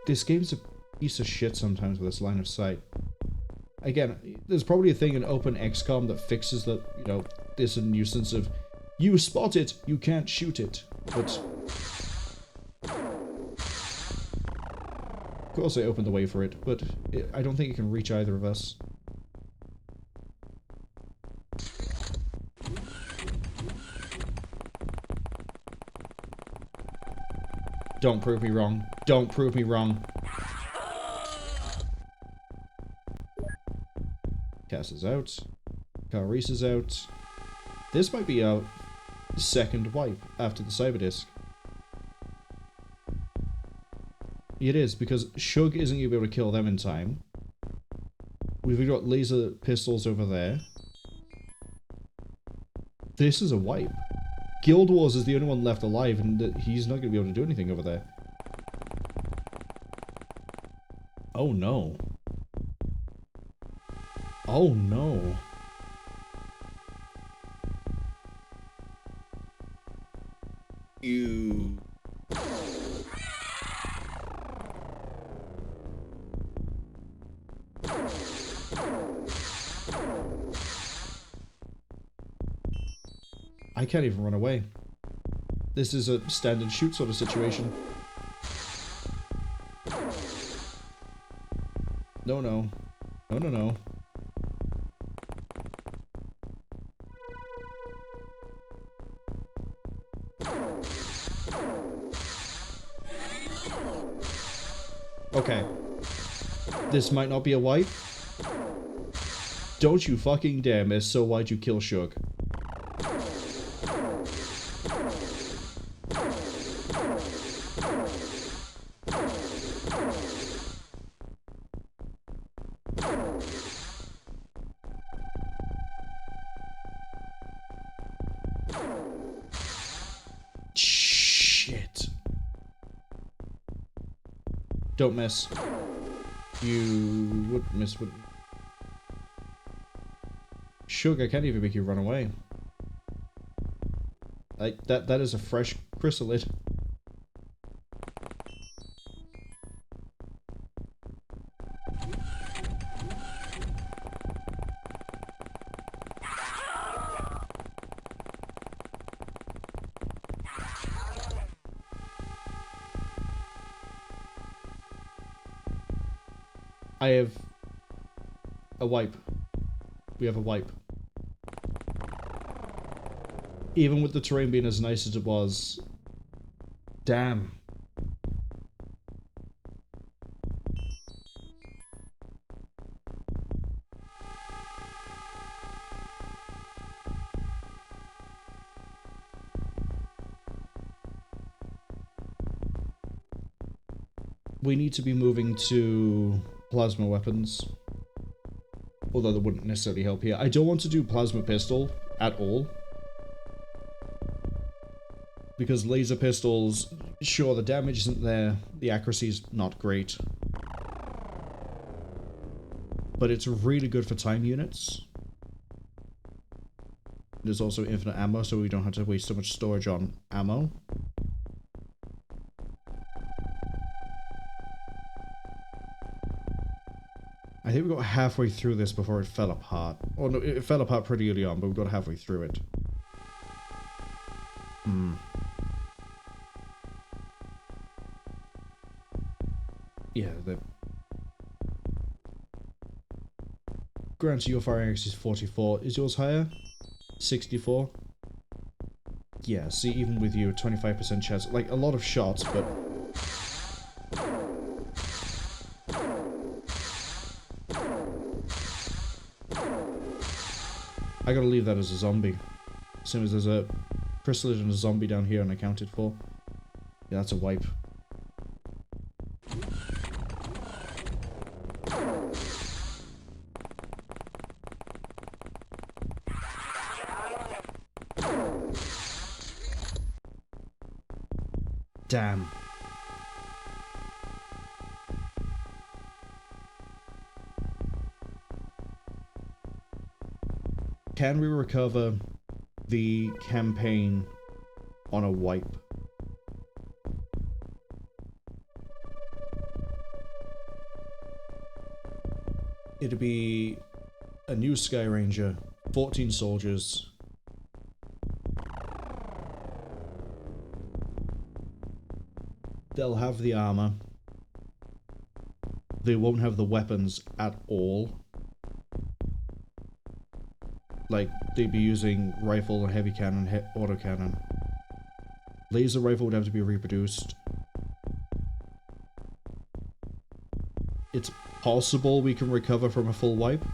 A: This game's a piece of shit sometimes with its line of sight. Again, there's probably a thing in OpenXCOM that fixes the, you know, this a nuisance of, you spot it, you can't shoot it. But of course I opened the way for it, but I don't think it can reach either of us. Don't prove me wrong. Don't prove me wrong. Cass is out. Carice is out. This might be our second wipe after the Cyberdisc. It is, because Shug isn't going to be able to kill them in time. We've got laser pistols over there. This is a wipe. Guild Wars is the only one left alive, and he's not going to be able to do anything over there. Oh no. Oh no. You. I can't even run away. This is a stand and shoot sort of situation. No, no. No, no, no. Okay. This might not be a wipe. Don't you fucking dare miss, so why'd you kill Shug? Shit. Don't miss. You would miss, wouldn't you? Sugar can't even make you run away. Like, that is a fresh chrysalid. I have a wipe. We have a wipe. Even with the terrain being as nice as it was. Damn. We need to be moving to plasma weapons. Although that wouldn't necessarily help here. I don't want to do plasma pistol at all. Because laser pistols, sure, the damage isn't there, the accuracy's not great. But it's really good for time units. There's also infinite ammo, so we don't have to waste so much storage on ammo. I think we got halfway through this before it fell apart. Oh no, it fell apart pretty early on, but we got halfway through it. Yeah, the... Grant, your firing accuracy is 44. Is yours higher? 64? Yeah, see, even with you, 25% chance. Like, a lot of shots, but... I gotta leave that as a zombie. As soon as there's a chrysalid and a zombie down here unaccounted for. Yeah, that's a wipe. Damn. Can we recover the campaign on a wipe? It'd be a new Sky Ranger, 14 soldiers. They'll have the armor. They won't have the weapons at all. Like, they'd be using rifle, heavy cannon, autocannon. Laser rifle would have to be reproduced. It's possible we can recover from a full wipe.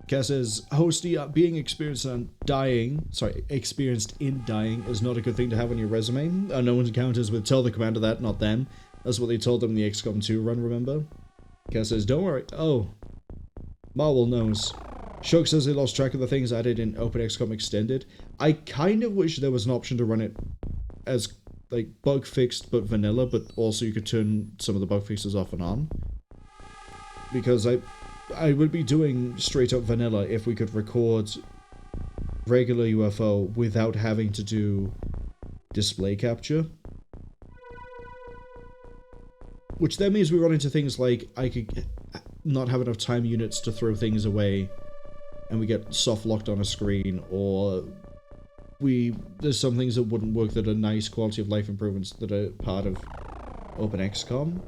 A: Cass says, Hosty, being experienced in dying is not a good thing to have on your resume. Unknown encounters would tell the commander that, not them. That's what they told them in the XCOM 2 run, remember? Cass says, don't worry. Oh. Marwol knows. Shug says they lost track of the things added in OpenXCOM Extended. I kind of wish there was an option to run it as, like, bug fixed but vanilla, but also you could turn some of the bug fixes off and on. Because I would be doing straight up vanilla if we could record regular UFO without having to do display capture. Which then means we run into things like I could not have enough time units to throw things away and we get soft locked on a screen, or there's some things that wouldn't work that are nice quality of life improvements that are part of OpenXCOM.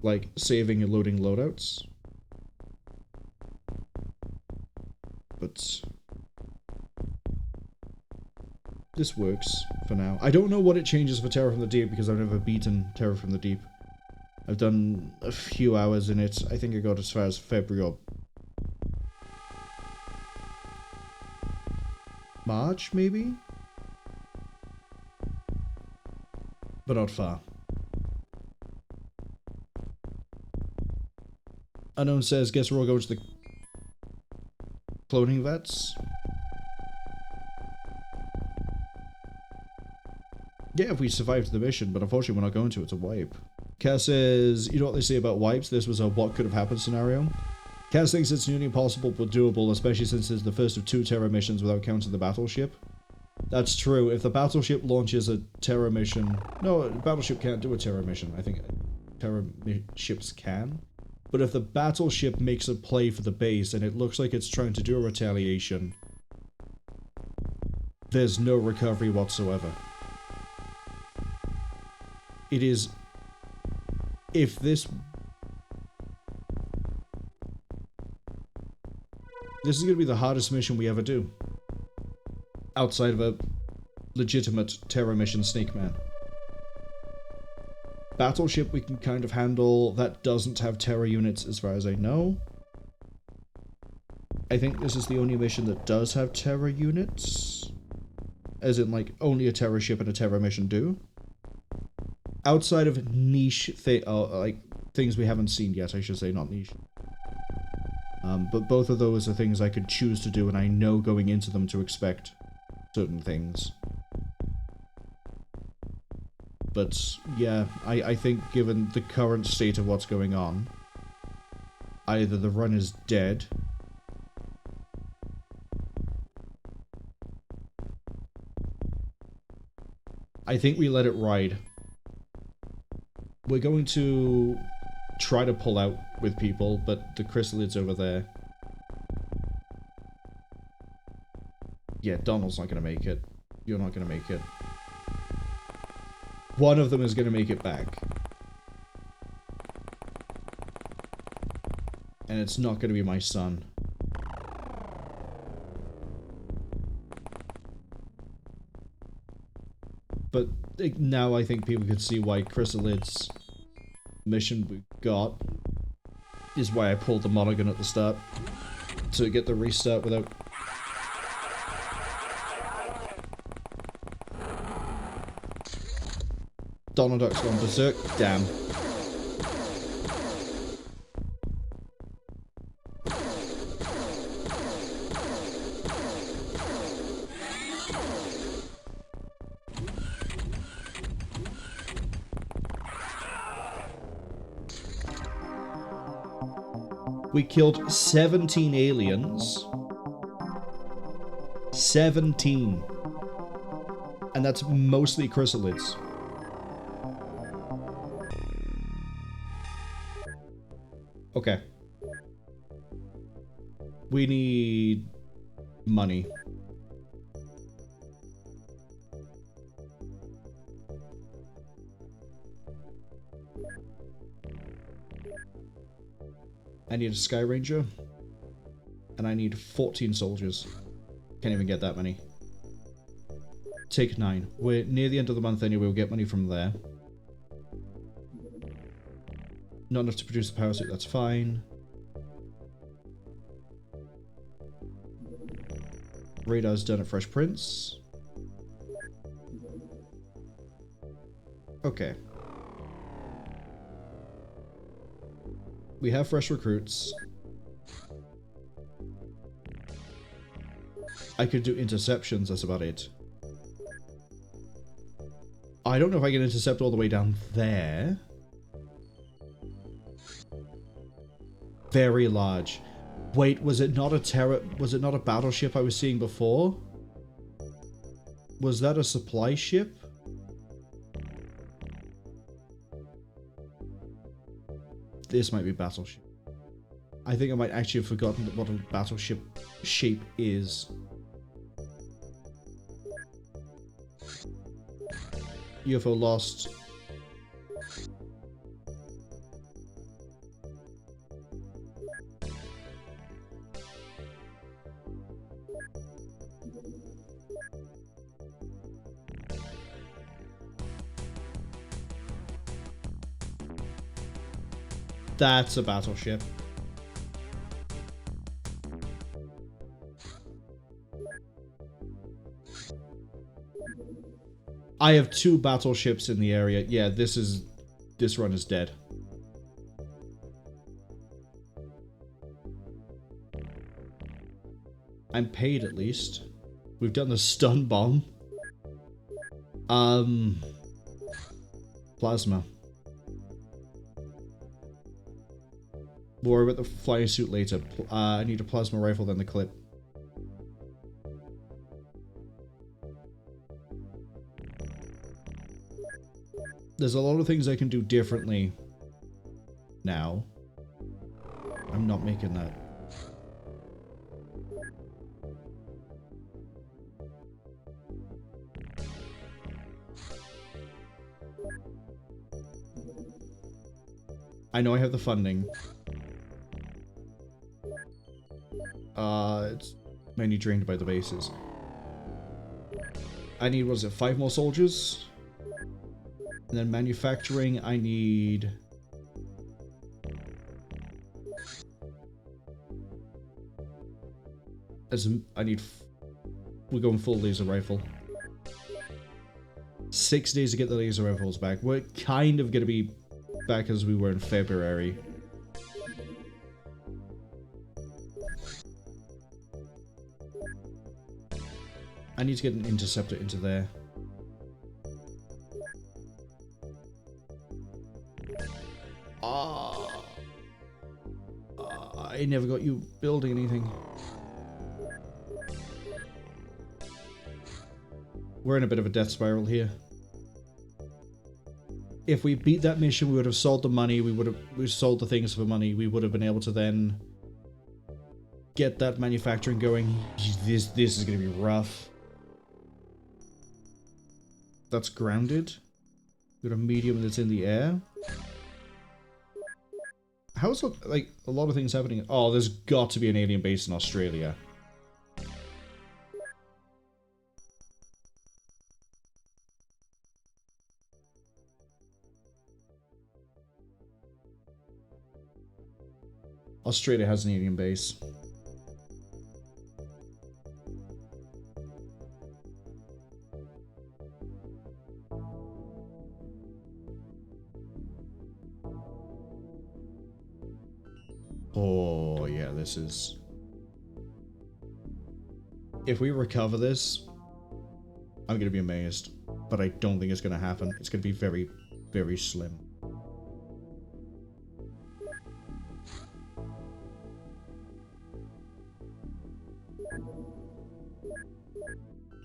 A: Like saving and loading loadouts. But this works for now. I don't know what it changes for Terror from the Deep because I've never beaten Terror from the Deep. I've done a few hours in it. I think I got as far as February or March, maybe? but not far. Unknown says, guess we're all going to the cloning vets. Yeah, if we survived the mission, but unfortunately we're not going to. It's a wipe. Cass says, you know what they say about wipes? This was a what could have happened scenario. Cass thinks it's nearly impossible but doable, especially since it's the first of 2 Terra missions without counting the battleship. That's true. If the battleship launches a Terra mission... No, a battleship can't do a Terra mission. I think Terra ships can. But if the battleship makes a play for the base and it looks like it's trying to do a retaliation, there's no recovery whatsoever. It is... If this... This is going to be the hardest mission we ever do. Outside of a legitimate Terra mission, Snake Man. Battleship we can kind of handle. That doesn't have Terra units as far as I know. I think this is the only mission that does have Terra units. As in, like, only a Terra ship and a Terra mission do. Outside of niche like things we haven't seen yet, I should say, not niche. But both of those are things I could choose to do, and I know going into them to expect certain things. But yeah, I think given the current state of what's going on, either the run is dead, I think we let it ride. We're going to try to pull out with people, but the chrysalids over there. Yeah, Donald's not going to make it. You're not going to make it. One of them is going to make it back. And it's not going to be my son. But now I think people could see why Chrysalids mission we got is why I pulled the mulligan at the start. To get the restart without... Donald Duck's gone berserk. Damn. We killed 17 aliens. 17. And that's mostly chrysalids. Okay. We need money. I need a Sky Ranger. And I need 14 soldiers. Can't even get that many. Take 9. We're near the end of the month anyway, we'll get money from there. Not enough to produce the power suit, that's fine. Radar's done at Fresh Prince. Okay. We have fresh recruits. I could do interceptions, that's about it. I don't know if I can intercept all the way down there. Very large. Wait, was it not a battleship I was seeing before? Was that a supply ship? This might be battleship. I think I might actually have forgotten what a battleship shape is. UFO lost. That's a battleship. I have 2 battleships in the area. Yeah, this run is dead. I'm paid at least. We've done the stun bomb. Plasma. We'll worry about the flying suit later. I need a plasma rifle, then the clip. There's a lot of things I can do differently now. I'm not making that. I know I have the funding. It's mainly drained by the bases. I need, what is it, 5 more soldiers? And then manufacturing, I need... We're going full laser rifle. 6 days to get the laser rifles back. We're kind of going to be back as we were in February. I need to get an interceptor into there. I never got you building anything. We're in a bit of a death spiral here. If we beat that mission, we would have sold the money, we sold the things for money, we would have been able to then get that manufacturing going. This is gonna be rough. That's grounded. We got a medium that's in the air. How's like a lot of things happening? Oh, there's got to be an alien base in Australia. Australia has an alien base. Oh, yeah, this is... If we recover this, I'm gonna be amazed. But I don't think it's gonna happen. It's gonna be very, very slim.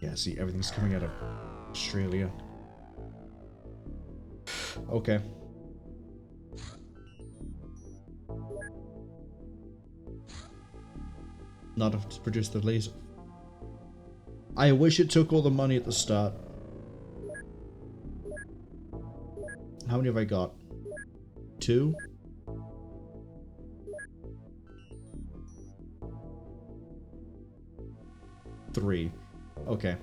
A: Yeah, see, everything's coming out of Australia. Okay. Not enough to produce the laser. I wish it took all the money at the start. How many have I got? 2? Three. Okay.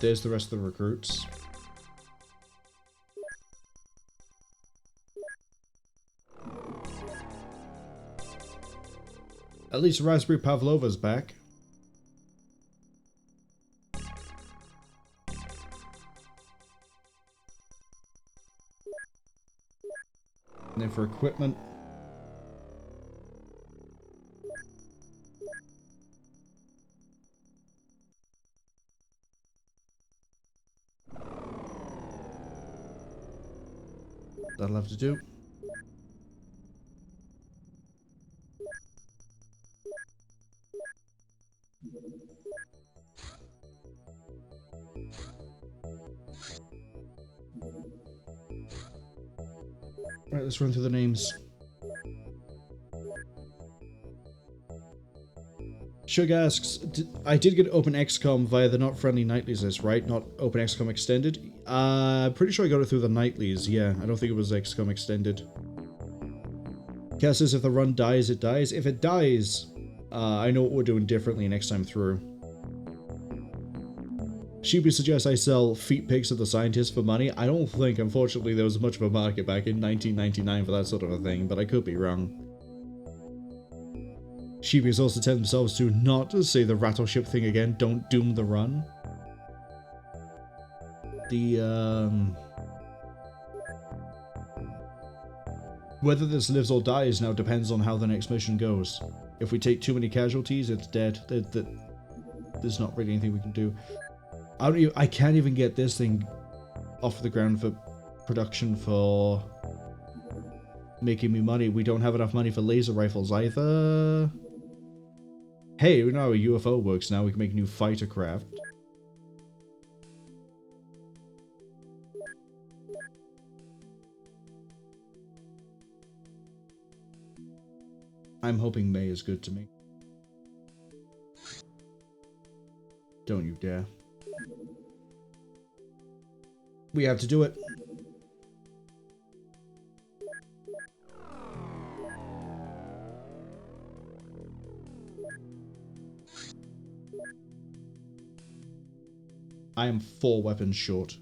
A: There's the rest of the recruits. At least Raspberry Pavlova's back. And then for equipment. That'll have to do. Right, let's run through the names. Shug asks, I did get OpenXCOM via the Not Friendly Nightlies list, right? Not OpenXCOM Extended? Pretty sure I got it through the Nightlies, yeah. I don't think it was XCOM Extended. Cass says if the run dies, it dies. If it dies, I know what we're doing differently next time through. Sheepy suggests I sell feet pics of the scientists for money. I don't think, unfortunately, there was much of a market back in 1999 for that sort of a thing, but I could be wrong. Sheepies also tell themselves to not say the Rattleship thing again. Don't doom the run. Whether this lives or dies now depends on how the next mission goes. If we take too many casualties, it's dead. There's not really anything we can do. I can't even get this thing off the ground for production for making me money. We don't have enough money for laser rifles either. Hey, we know how a UFO works now. We can make a new fighter craft. I'm hoping May is good to me. Don't you dare. We have to do it. I am 4 weapons short.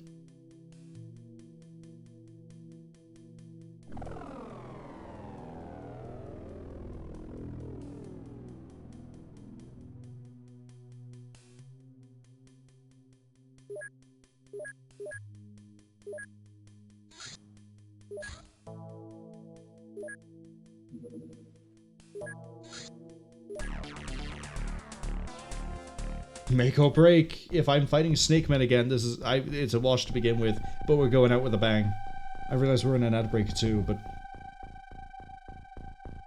A: Make or break. If I'm fighting Snake Men again, it's a wash to begin with, but we're going out with a bang. I realize we're in an ad break too, but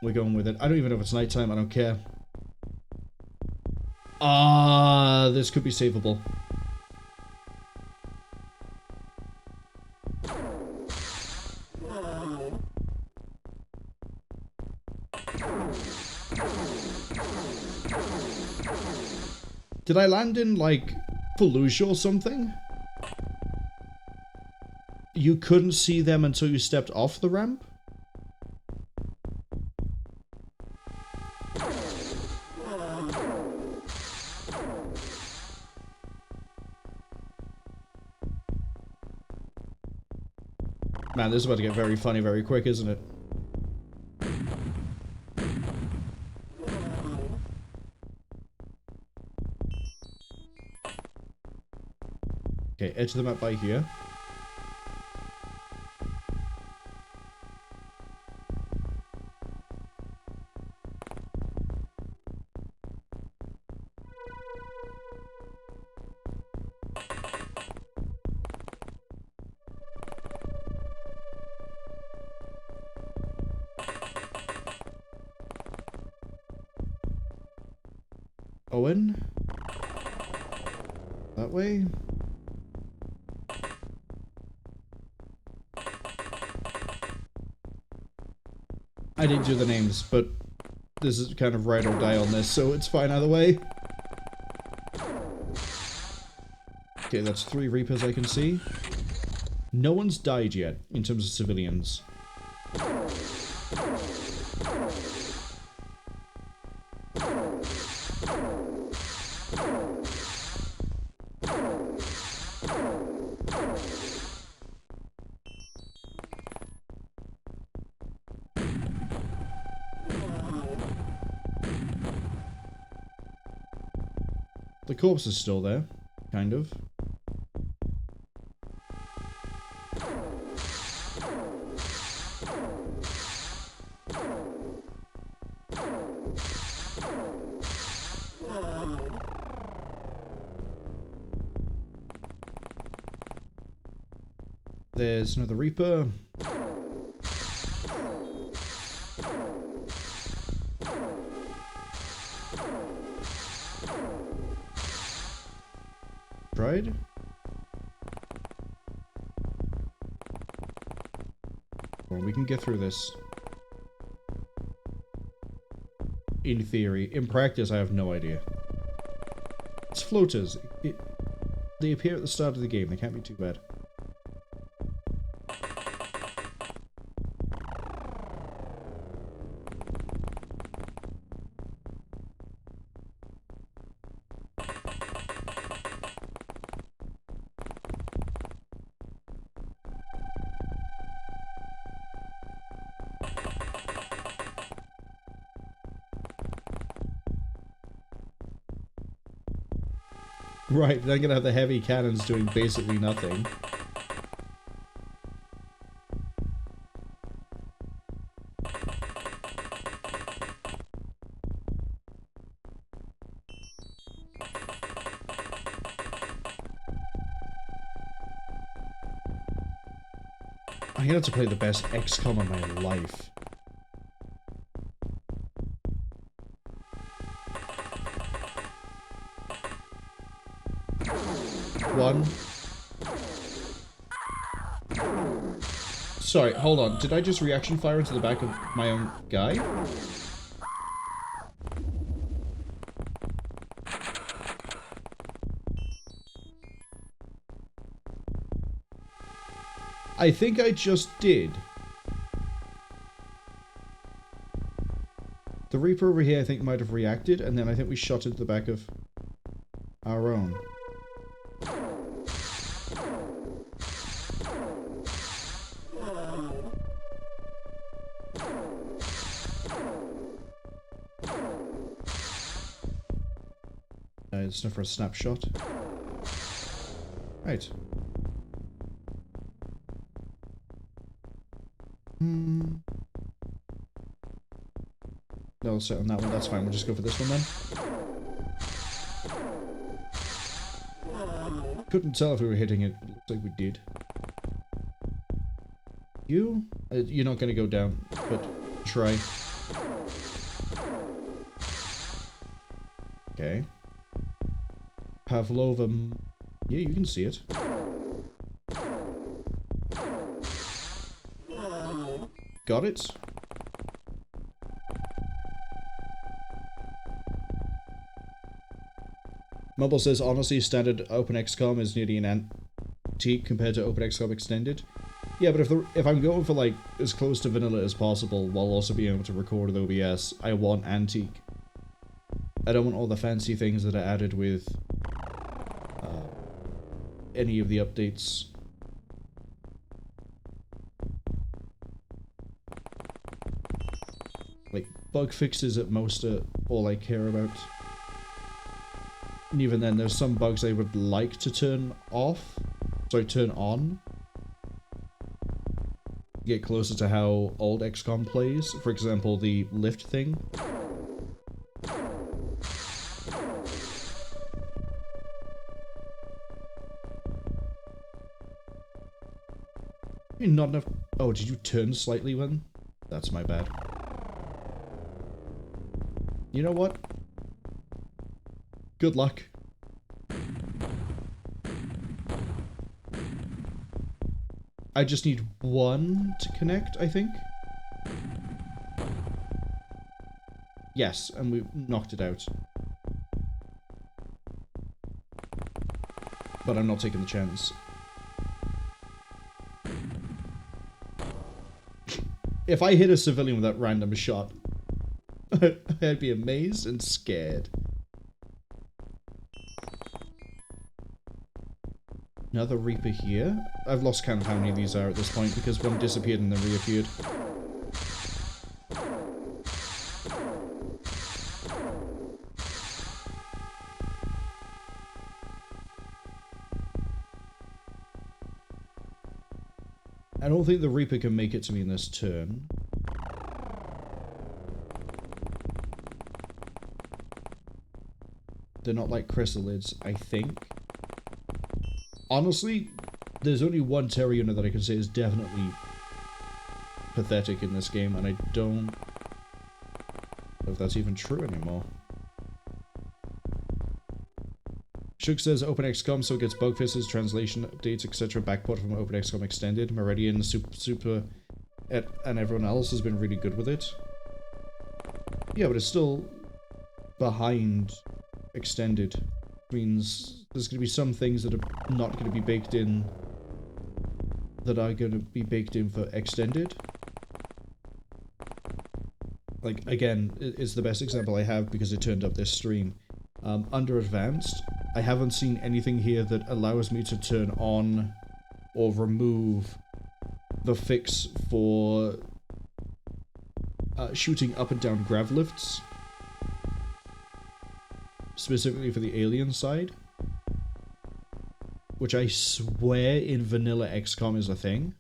A: we're going with it. I don't even know if it's nighttime, I don't care. This could be savable. Did I land in, like, Fallujah or something? You couldn't see them until you stepped off the ramp? Man, this is about to get very funny very quick, isn't it? Okay, edge of the map by here. Owen? That way? I didn't do the names, but this is kind of right or die on this, so it's fine either way. Okay, that's 3 Reapers I can see. No one's died yet, in terms of civilians. The corpse is still there, kind of. There's another Reaper. Tried. Well, we can get through this. in theory. In practice, I have no idea. It's floaters. They appear at the start of the game. They can't be too bad. Right, then I'm gonna have the heavy cannons doing basically nothing. I'm gonna have to play the best XCOM of my life. One. Sorry, hold on. Did I just reaction fire into the back of my own guy? I think I just did. The Reaper over here I think might have reacted, and then I think we shot into the back of our own. It's not for a snapshot. Right. No, let's set on that one. That's fine. We'll just go for this one then. Couldn't tell if we were hitting it. It looks like we did. You? You're not going to go down, but try. Okay. Pavlova. Yeah, you can see it. Got it. Mumble says, honestly, standard OpenXCOM is nearly an antique compared to OpenXCOM Extended. Yeah, but if I'm going for, like, as close to vanilla as possible, while also being able to record with OBS, I want antique. I don't want all the fancy things that are added with any of the updates. Like, bug fixes at most are all I care about. And even then, there's some bugs I would like to turn off. Sorry, turn on. Get closer to how old XCOM plays. For example, the lift thing. Not enough. Oh, did you turn slightly when? That's my bad. You know what? Good luck. I just need one to connect, I think. Yes, and we knocked it out. But I'm not taking the chance. If I hit a civilian with that random shot, I'd be amazed and scared. Another Reaper here. I've lost count of how many of these are at this point because one disappeared and then reappeared. I don't think the Reaper can make it to me in this turn. They're not like chrysalids, I think. Honestly, there's only one Terra unit that I can say is definitely pathetic in this game, and I don't know if that's even true anymore. Shug says OpenXCOM so it gets bug fixes, translation updates, etc. backport from OpenXCOM Extended. Meridian, Super, and everyone else has been really good with it. Yeah, but it's still behind extended means there's going to be some things that are not going to be baked in that are going to be baked in for extended. Like, again, it's the best example I have because it turned up this stream. Under advanced, I haven't seen anything here that allows me to turn on or remove the fix for shooting up and down grav lifts. Specifically for the alien side. Which I swear in vanilla XCOM is a thing.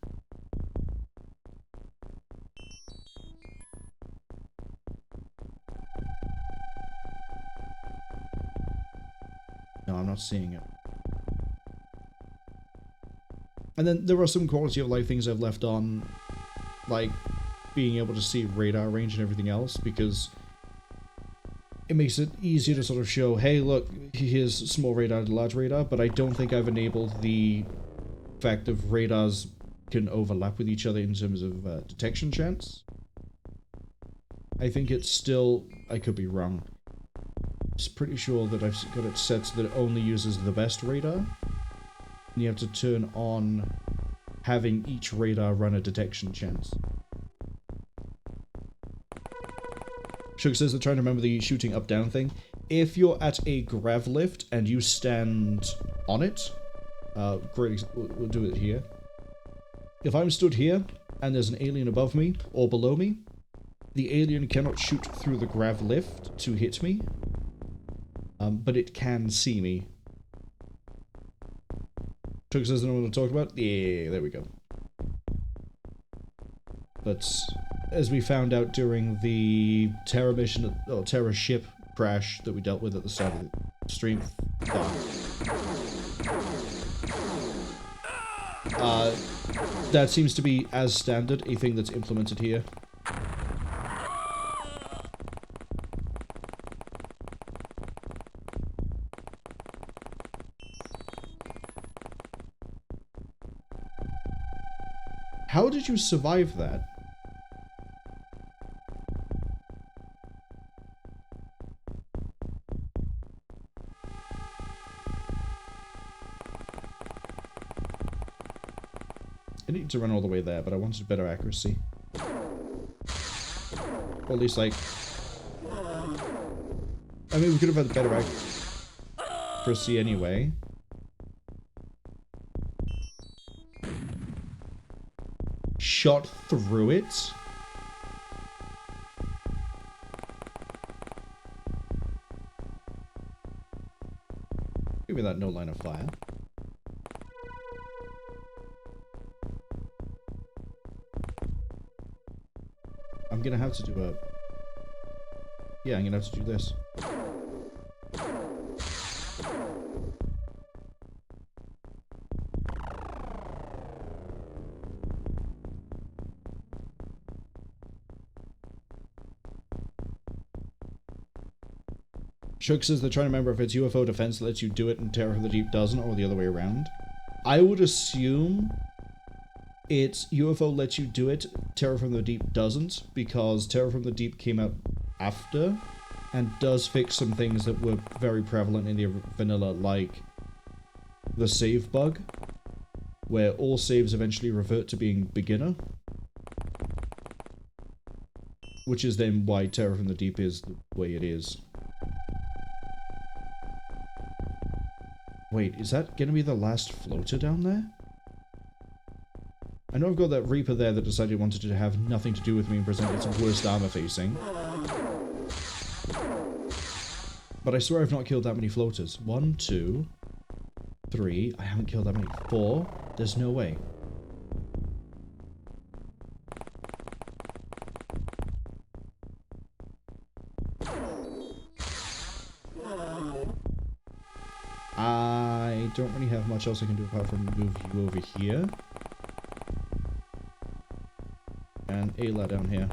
A: No, I'm not seeing it. And then there are some quality of life things I've left on, like being able to see radar range and everything else, because it makes it easier to sort of show, hey, look, here's small radar to large radar, but I don't think I've enabled the fact of radars can overlap with each other in terms of detection chance. I think it's still, I could be wrong. It's pretty sure that I've got it set so that it only uses the best radar. And you have to turn on having each radar run a detection chance. Shug says they're trying to remember the shooting up-down thing. If you're at a grav lift and you stand on it, great, we'll do it here. If I'm stood here and there's an alien above me or below me, the alien cannot shoot through the grav lift to hit me, but it can see me. Shug says they know what I'm talking about. Yeah, there we go. But as we found out during the Terra mission, or Terra ship crash that we dealt with at the start of the stream, that seems to be, as standard, a thing that's implemented here. How did you survive that? I need to run all the way there, but I wanted better accuracy. Or at least, like... I mean, we could have had better accuracy anyway. Shot through it? Give me that no line of fire. I'm gonna have to do a... Yeah, I'm gonna have to do this. Shug says they're trying to remember if it's UFO Defense that lets you do it and Terror from the Deep doesn't, or the other way around. I would assume it's UFO lets you do it, Terror from the Deep doesn't, because Terror from the Deep came out after, and does fix some things that were very prevalent in the vanilla, like the save bug, where all saves eventually revert to being beginner. Which is then why Terror from the Deep is the way it is. Wait, is that gonna be the last floater down there? I know I've got that Reaper there that decided it wanted to have nothing to do with me and present its worst armor facing. But I swear I've not killed that many floaters. 1, 2, 3. I haven't killed that many. 4. There's no way. I don't really have much else I can do apart from move you over here. And Ayla down here.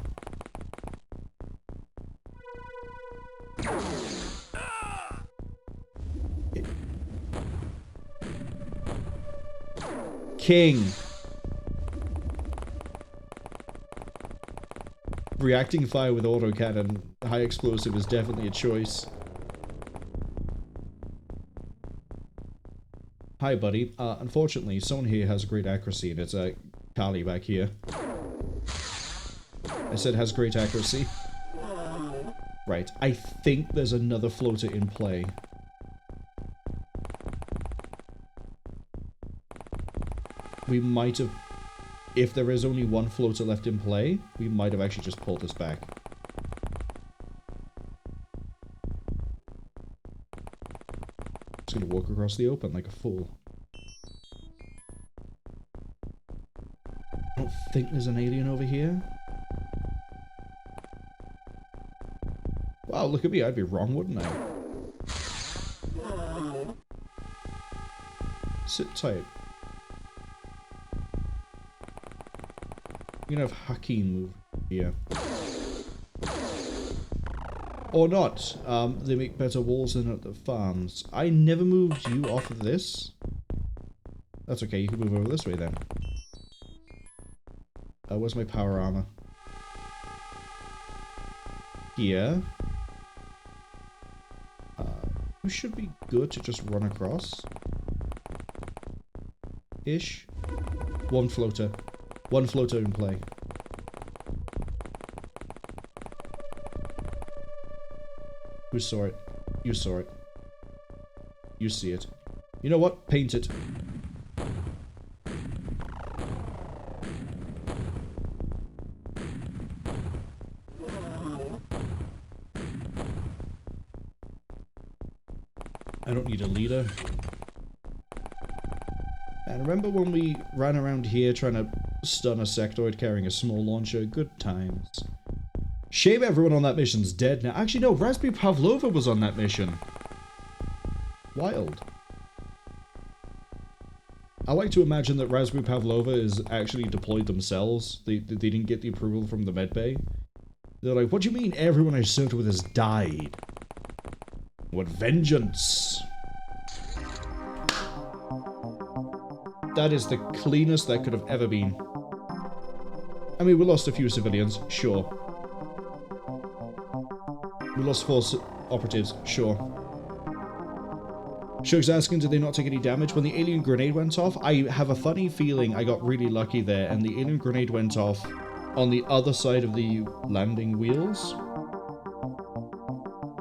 A: King! Reacting fire with autocannon high explosive is definitely a choice. Hi, buddy. Unfortunately, someone here has great accuracy, and it's Carly back here. I said has great accuracy. Right. I think there's another floater in play. We might have... If there is only one floater left in play, we might have actually just pulled this back. Just gonna walk across the open like a fool. I don't think there's an alien over here. Wow, look at me, I'd be wrong, wouldn't I? Sit tight. We're gonna have Hakeem move here. Or not. They make better walls than at the farms. I never moved you off of this. That's okay, you can move over this way then. Where's my power armor? Here. You should be good to just run across. Ish. One floater. One floater in play. Who saw it? You saw it. You see it. You know what? Paint it. I don't need a leader. And remember when we ran around here trying to stun a sectoid carrying a small launcher? Good times. Shame everyone on that mission's dead now. Actually, no, Raspberry Pavlova was on that mission. Wild. I like to imagine that Raspberry Pavlova is actually deployed themselves. They didn't get the approval from the medbay. They're like, what do you mean everyone I served with has died? What vengeance! That is the cleanest that could have ever been. I mean, we lost a few civilians, sure. We lost 4 operatives, sure. Shug's asking, did they not take any damage? When the alien grenade went off, I have a funny feeling I got really lucky there, and the alien grenade went off on the other side of the landing wheels.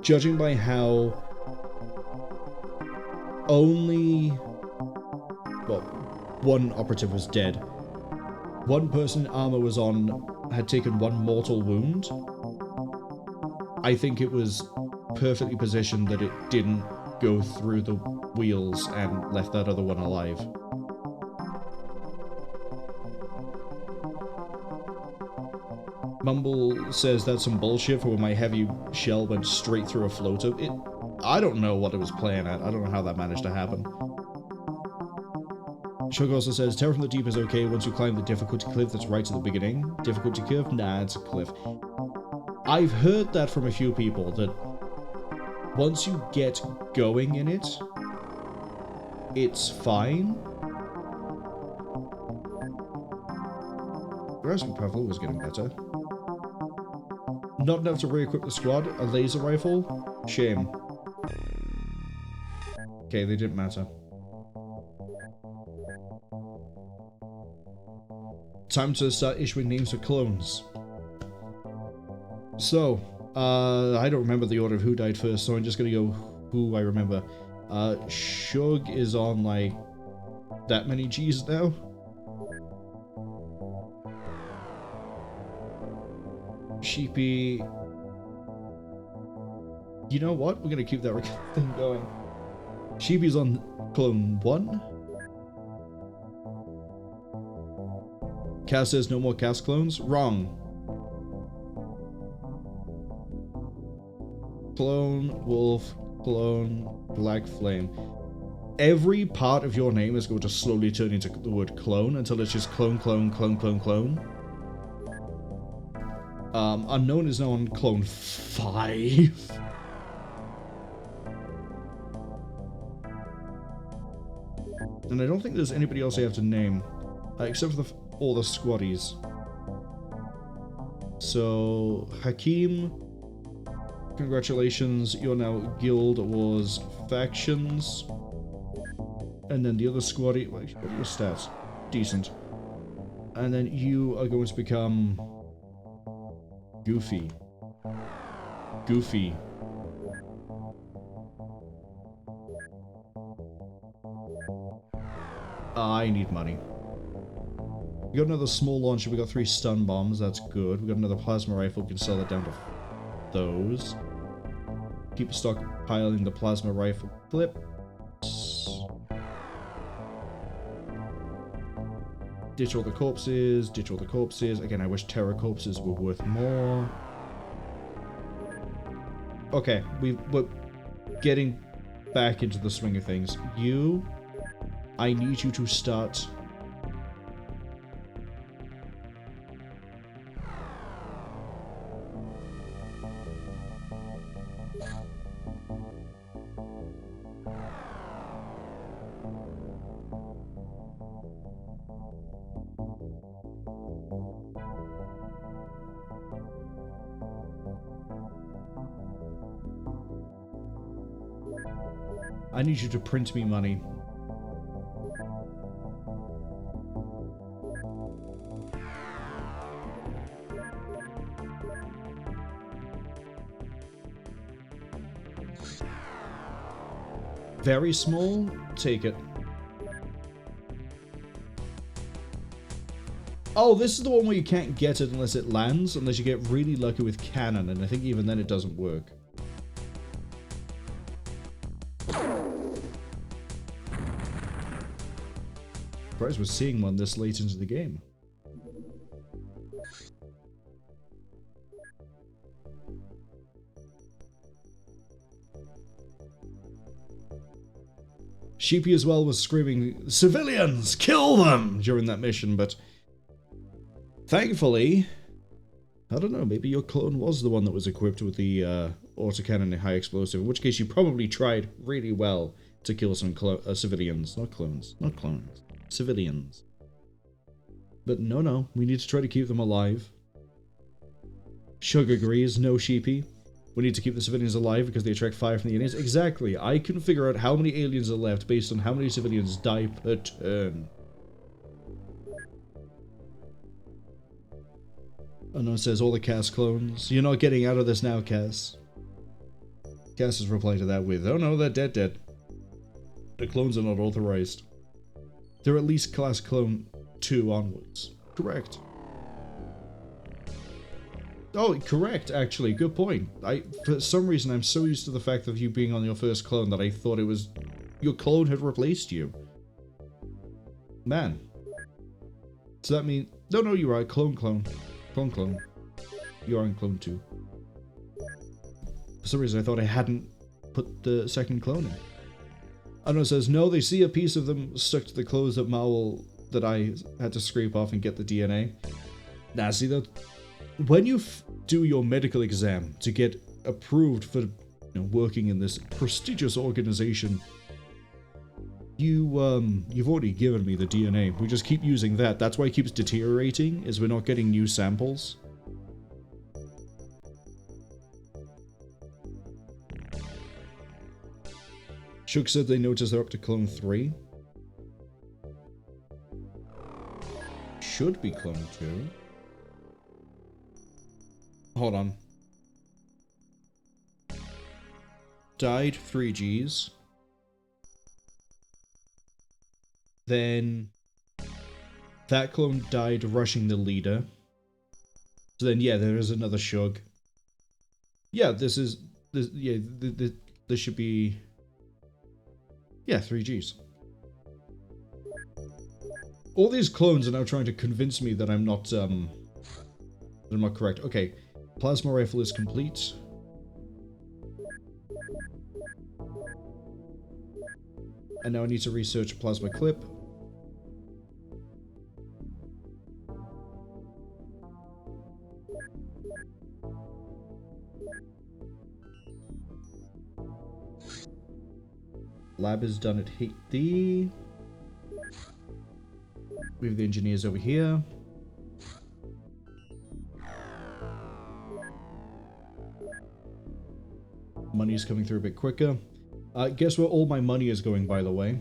A: Judging by how only, well, one operative was dead. One person armor was on, had taken 1 mortal wound. I think it was perfectly positioned that it didn't go through the wheels and left that other one alive. Mumble says that's some bullshit for when my heavy shell went straight through a floater. I don't know what it was playing at. I don't know how that managed to happen. Shug also says, Terror from the Deep is okay once you climb the difficulty cliff that's right at the beginning. Difficulty curve? Nah, it's a cliff. I've heard that from a few people, that once you get going in it, it's fine. The Raspberry Pavlova was getting better. Not enough to re-equip the squad. A laser rifle? Shame. Okay, they didn't matter. Time to start issuing names for clones. So, I don't remember the order of who died first, so I'm just gonna go who I remember. Shug is on, like, that many G's now? Sheepy... You know what? We're gonna keep that thing going. Sheepy's on clone 1. Cass says no more Cass clones? Wrong. Clone, Wolf, Clone, Black Flame. Every part of your name is going to slowly turn into the word clone until it's just clone, clone, clone, clone, clone. Unknown is now on clone 5. And I don't think there's anybody else I have to name. Except for all the squaddies. So, Hakeem, Congratulations, you're now Guild Wars Factions. And then the other squad, what are your stats? Decent. And then you are going to become Goofy. Goofy. I need money. We got another small launcher, we got 3 stun bombs, that's good. We got another plasma rifle, we can sell that down to those. Keep stockpiling the plasma rifle clips. Ditch all the corpses, ditch all the corpses. Again, I wish terror corpses were worth more. Okay, we're getting back into the swing of things. I need you to start... I need you to print me money. Very small? Take it. Oh, this is the one where you can't get it unless it lands, unless you get really lucky with cannon, and I think even then it doesn't work. Surprised we're seeing one this late into the game. Sheepy as well was screaming, "Civilians! Kill them!" during that mission, but thankfully, I don't know, maybe your clone was the one that was equipped with the autocannon and high explosive, in which case you probably tried really well to kill some civilians. Not clones. Not clones. Civilians. But no, we need to try to keep them alive. Shug agrees, no Sheepy. We need to keep the civilians alive because they attract fire from the aliens. Exactly. I can figure out how many aliens are left based on how many civilians die per turn. Unknown says all the Cass clones. You're not getting out of this now, Cass. Cass has replied to that with, "Oh no, they're dead. The clones are not authorized. They're at least class clone 2 onwards." Correct. Oh, correct, actually. Good point. For some reason, I'm so used to the fact of you being on your first clone that I thought it was... your clone had replaced you. Man. So that means... No, you're right. Clone. Clone. You're on clone 2. For some reason, I thought I hadn't put the second clone in. Unknown says, no, they see a piece of them stuck to the clothes that Marwol that I had to scrape off and get the DNA. Nah, see that? When you do your medical exam to get approved for working in this prestigious organization, you've already given me the DNA. We just keep using that. That's why it keeps deteriorating, is we're not getting new samples. Shug said they noticed they're up to clone 3. Should be clone 2. Hold on. Died 3 Gs. Then that clone died rushing the leader. So then, yeah, there is another Shug. Yeah, this should be... yeah, 3 Gs. All these clones are now trying to convince me that I'm not correct. Okay, plasma rifle is complete. And now I need to research plasma clip. Lab is done at D. We have the engineers over here. money's coming through a bit quicker. Guess where all my money is going, by the way?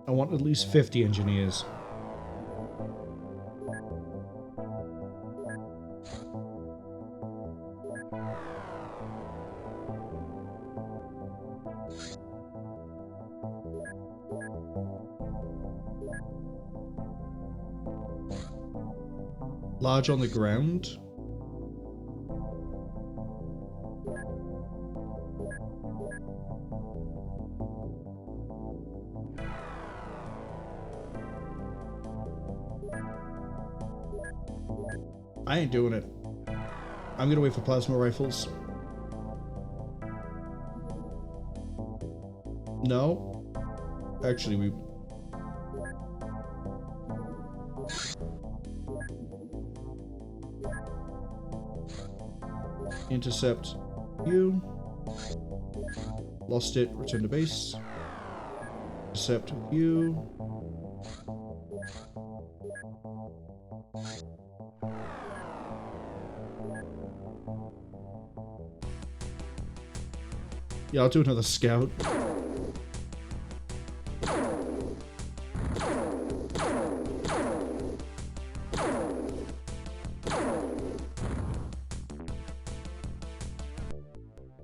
A: I want at least 50 engineers. Large on the ground. I ain't doing it. I'm gonna wait for plasma rifles. No. Actually, we... Intercept you. Lost it. Return to base. Intercept you. Yeah, I'll do another scout.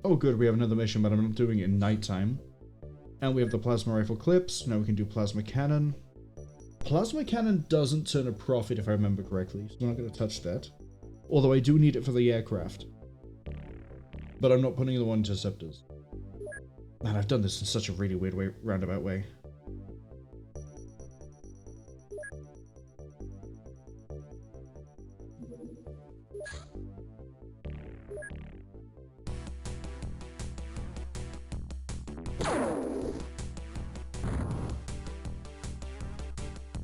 A: Oh good, we have another mission, but I'm not doing it in nighttime. And we have the plasma rifle clips. Now we can do plasma cannon. Plasma cannon doesn't turn a profit if I remember correctly, so I'm not going to touch that. Although I do need it for the aircraft. But I'm not putting the one interceptors. Man, I've done this in such a really weird way, roundabout way.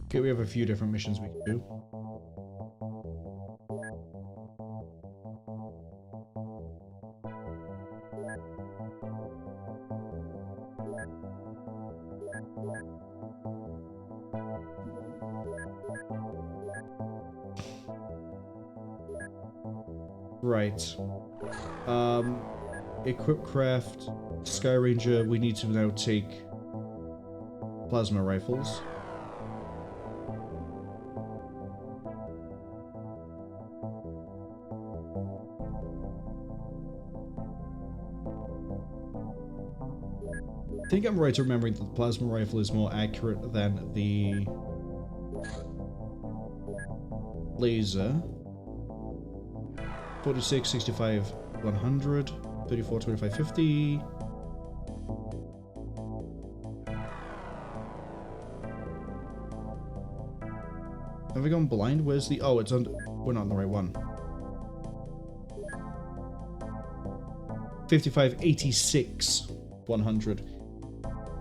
A: Okay, we have a few different missions we can do. Right. Equip craft, Sky Ranger, we need to now take plasma rifles. I think I'm right to remembering that the plasma rifle is more accurate than the laser. 46, 65, 100, 34, 25, 50. Have we gone blind? Where's the... Oh, it's under... We're not on the right one. 55, 86, 100.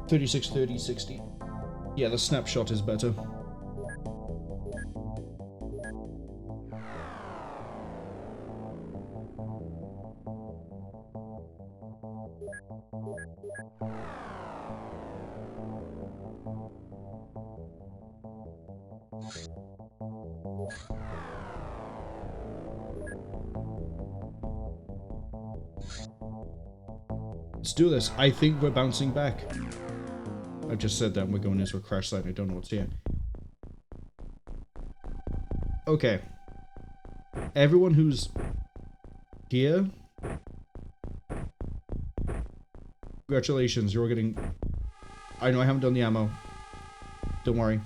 A: 36, 30, 60. Yeah, the snapshot is better. Let's do this. I think we're bouncing back. I've just said that and we're going into a crash site. I don't know what's here. Okay. Everyone who's here, congratulations, you're getting... I know I haven't done the ammo. Don't worry.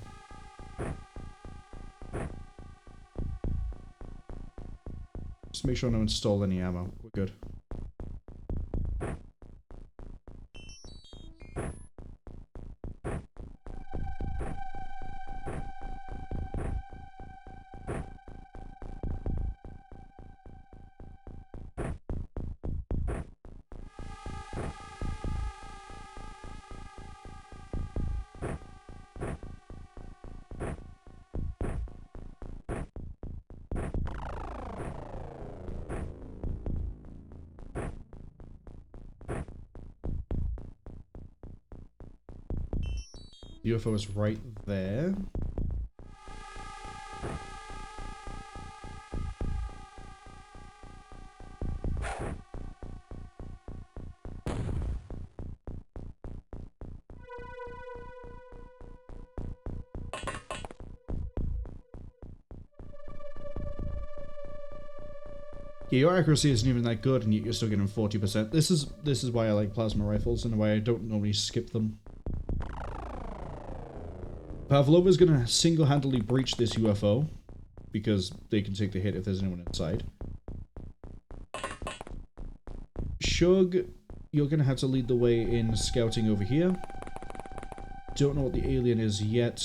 A: Just make sure I don't install any ammo. We're good. The UFO is right there. Yeah, your accuracy isn't even that good, and yet you're still getting 40%. This is why I like plasma rifles, and why I don't normally skip them. Pavlova's gonna single-handedly breach this UFO, because they can take the hit if there's anyone inside. Shug, you're gonna have to lead the way in scouting over here. Don't know what the alien is yet.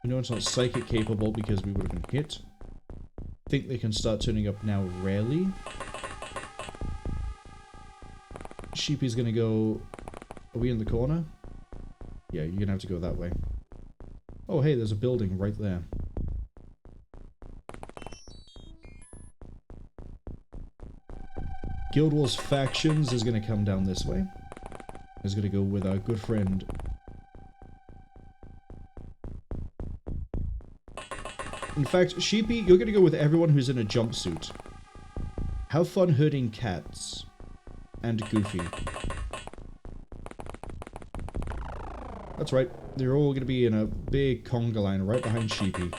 A: We know it's not psychic capable because we would have been hit. Think they can start turning up now rarely. Sheepy's gonna go... Are we in the corner? Yeah, you're gonna have to go that way. Oh hey, there's a building right there. Guild Wars Factions is gonna come down this way. Is gonna go with our good friend... In fact, Sheepy, you're gonna go with everyone who's in a jumpsuit. Have fun herding cats. And Goofy. That's right, they're all gonna be in a big conga line right behind Sheepy.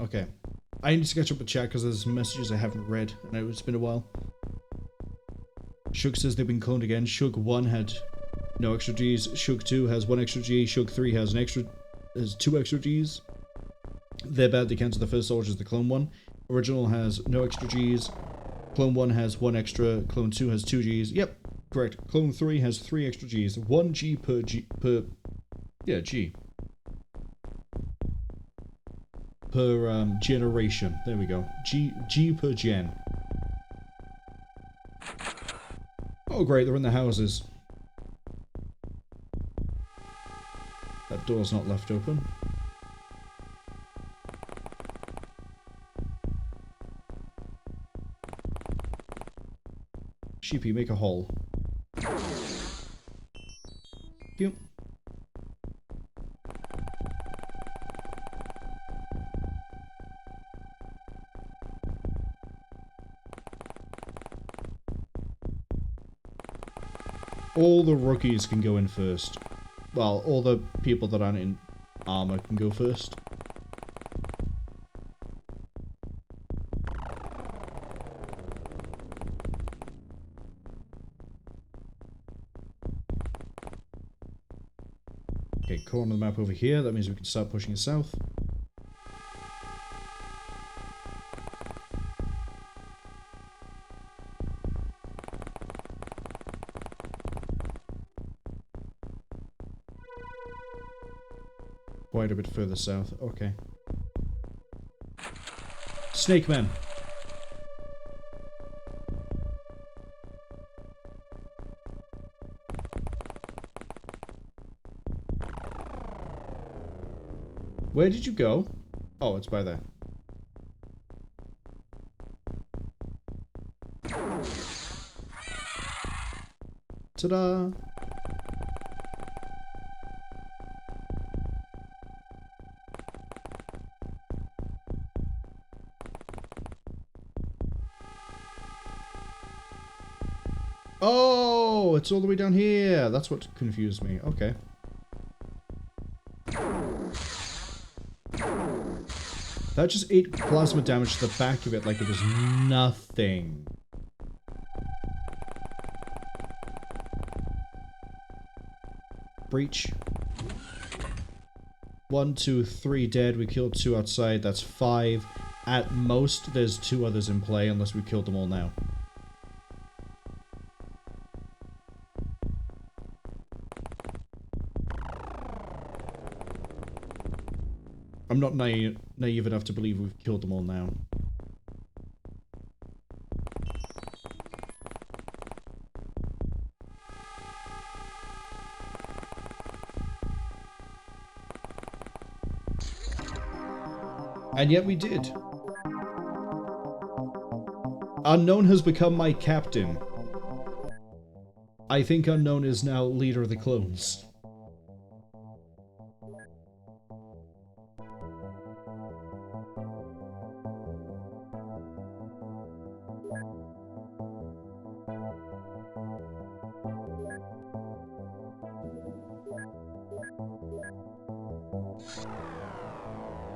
A: Okay. I need to catch up with chat because there's messages I haven't read. I know it's been a while. Shug says they've been cloned again. Shug 1 had no extra Gs. Shug 2 has 1 extra G. Shug 3 has 2 extra Gs. They're bad, they cancel the first soldier as the clone 1. Original has no extra Gs. Clone 1 has 1 extra. Clone 2 has 2 Gs. Yep, correct. Clone 3 has 3 extra Gs. 1 G per G per... Yeah, G. Per generation. There we go. G per gen. Oh great, they're in the houses. That door's not left open. Sheepy, make a hole. Yep. All the rookies can go in first. Well, all the people that aren't in armor can go first. Okay, corner of the map over here. That means we can start pushing south. Quite a bit further south. Okay. Snake Man. Where did you go? Oh, it's by there. Ta-da! Oh, it's all the way down here. That's what confused me. Okay. That just ate plasma damage to the back of it like it was nothing. Breach. 1, 2, 3 dead. We killed 2 outside. That's 5. At most, there's 2 others in play unless we killed them all now. I'm not naive enough to believe we've killed them all now. And yet we did. Unknown has become my captain. I think Unknown is now leader of the clones.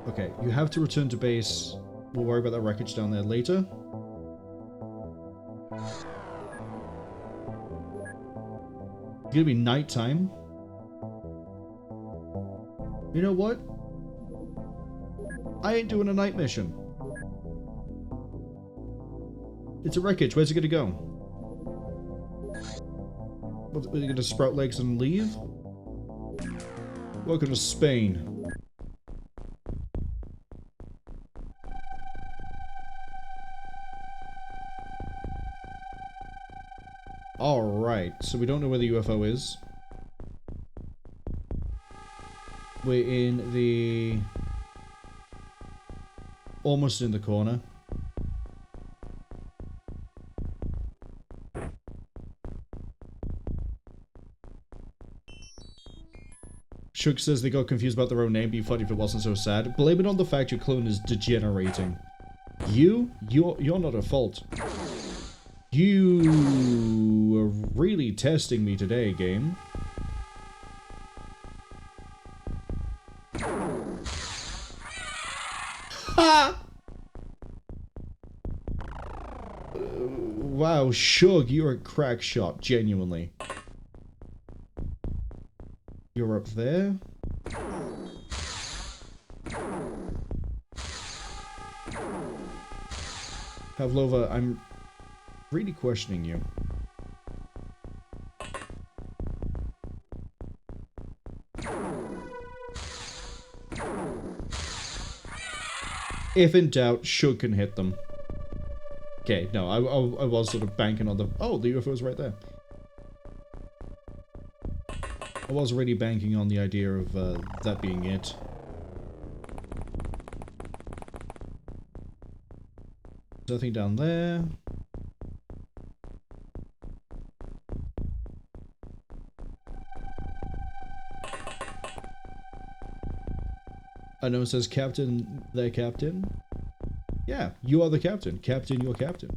A: Okay, you have to return to base. We'll worry about that wreckage down there later. It's gonna be nighttime. You know what? I ain't doing a night mission. It's a wreckage. Where's it gonna go? What, are you gonna sprout legs and leave? Welcome to Spain. Alright, so we don't know where the UFO is. We're in the... almost in the corner. Shug says they got confused about their own name. Be funny if it wasn't so sad. Blame it on the fact your clone is degenerating. You're not at fault. You are really testing me today, game. Ha! Wow, Shug, you're a crack shot, genuinely. You're up there. Pavlova, I'm really questioning you. If in doubt, Shug can hit them. Okay, no, I was sort of banking on the... Oh, the UFO's right there. I was really banking on the idea of that being it. There's nothing down there. I know it says Captain, their Captain. Yeah, you are the Captain. Captain, your Captain.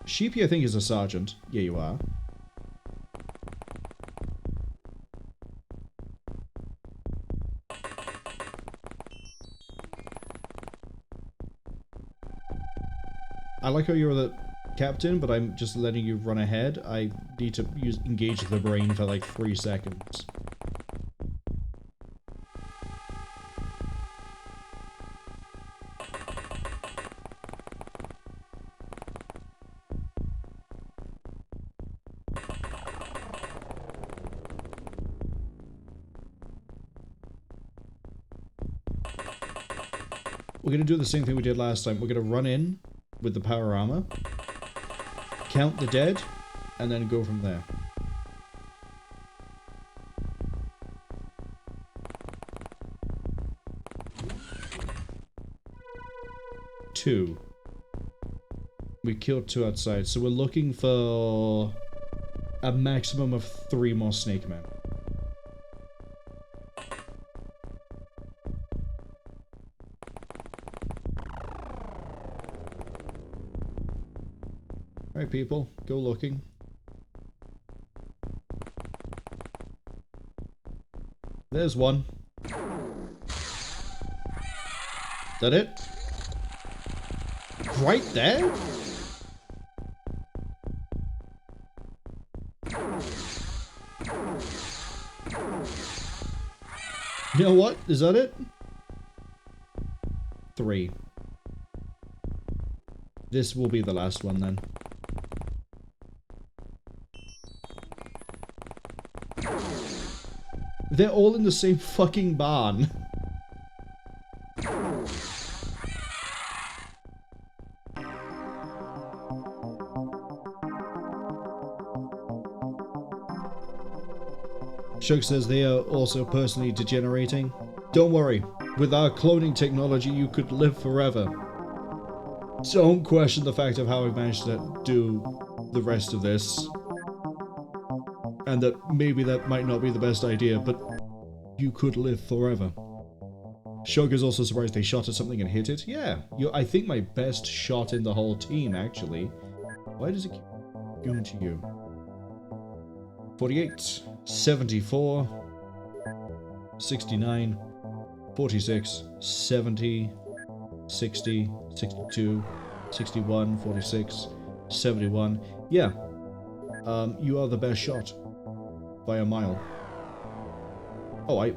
A: Sheepy, I think, is a sergeant. Yeah, you are. I like how you're the captain, but I'm just letting you run ahead. I need to engage the brain for like 3 seconds. We're gonna do the same thing we did last time. We're gonna run in with the power armor, count the dead, and then go from there. Two. We killed 2 outside, so we're looking for a maximum of 3 more snake men. Alright, people, go looking. There's one. Is that it? Right there? You know what? Is that it? 3. This will be the last one then. They're all in the same fucking barn. Shug says they are also personally degenerating. Don't worry, with our cloning technology you could live forever. Don't question the fact of how I've managed to do the rest of this. And that maybe that might not be the best idea, but you could live forever. Shug is also surprised they shot at something and hit it. Yeah, you're, I think, my best shot in the whole team, actually. Why does it keep going to you? 48, 74, 69, 46, 70, 60, 62, 61, 46, 71. Yeah, you are the best shot by a mile. Oh, I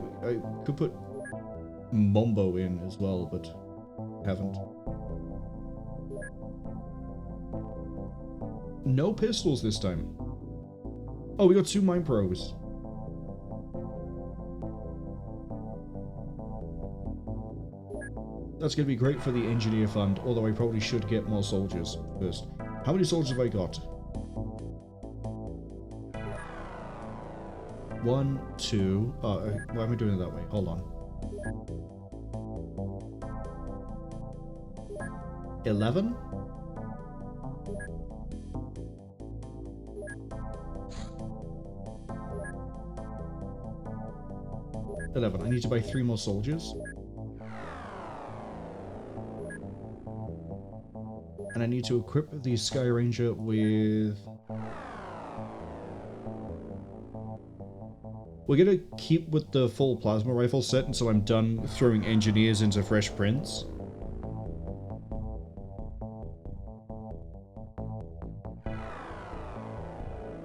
A: could put Mombo in as well, but haven't. No pistols this time. Oh, we got 2 mine probes. That's going to be great for the engineer fund, although I probably should get more soldiers first. How many soldiers have I got? 1, 2... Oh, why am I doing it that way? Hold on. 11? I need to buy 3 more soldiers. And I need to equip the Sky Ranger with... We're gonna keep with the full plasma rifle set until I'm done throwing engineers into Fresh Prince.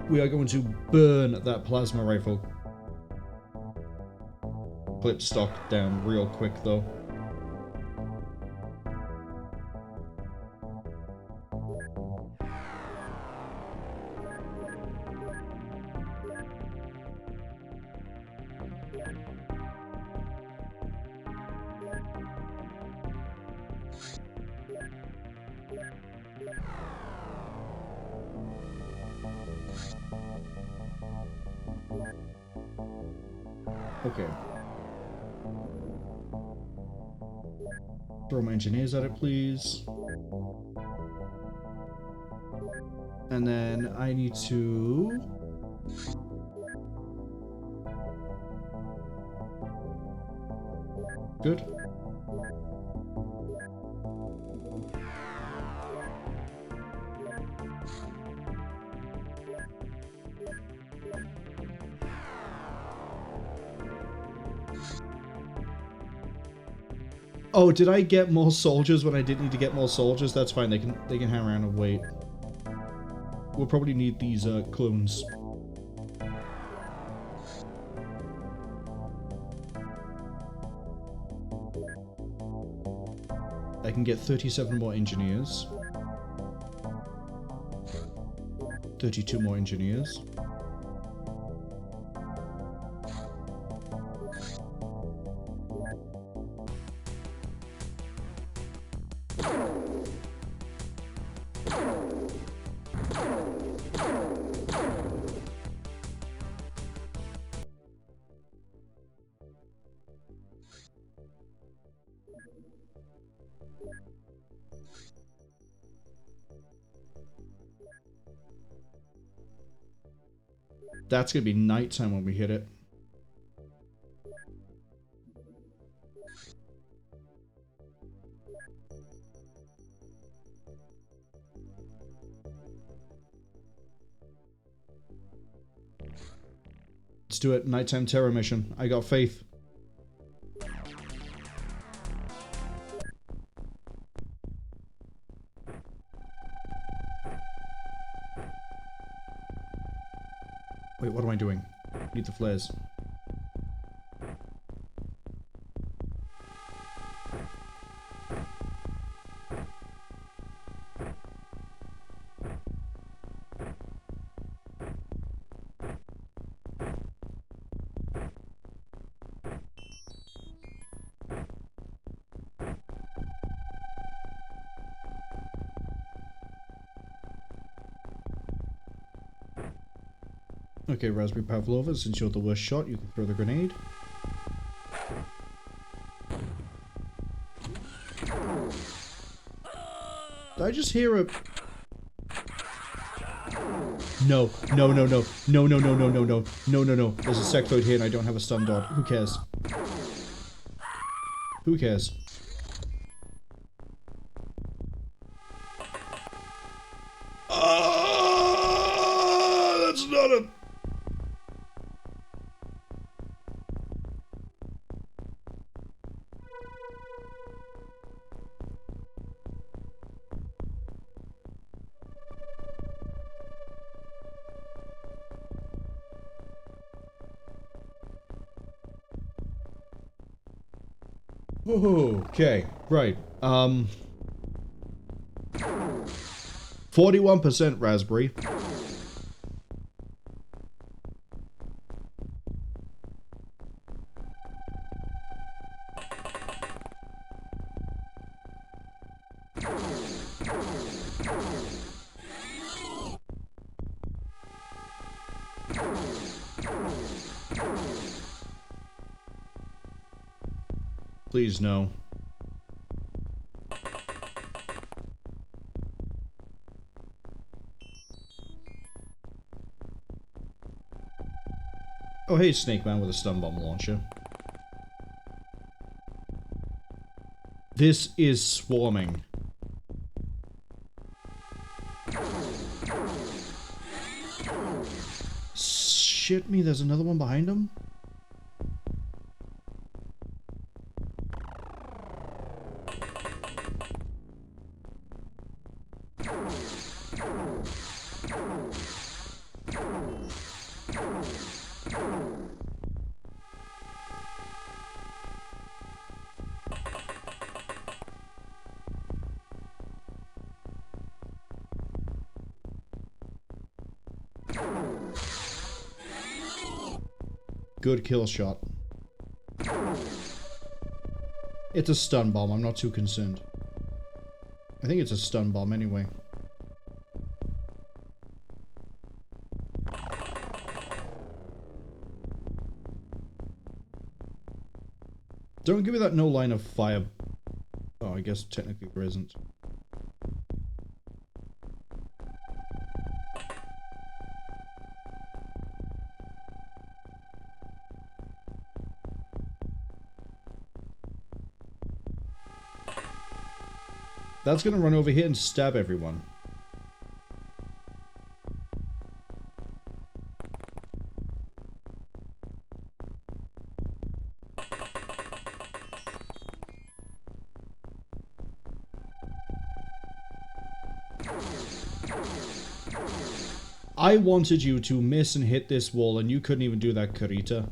A: We are going to burn that plasma rifle clip stock down real quick, though. Okay. Throw my engineers at it, please. And then I need to... Good. Oh, did I get more soldiers when I didn't need to get more soldiers? That's fine. They can hang around and wait. We'll probably need these clones. I can get 37 more engineers. 32 more engineers. That's gonna be nighttime when we hit it. Let's do it. Nighttime terror mission. I got faith. Wait, what am I doing? Need the flares. Okay, Raspberry Pavlova, since you're the worst shot, you can throw the grenade. Did I just hear a... No, no, no, no, no, no, no, no, no, no, no, no, no. There's a sectoid here and I don't have a stun dot. Who cares? Who cares? That's not a... Okay, right. 41% raspberry. Please, no. Oh, hey, Snake Man with a stun bomb launcher. This is swarming. Shit me, there's another one behind him? Good kill shot. It's a stun bomb, I'm not too concerned. I think it's a stun bomb anyway. Don't give me that no line of fire. Oh, I guess technically there isn't. That's gonna run over here and stab everyone. I wanted you to miss and hit this wall and you couldn't even do that, Karita.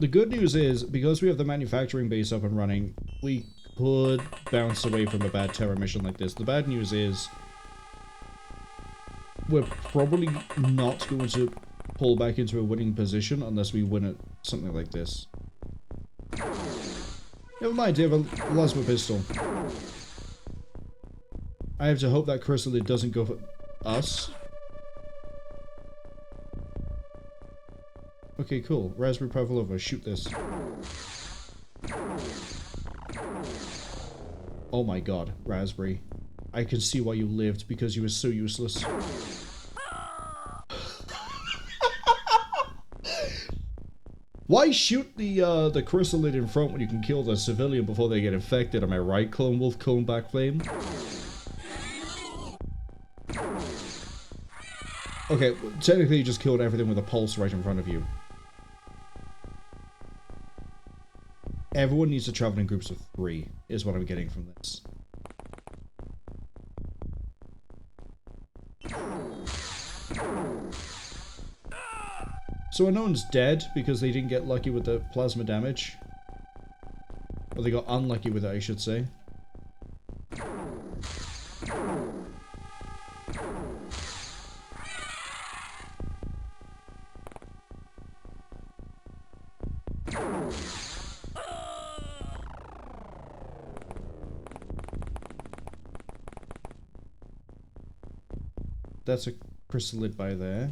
A: The good news is, because we have the manufacturing base up and running, we could bounce away from a bad terror mission like this. The bad news is, we're probably not going to pull back into a winning position unless we win at something like this. Never mind, I have a plasma pistol. I have to hope that chrysalid doesn't go for us. Okay, cool. Raspberry Pavlova, shoot this. Oh my god, Raspberry. I can see why you lived, because you were so useless. Why shoot the chrysalid in front when you can kill the civilian before they get infected? Am I right, Clone Wolf, Clone Backflame? Okay, technically you just killed everything with a pulse right in front of you. Everyone needs to travel in groups of 3, is what I'm getting from this. So Unknown's dead because they didn't get lucky with the plasma damage. Or they got unlucky with it, I should say. That's a chrysalid by there.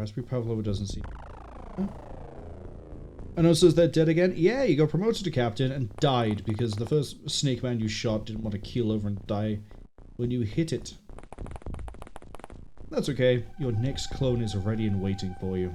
A: Raspberry Pavlova doesn't seem... Oh. And also, is that dead again? Yeah, you got promoted to captain and died because the first snake man you shot didn't want to keel over and die when you hit it. That's okay. Your next clone is ready and waiting for you.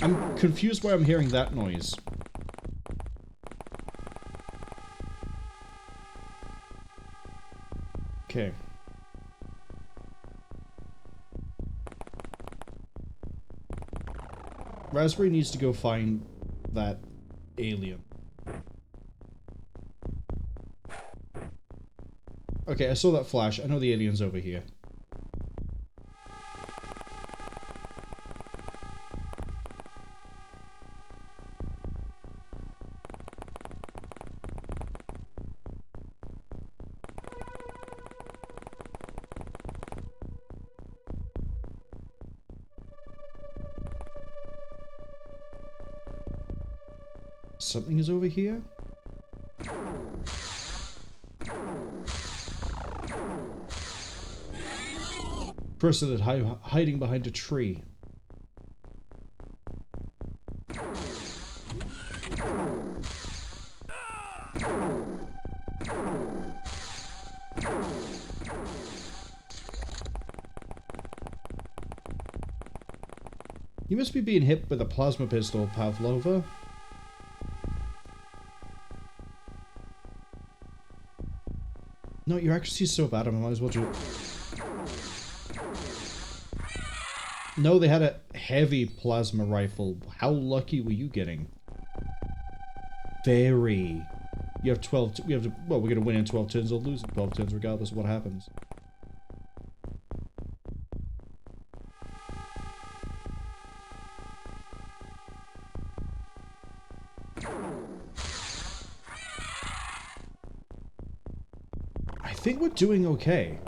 A: I'm confused why I'm hearing that noise. Okay. Raspberry needs to go find that alien. Okay, I saw that flash. I know the alien's over here. Something is over here? Person hiding behind a tree. You must be being hit with a plasma pistol, Pavlova. No, your accuracy is so bad, I might as well do... No, they had a heavy plasma rifle. How lucky were you getting? Very. You have 12... We have to... Well, we're going to win in 12 turns or lose in 12 turns, regardless of what happens. I think we're doing okay.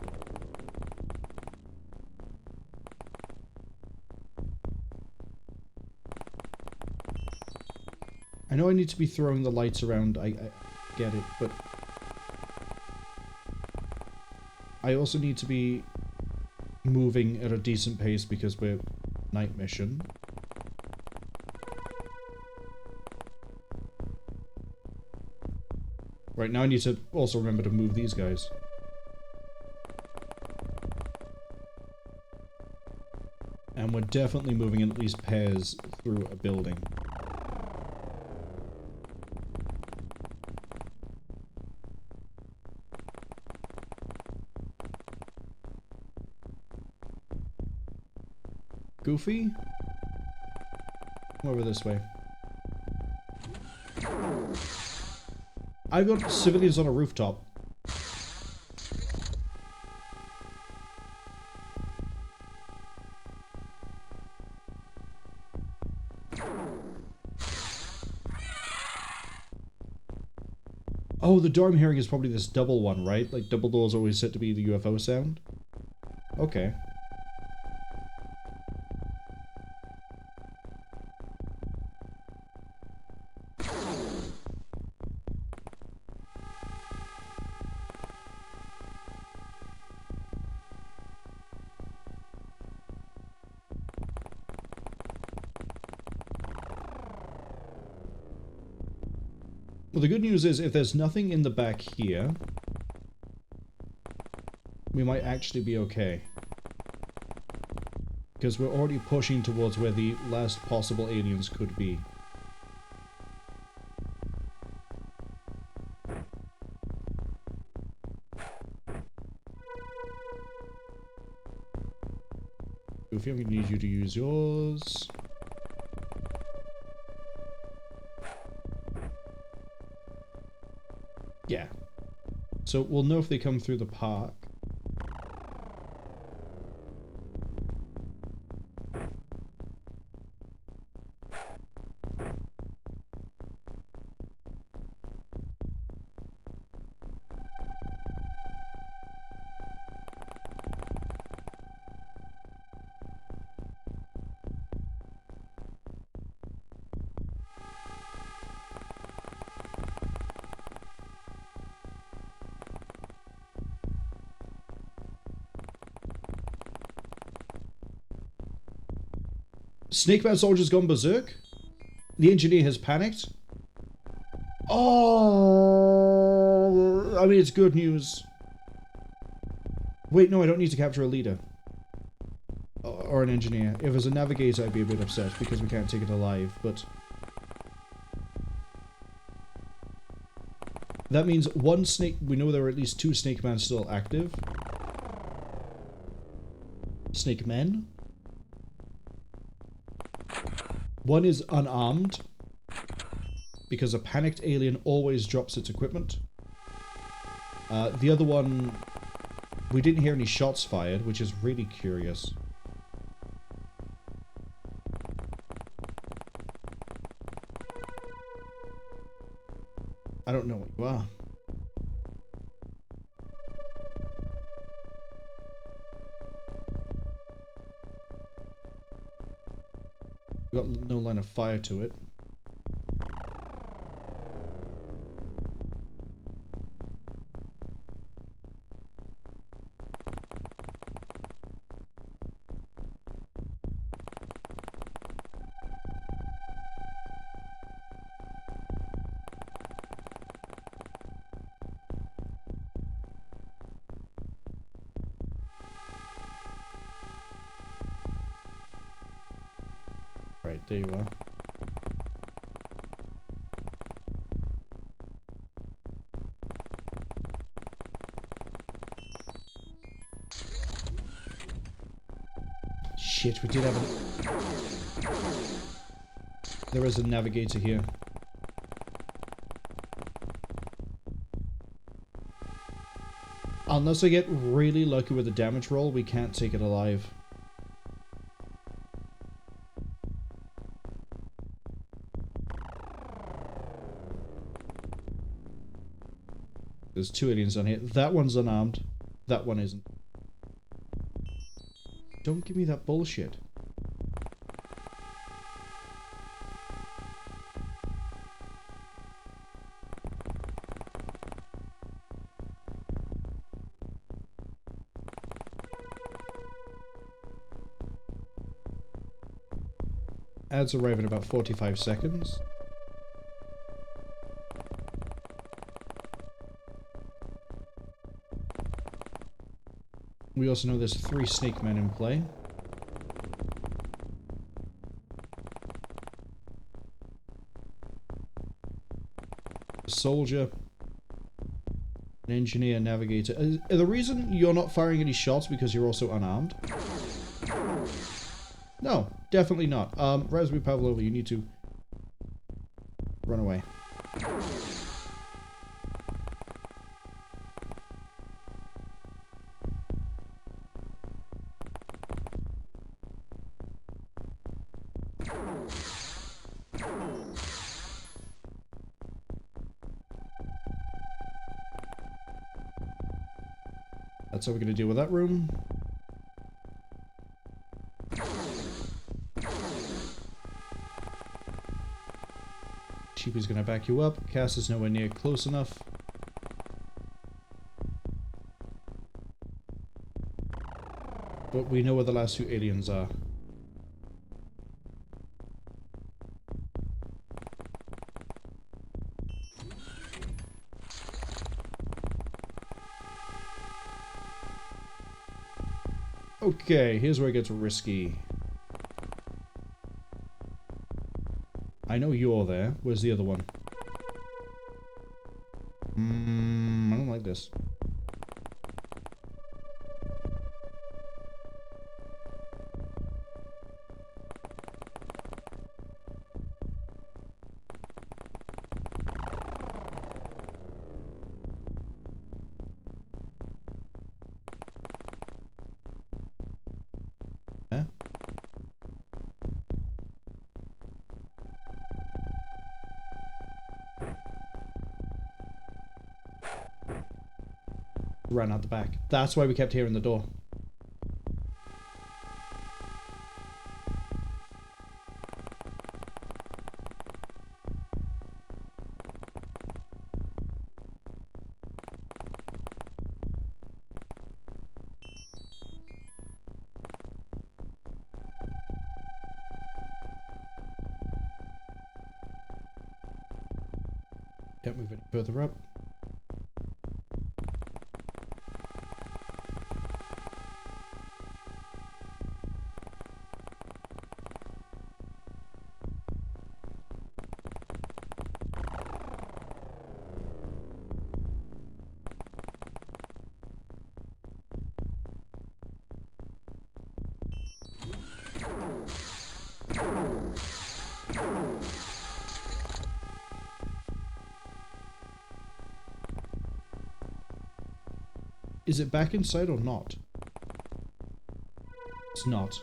A: I know I need to be throwing the lights around, I get it, but... I also need to be moving at a decent pace because we're night mission. Right, now I need to also remember to move these guys. And we're definitely moving in at least pairs through a building. Goofy? Come over this way. I've got civilians on a rooftop. Oh, the door I'm hearing is probably this double one, right? Like, double doors always said to be the UFO sound? Okay. Well, the good news is if there's nothing in the back here, we might actually be okay. Because we're already pushing towards where the last possible aliens could be. Goofy, I'm going to need you to use yours. Yeah. So we'll know if they come through the park. Snake Man Soldier's gone berserk. The engineer has panicked. Oh, I mean, it's good news. Wait, no, I don't need to capture a leader. Or an engineer. If it was a navigator, I'd be a bit upset because we can't take it alive, but... That means one snake... We know there are at least 2 Snake Men still active. Snake Men. One is unarmed, because a panicked alien always drops its equipment. The other one, we didn't hear any shots fired, which is really curious. I don't know what you are. Got no line of fire to it. Right, there you are. Shit, we did have a... There is a navigator here. Unless I get really lucky with the damage roll, we can't take it alive. There's 2 aliens on here. That one's unarmed. That one isn't. Don't give me that bullshit. Ads arrive in about 45 seconds. We also know there's 3 Snake Men in play. A soldier, an engineer, navigator. The reason you're not firing any shots because you're also unarmed? No, definitely not. Raspberry Pavlova, you need to run away. That's how we're going to deal with that room. Cheapy's going to back you up. Cass is nowhere near close enough. But we know where the last 2 aliens are. Okay, here's where it gets risky. I know you're there. Where's the other one? I don't like this. Yeah. Ran out the back. That's why we kept hearing the door. Can't move any further up. Is it back inside or not? It's not.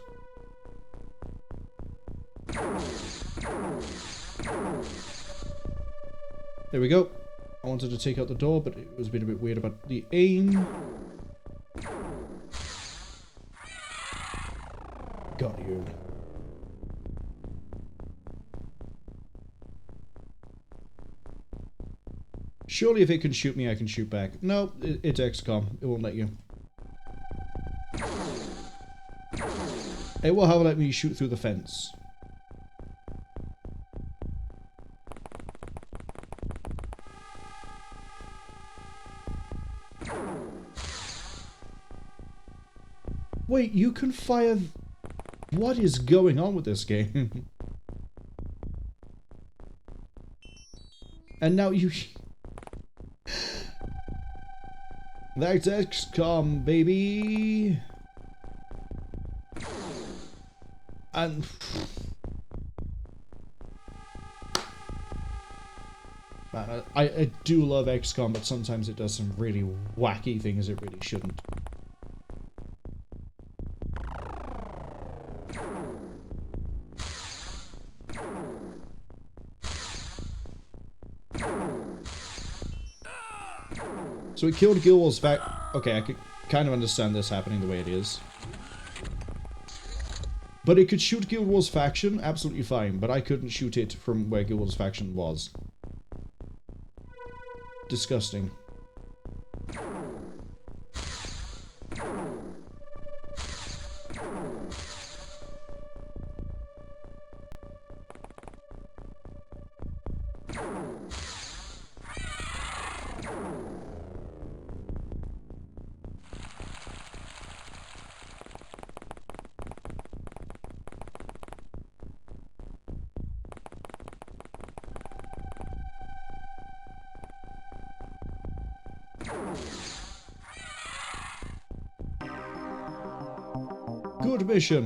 A: There we go. I wanted to take out the door, but it was being a bit weird about the aim. Got you. Surely if it can shoot me, I can shoot back. No, it's XCOM. It won't let you. It will, however, let me shoot through the fence. Wait, you can fire... What is going on with this game? And now you... That's XCOM, baby! And... Man, I do love XCOM, but sometimes it does some really wacky things it really shouldn't. So it killed Gilwell's fact. Okay, I could kind of understand this happening the way it is. But it could shoot Guild Wars faction, absolutely fine, but I couldn't shoot it from where Guild Wars faction was. Disgusting. Good mission.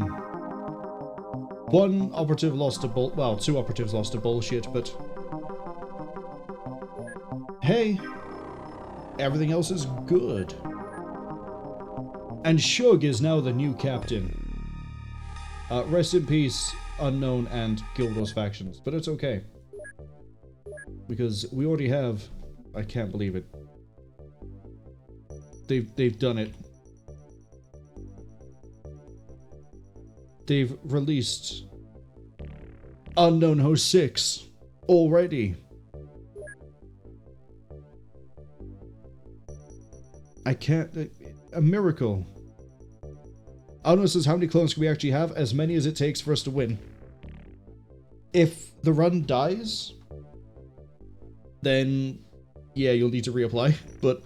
A: One operative lost to well, two operatives lost to bullshit, but hey, everything else is good. And Shug is now the new captain. Rest in peace, Unknown and Guild Wars factions, but it's okay. Because we already have... I can't believe it. They've done it. They've released Unknown Host 6 already. I can't... A miracle. Unknown says, how many clones can we actually have? As many as it takes for us to win. If the run dies, then yeah, you'll need to reapply. But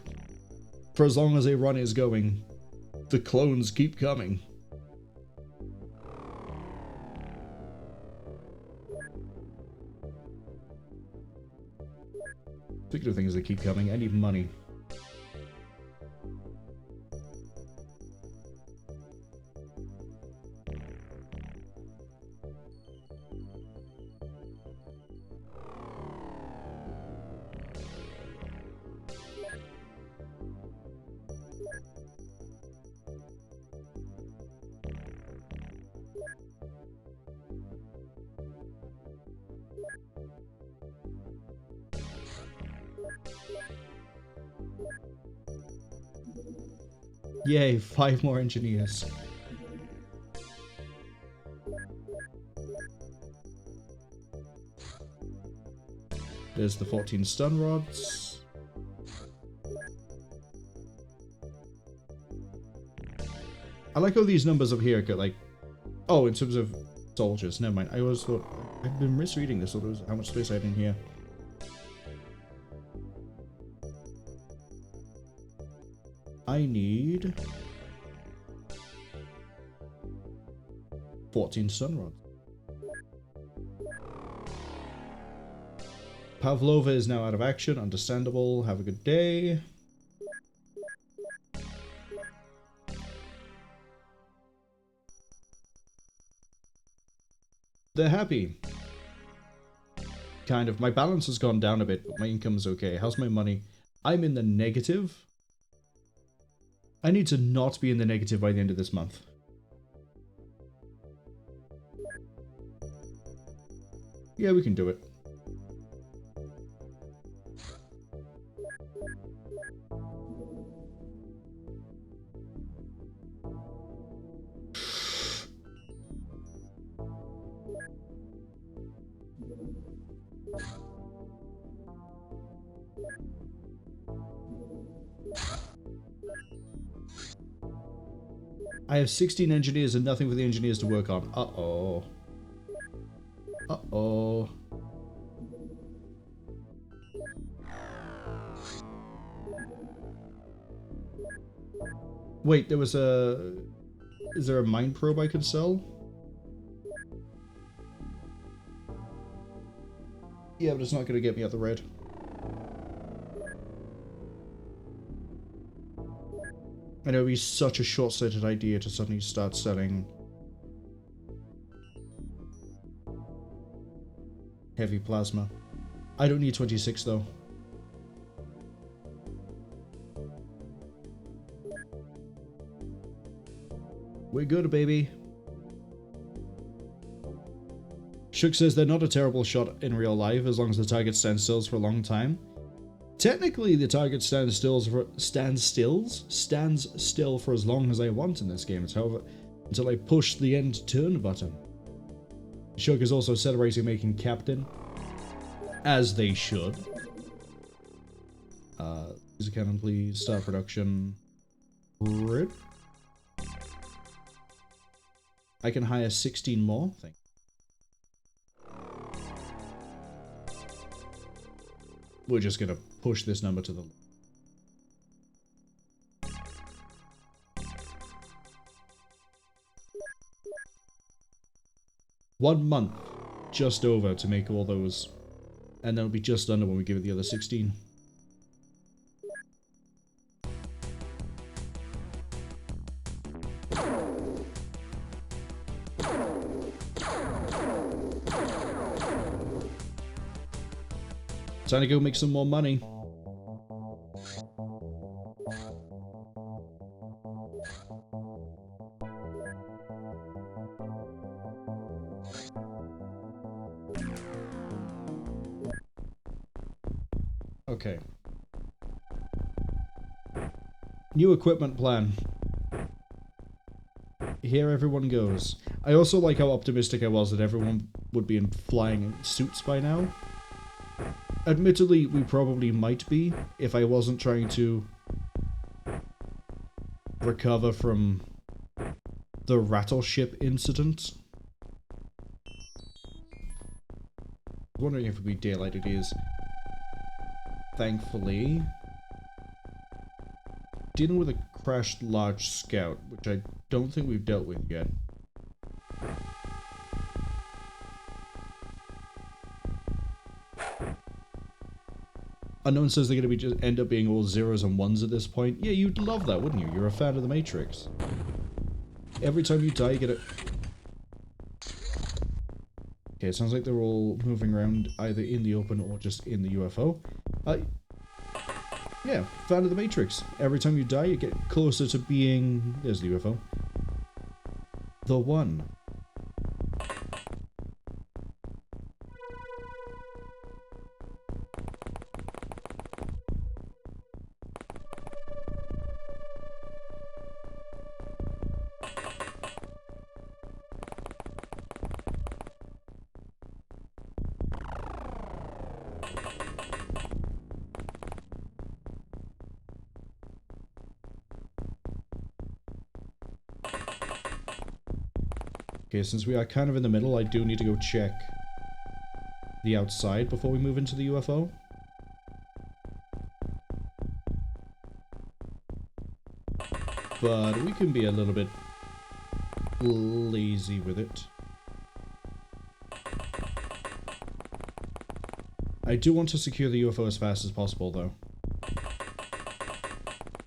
A: for as long as a run is going, the clones keep coming. Speaking of things that keep coming, I need money. Yay, 5 more engineers. There's the 14 stun rods. I like how these numbers up here get like... Oh, in terms of soldiers, never mind. I always thought... I've been misreading this, so there was how much space I had in here. I need 14 stun rods. Pavlova is now out of action. Understandable. Have a good day. They're happy. Kind of. My balance has gone down a bit, but my income's okay. How's my money? I'm in the negative. I need to not be in the negative by the end of this month. Yeah, we can do it. I have 16 engineers and nothing for the engineers to work on. Uh-oh. Uh-oh. Wait, there was a... Is there a mine probe I could sell? Yeah, but it's not going to get me out the red. I know it'd be such a short-sighted idea to suddenly start selling heavy plasma. I don't need 26 though. We're good, baby. Shook says they're not a terrible shot in real life as long as the target stands still for a long time. Technically, the target stands still for as long as I want in this game. However, until I push the end turn button. Shook is also celebrating making captain, as they should. Use a cannon, please. Start production. Rip. I can hire 16 more. Thank you. We're just gonna push this number to the... 1 month, just over, to make all those. And then it'll be just under when we give it the other 16. Time to go make some more money. Okay. New equipment plan. Here everyone goes. I also like how optimistic I was that everyone would be in flying suits by now. Admittedly, we probably might be, if I wasn't trying to recover from the Rattleship incident. I'm wondering if it would be daylight. It is. Thankfully. Dealing with a crashed large scout, which I don't think we've dealt with yet. Unknown says they're going to be just end up being all zeros and ones at this point. Yeah, you'd love that, wouldn't you? You're a fan of the Matrix. Every time you die, you get a... Okay, it sounds like they're all moving around either in the open or just in the UFO. Yeah, fan of the Matrix. Every time you die, you get closer to being... There's the UFO. The One. Okay, since we are kind of in the middle, I do need to go check the outside before we move into the UFO. But we can be a little bit lazy with it. I do want to secure the UFO as fast as possible, though.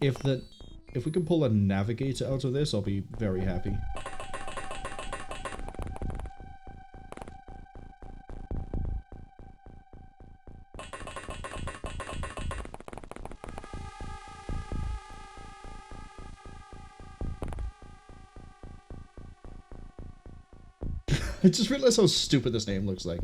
A: If we can pull a navigator out of this, I'll be very happy. I just realized how stupid this name looks like.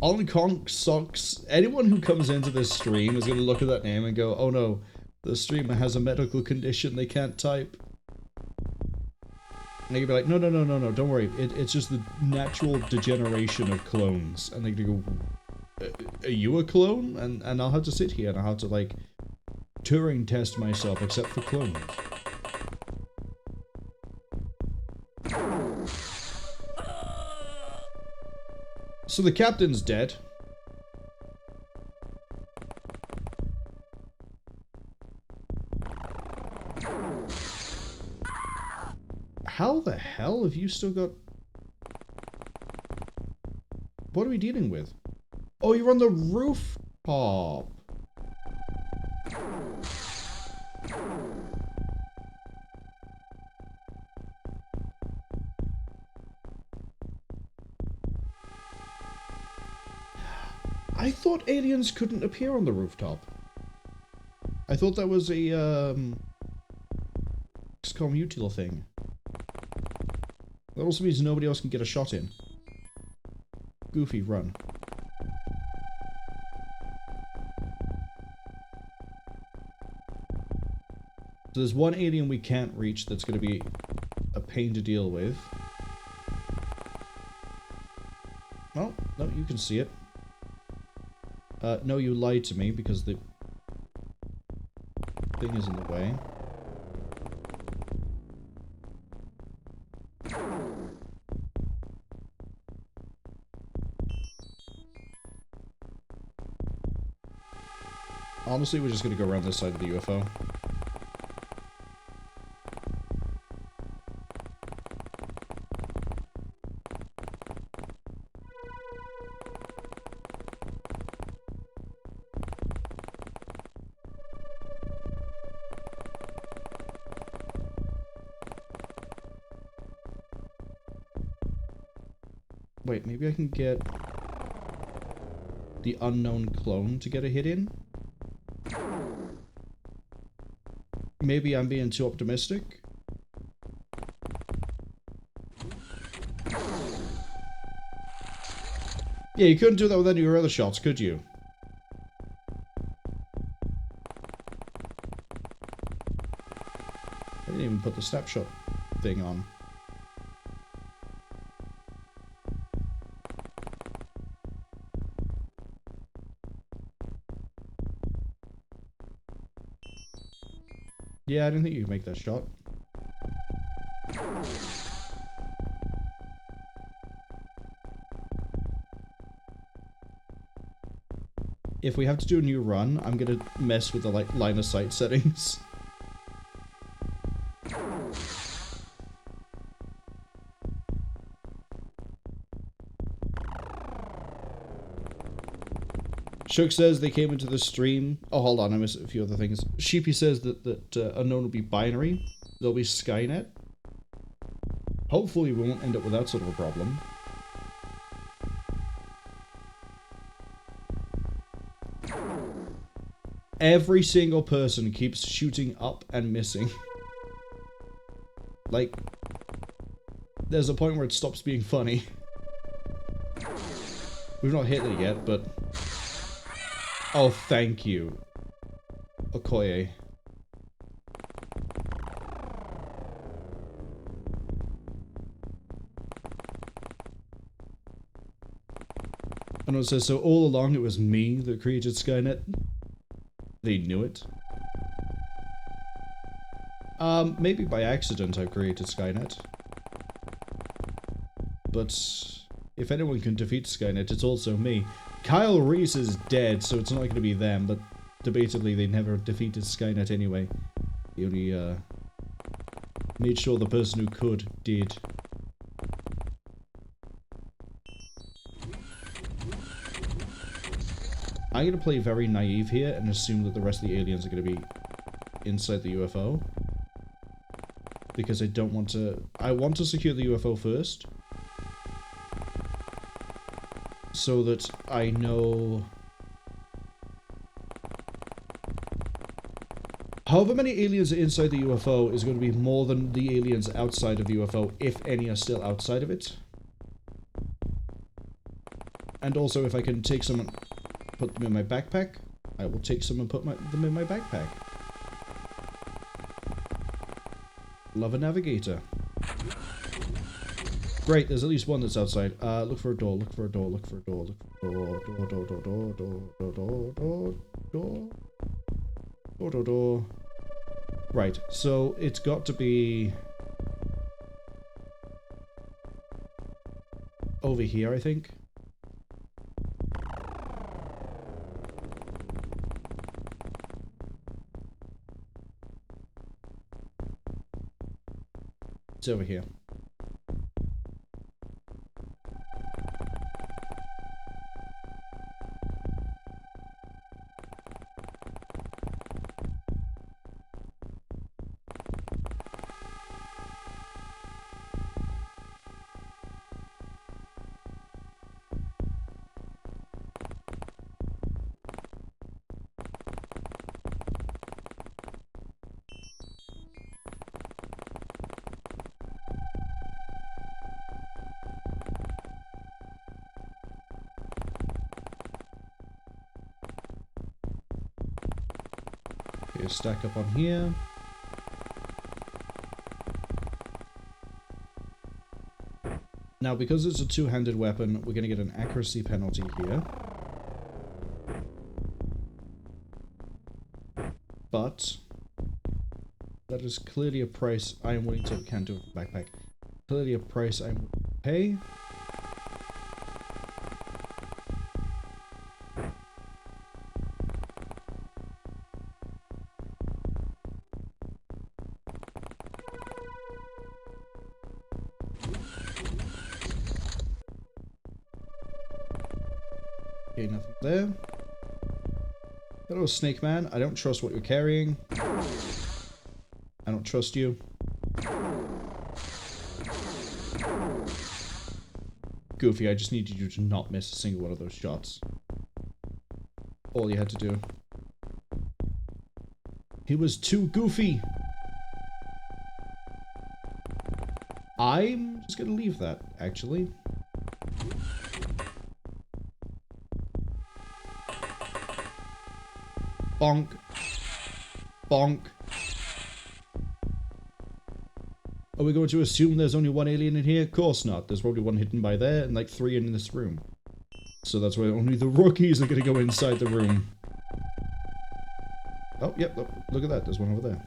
A: On Conk Socks, anyone who comes into this stream is going to look at that name and go, oh no, the streamer has a medical condition, they can't type. And you'll be like, no, don't worry, it's just the natural degeneration of clones. And they're going to go, are you a clone? And I'll have to sit here and I'll have to, like, Turing test myself, except for clones. So the captain's dead. How the hell have you still got... What are we dealing with? Oh, you're on the rooftop. I thought aliens couldn't appear on the rooftop. I thought that was a XCOM util thing. That also means nobody else can get a shot in. Goofy, run. So there's one alien we can't reach that's going to be a pain to deal with. Well, no, you can see it. No, you lied to me because the thing is in the way. Honestly, we're just gonna go around this side of the UFO. Wait, maybe I can get the unknown clone to get a hit in? Maybe I'm being too optimistic? Yeah, you couldn't do that with any of your other shots, could you? I didn't even put the snapshot thing on. Yeah, I didn't think you could make that shot. If we have to do a new run, I'm gonna mess with the line of sight settings. Chuck says they came into the stream. Oh, hold on, I missed a few other things. Sheepy says that unknown will be binary. There'll be Skynet. Hopefully we won't end up with that sort of a problem. Every single person keeps shooting up and missing. Like, there's a point where it stops being funny. We've not hit it yet, but... Oh, thank you, Okoye. And it says, so all along it was me that created Skynet? They knew it? Maybe by accident I created Skynet. But if anyone can defeat Skynet, it's also me. Kyle Reese is dead, so it's not going to be them, but debatably they never defeated Skynet anyway. He only, made sure the person who could did. I'm going to play very naive here and assume that the rest of the aliens are going to be inside the UFO. Because I don't want to... I want to secure the UFO first. So that I know... However many aliens are inside the UFO is going to be more than the aliens outside of the UFO, if any are still outside of it. And also if I can take someone... put them in my backpack, I will take some and put them in my backpack. Love a navigator. Great, there's at least one that's outside. Look for a door, look for a door, look for a door, look for a door, door. Right, so it's got to be... over here, I think. It's over here. Stack up on here. Now, because it's a two-handed weapon, we're going to get an accuracy penalty here. But that is clearly a price I am willing to... Can't do it with a backpack. Clearly a price I'm willing to pay. Okay, nothing there. Hello, Snake Man. I don't trust what you're carrying. I don't trust you. Goofy, I just needed you to not miss a single one of those shots. All you had to do. He was too goofy. I'm just gonna leave that, actually. Bonk. Bonk. Are we going to assume there's only one alien in here? Of course not. There's probably one hidden by there and like 3 in this room. So that's why only the rookies are going to go inside the room. Oh, yep. Look at that. There's one over there.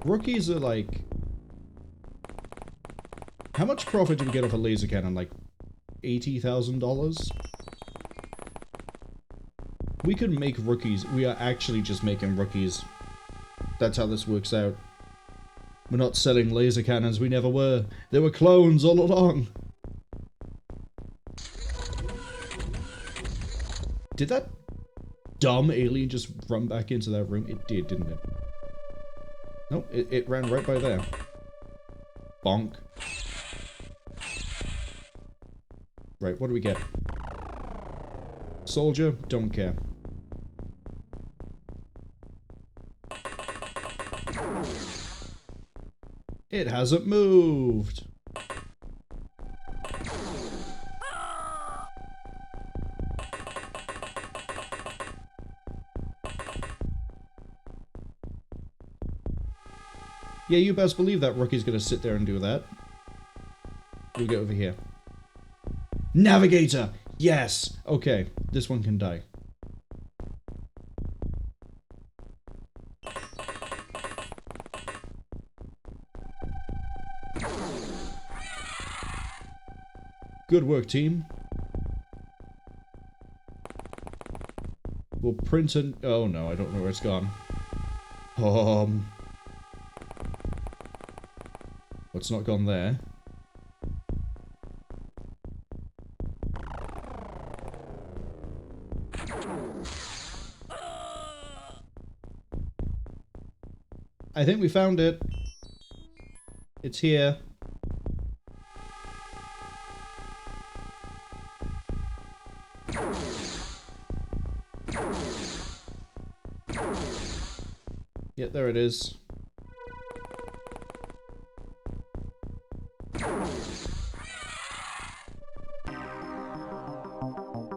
A: Rookies are like... How much profit do we get off a laser cannon? Like $80,000. We could make rookies. We are actually just making rookies. That's how this works out. We're not selling laser cannons. We never were. They were clones all along. Did that dumb alien just run back into that room? It did, didn't it? Nope, it ran right by there. Bonk. Right, what do we get? Soldier, don't care. It hasn't moved. Yeah, you best believe that rookie's gonna sit there and do that. We'll get over here. Navigator! Yes! Okay, this one can die. Good work, team. We'll print an... Oh no, I don't know where it's gone. What's not gone there? I think we found it. It's here. Yeah, there it is.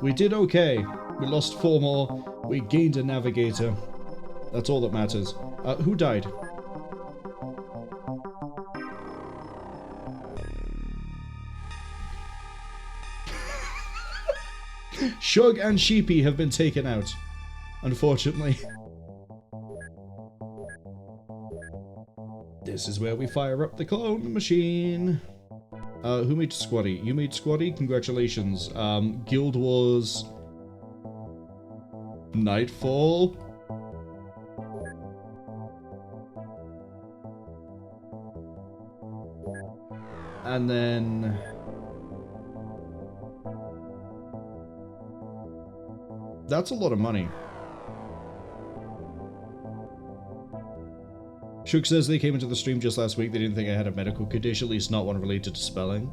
A: We did okay. We lost 4 more. We gained a navigator. That's all that matters. Who died? Shug and Sheepy have been taken out, unfortunately. This is where we fire up the clone machine. Who made Squatty? You made Squatty? Congratulations. Guild Wars... Nightfall? And then... That's a lot of money. Shug says they came into the stream just last week. They didn't think I had a medical condition, at least not one related to spelling.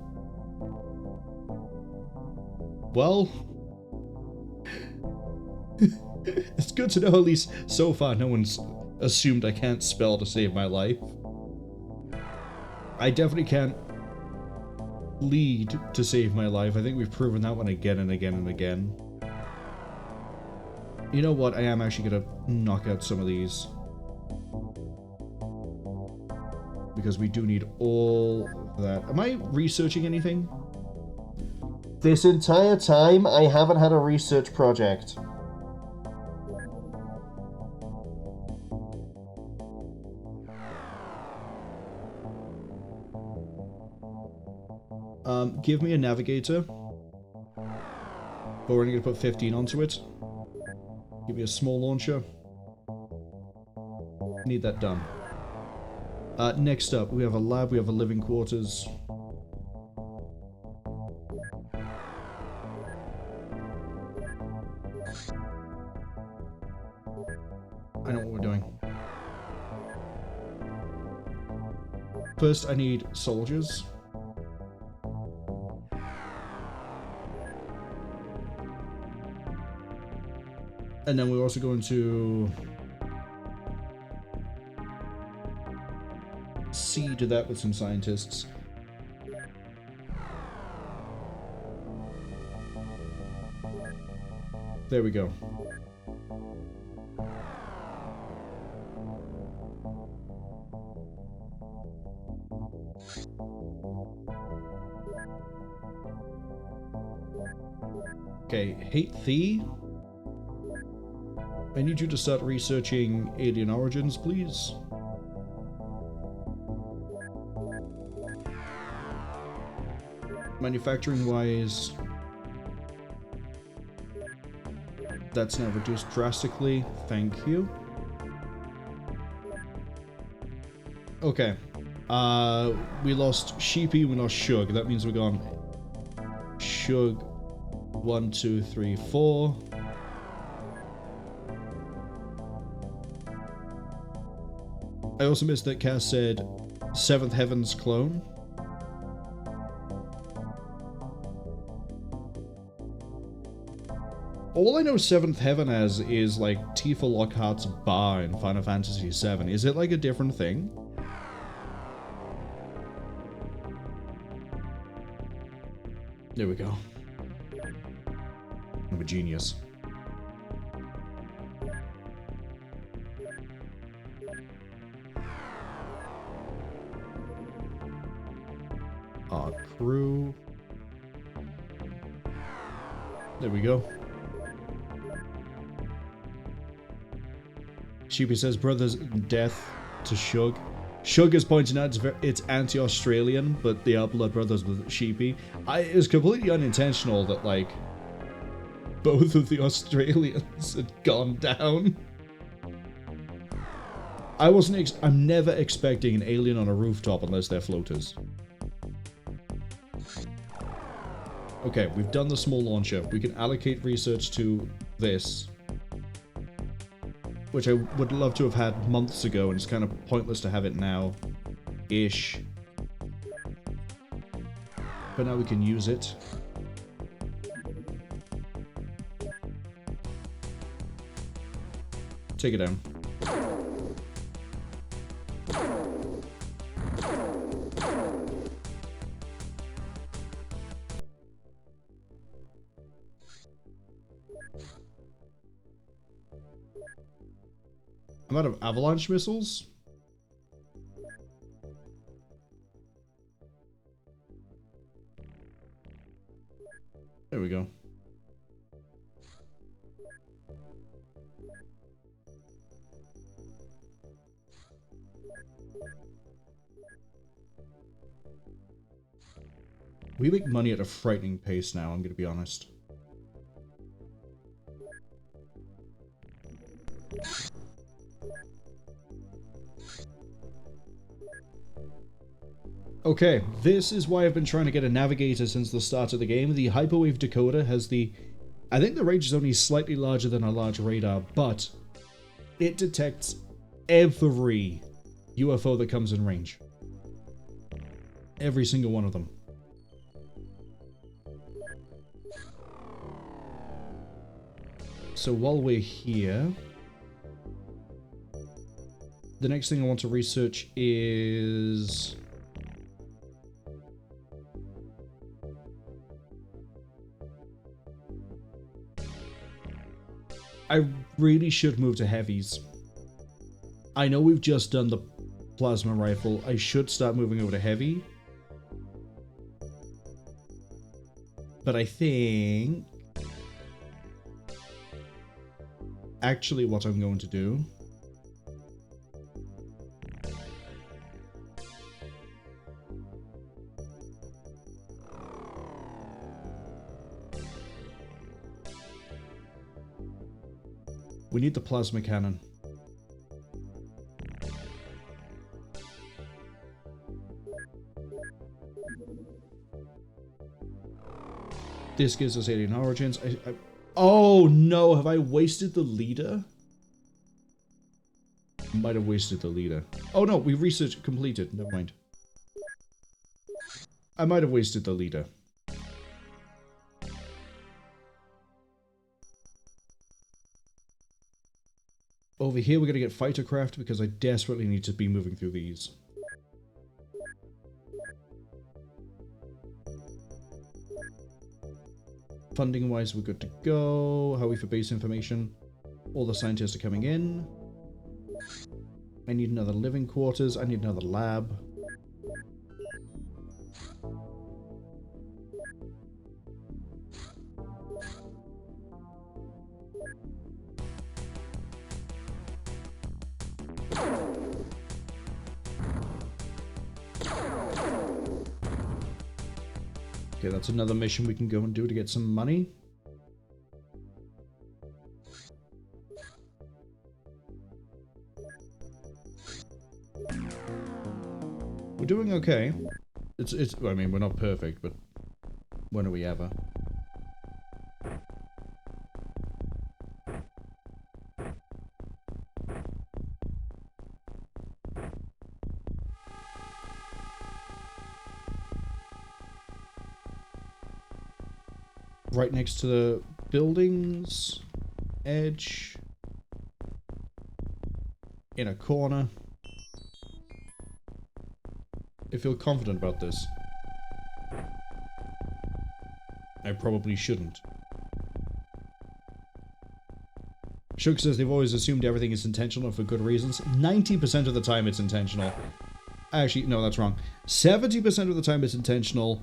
A: Well... it's good to know, at least so far, no one's assumed I can't spell to save my life. I definitely can't lead to save my life. I think we've proven that one again and again and again. You know what? I am actually gonna knock out some of these. Because we do need all that. Am I researching anything?
B: This entire time, I haven't had a research project.
A: Give me a navigator. But we're only gonna put 15 onto it. Give me a small launcher. Need that done. Next up, we have a lab, we have a living quarters. I know what we're doing. First, I need soldiers. And then we're also going to see to that with some scientists. There we go. Okay, hate thee. I need you to start researching alien origins, please. Manufacturing wise, that's now reduced drastically. Thank you. Okay. We lost Sheepy, we lost Shug. That means we're gone Shug 1, 2, 3, 4. I also missed that Cass said 7th Heaven's clone. All I know 7th Heaven as is like Tifa Lockhart's bar in Final Fantasy VII. Is it like a different thing? There we go. I'm a genius. Our crew. There we go. Sheepy says, brother's death to Shug. Shug is pointing out it's anti-Australian, but they are blood brothers with Sheepy. It was completely unintentional that, like, both of the Australians had gone down. I'm never expecting an alien on a rooftop unless they're floaters. Okay, we've done the small launcher. We can allocate research to this, which I would love to have had months ago, and it's kind of pointless to have it now-ish. But now we can use it. Take it down. I'm out of avalanche missiles. There we go. We make money at a frightening pace now, I'm going to be honest. Okay, this is why I've been trying to get a navigator since the start of the game. The Hyperwave decoder has the... I think the range is only slightly larger than a large radar, but it detects every UFO that comes in range. Every single one of them. So while we're here, the next thing I want to research is... I really should move to heavies. I know we've just done the plasma rifle. I should start moving over to heavy. But I think... actually what I'm going to do... we need the plasma cannon. This gives us alien origins. Oh no, have I wasted the leader? Might have wasted the leader. Oh no, we research completed. Never mind. I might have wasted the leader. Over here we're going to get fightercraft because I desperately need to be moving through these. Funding wise we're good to go. How are we for base information? All the scientists are coming in. I need another living quarters. I need another lab. Okay, that's another mission we can go and do to get some money. We're doing okay. I mean, we're not perfect, but when are we ever? Right next to the buildings, edge, in a corner. I feel confident about this. I probably shouldn't. Shug says they've always assumed everything is intentional for good reasons. 90% of the time it's intentional. Actually, no, that's wrong. 70% of the time it's intentional.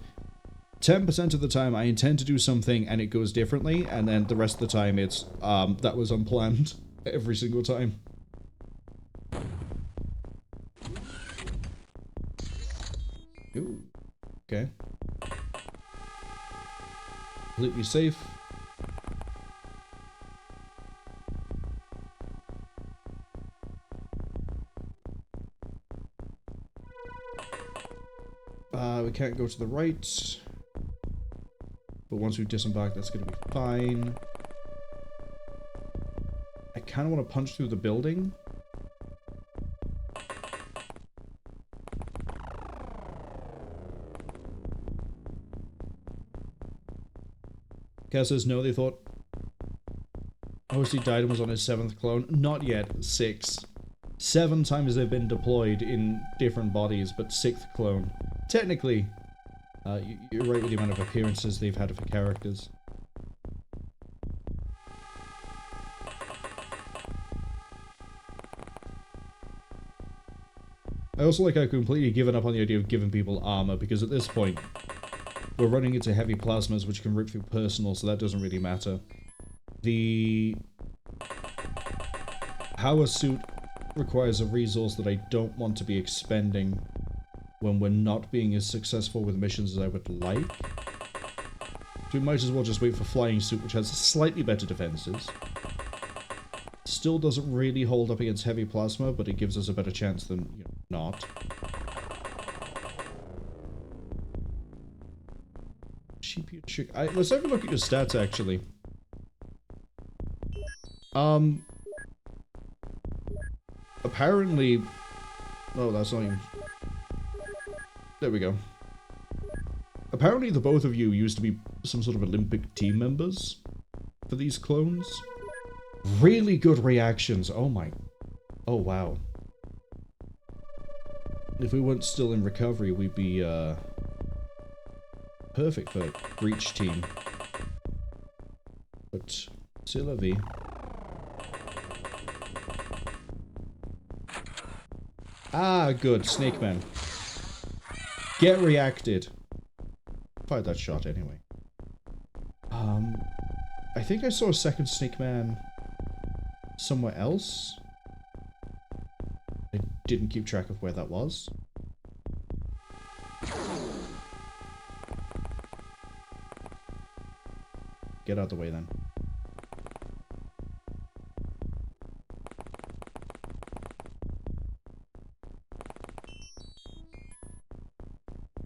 A: 10% of the time I intend to do something and it goes differently, and then the rest of the time it's, that was unplanned. Every single time. Ooh. Okay. Completely safe. We can't go to the right. But once we've disembarked, that's going to be fine. I kind of want to punch through the building. Kat says no, they thought OSD died and was on his 7th clone. Not yet, 6. 7 times they've been deployed in different bodies, but 6th clone. Technically, you're right with the amount of appearances they've had for characters. I also like I've completely given up on the idea of giving people armor, because at this point, we're running into heavy plasmas which can rip through personal, so that doesn't really matter. How a suit requires a resource that I don't want to be expending when we're not being as successful with missions as I would like. So we might as well just wait for flying suit, which has slightly better defenses. Still doesn't really hold up against heavy plasma, but it gives us a better chance than, you know, not. Let's have a look at your stats, actually. Apparently... Oh, that's not even... There we go. Apparently the both of you used to be some sort of Olympic team members for these clones. Really good reactions. Oh my... Oh, wow. If we weren't still in recovery, we'd be, perfect for Breach team. But, c'est la vie. Ah, good. Snake Man. Get reacted. Fired that shot anyway. I think I saw a second Snake Man somewhere else. I didn't keep track of where that was. Get out of the way then.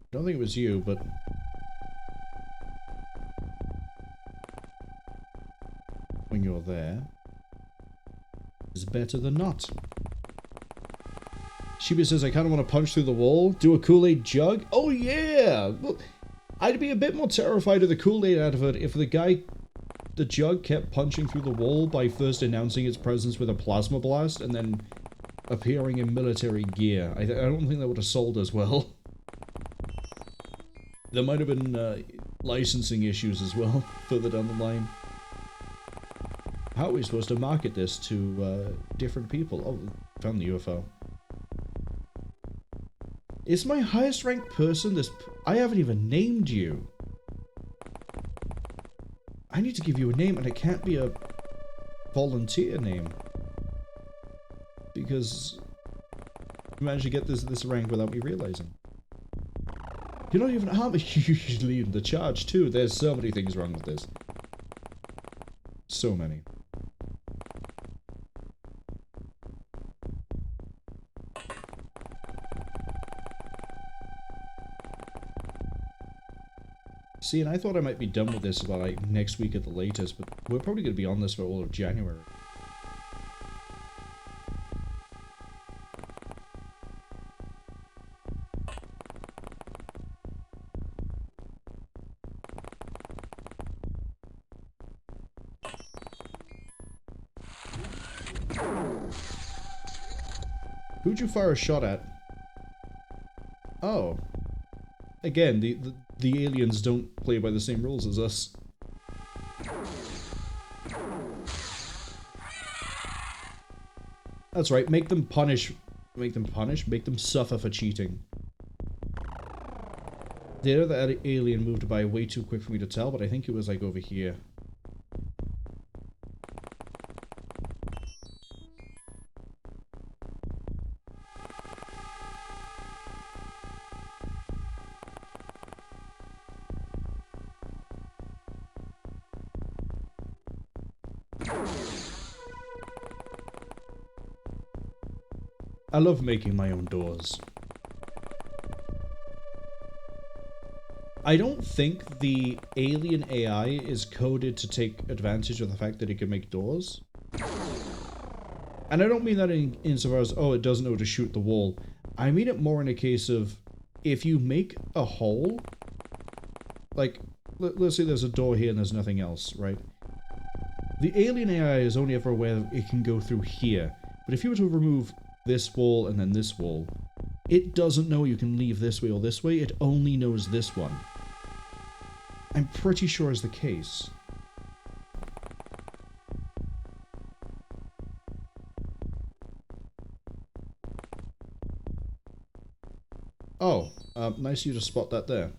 A: I don't think it was you, but... when you're there, it's better than not. Shiba says, I kind of want to punch through the wall, do a Kool-Aid jug. Oh yeah! Well, I'd be a bit more terrified of the Kool-Aid out of it if the jug kept punching through the wall by first announcing its presence with a plasma blast and then appearing in military gear. I don't think that would have sold as well. There might have been licensing issues as well, further down the line. How are we supposed to market this to different people? Oh, found the UFO. Is my highest ranked person this... I haven't even named you. I need to give you a name, and it can't be a volunteer name. Because you managed to get this rank without me realizing. You're not even usually in the charge too. There's so many things wrong with this. So many. See, and I thought I might be done with this by like next week at the latest, but we're probably going to be on this for all of January. Who'd you fire a shot at? Oh. Again, the aliens don't play by the same rules as us. That's right, make them suffer for cheating. The other alien moved by way too quick for me to tell, but I think it was like over here. I love making my own doors. I don't think the alien AI is coded to take advantage of the fact that it can make doors. And I don't mean that insofar as, oh, it doesn't know to shoot the wall. I mean it more in a case of, if you make a hole, like, let's say there's a door here and there's nothing else, right? The alien AI is only ever aware that it can go through here. But if you were to remove this wall and then this wall, it doesn't know you can leave this way or this way, it only knows this one. I'm pretty sure is the case. Oh, nice of you to spot that there.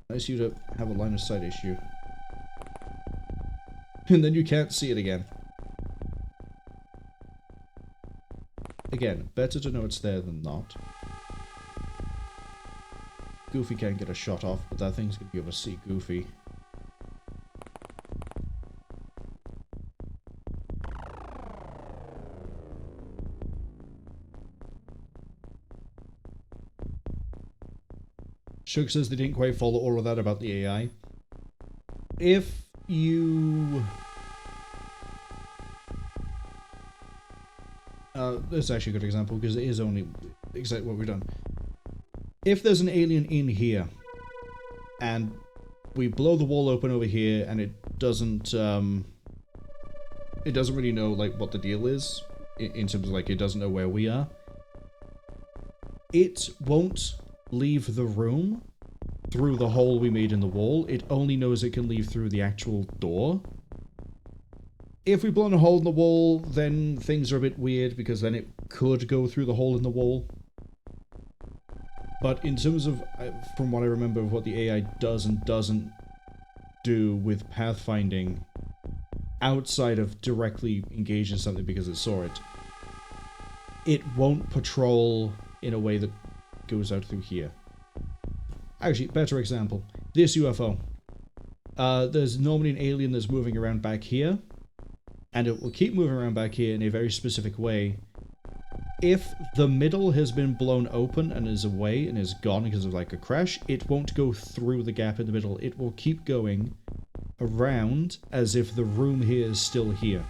A: Nice of you to have a line of sight issue. And then you can't see it again. Again, better to know it's there than not. Goofy can't get a shot off, but that thing's gonna be able to see Goofy. Shug says they didn't quite follow all of that about the AI. If you... this is actually a good example, because it is only exactly what we've done. If there's an alien in here, and we blow the wall open over here, and it doesn't really know, like, what the deal is, in terms of, like, it doesn't know where we are, it won't leave the room through the hole we made in the wall. It only knows it can leave through the actual door. If we blow a hole in the wall, then things are a bit weird, because then it could go through the hole in the wall. But in terms of, from what I remember of what the AI does and doesn't do with pathfinding, outside of directly engaging something because it saw it, it won't patrol in a way that goes out through here. Actually, better example, this UFO. There's normally an alien that's moving around back here, and it will keep moving around back here in a very specific way. If the middle has been blown open and is away and is gone because of like a crash, it won't go through the gap in the middle. It will keep going around as if the room here is still here.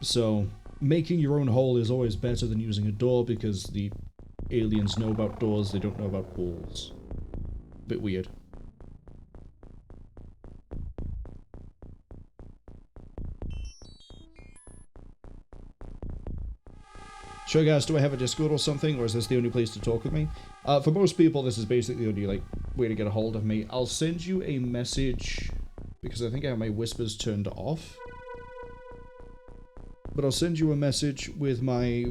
A: So, making your own hole is always better than using a door, because the aliens know about doors, they don't know about walls. Bit weird. Sure guys, do I have a Discord or something, or is this the only place to talk with me? For most people, this is basically the only, like, way to get a hold of me. I'll send you a message, because I think I have my whispers turned off. But I'll send you a message with my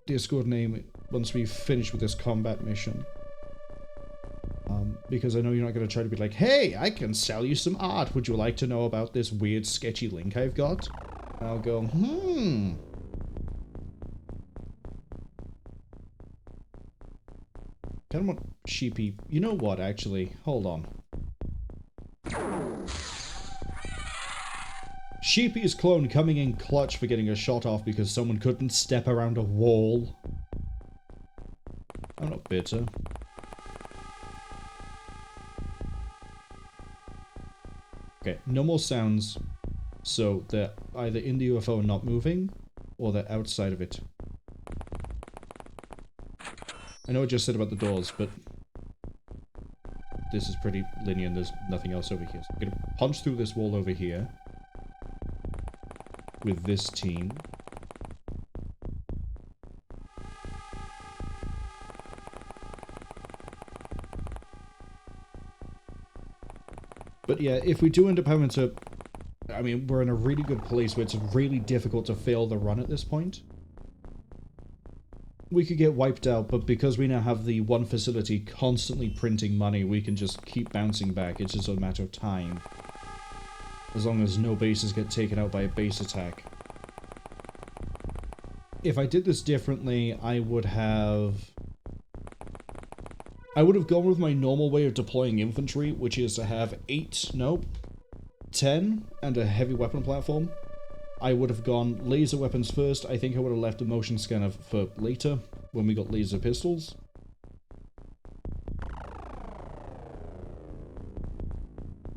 A: Discord name once we finish with this combat mission. Because I know you're not going to try to be like, hey, I can sell you some art. Would you like to know about this weird, sketchy link I've got? And I'll go, Kind of want Sheepy. You know what, actually? Hold on. Sheepy's clone coming in clutch for getting a shot off because someone couldn't step around a wall. I'm not bitter. Okay, no more sounds. So they're either in the UFO and not moving, or they're outside of it. I know I just said about the doors, but this is pretty linear and there's nothing else over here. So I'm gonna punch through this wall over here with this team. But yeah, if we do end up having to... I mean, we're in a really good place where it's really difficult to fail the run at this point. We could get wiped out, but because we now have the one facility constantly printing money, we can just keep bouncing back. It's just a matter of time. As long as no bases get taken out by a base attack. If I did this differently, I would have gone with my normal way of deploying infantry, which is to have 10, and a heavy weapon platform. I would have gone laser weapons first. I think I would have left the motion scanner for later, when we got laser pistols.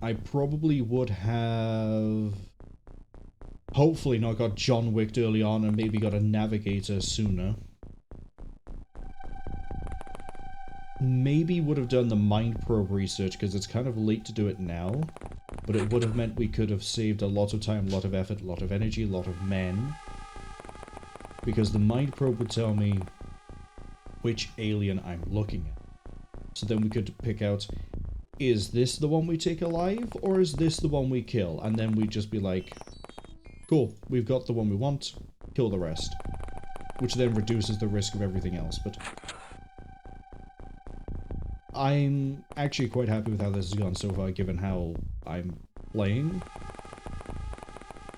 A: I probably would have... hopefully not got John Wicked early on and maybe got a navigator sooner. Maybe would have done the mind probe research because it's kind of late to do it now. But it would have meant we could have saved a lot of time, a lot of effort, a lot of energy, a lot of men. Because the mind probe would tell me which alien I'm looking at. So then we could pick out, is this the one we take alive, or is this the one we kill? And then we'd just be like, cool, we've got the one we want, kill the rest. Which then reduces the risk of everything else, but... I'm actually quite happy with how this has gone so far, given how I'm playing.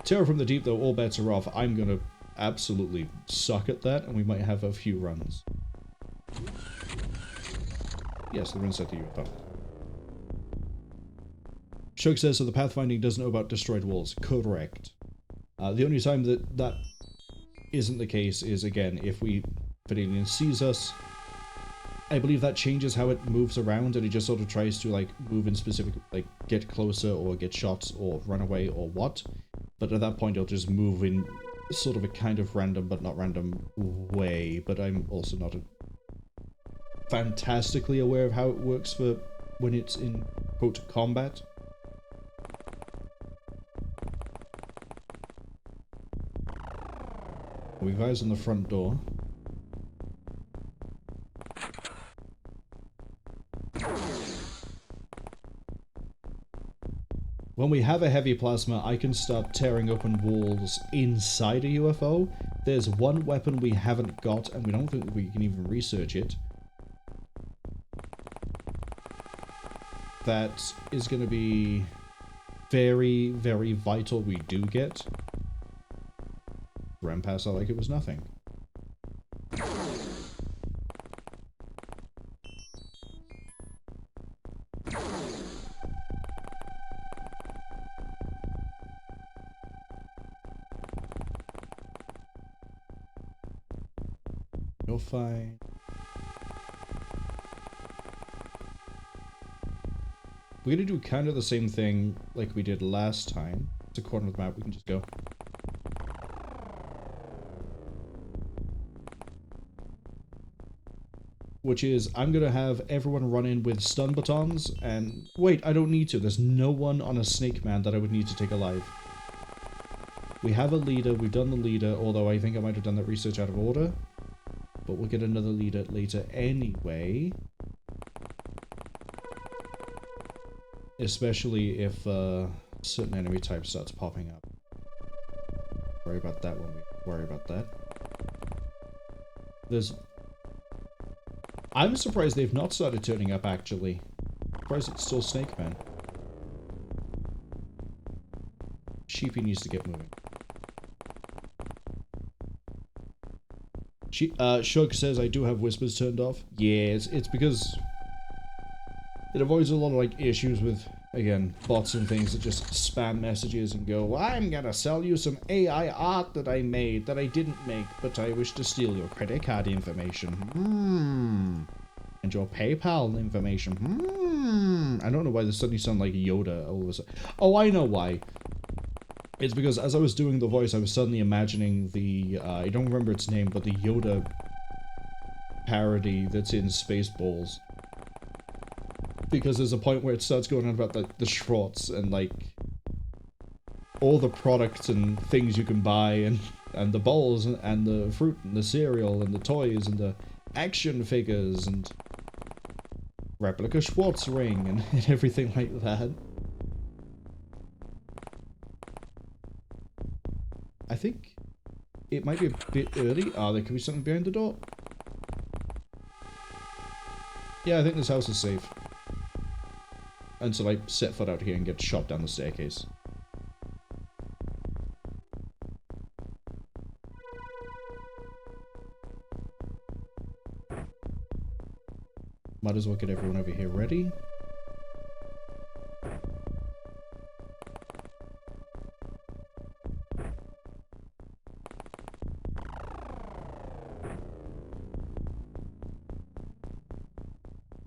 A: Terror from the Deep, though, all bets are off. I'm gonna absolutely suck at that, and we might have a few runs. Yes, the run set to UFO. Shug says, so the pathfinding doesn't know about destroyed walls. Correct. The only time that isn't the case is, again, if an alien sees us. I believe that changes how it moves around, and it just sort of tries to, like, move in specific, like, get closer, or get shot, or run away, or what. But at that point, it'll just move in sort of a kind of random, but not random way. But I'm also not fantastically aware of how it works for when it's in, quote, combat. We've eyes on the front door. When we have a heavy plasma, I can start tearing open walls inside a UFO. There's one weapon we haven't got, and we don't think we can even research it. That is going to be very, very vital we do get. Ran past that like it was nothing. You'll find... We're gonna do kind of the same thing like we did last time. It's a corner of the map, we can just go. Which is, I'm gonna have everyone run in with stun batons, and... Wait, I don't need to. There's no one on a snake man that I would need to take alive. We have a leader, we've done the leader, although I think I might have done that research out of order. But we'll get another leader later anyway. Especially if certain enemy type starts popping up. Worry about that when we worry about that. There's... I'm surprised they've not started turning up, actually. I'm surprised it's still Snake Man. Sheepy needs to get moving. Shug says I do have whispers turned off. Yeah, it's because it avoids a lot of like issues with, again, bots and things that just spam messages and go, I'm gonna sell you some AI art that I made that I didn't make, but I wish to steal your credit card information. And your PayPal information. I don't know why they suddenly sound like Yoda all of a sudden. Oh, I know why. It's because as I was doing the voice, I was suddenly imagining the, I don't remember its name, but the Yoda parody that's in Spaceballs. Because there's a point where it starts going on about the Schwartz and like all the products and things you can buy and the bowls and the fruit and the cereal and the toys and the action figures and replica Schwartz ring and everything like that. I think it might be a bit early. Oh, there could be something behind the door. Yeah, I think this house is safe. Until I set foot out here and get shot down the staircase. Might as well get everyone over here ready.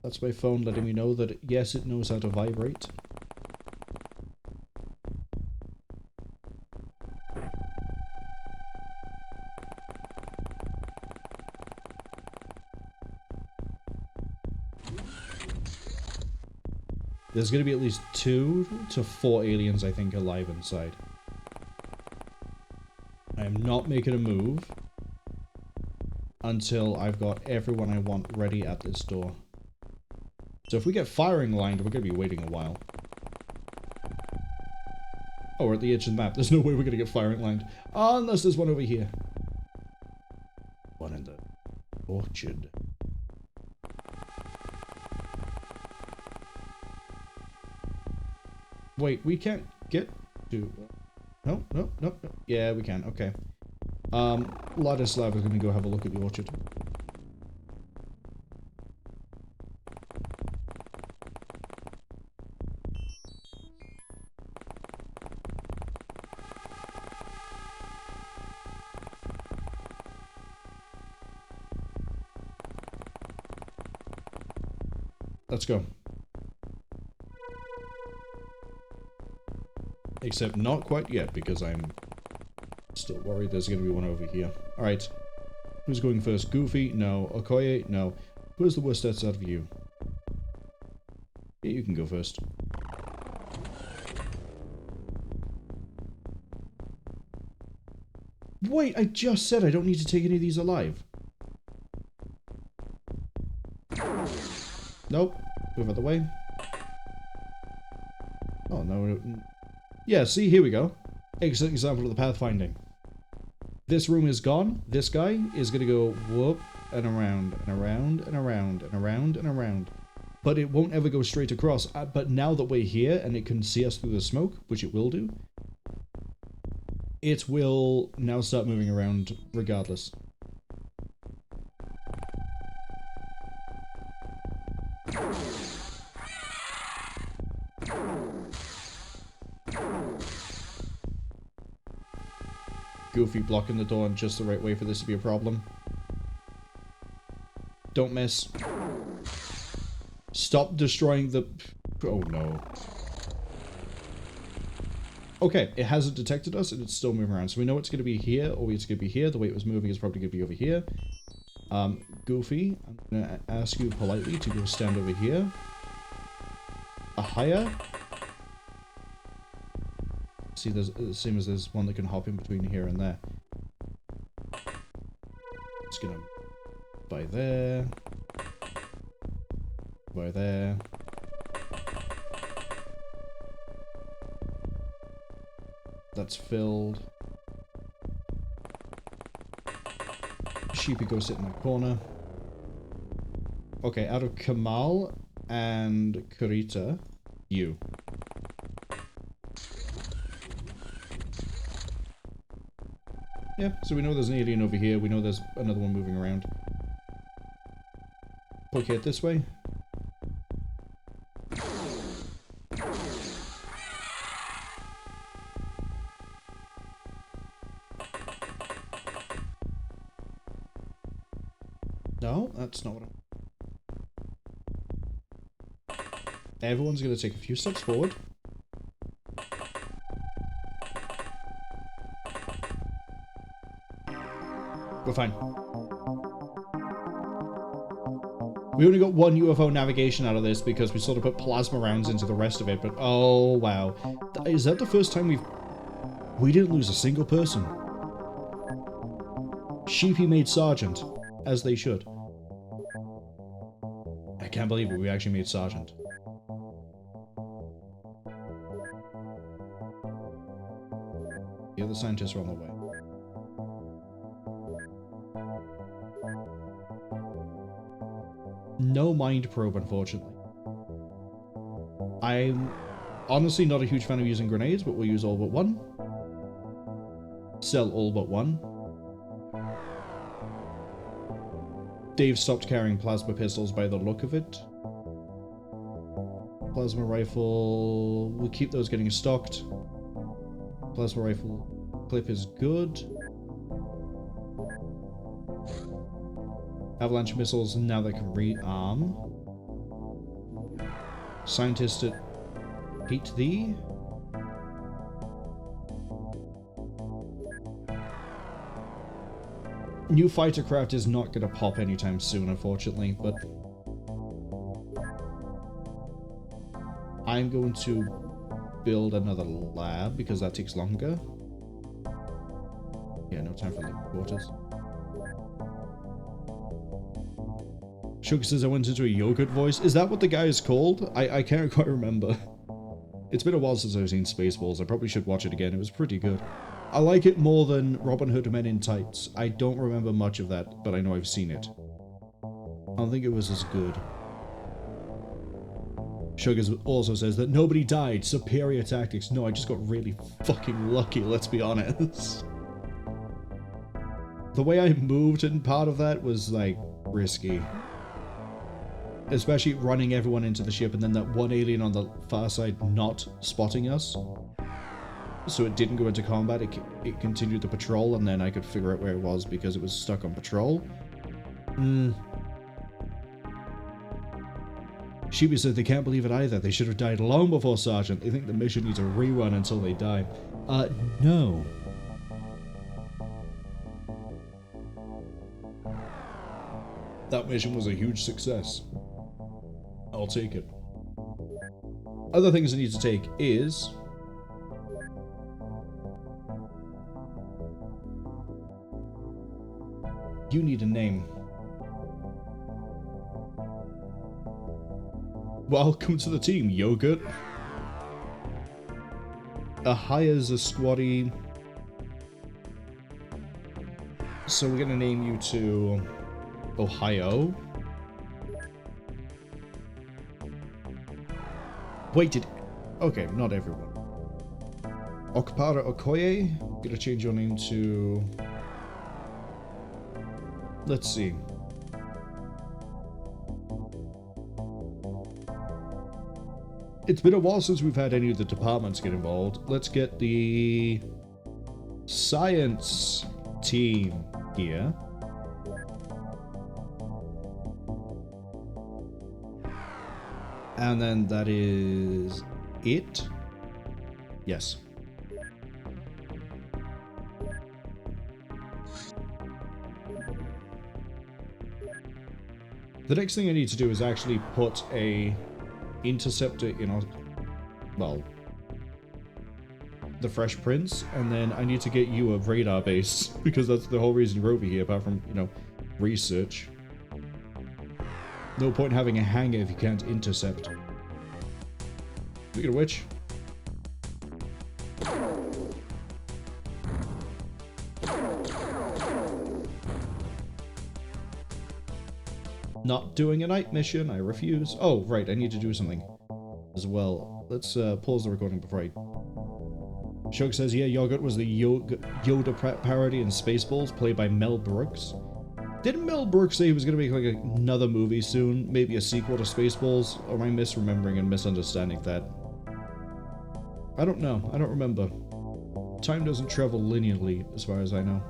A: That's my phone letting me know that, yes, it knows how to vibrate. There's going to be at least 2 to 4 aliens, I think, alive inside. I am not making a move until I've got everyone I want ready at this door. So if we get firing lined, we're going to be waiting a while. Oh, we're at the edge of the map. There's no way we're going to get firing lined. Oh, unless there's one over here. One in the orchard. Wait, we can't get to... No. Yeah, we can. Okay. Ladislav is going to go have a look at the orchard. Let's go. Except not quite yet, because I'm still worried there's going to be one over here. Alright. Who's going first? Goofy? No. Okoye? No. Who's the worst stats out of you? Yeah, you can go first. Wait, I just said I don't need to take any of these alive. Nope. Move out the way. Oh, no. Yeah, see, here we go. Excellent example of the pathfinding. This room is gone. This guy is going to go whoop and around and around and around and around and around. But it won't ever go straight across. But now that we're here and it can see us through the smoke, which it will do, it will now start moving around regardless. Goofy blocking the door in just the right way for this to be a problem. Don't miss. Stop destroying the... Oh no. Okay, it hasn't detected us and it's still moving around. So we know it's going to be here or it's going to be here. The way it was moving is probably going to be over here. Goofy, I'm going to ask you politely to go stand over here. Ahaya. See, there's, it seems there's one that can hop in between here and there. It's gonna... by there. By there. That's filled. Sheepy, go sit in that corner. Okay, out of Kamal and Kurita, you. Yeah, so we know there's an alien over here. We know there's another one moving around. Poke it this way. No, that's not what Everyone's going to take a few steps forward. We're fine. We only got one UFO navigation out of this because we sort of put plasma rounds into the rest of it, but oh wow. Is that the first time we didn't lose a single person? Sheepy made Sergeant, as they should. I can't believe it, we actually made Sergeant. The other scientists are on the way. No mind probe, unfortunately. I'm honestly not a huge fan of using grenades, but we'll use all but one. Sell all but one. Dave stopped carrying plasma pistols by the look of it. Plasma rifle... We'll keep those getting stocked. Plasma rifle clip is good. Avalanche missiles, now they can rearm. Scientist at 8D. New fighter craft is not going to pop anytime soon, unfortunately, but I'm going to build another lab because that takes longer. Yeah, no time for living quarters. Sugar says I went into a yogurt voice. Is that what the guy is called? I can't quite remember. It's been a while since I've seen Spaceballs. I probably should watch it again. It was pretty good. I like it more than Robin Hood Men in Tights. I don't remember much of that, but I know I've seen it. I don't think it was as good. Sugars also says that nobody died. Superior tactics. No, I just got really fucking lucky, let's be honest. The way I moved in part of that was, like, risky. Especially running everyone into the ship and then that one alien on the far side not spotting us. So it didn't go into combat, it continued the patrol, and then I could figure out where it was because it was stuck on patrol. Sheepy said they can't believe it either. They should have died long before Sergeant. They think the mission needs a rerun until they die. No. That mission was a huge success. I'll take it. Other things I need to take is... You need a name. Welcome to the team, Yogurt. Ahaya's a squatty. So we're gonna name you to Ohio. Wait, okay, not everyone. Okpara Okoye. Gonna change your name to... Let's see. It's been a while since we've had any of the departments get involved. Let's get the science team here. And then that is it. Yes. The next thing I need to do is actually put a interceptor in our, well, the Fresh Prince, and then I need to get you a radar base, because that's the whole reason you're over here, apart from, you know, research. No point having a hangar if you can't intercept. Speaking of which... Not doing a night mission, I refuse. Oh, right, I need to do something as well. Let's pause the recording before I Shug says, yeah, Yogurt was the Yoda parody in Spaceballs, played by Mel Brooks. Didn't Mel Brooks say he was going to make like another movie soon? Maybe a sequel to Spaceballs? Or am I misremembering and misunderstanding that? I don't know. I don't remember. Time doesn't travel linearly, as far as I know.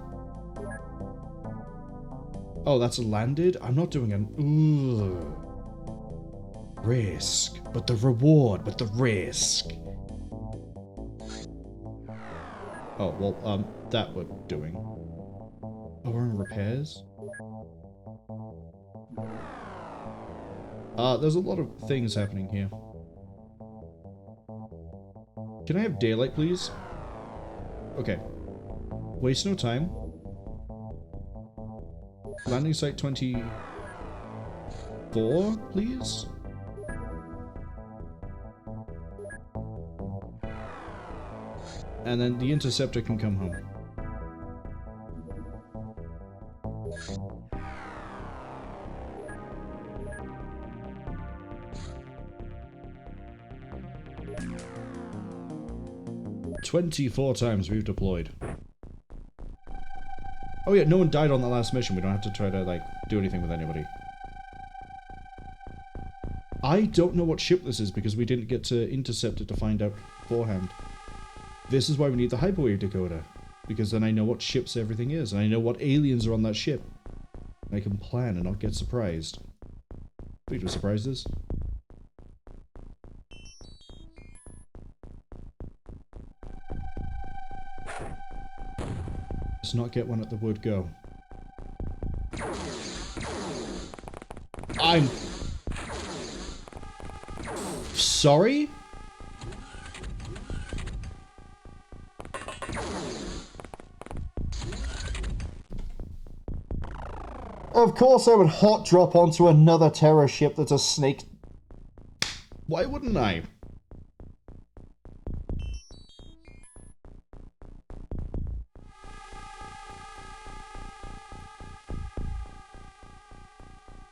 A: Oh, that's landed? I'm not doing an... Ooh. Risk. But the reward, but the risk. Oh, well, that we're doing. Oh, we're in repairs? There's a lot of things happening here. Can I have daylight, please? Okay. Waste no time. Landing site 24, please? And then the interceptor can come home. "24 times we've deployed." Oh yeah, no one died on the last mission. We don't have to try to, like, do anything with anybody. I don't know what ship this is because we didn't get to intercept it to find out beforehand. This is why we need the hyperwave decoder. Because then I know what ships everything is, and I know what aliens are on that ship. And I can plan and not get surprised. Speaking of surprises. Let's not get one at the wood go. I'm... sorry?
B: Of course I would hot drop onto another terror ship that's a snake.
A: Why wouldn't I?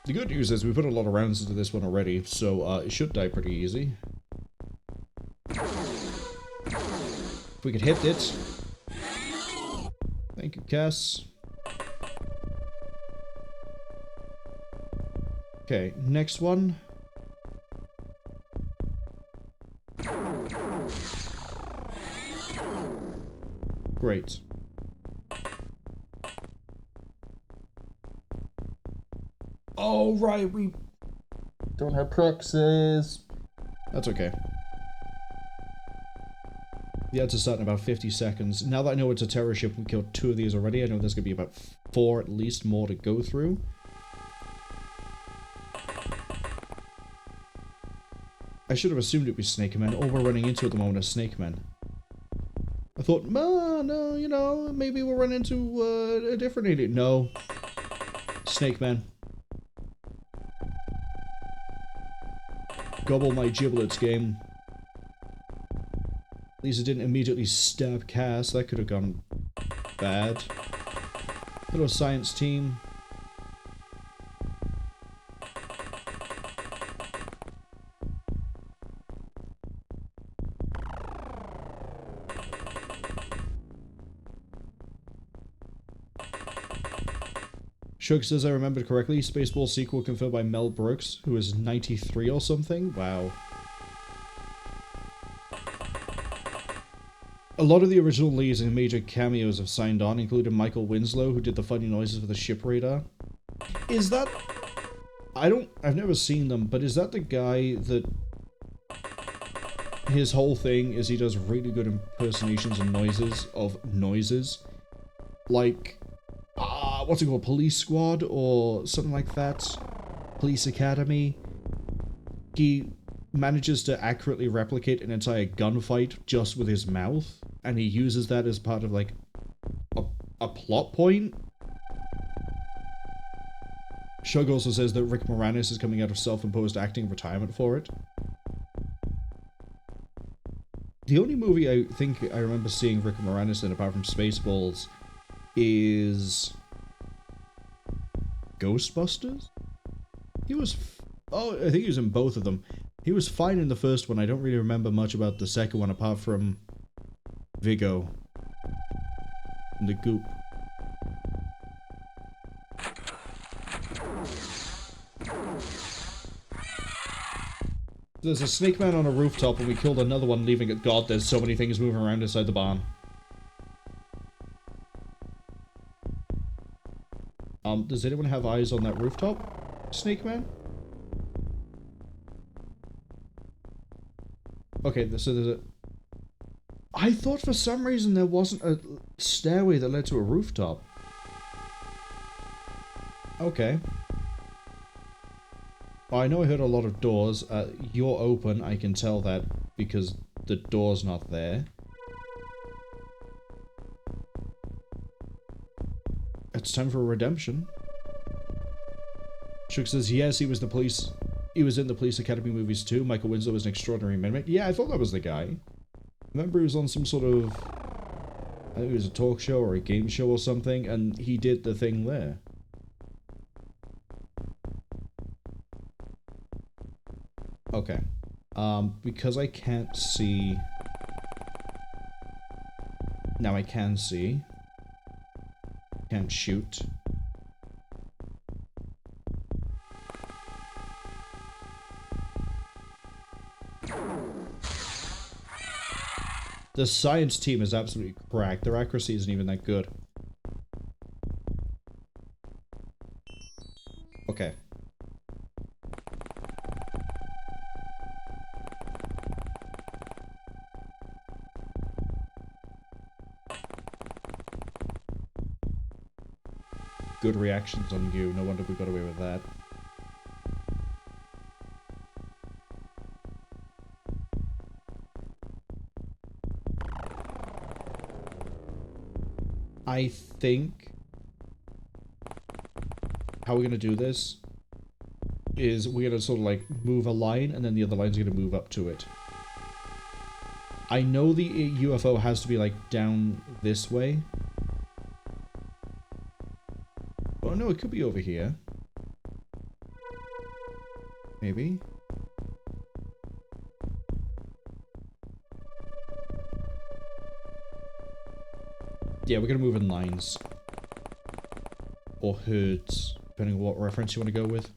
A: The good news is we put a lot of rounds into this one already, so it should die pretty easy. If we could hit it. Thank you, Cass. Okay, next one. Great. Oh, right, we
B: don't have proxies.
A: That's okay. The ads are starting in about 50 seconds. Now that I know it's a terror ship, we killed 2 of these already. I know there's going to be about 4 at least more to go through. I should have assumed it was Snake Men. All we're running into at the moment is Snake Men. I thought, no, you know, maybe we'll run into a different alien. No. Snake Men. Gobble my giblets, game. At least it didn't immediately stab Cass. That could have gone bad. Hello, science team. Shug says I remembered correctly. Spaceball sequel confirmed by Mel Brooks, who is 93 or something. Wow. A lot of the original leads and major cameos have signed on, including Michael Winslow, who did the funny noises for the ship radar. Is that... I've never seen them, but is that the guy that... his whole thing is he does really good impersonations and noises of noises? Like... what's it called? Police Squad or something like that? Police Academy? He manages to accurately replicate an entire gunfight just with his mouth, and he uses that as part of, like, a plot point. Shug also says that Rick Moranis is coming out of self-imposed acting retirement for it. The only movie I think I remember seeing Rick Moranis in, apart from Spaceballs, is... Ghostbusters? He was... oh, I think he was in both of them. He was fine in the first one. I don't really remember much about the second one, apart from Vigo. In the goop. There's a snake man on a rooftop and we killed another one, leaving it. God, there's so many things moving around inside the barn. Does anyone have eyes on that rooftop? Snake man? Okay, so there's a... I thought for some reason there wasn't a stairway that led to a rooftop. Okay. Well, I know I heard a lot of doors. You're open, I can tell that, because the door's not there. It's time for redemption. Shook says, yes, he was the police. He was in the Police Academy movies too. Michael Winslow was an extraordinary mimic. Yeah, I thought that was the guy. Remember he was on some sort of... I think it was a talk show or a game show or something, and he did the thing there. Okay. Because I can't see... Now I can see. Can't shoot. The science team is absolutely cracked. Their accuracy isn't even that good. Okay. Good reactions on you. No wonder we got away with that. I think how we're gonna do this is we're gonna sort of like move a line and then the other line's gonna move up to it. I know the UFO has to be like down this way. Oh no, it could be over here. Maybe. Yeah, we're gonna move in lines. Or herds, depending on what reference you want to go with.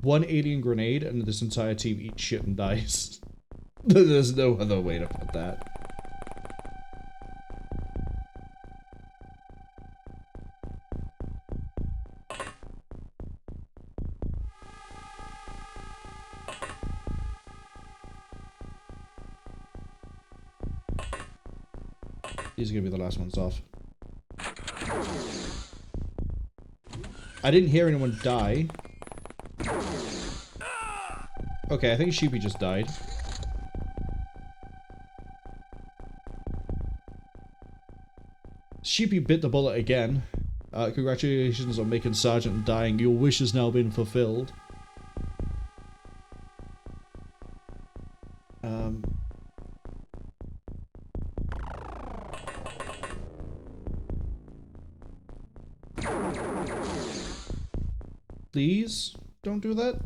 A: One alien grenade and this entire team eats shit and dies. There's no other way to put that. These are gonna be the last ones off. I didn't hear anyone die. Okay, I think Sheepy just died. Sheepy bit the bullet again. Congratulations on making Sergeant dying. Your wish has now been fulfilled. Please, don't do that.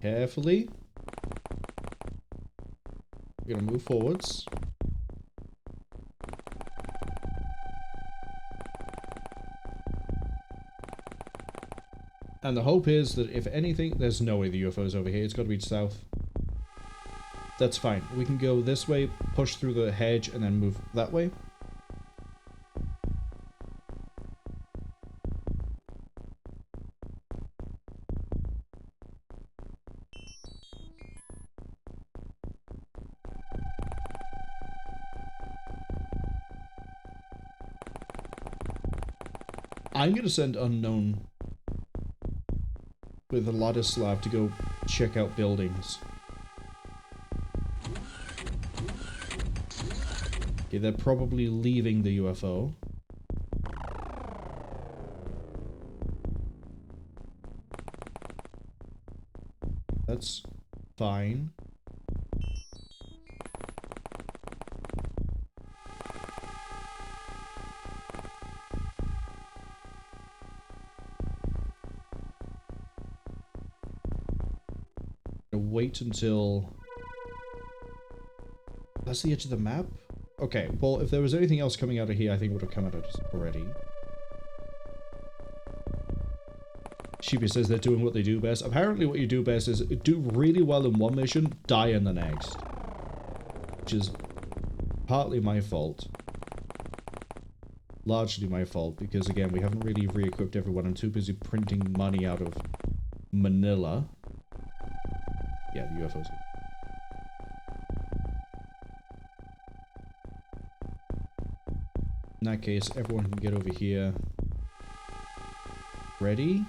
A: Carefully. We're gonna move forwards. And the hope is that if anything, there's no way the UFO's over here. It's got to be south. That's fine. We can go this way, push through the hedge, and then move that way. I'm gonna send Unknown with a Ladislav to go check out buildings. Okay, they're probably leaving the UFO. That's fine. Wait until... That's the edge of the map? Okay, well, if there was anything else coming out of here, I think it would have come out of us already. Sheepy says they're doing what they do best. Apparently what you do best is do really well in one mission, die in the next. Which is partly my fault. Largely my fault, because again, we haven't really re-equipped everyone. I'm too busy printing money out of Manila. Yeah, the UFO's good. In that case, everyone can get over here. Ready?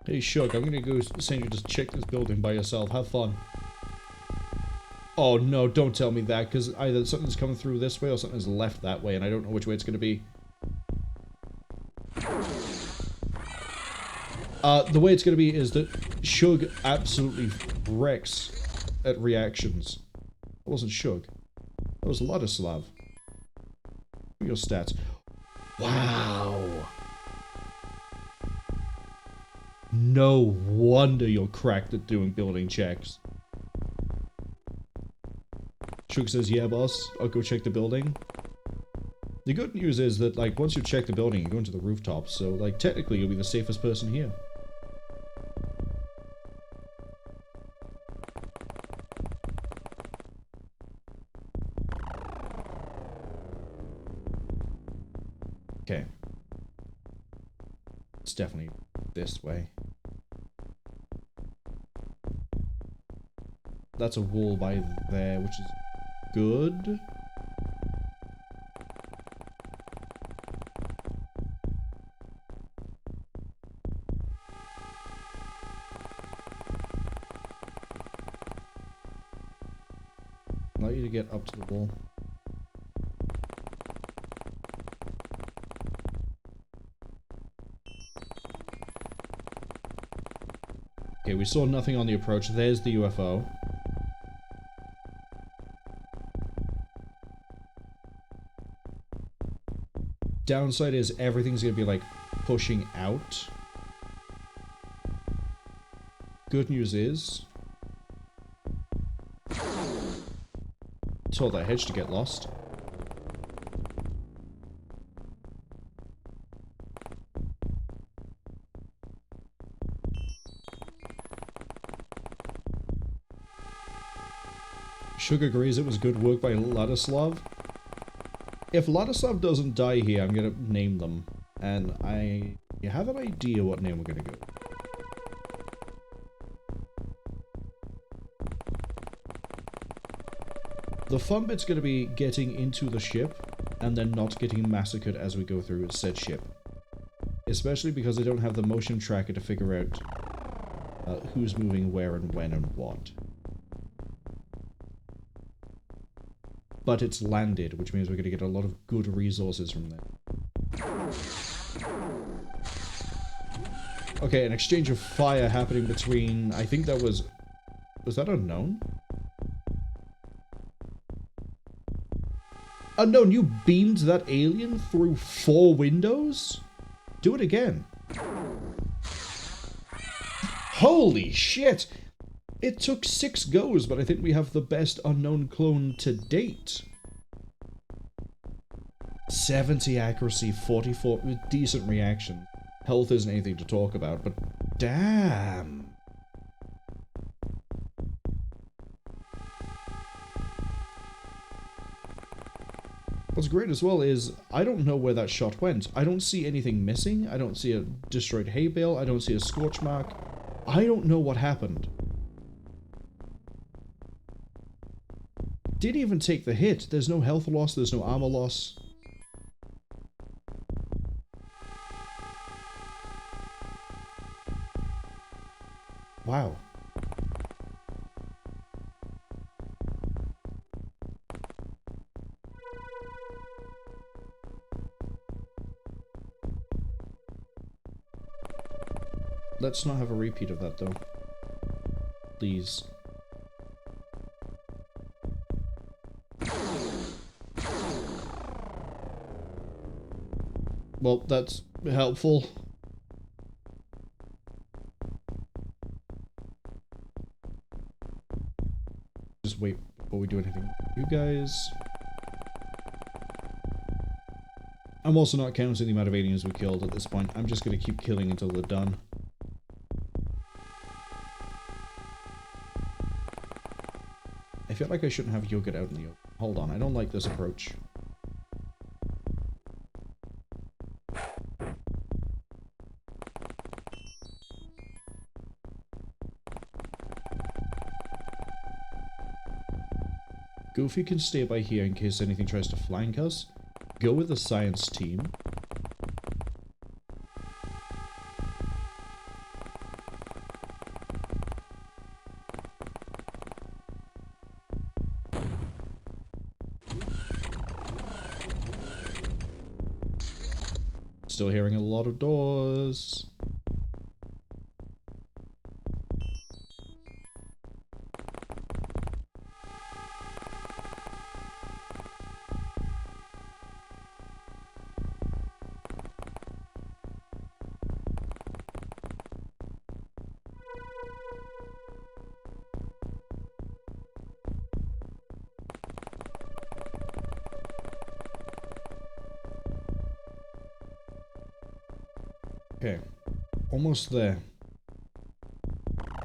A: Hey, Shug, I'm gonna go send you to check this building by yourself. Have fun. Oh, no, don't tell me that, because either something's coming through this way or something's left that way, and I don't know which way it's gonna be. The way it's gonna be is that Shug absolutely wrecks at reactions. That wasn't Shug. That was Ladislav. Your stats. Wow. No wonder you're cracked at doing building checks. Shug says, yeah, boss, I'll go check the building. The good news is that, like, once you check the building, you go into the rooftops, so, like, technically you'll be the safest person here. Okay. It's definitely this way. That's a wall by there, which is good. I'd like you to get up to the wall. Okay, we saw nothing on the approach. There's the UFO. Downside is everything's gonna be like pushing out. Good news is told that hedge to get lost. Sugar agrees it was good work by Ladislav. If Ladislav doesn't die here, I'm gonna name them. And I have an idea what name we're gonna go. The fun bit's gonna be getting into the ship, and then not getting massacred as we go through said ship. Especially because I don't have the motion tracker to figure out who's moving where and when and what. But it's landed, which means we're going to get a lot of good resources from there. Okay, an exchange of fire happening between... I think that was... Was that Unknown? Unknown, you beamed that alien through 4 windows? Do it again. Holy shit! It took 6 goes, but I think we have the best Unknown clone to date. 70 accuracy, 44 with decent reaction. Health isn't anything to talk about, but damn. What's great as well is I don't know where that shot went. I don't see anything missing. I don't see a destroyed hay bale. I don't see a scorch mark. I don't know what happened. Didn't even take the hit. There's no health loss. There's no armor loss. Wow. Let's not have a repeat of that, though. Please. Well, that's helpful. Just wait before we do anything. You guys... I'm also not counting the amount of aliens we killed at this point. I'm just going to keep killing until they're done. I feel like I shouldn't have yogurt out in the open. Hold on, I don't like this approach. Goofy can stay by here in case anything tries to flank us. Go with the science team. Still hearing a lot of doors. Okay, almost there.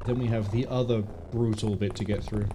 A: Then we have the other brutal bit to get through.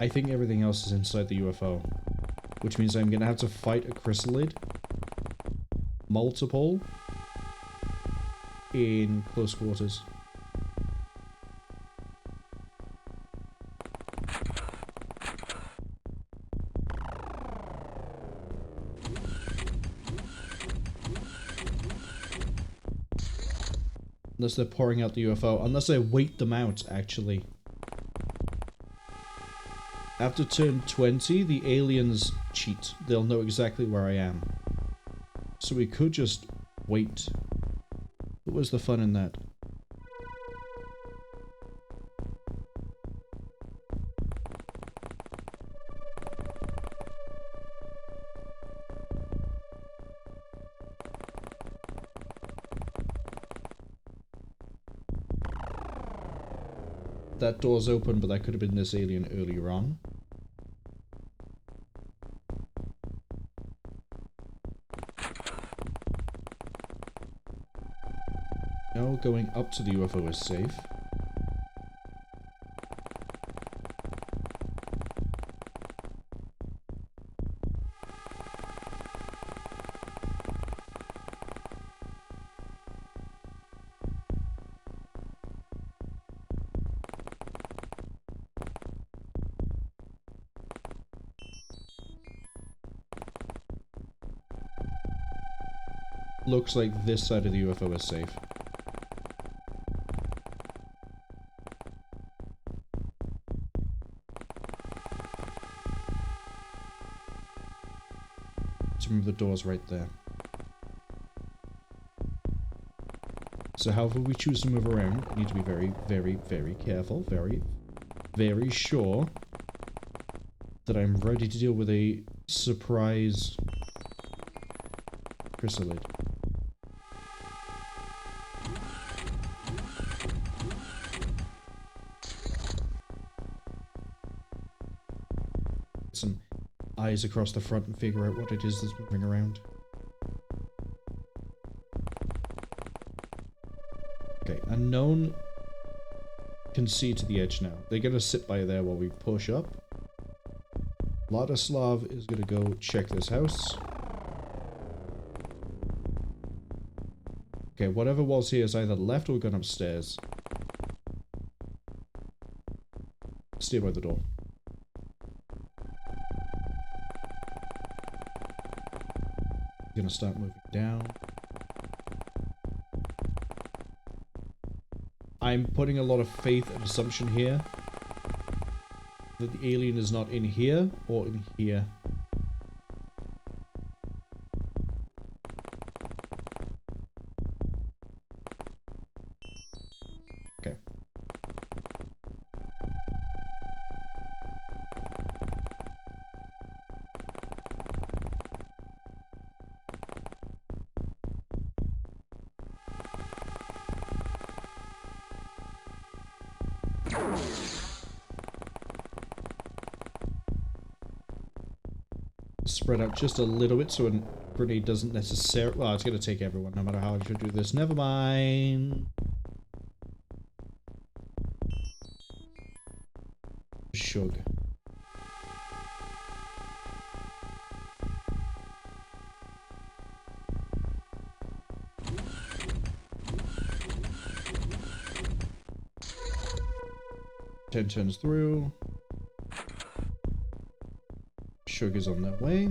A: I think everything else is inside the UFO, which means I'm gonna have to fight a chrysalid, multiple, in close quarters. Unless they're pouring out the UFO, unless I wait them out, actually. After turn 20, the aliens cheat. They'll know exactly where I am. So we could just wait. What was the fun in that? That door's open, but that could have been this alien earlier on. No, going up to the UFO is safe. Looks like this side of the UFO is safe. Let's remove the doors right there. So however we choose to move around, we need to be very, very, very careful, very, very sure that I'm ready to deal with a surprise chrysalid. Some eyes across the front and figure out what it is that's moving around. Okay, unknown can see to the edge now. They're gonna sit by there while we push up. Vladislav is gonna go check this house. Okay, whatever was here is either left or gone upstairs. Stay by the door. Gonna start moving down. I'm putting a lot of faith and assumption here that the alien is not in here or in here. Okay. Spread out just a little bit so a grenade doesn't necessarily... Well, it's going to take everyone no matter how I should do this. Never mind. Shug. Ten turns through. Sugar's on that way.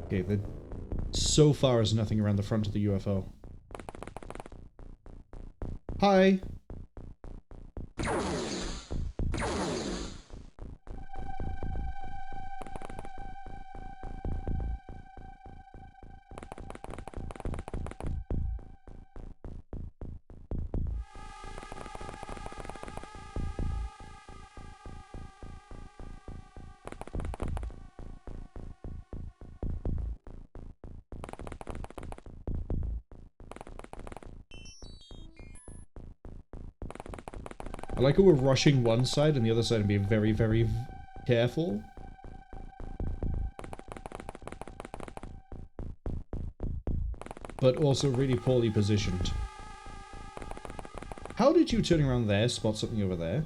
A: Okay, so far is nothing around the front of the UFO. Hi! I like how we're rushing one side and the other side and being very, very careful. But also really poorly positioned. How did you turn around there, spot something over there?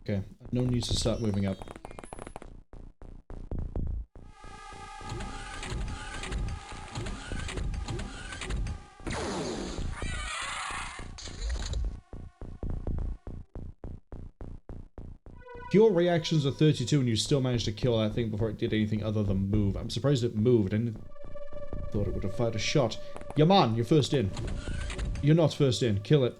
A: Okay, no need to start moving up. Your reactions are 32 and you still managed to kill that thing before it did anything other than move. I'm surprised it moved. I thought it would have fired a shot. Yaman, you're first in. You're not first in. Kill it.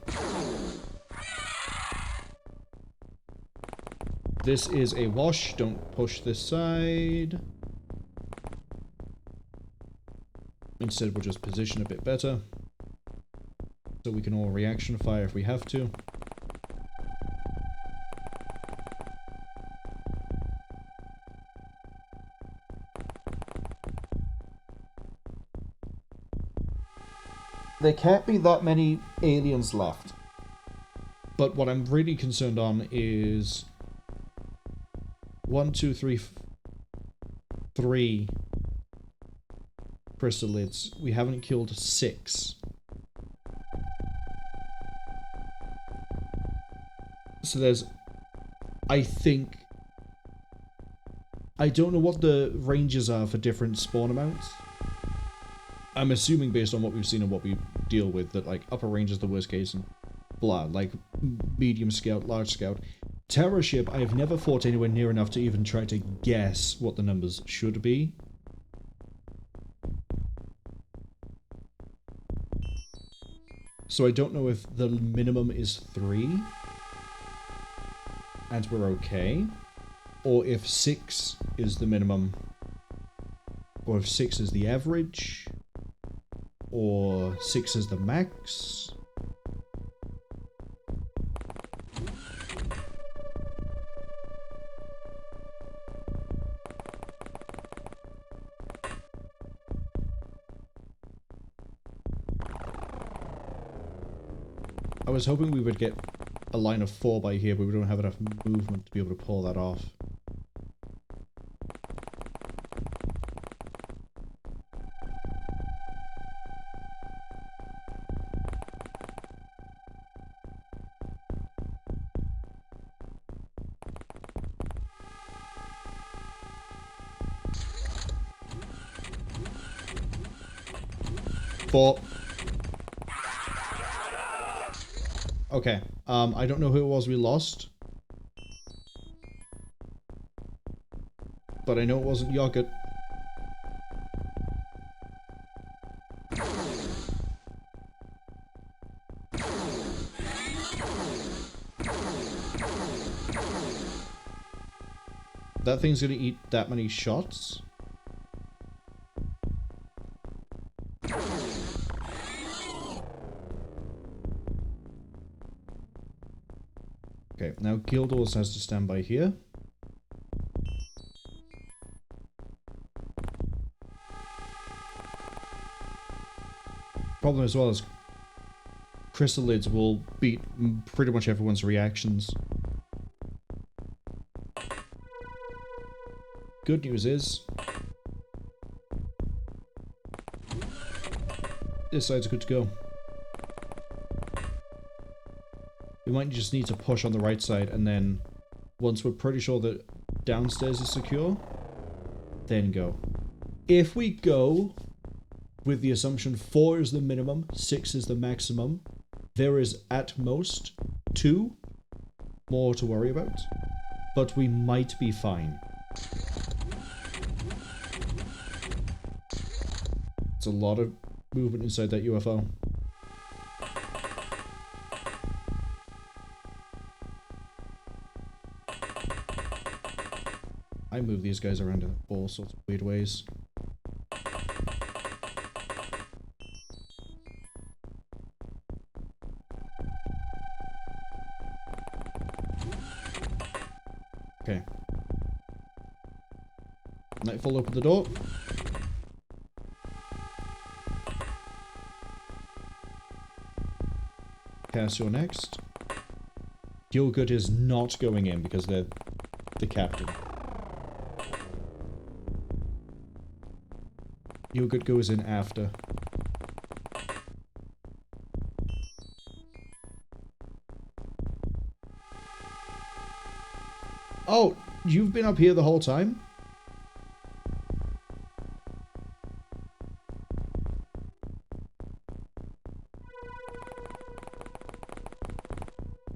A: This is a wash. Don't push this side. Instead, we'll just position a bit better. So we can all reaction fire if we have to.
B: There can't be that many aliens left.
A: But what I'm really concerned on is 1, 2, 3, 3 chrysalids. We haven't killed 6. So there's, I think, I don't know what the ranges are for different spawn amounts. I'm assuming based on what we've seen and what we deal with that like upper range is the worst case and blah, like medium scout, large scout. Terror ship, I have never fought anywhere near enough to even try to guess what the numbers should be. So I don't know if the minimum is 3 and we're okay, or if 6 is the minimum, or if 6 is the average, or 6 is the max. I was hoping we would get a line of 4 by here, but we don't have enough movement to be able to pull that off. Four. Okay, I don't know who it was we lost. But I know it wasn't Yogurt. That thing's gonna eat that many shots? Okay, now Gildors has to stand by here. Problem as well is Chrysalids will beat pretty much everyone's reactions. Good news is this side's good to go. We might just need to push on the right side, and then once we're pretty sure that downstairs is secure, then go. If we go with the assumption 4 is the minimum, 6 is the maximum, there is at most 2 more to worry about, but we might be fine. It's a lot of movement inside that UFO. I move these guys around in all sorts of weird ways. Okay. Nightfall, open the door. Cassio next. Gilgood is not going in because they're the captain. Gilgood goes in after. Oh, you've been up here the whole time?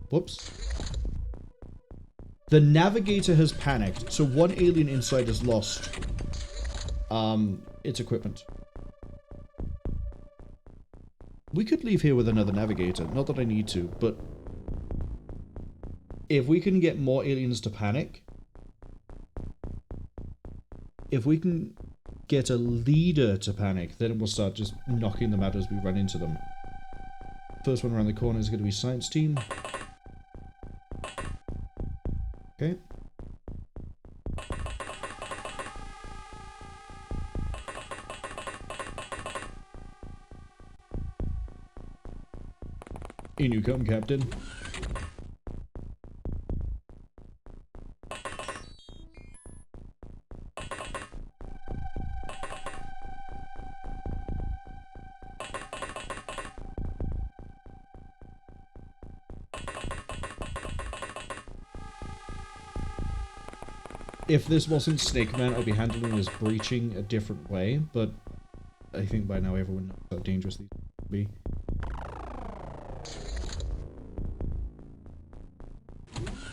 A: Whoops. The navigator has panicked, so one alien inside has lost its equipment. We could leave here with another navigator, not that I need to, but if we can get more aliens to panic, if we can get a leader to panic, then we'll start just knocking them out as we run into them. First one around the corner is going to be science team. Okay. In you come, Captain. If this wasn't Snake Man, I'd be handling this breaching a different way, but I think by now everyone knows how dangerous these can be.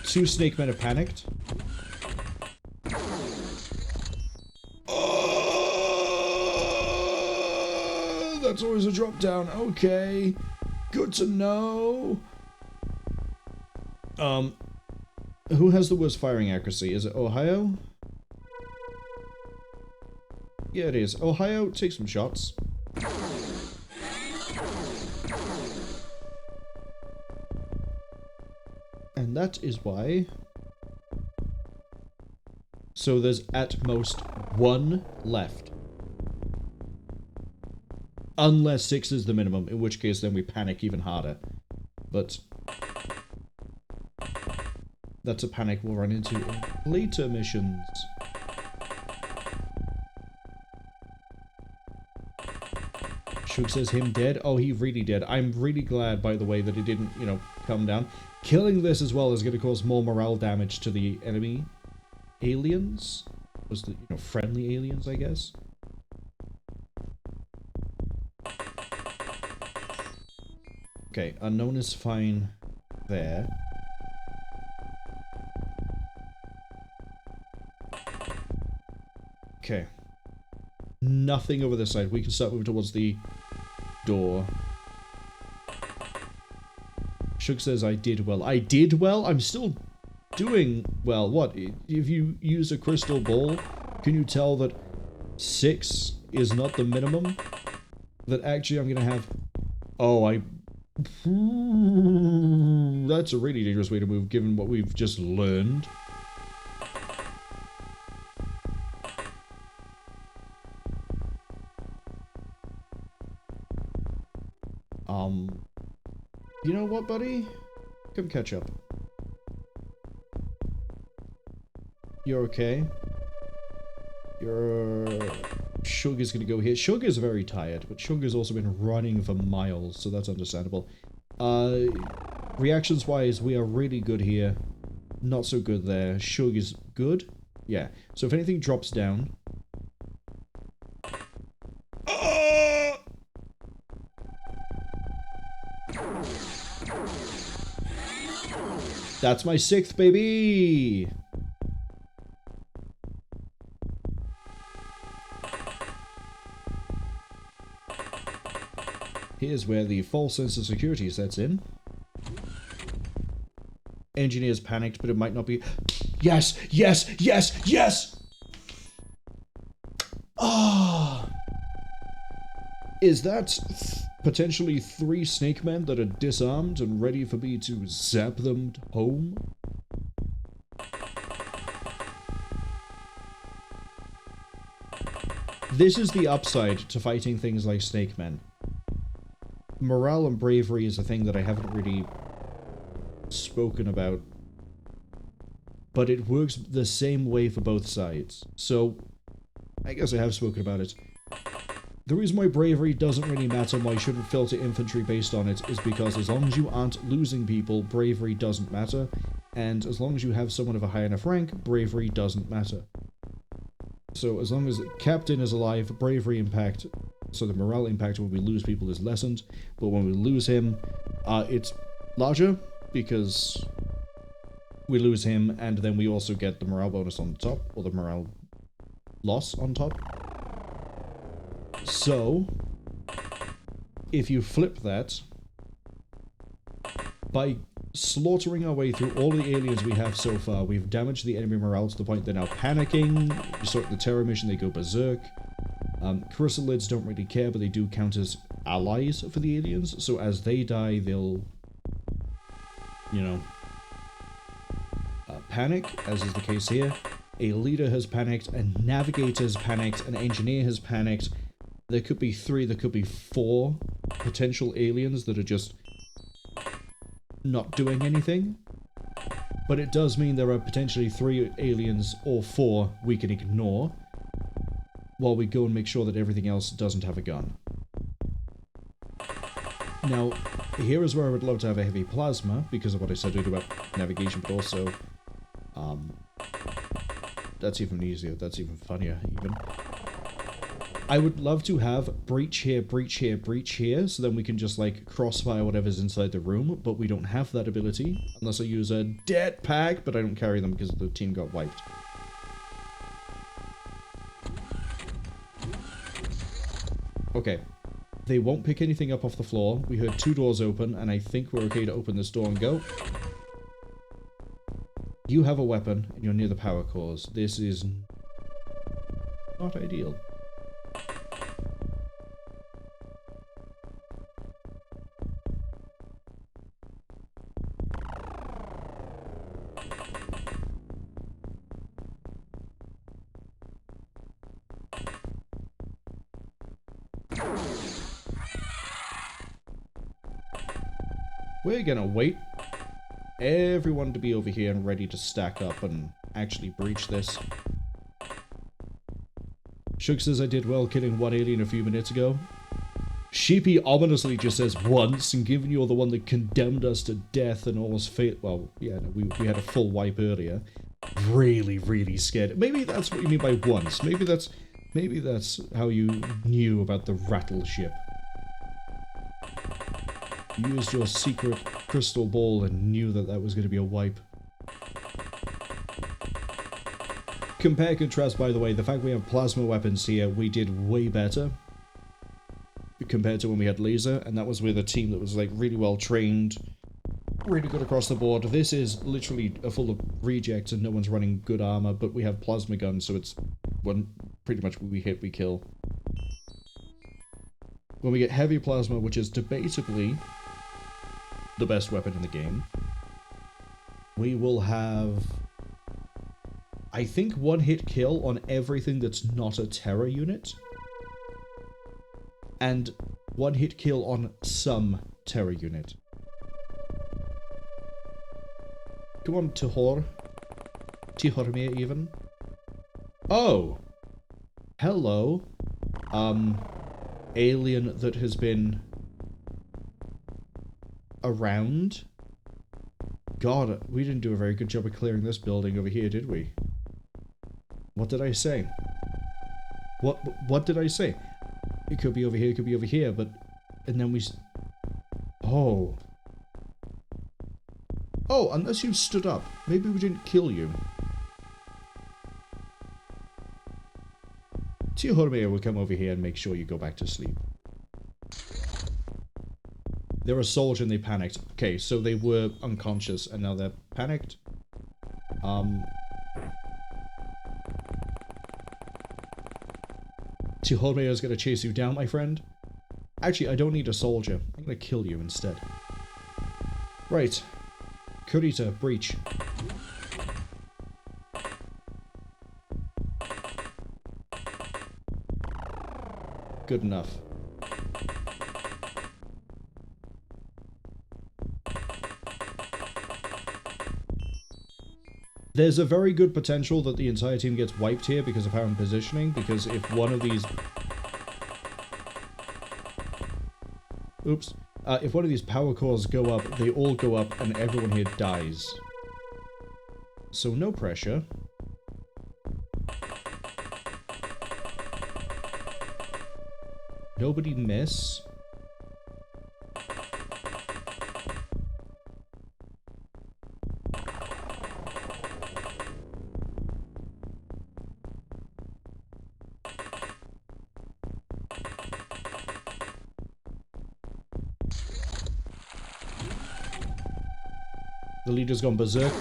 A: Two Snake Men have panicked. That's always a drop down. Okay. Good to know. Who has the worst firing accuracy? Is it Ohio? Yeah, it is. Ohio, take some shots. And that is why... So there's at most one left. Unless 6 is the minimum, in which case then we panic even harder. But... that's a panic we'll run into in later missions. Shug says him dead? Oh, he really did. I'm really glad, by the way, that he didn't, you know, come down. Killing this as well is going to cause more morale damage to the enemy aliens. Was the, you know, friendly aliens, I guess. Okay, unknown is fine there. Okay. Nothing over this side. We can start moving towards the door. Shug says I did well. I did well? I'm still doing well. What? If you use a crystal ball, can you tell that 6 is not the minimum? That actually I'm gonna have... Oh, that's a really dangerous way to move, given what we've just learned. You know what, buddy? Come catch up. You're okay. Shug is gonna go here. Shug is very tired, but Shug has also been running for miles, so that's understandable. Reactions-wise, we are really good here. Not so good there. Shug is good. Yeah. So if anything drops down... That's my 6th, baby! Here's where the false sense of security sets in. Engineers panicked, but it might not be... Yes! Yes! Yes! Yes! Ah! Is that potentially 3 snake men that are disarmed and ready for me to zap them home? This is the upside to fighting things like snake men. Morale and bravery is a thing that I haven't really spoken about, but it works the same way for both sides. So, I guess I have spoken about it. The reason why bravery doesn't really matter and why you shouldn't filter infantry based on it is because as long as you aren't losing people, bravery doesn't matter, and as long as you have someone of a high enough rank, bravery doesn't matter. So as long as the captain is alive, bravery impact, so the morale impact when we lose people is lessened, but when we lose him, it's larger, because we lose him, and then we also get the morale bonus on the top, or the morale loss on top. So, if you flip that, by slaughtering our way through all the aliens we have so far, we've damaged the enemy morale to the point they're now panicking. You saw the terror mission, they go berserk. Chrysalids don't really care, but they do count as allies for the aliens, so as they die, they'll, you know, panic, as is the case here. A leader has panicked, a navigator has panicked, an engineer has panicked. There could be 3, there could be 4 potential aliens that are just not doing anything. But it does mean there are potentially 3 aliens or 4 we can ignore while we go and make sure that everything else doesn't have a gun. Now, here is where I would love to have a heavy plasma, because of what I said about navigation, but also, that's even easier, that's even funnier, even. I would love to have breach here, breach here, breach here, so then we can just, like, crossfire whatever's inside the room, but we don't have that ability, unless I use a dead pack, but I don't carry them because the team got wiped. Okay. They won't pick anything up off the floor. We heard 2 doors open, and I think we're okay to open this door and go. You have a weapon, and you're near the power cores. This is not ideal. We're gonna wait everyone to be over here and ready to stack up and actually breach this. Shug says I did well killing one alien a few minutes ago. Sheepy ominously just says once, and given you're the one that condemned us to death and almost well, yeah, no, we had a full wipe earlier. Really, really scared. Maybe that's what you mean by once. Maybe that's how you knew about the Rattleship. You used your secret crystal ball and knew that that was going to be a wipe. Compare contrast, by the way, the fact we have plasma weapons here, we did way better compared to when we had laser, and that was with a team that was like really well trained, really good across the board. This is literally full of rejects and no one's running good armor, but we have plasma guns, so it's when pretty much we hit, we kill. When we get heavy plasma, which is debatably the best weapon in the game, we will have, I think, 1-hit kill on everything that's not a terror unit, and 1-hit kill on some terror unit. Come on, Tihor. Tihormir, even. Oh! Hello. Alien that has been around. God, we didn't do a very good job of clearing this building over here, did we? What did I say? What did I say? It could be over here, it could be over here, but... And then we... Oh. Oh, unless you stood up. Maybe we didn't kill you. Tihormir will come over here and make sure you go back to sleep. They're a soldier and they panicked. Okay, so they were unconscious and now they're panicked. Tihormir is gonna chase you down, my friend. Actually, I don't need a soldier. I'm gonna kill you instead. Right. Kurita, breach. Good enough. There's a very good potential that the entire team gets wiped here because of how I'm positioning, because if one of these... Oops. If one of these power cores go up, they all go up and everyone here dies. So no pressure. Nobody miss. The leader's gone berserk.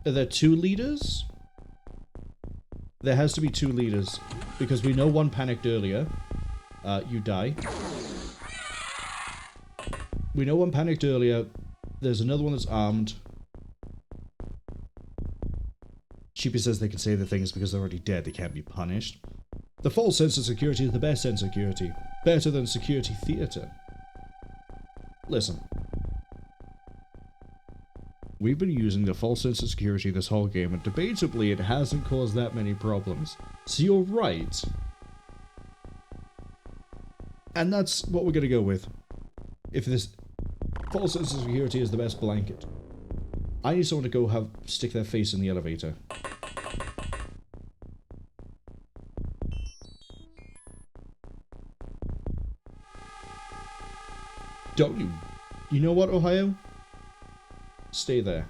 A: Are there 2 leaders? There has to be 2 leaders. Because we know one panicked earlier. You die. We know one panicked earlier. There's another one that's armed. Sheepy says they can say the things because they're already dead. They can't be punished. The false sense of security is the best sense of security. Better than security theater. Listen. We've been using the false sense of security this whole game, and debatably it hasn't caused that many problems. So you're right. And that's what we're gonna go with. If this false sense of security is the best blanket. I need someone to go stick their face in the elevator. Don't you? You know what, Ohio? Stay there.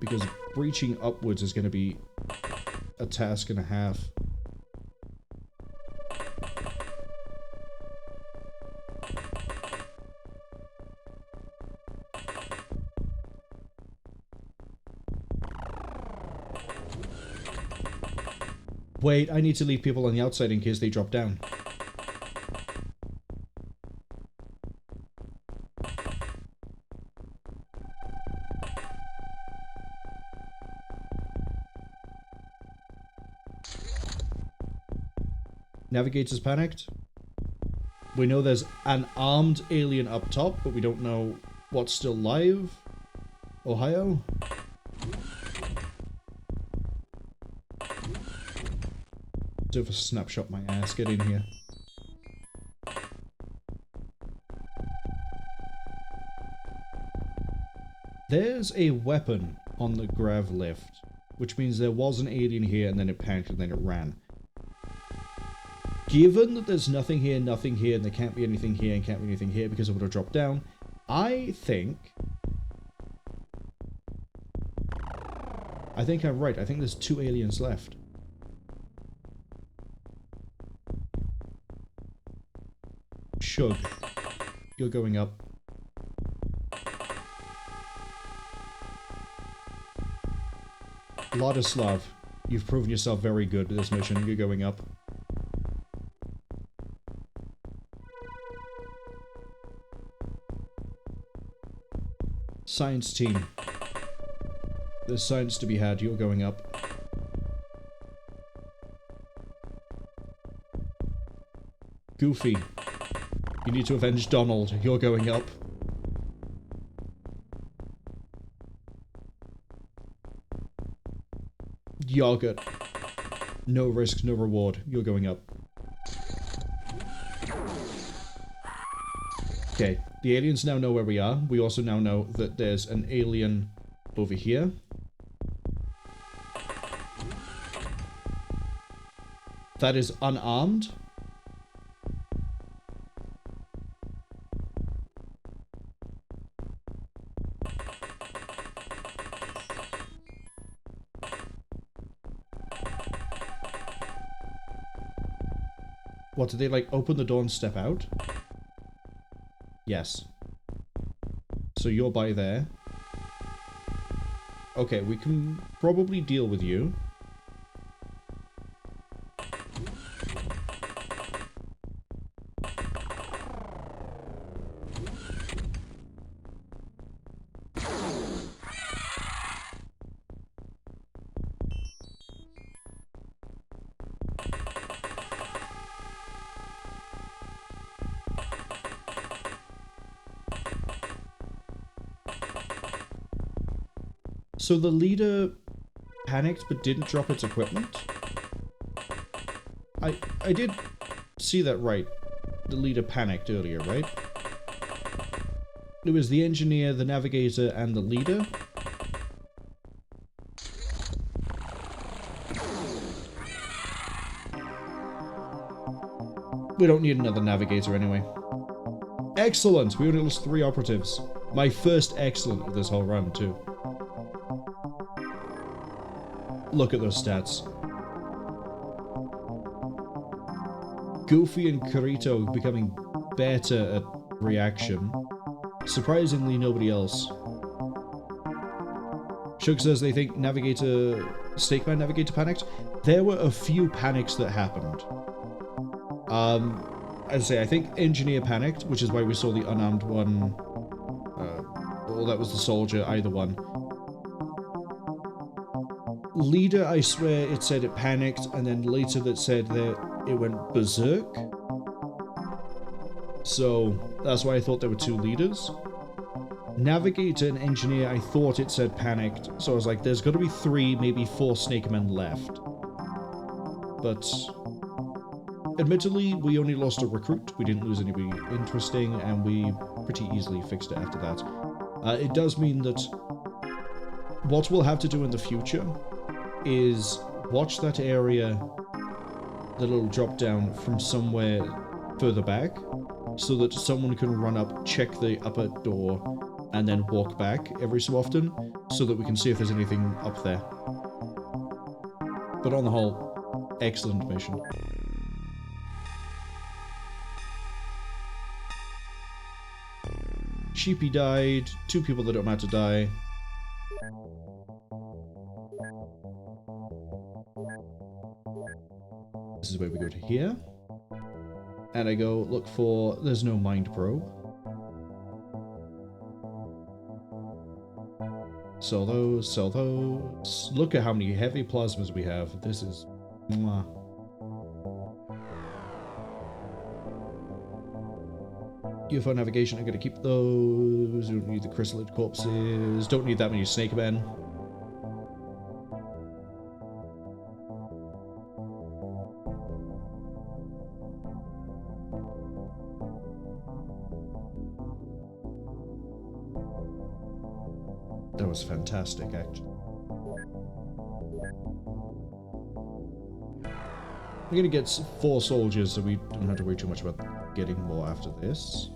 A: Because breaching upwards is going to be a task and a half. Wait, I need to leave people on the outside in case they drop down. Navigator's panicked. We know there's an armed alien up top, but we don't know what's still live. Ohio? Do a snapshot my ass, get in here. There's a weapon on the grav lift, which means there was an alien here and then it panicked and then it ran. Given that there's nothing here, and there can't be anything here and can't be anything here because it would have dropped down, I think I'm right. I think there's 2 aliens left. Shug, you're going up. Vladislav, you've proven yourself very good at this mission. You're going up. Science team. There's science to be had. You're going up. Goofy. You need to avenge Donald. You're going up. Yogurt. No risk, no reward. You're going up. Okay, the aliens now know where we are. We also now know that there's an alien over here. That is unarmed. What, did they, like, open the door and step out? Yes. So you're by there. Okay, we can probably deal with you. So the leader panicked but didn't drop its equipment? I did see that right. The leader panicked earlier, right? It was the engineer, the navigator, and the leader. We don't need another navigator anyway. Excellent! We only lost 3 operatives. My first excellent of this whole run, too. Look at those stats. Goofy and Carito becoming better at reaction. Surprisingly, nobody else. Shug says they think Snakeman Navigator panicked. There were a few panics that happened. As I say, I think Engineer panicked, which is why we saw the unarmed one. Or that was the soldier, either one. Leader, I swear it said it panicked, and then later that said that it went berserk. So that's why I thought there were 2 leaders. Navigator and Engineer, I thought it said panicked, so I was like, there's got to be 3, maybe 4 Snakemen left. But admittedly, we only lost a recruit. We didn't lose anybody interesting, and we pretty easily fixed it after that. It does mean that what we'll have to do in the future is watch that area that'll drop down from somewhere further back so that someone can run up, check the upper door, and then walk back every so often so that we can see if there's anything up there. But on the whole, excellent mission. Sheepy died, 2 people that don't matter die. This is where we go to here. And I go look for, there's no mind probe. Sell those, sell those. Look at how many heavy plasmas we have. This is... Mwah. UFO navigation, I'm gonna keep those. Don't need the chrysalid corpses. Don't need that many snake men. That was fantastic, actually. We're gonna get 4 soldiers, so we don't have to worry too much about getting more after this.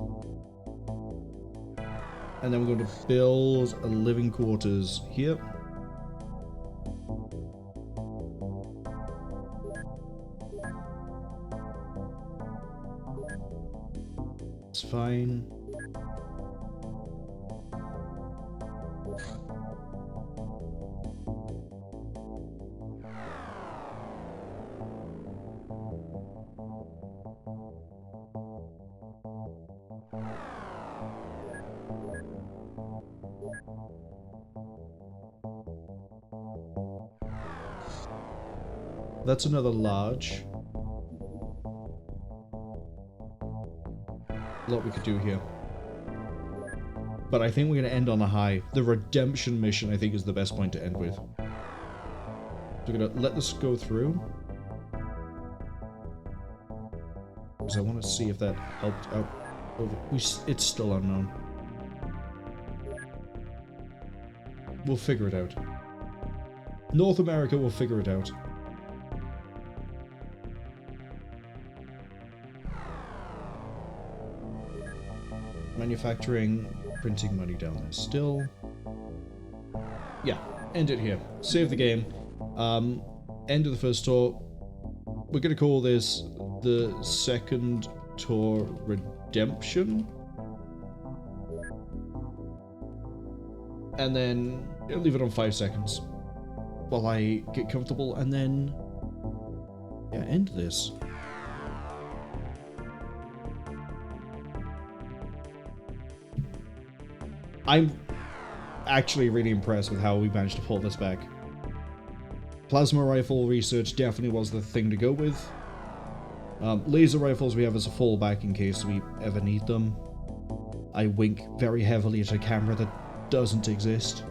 A: And then we're going to build a living quarters here. It's fine. That's another large. A lot we could do here. But I think we're going to end on a high. The redemption mission, I think, is the best point to end with. So we're going to let this go through. Because I want to see if that helped out. It's still unknown. We'll figure it out. North America will figure it out. Manufacturing, printing money down there still. Yeah, end it here. Save the game. End of the first tour. We're going to call this the second tour redemption. And then leave it on 5 seconds while I get comfortable, and then yeah, end this. I'm actually really impressed with how we managed to pull this back. Plasma rifle research definitely was the thing to go with. Laser rifles we have as a fallback in case we ever need them. I wink very heavily at a camera that doesn't exist.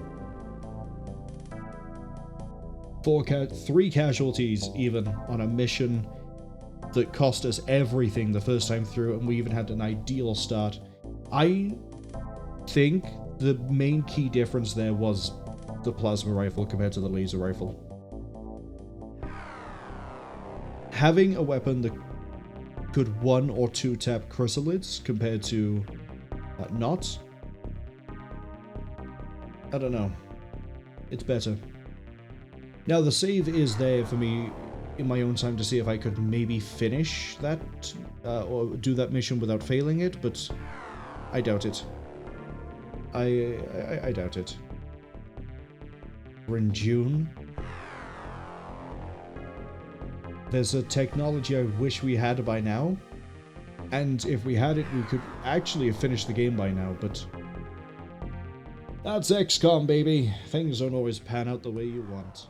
A: 3 casualties even on a mission that cost us everything the first time through, and we even had an ideal start. I think the main key difference there was the plasma rifle compared to the laser rifle. Having a weapon that could 1 or 2 tap chrysalids compared to not, I don't know. It's better. Now the save is there for me in my own time to see if I could maybe finish that or do that mission without failing it, but I doubt it. I doubt it. We're in June. There's a technology I wish we had by now, and if we had it, we could actually have finished the game by now, but that's XCOM, baby. Things don't always pan out the way you want.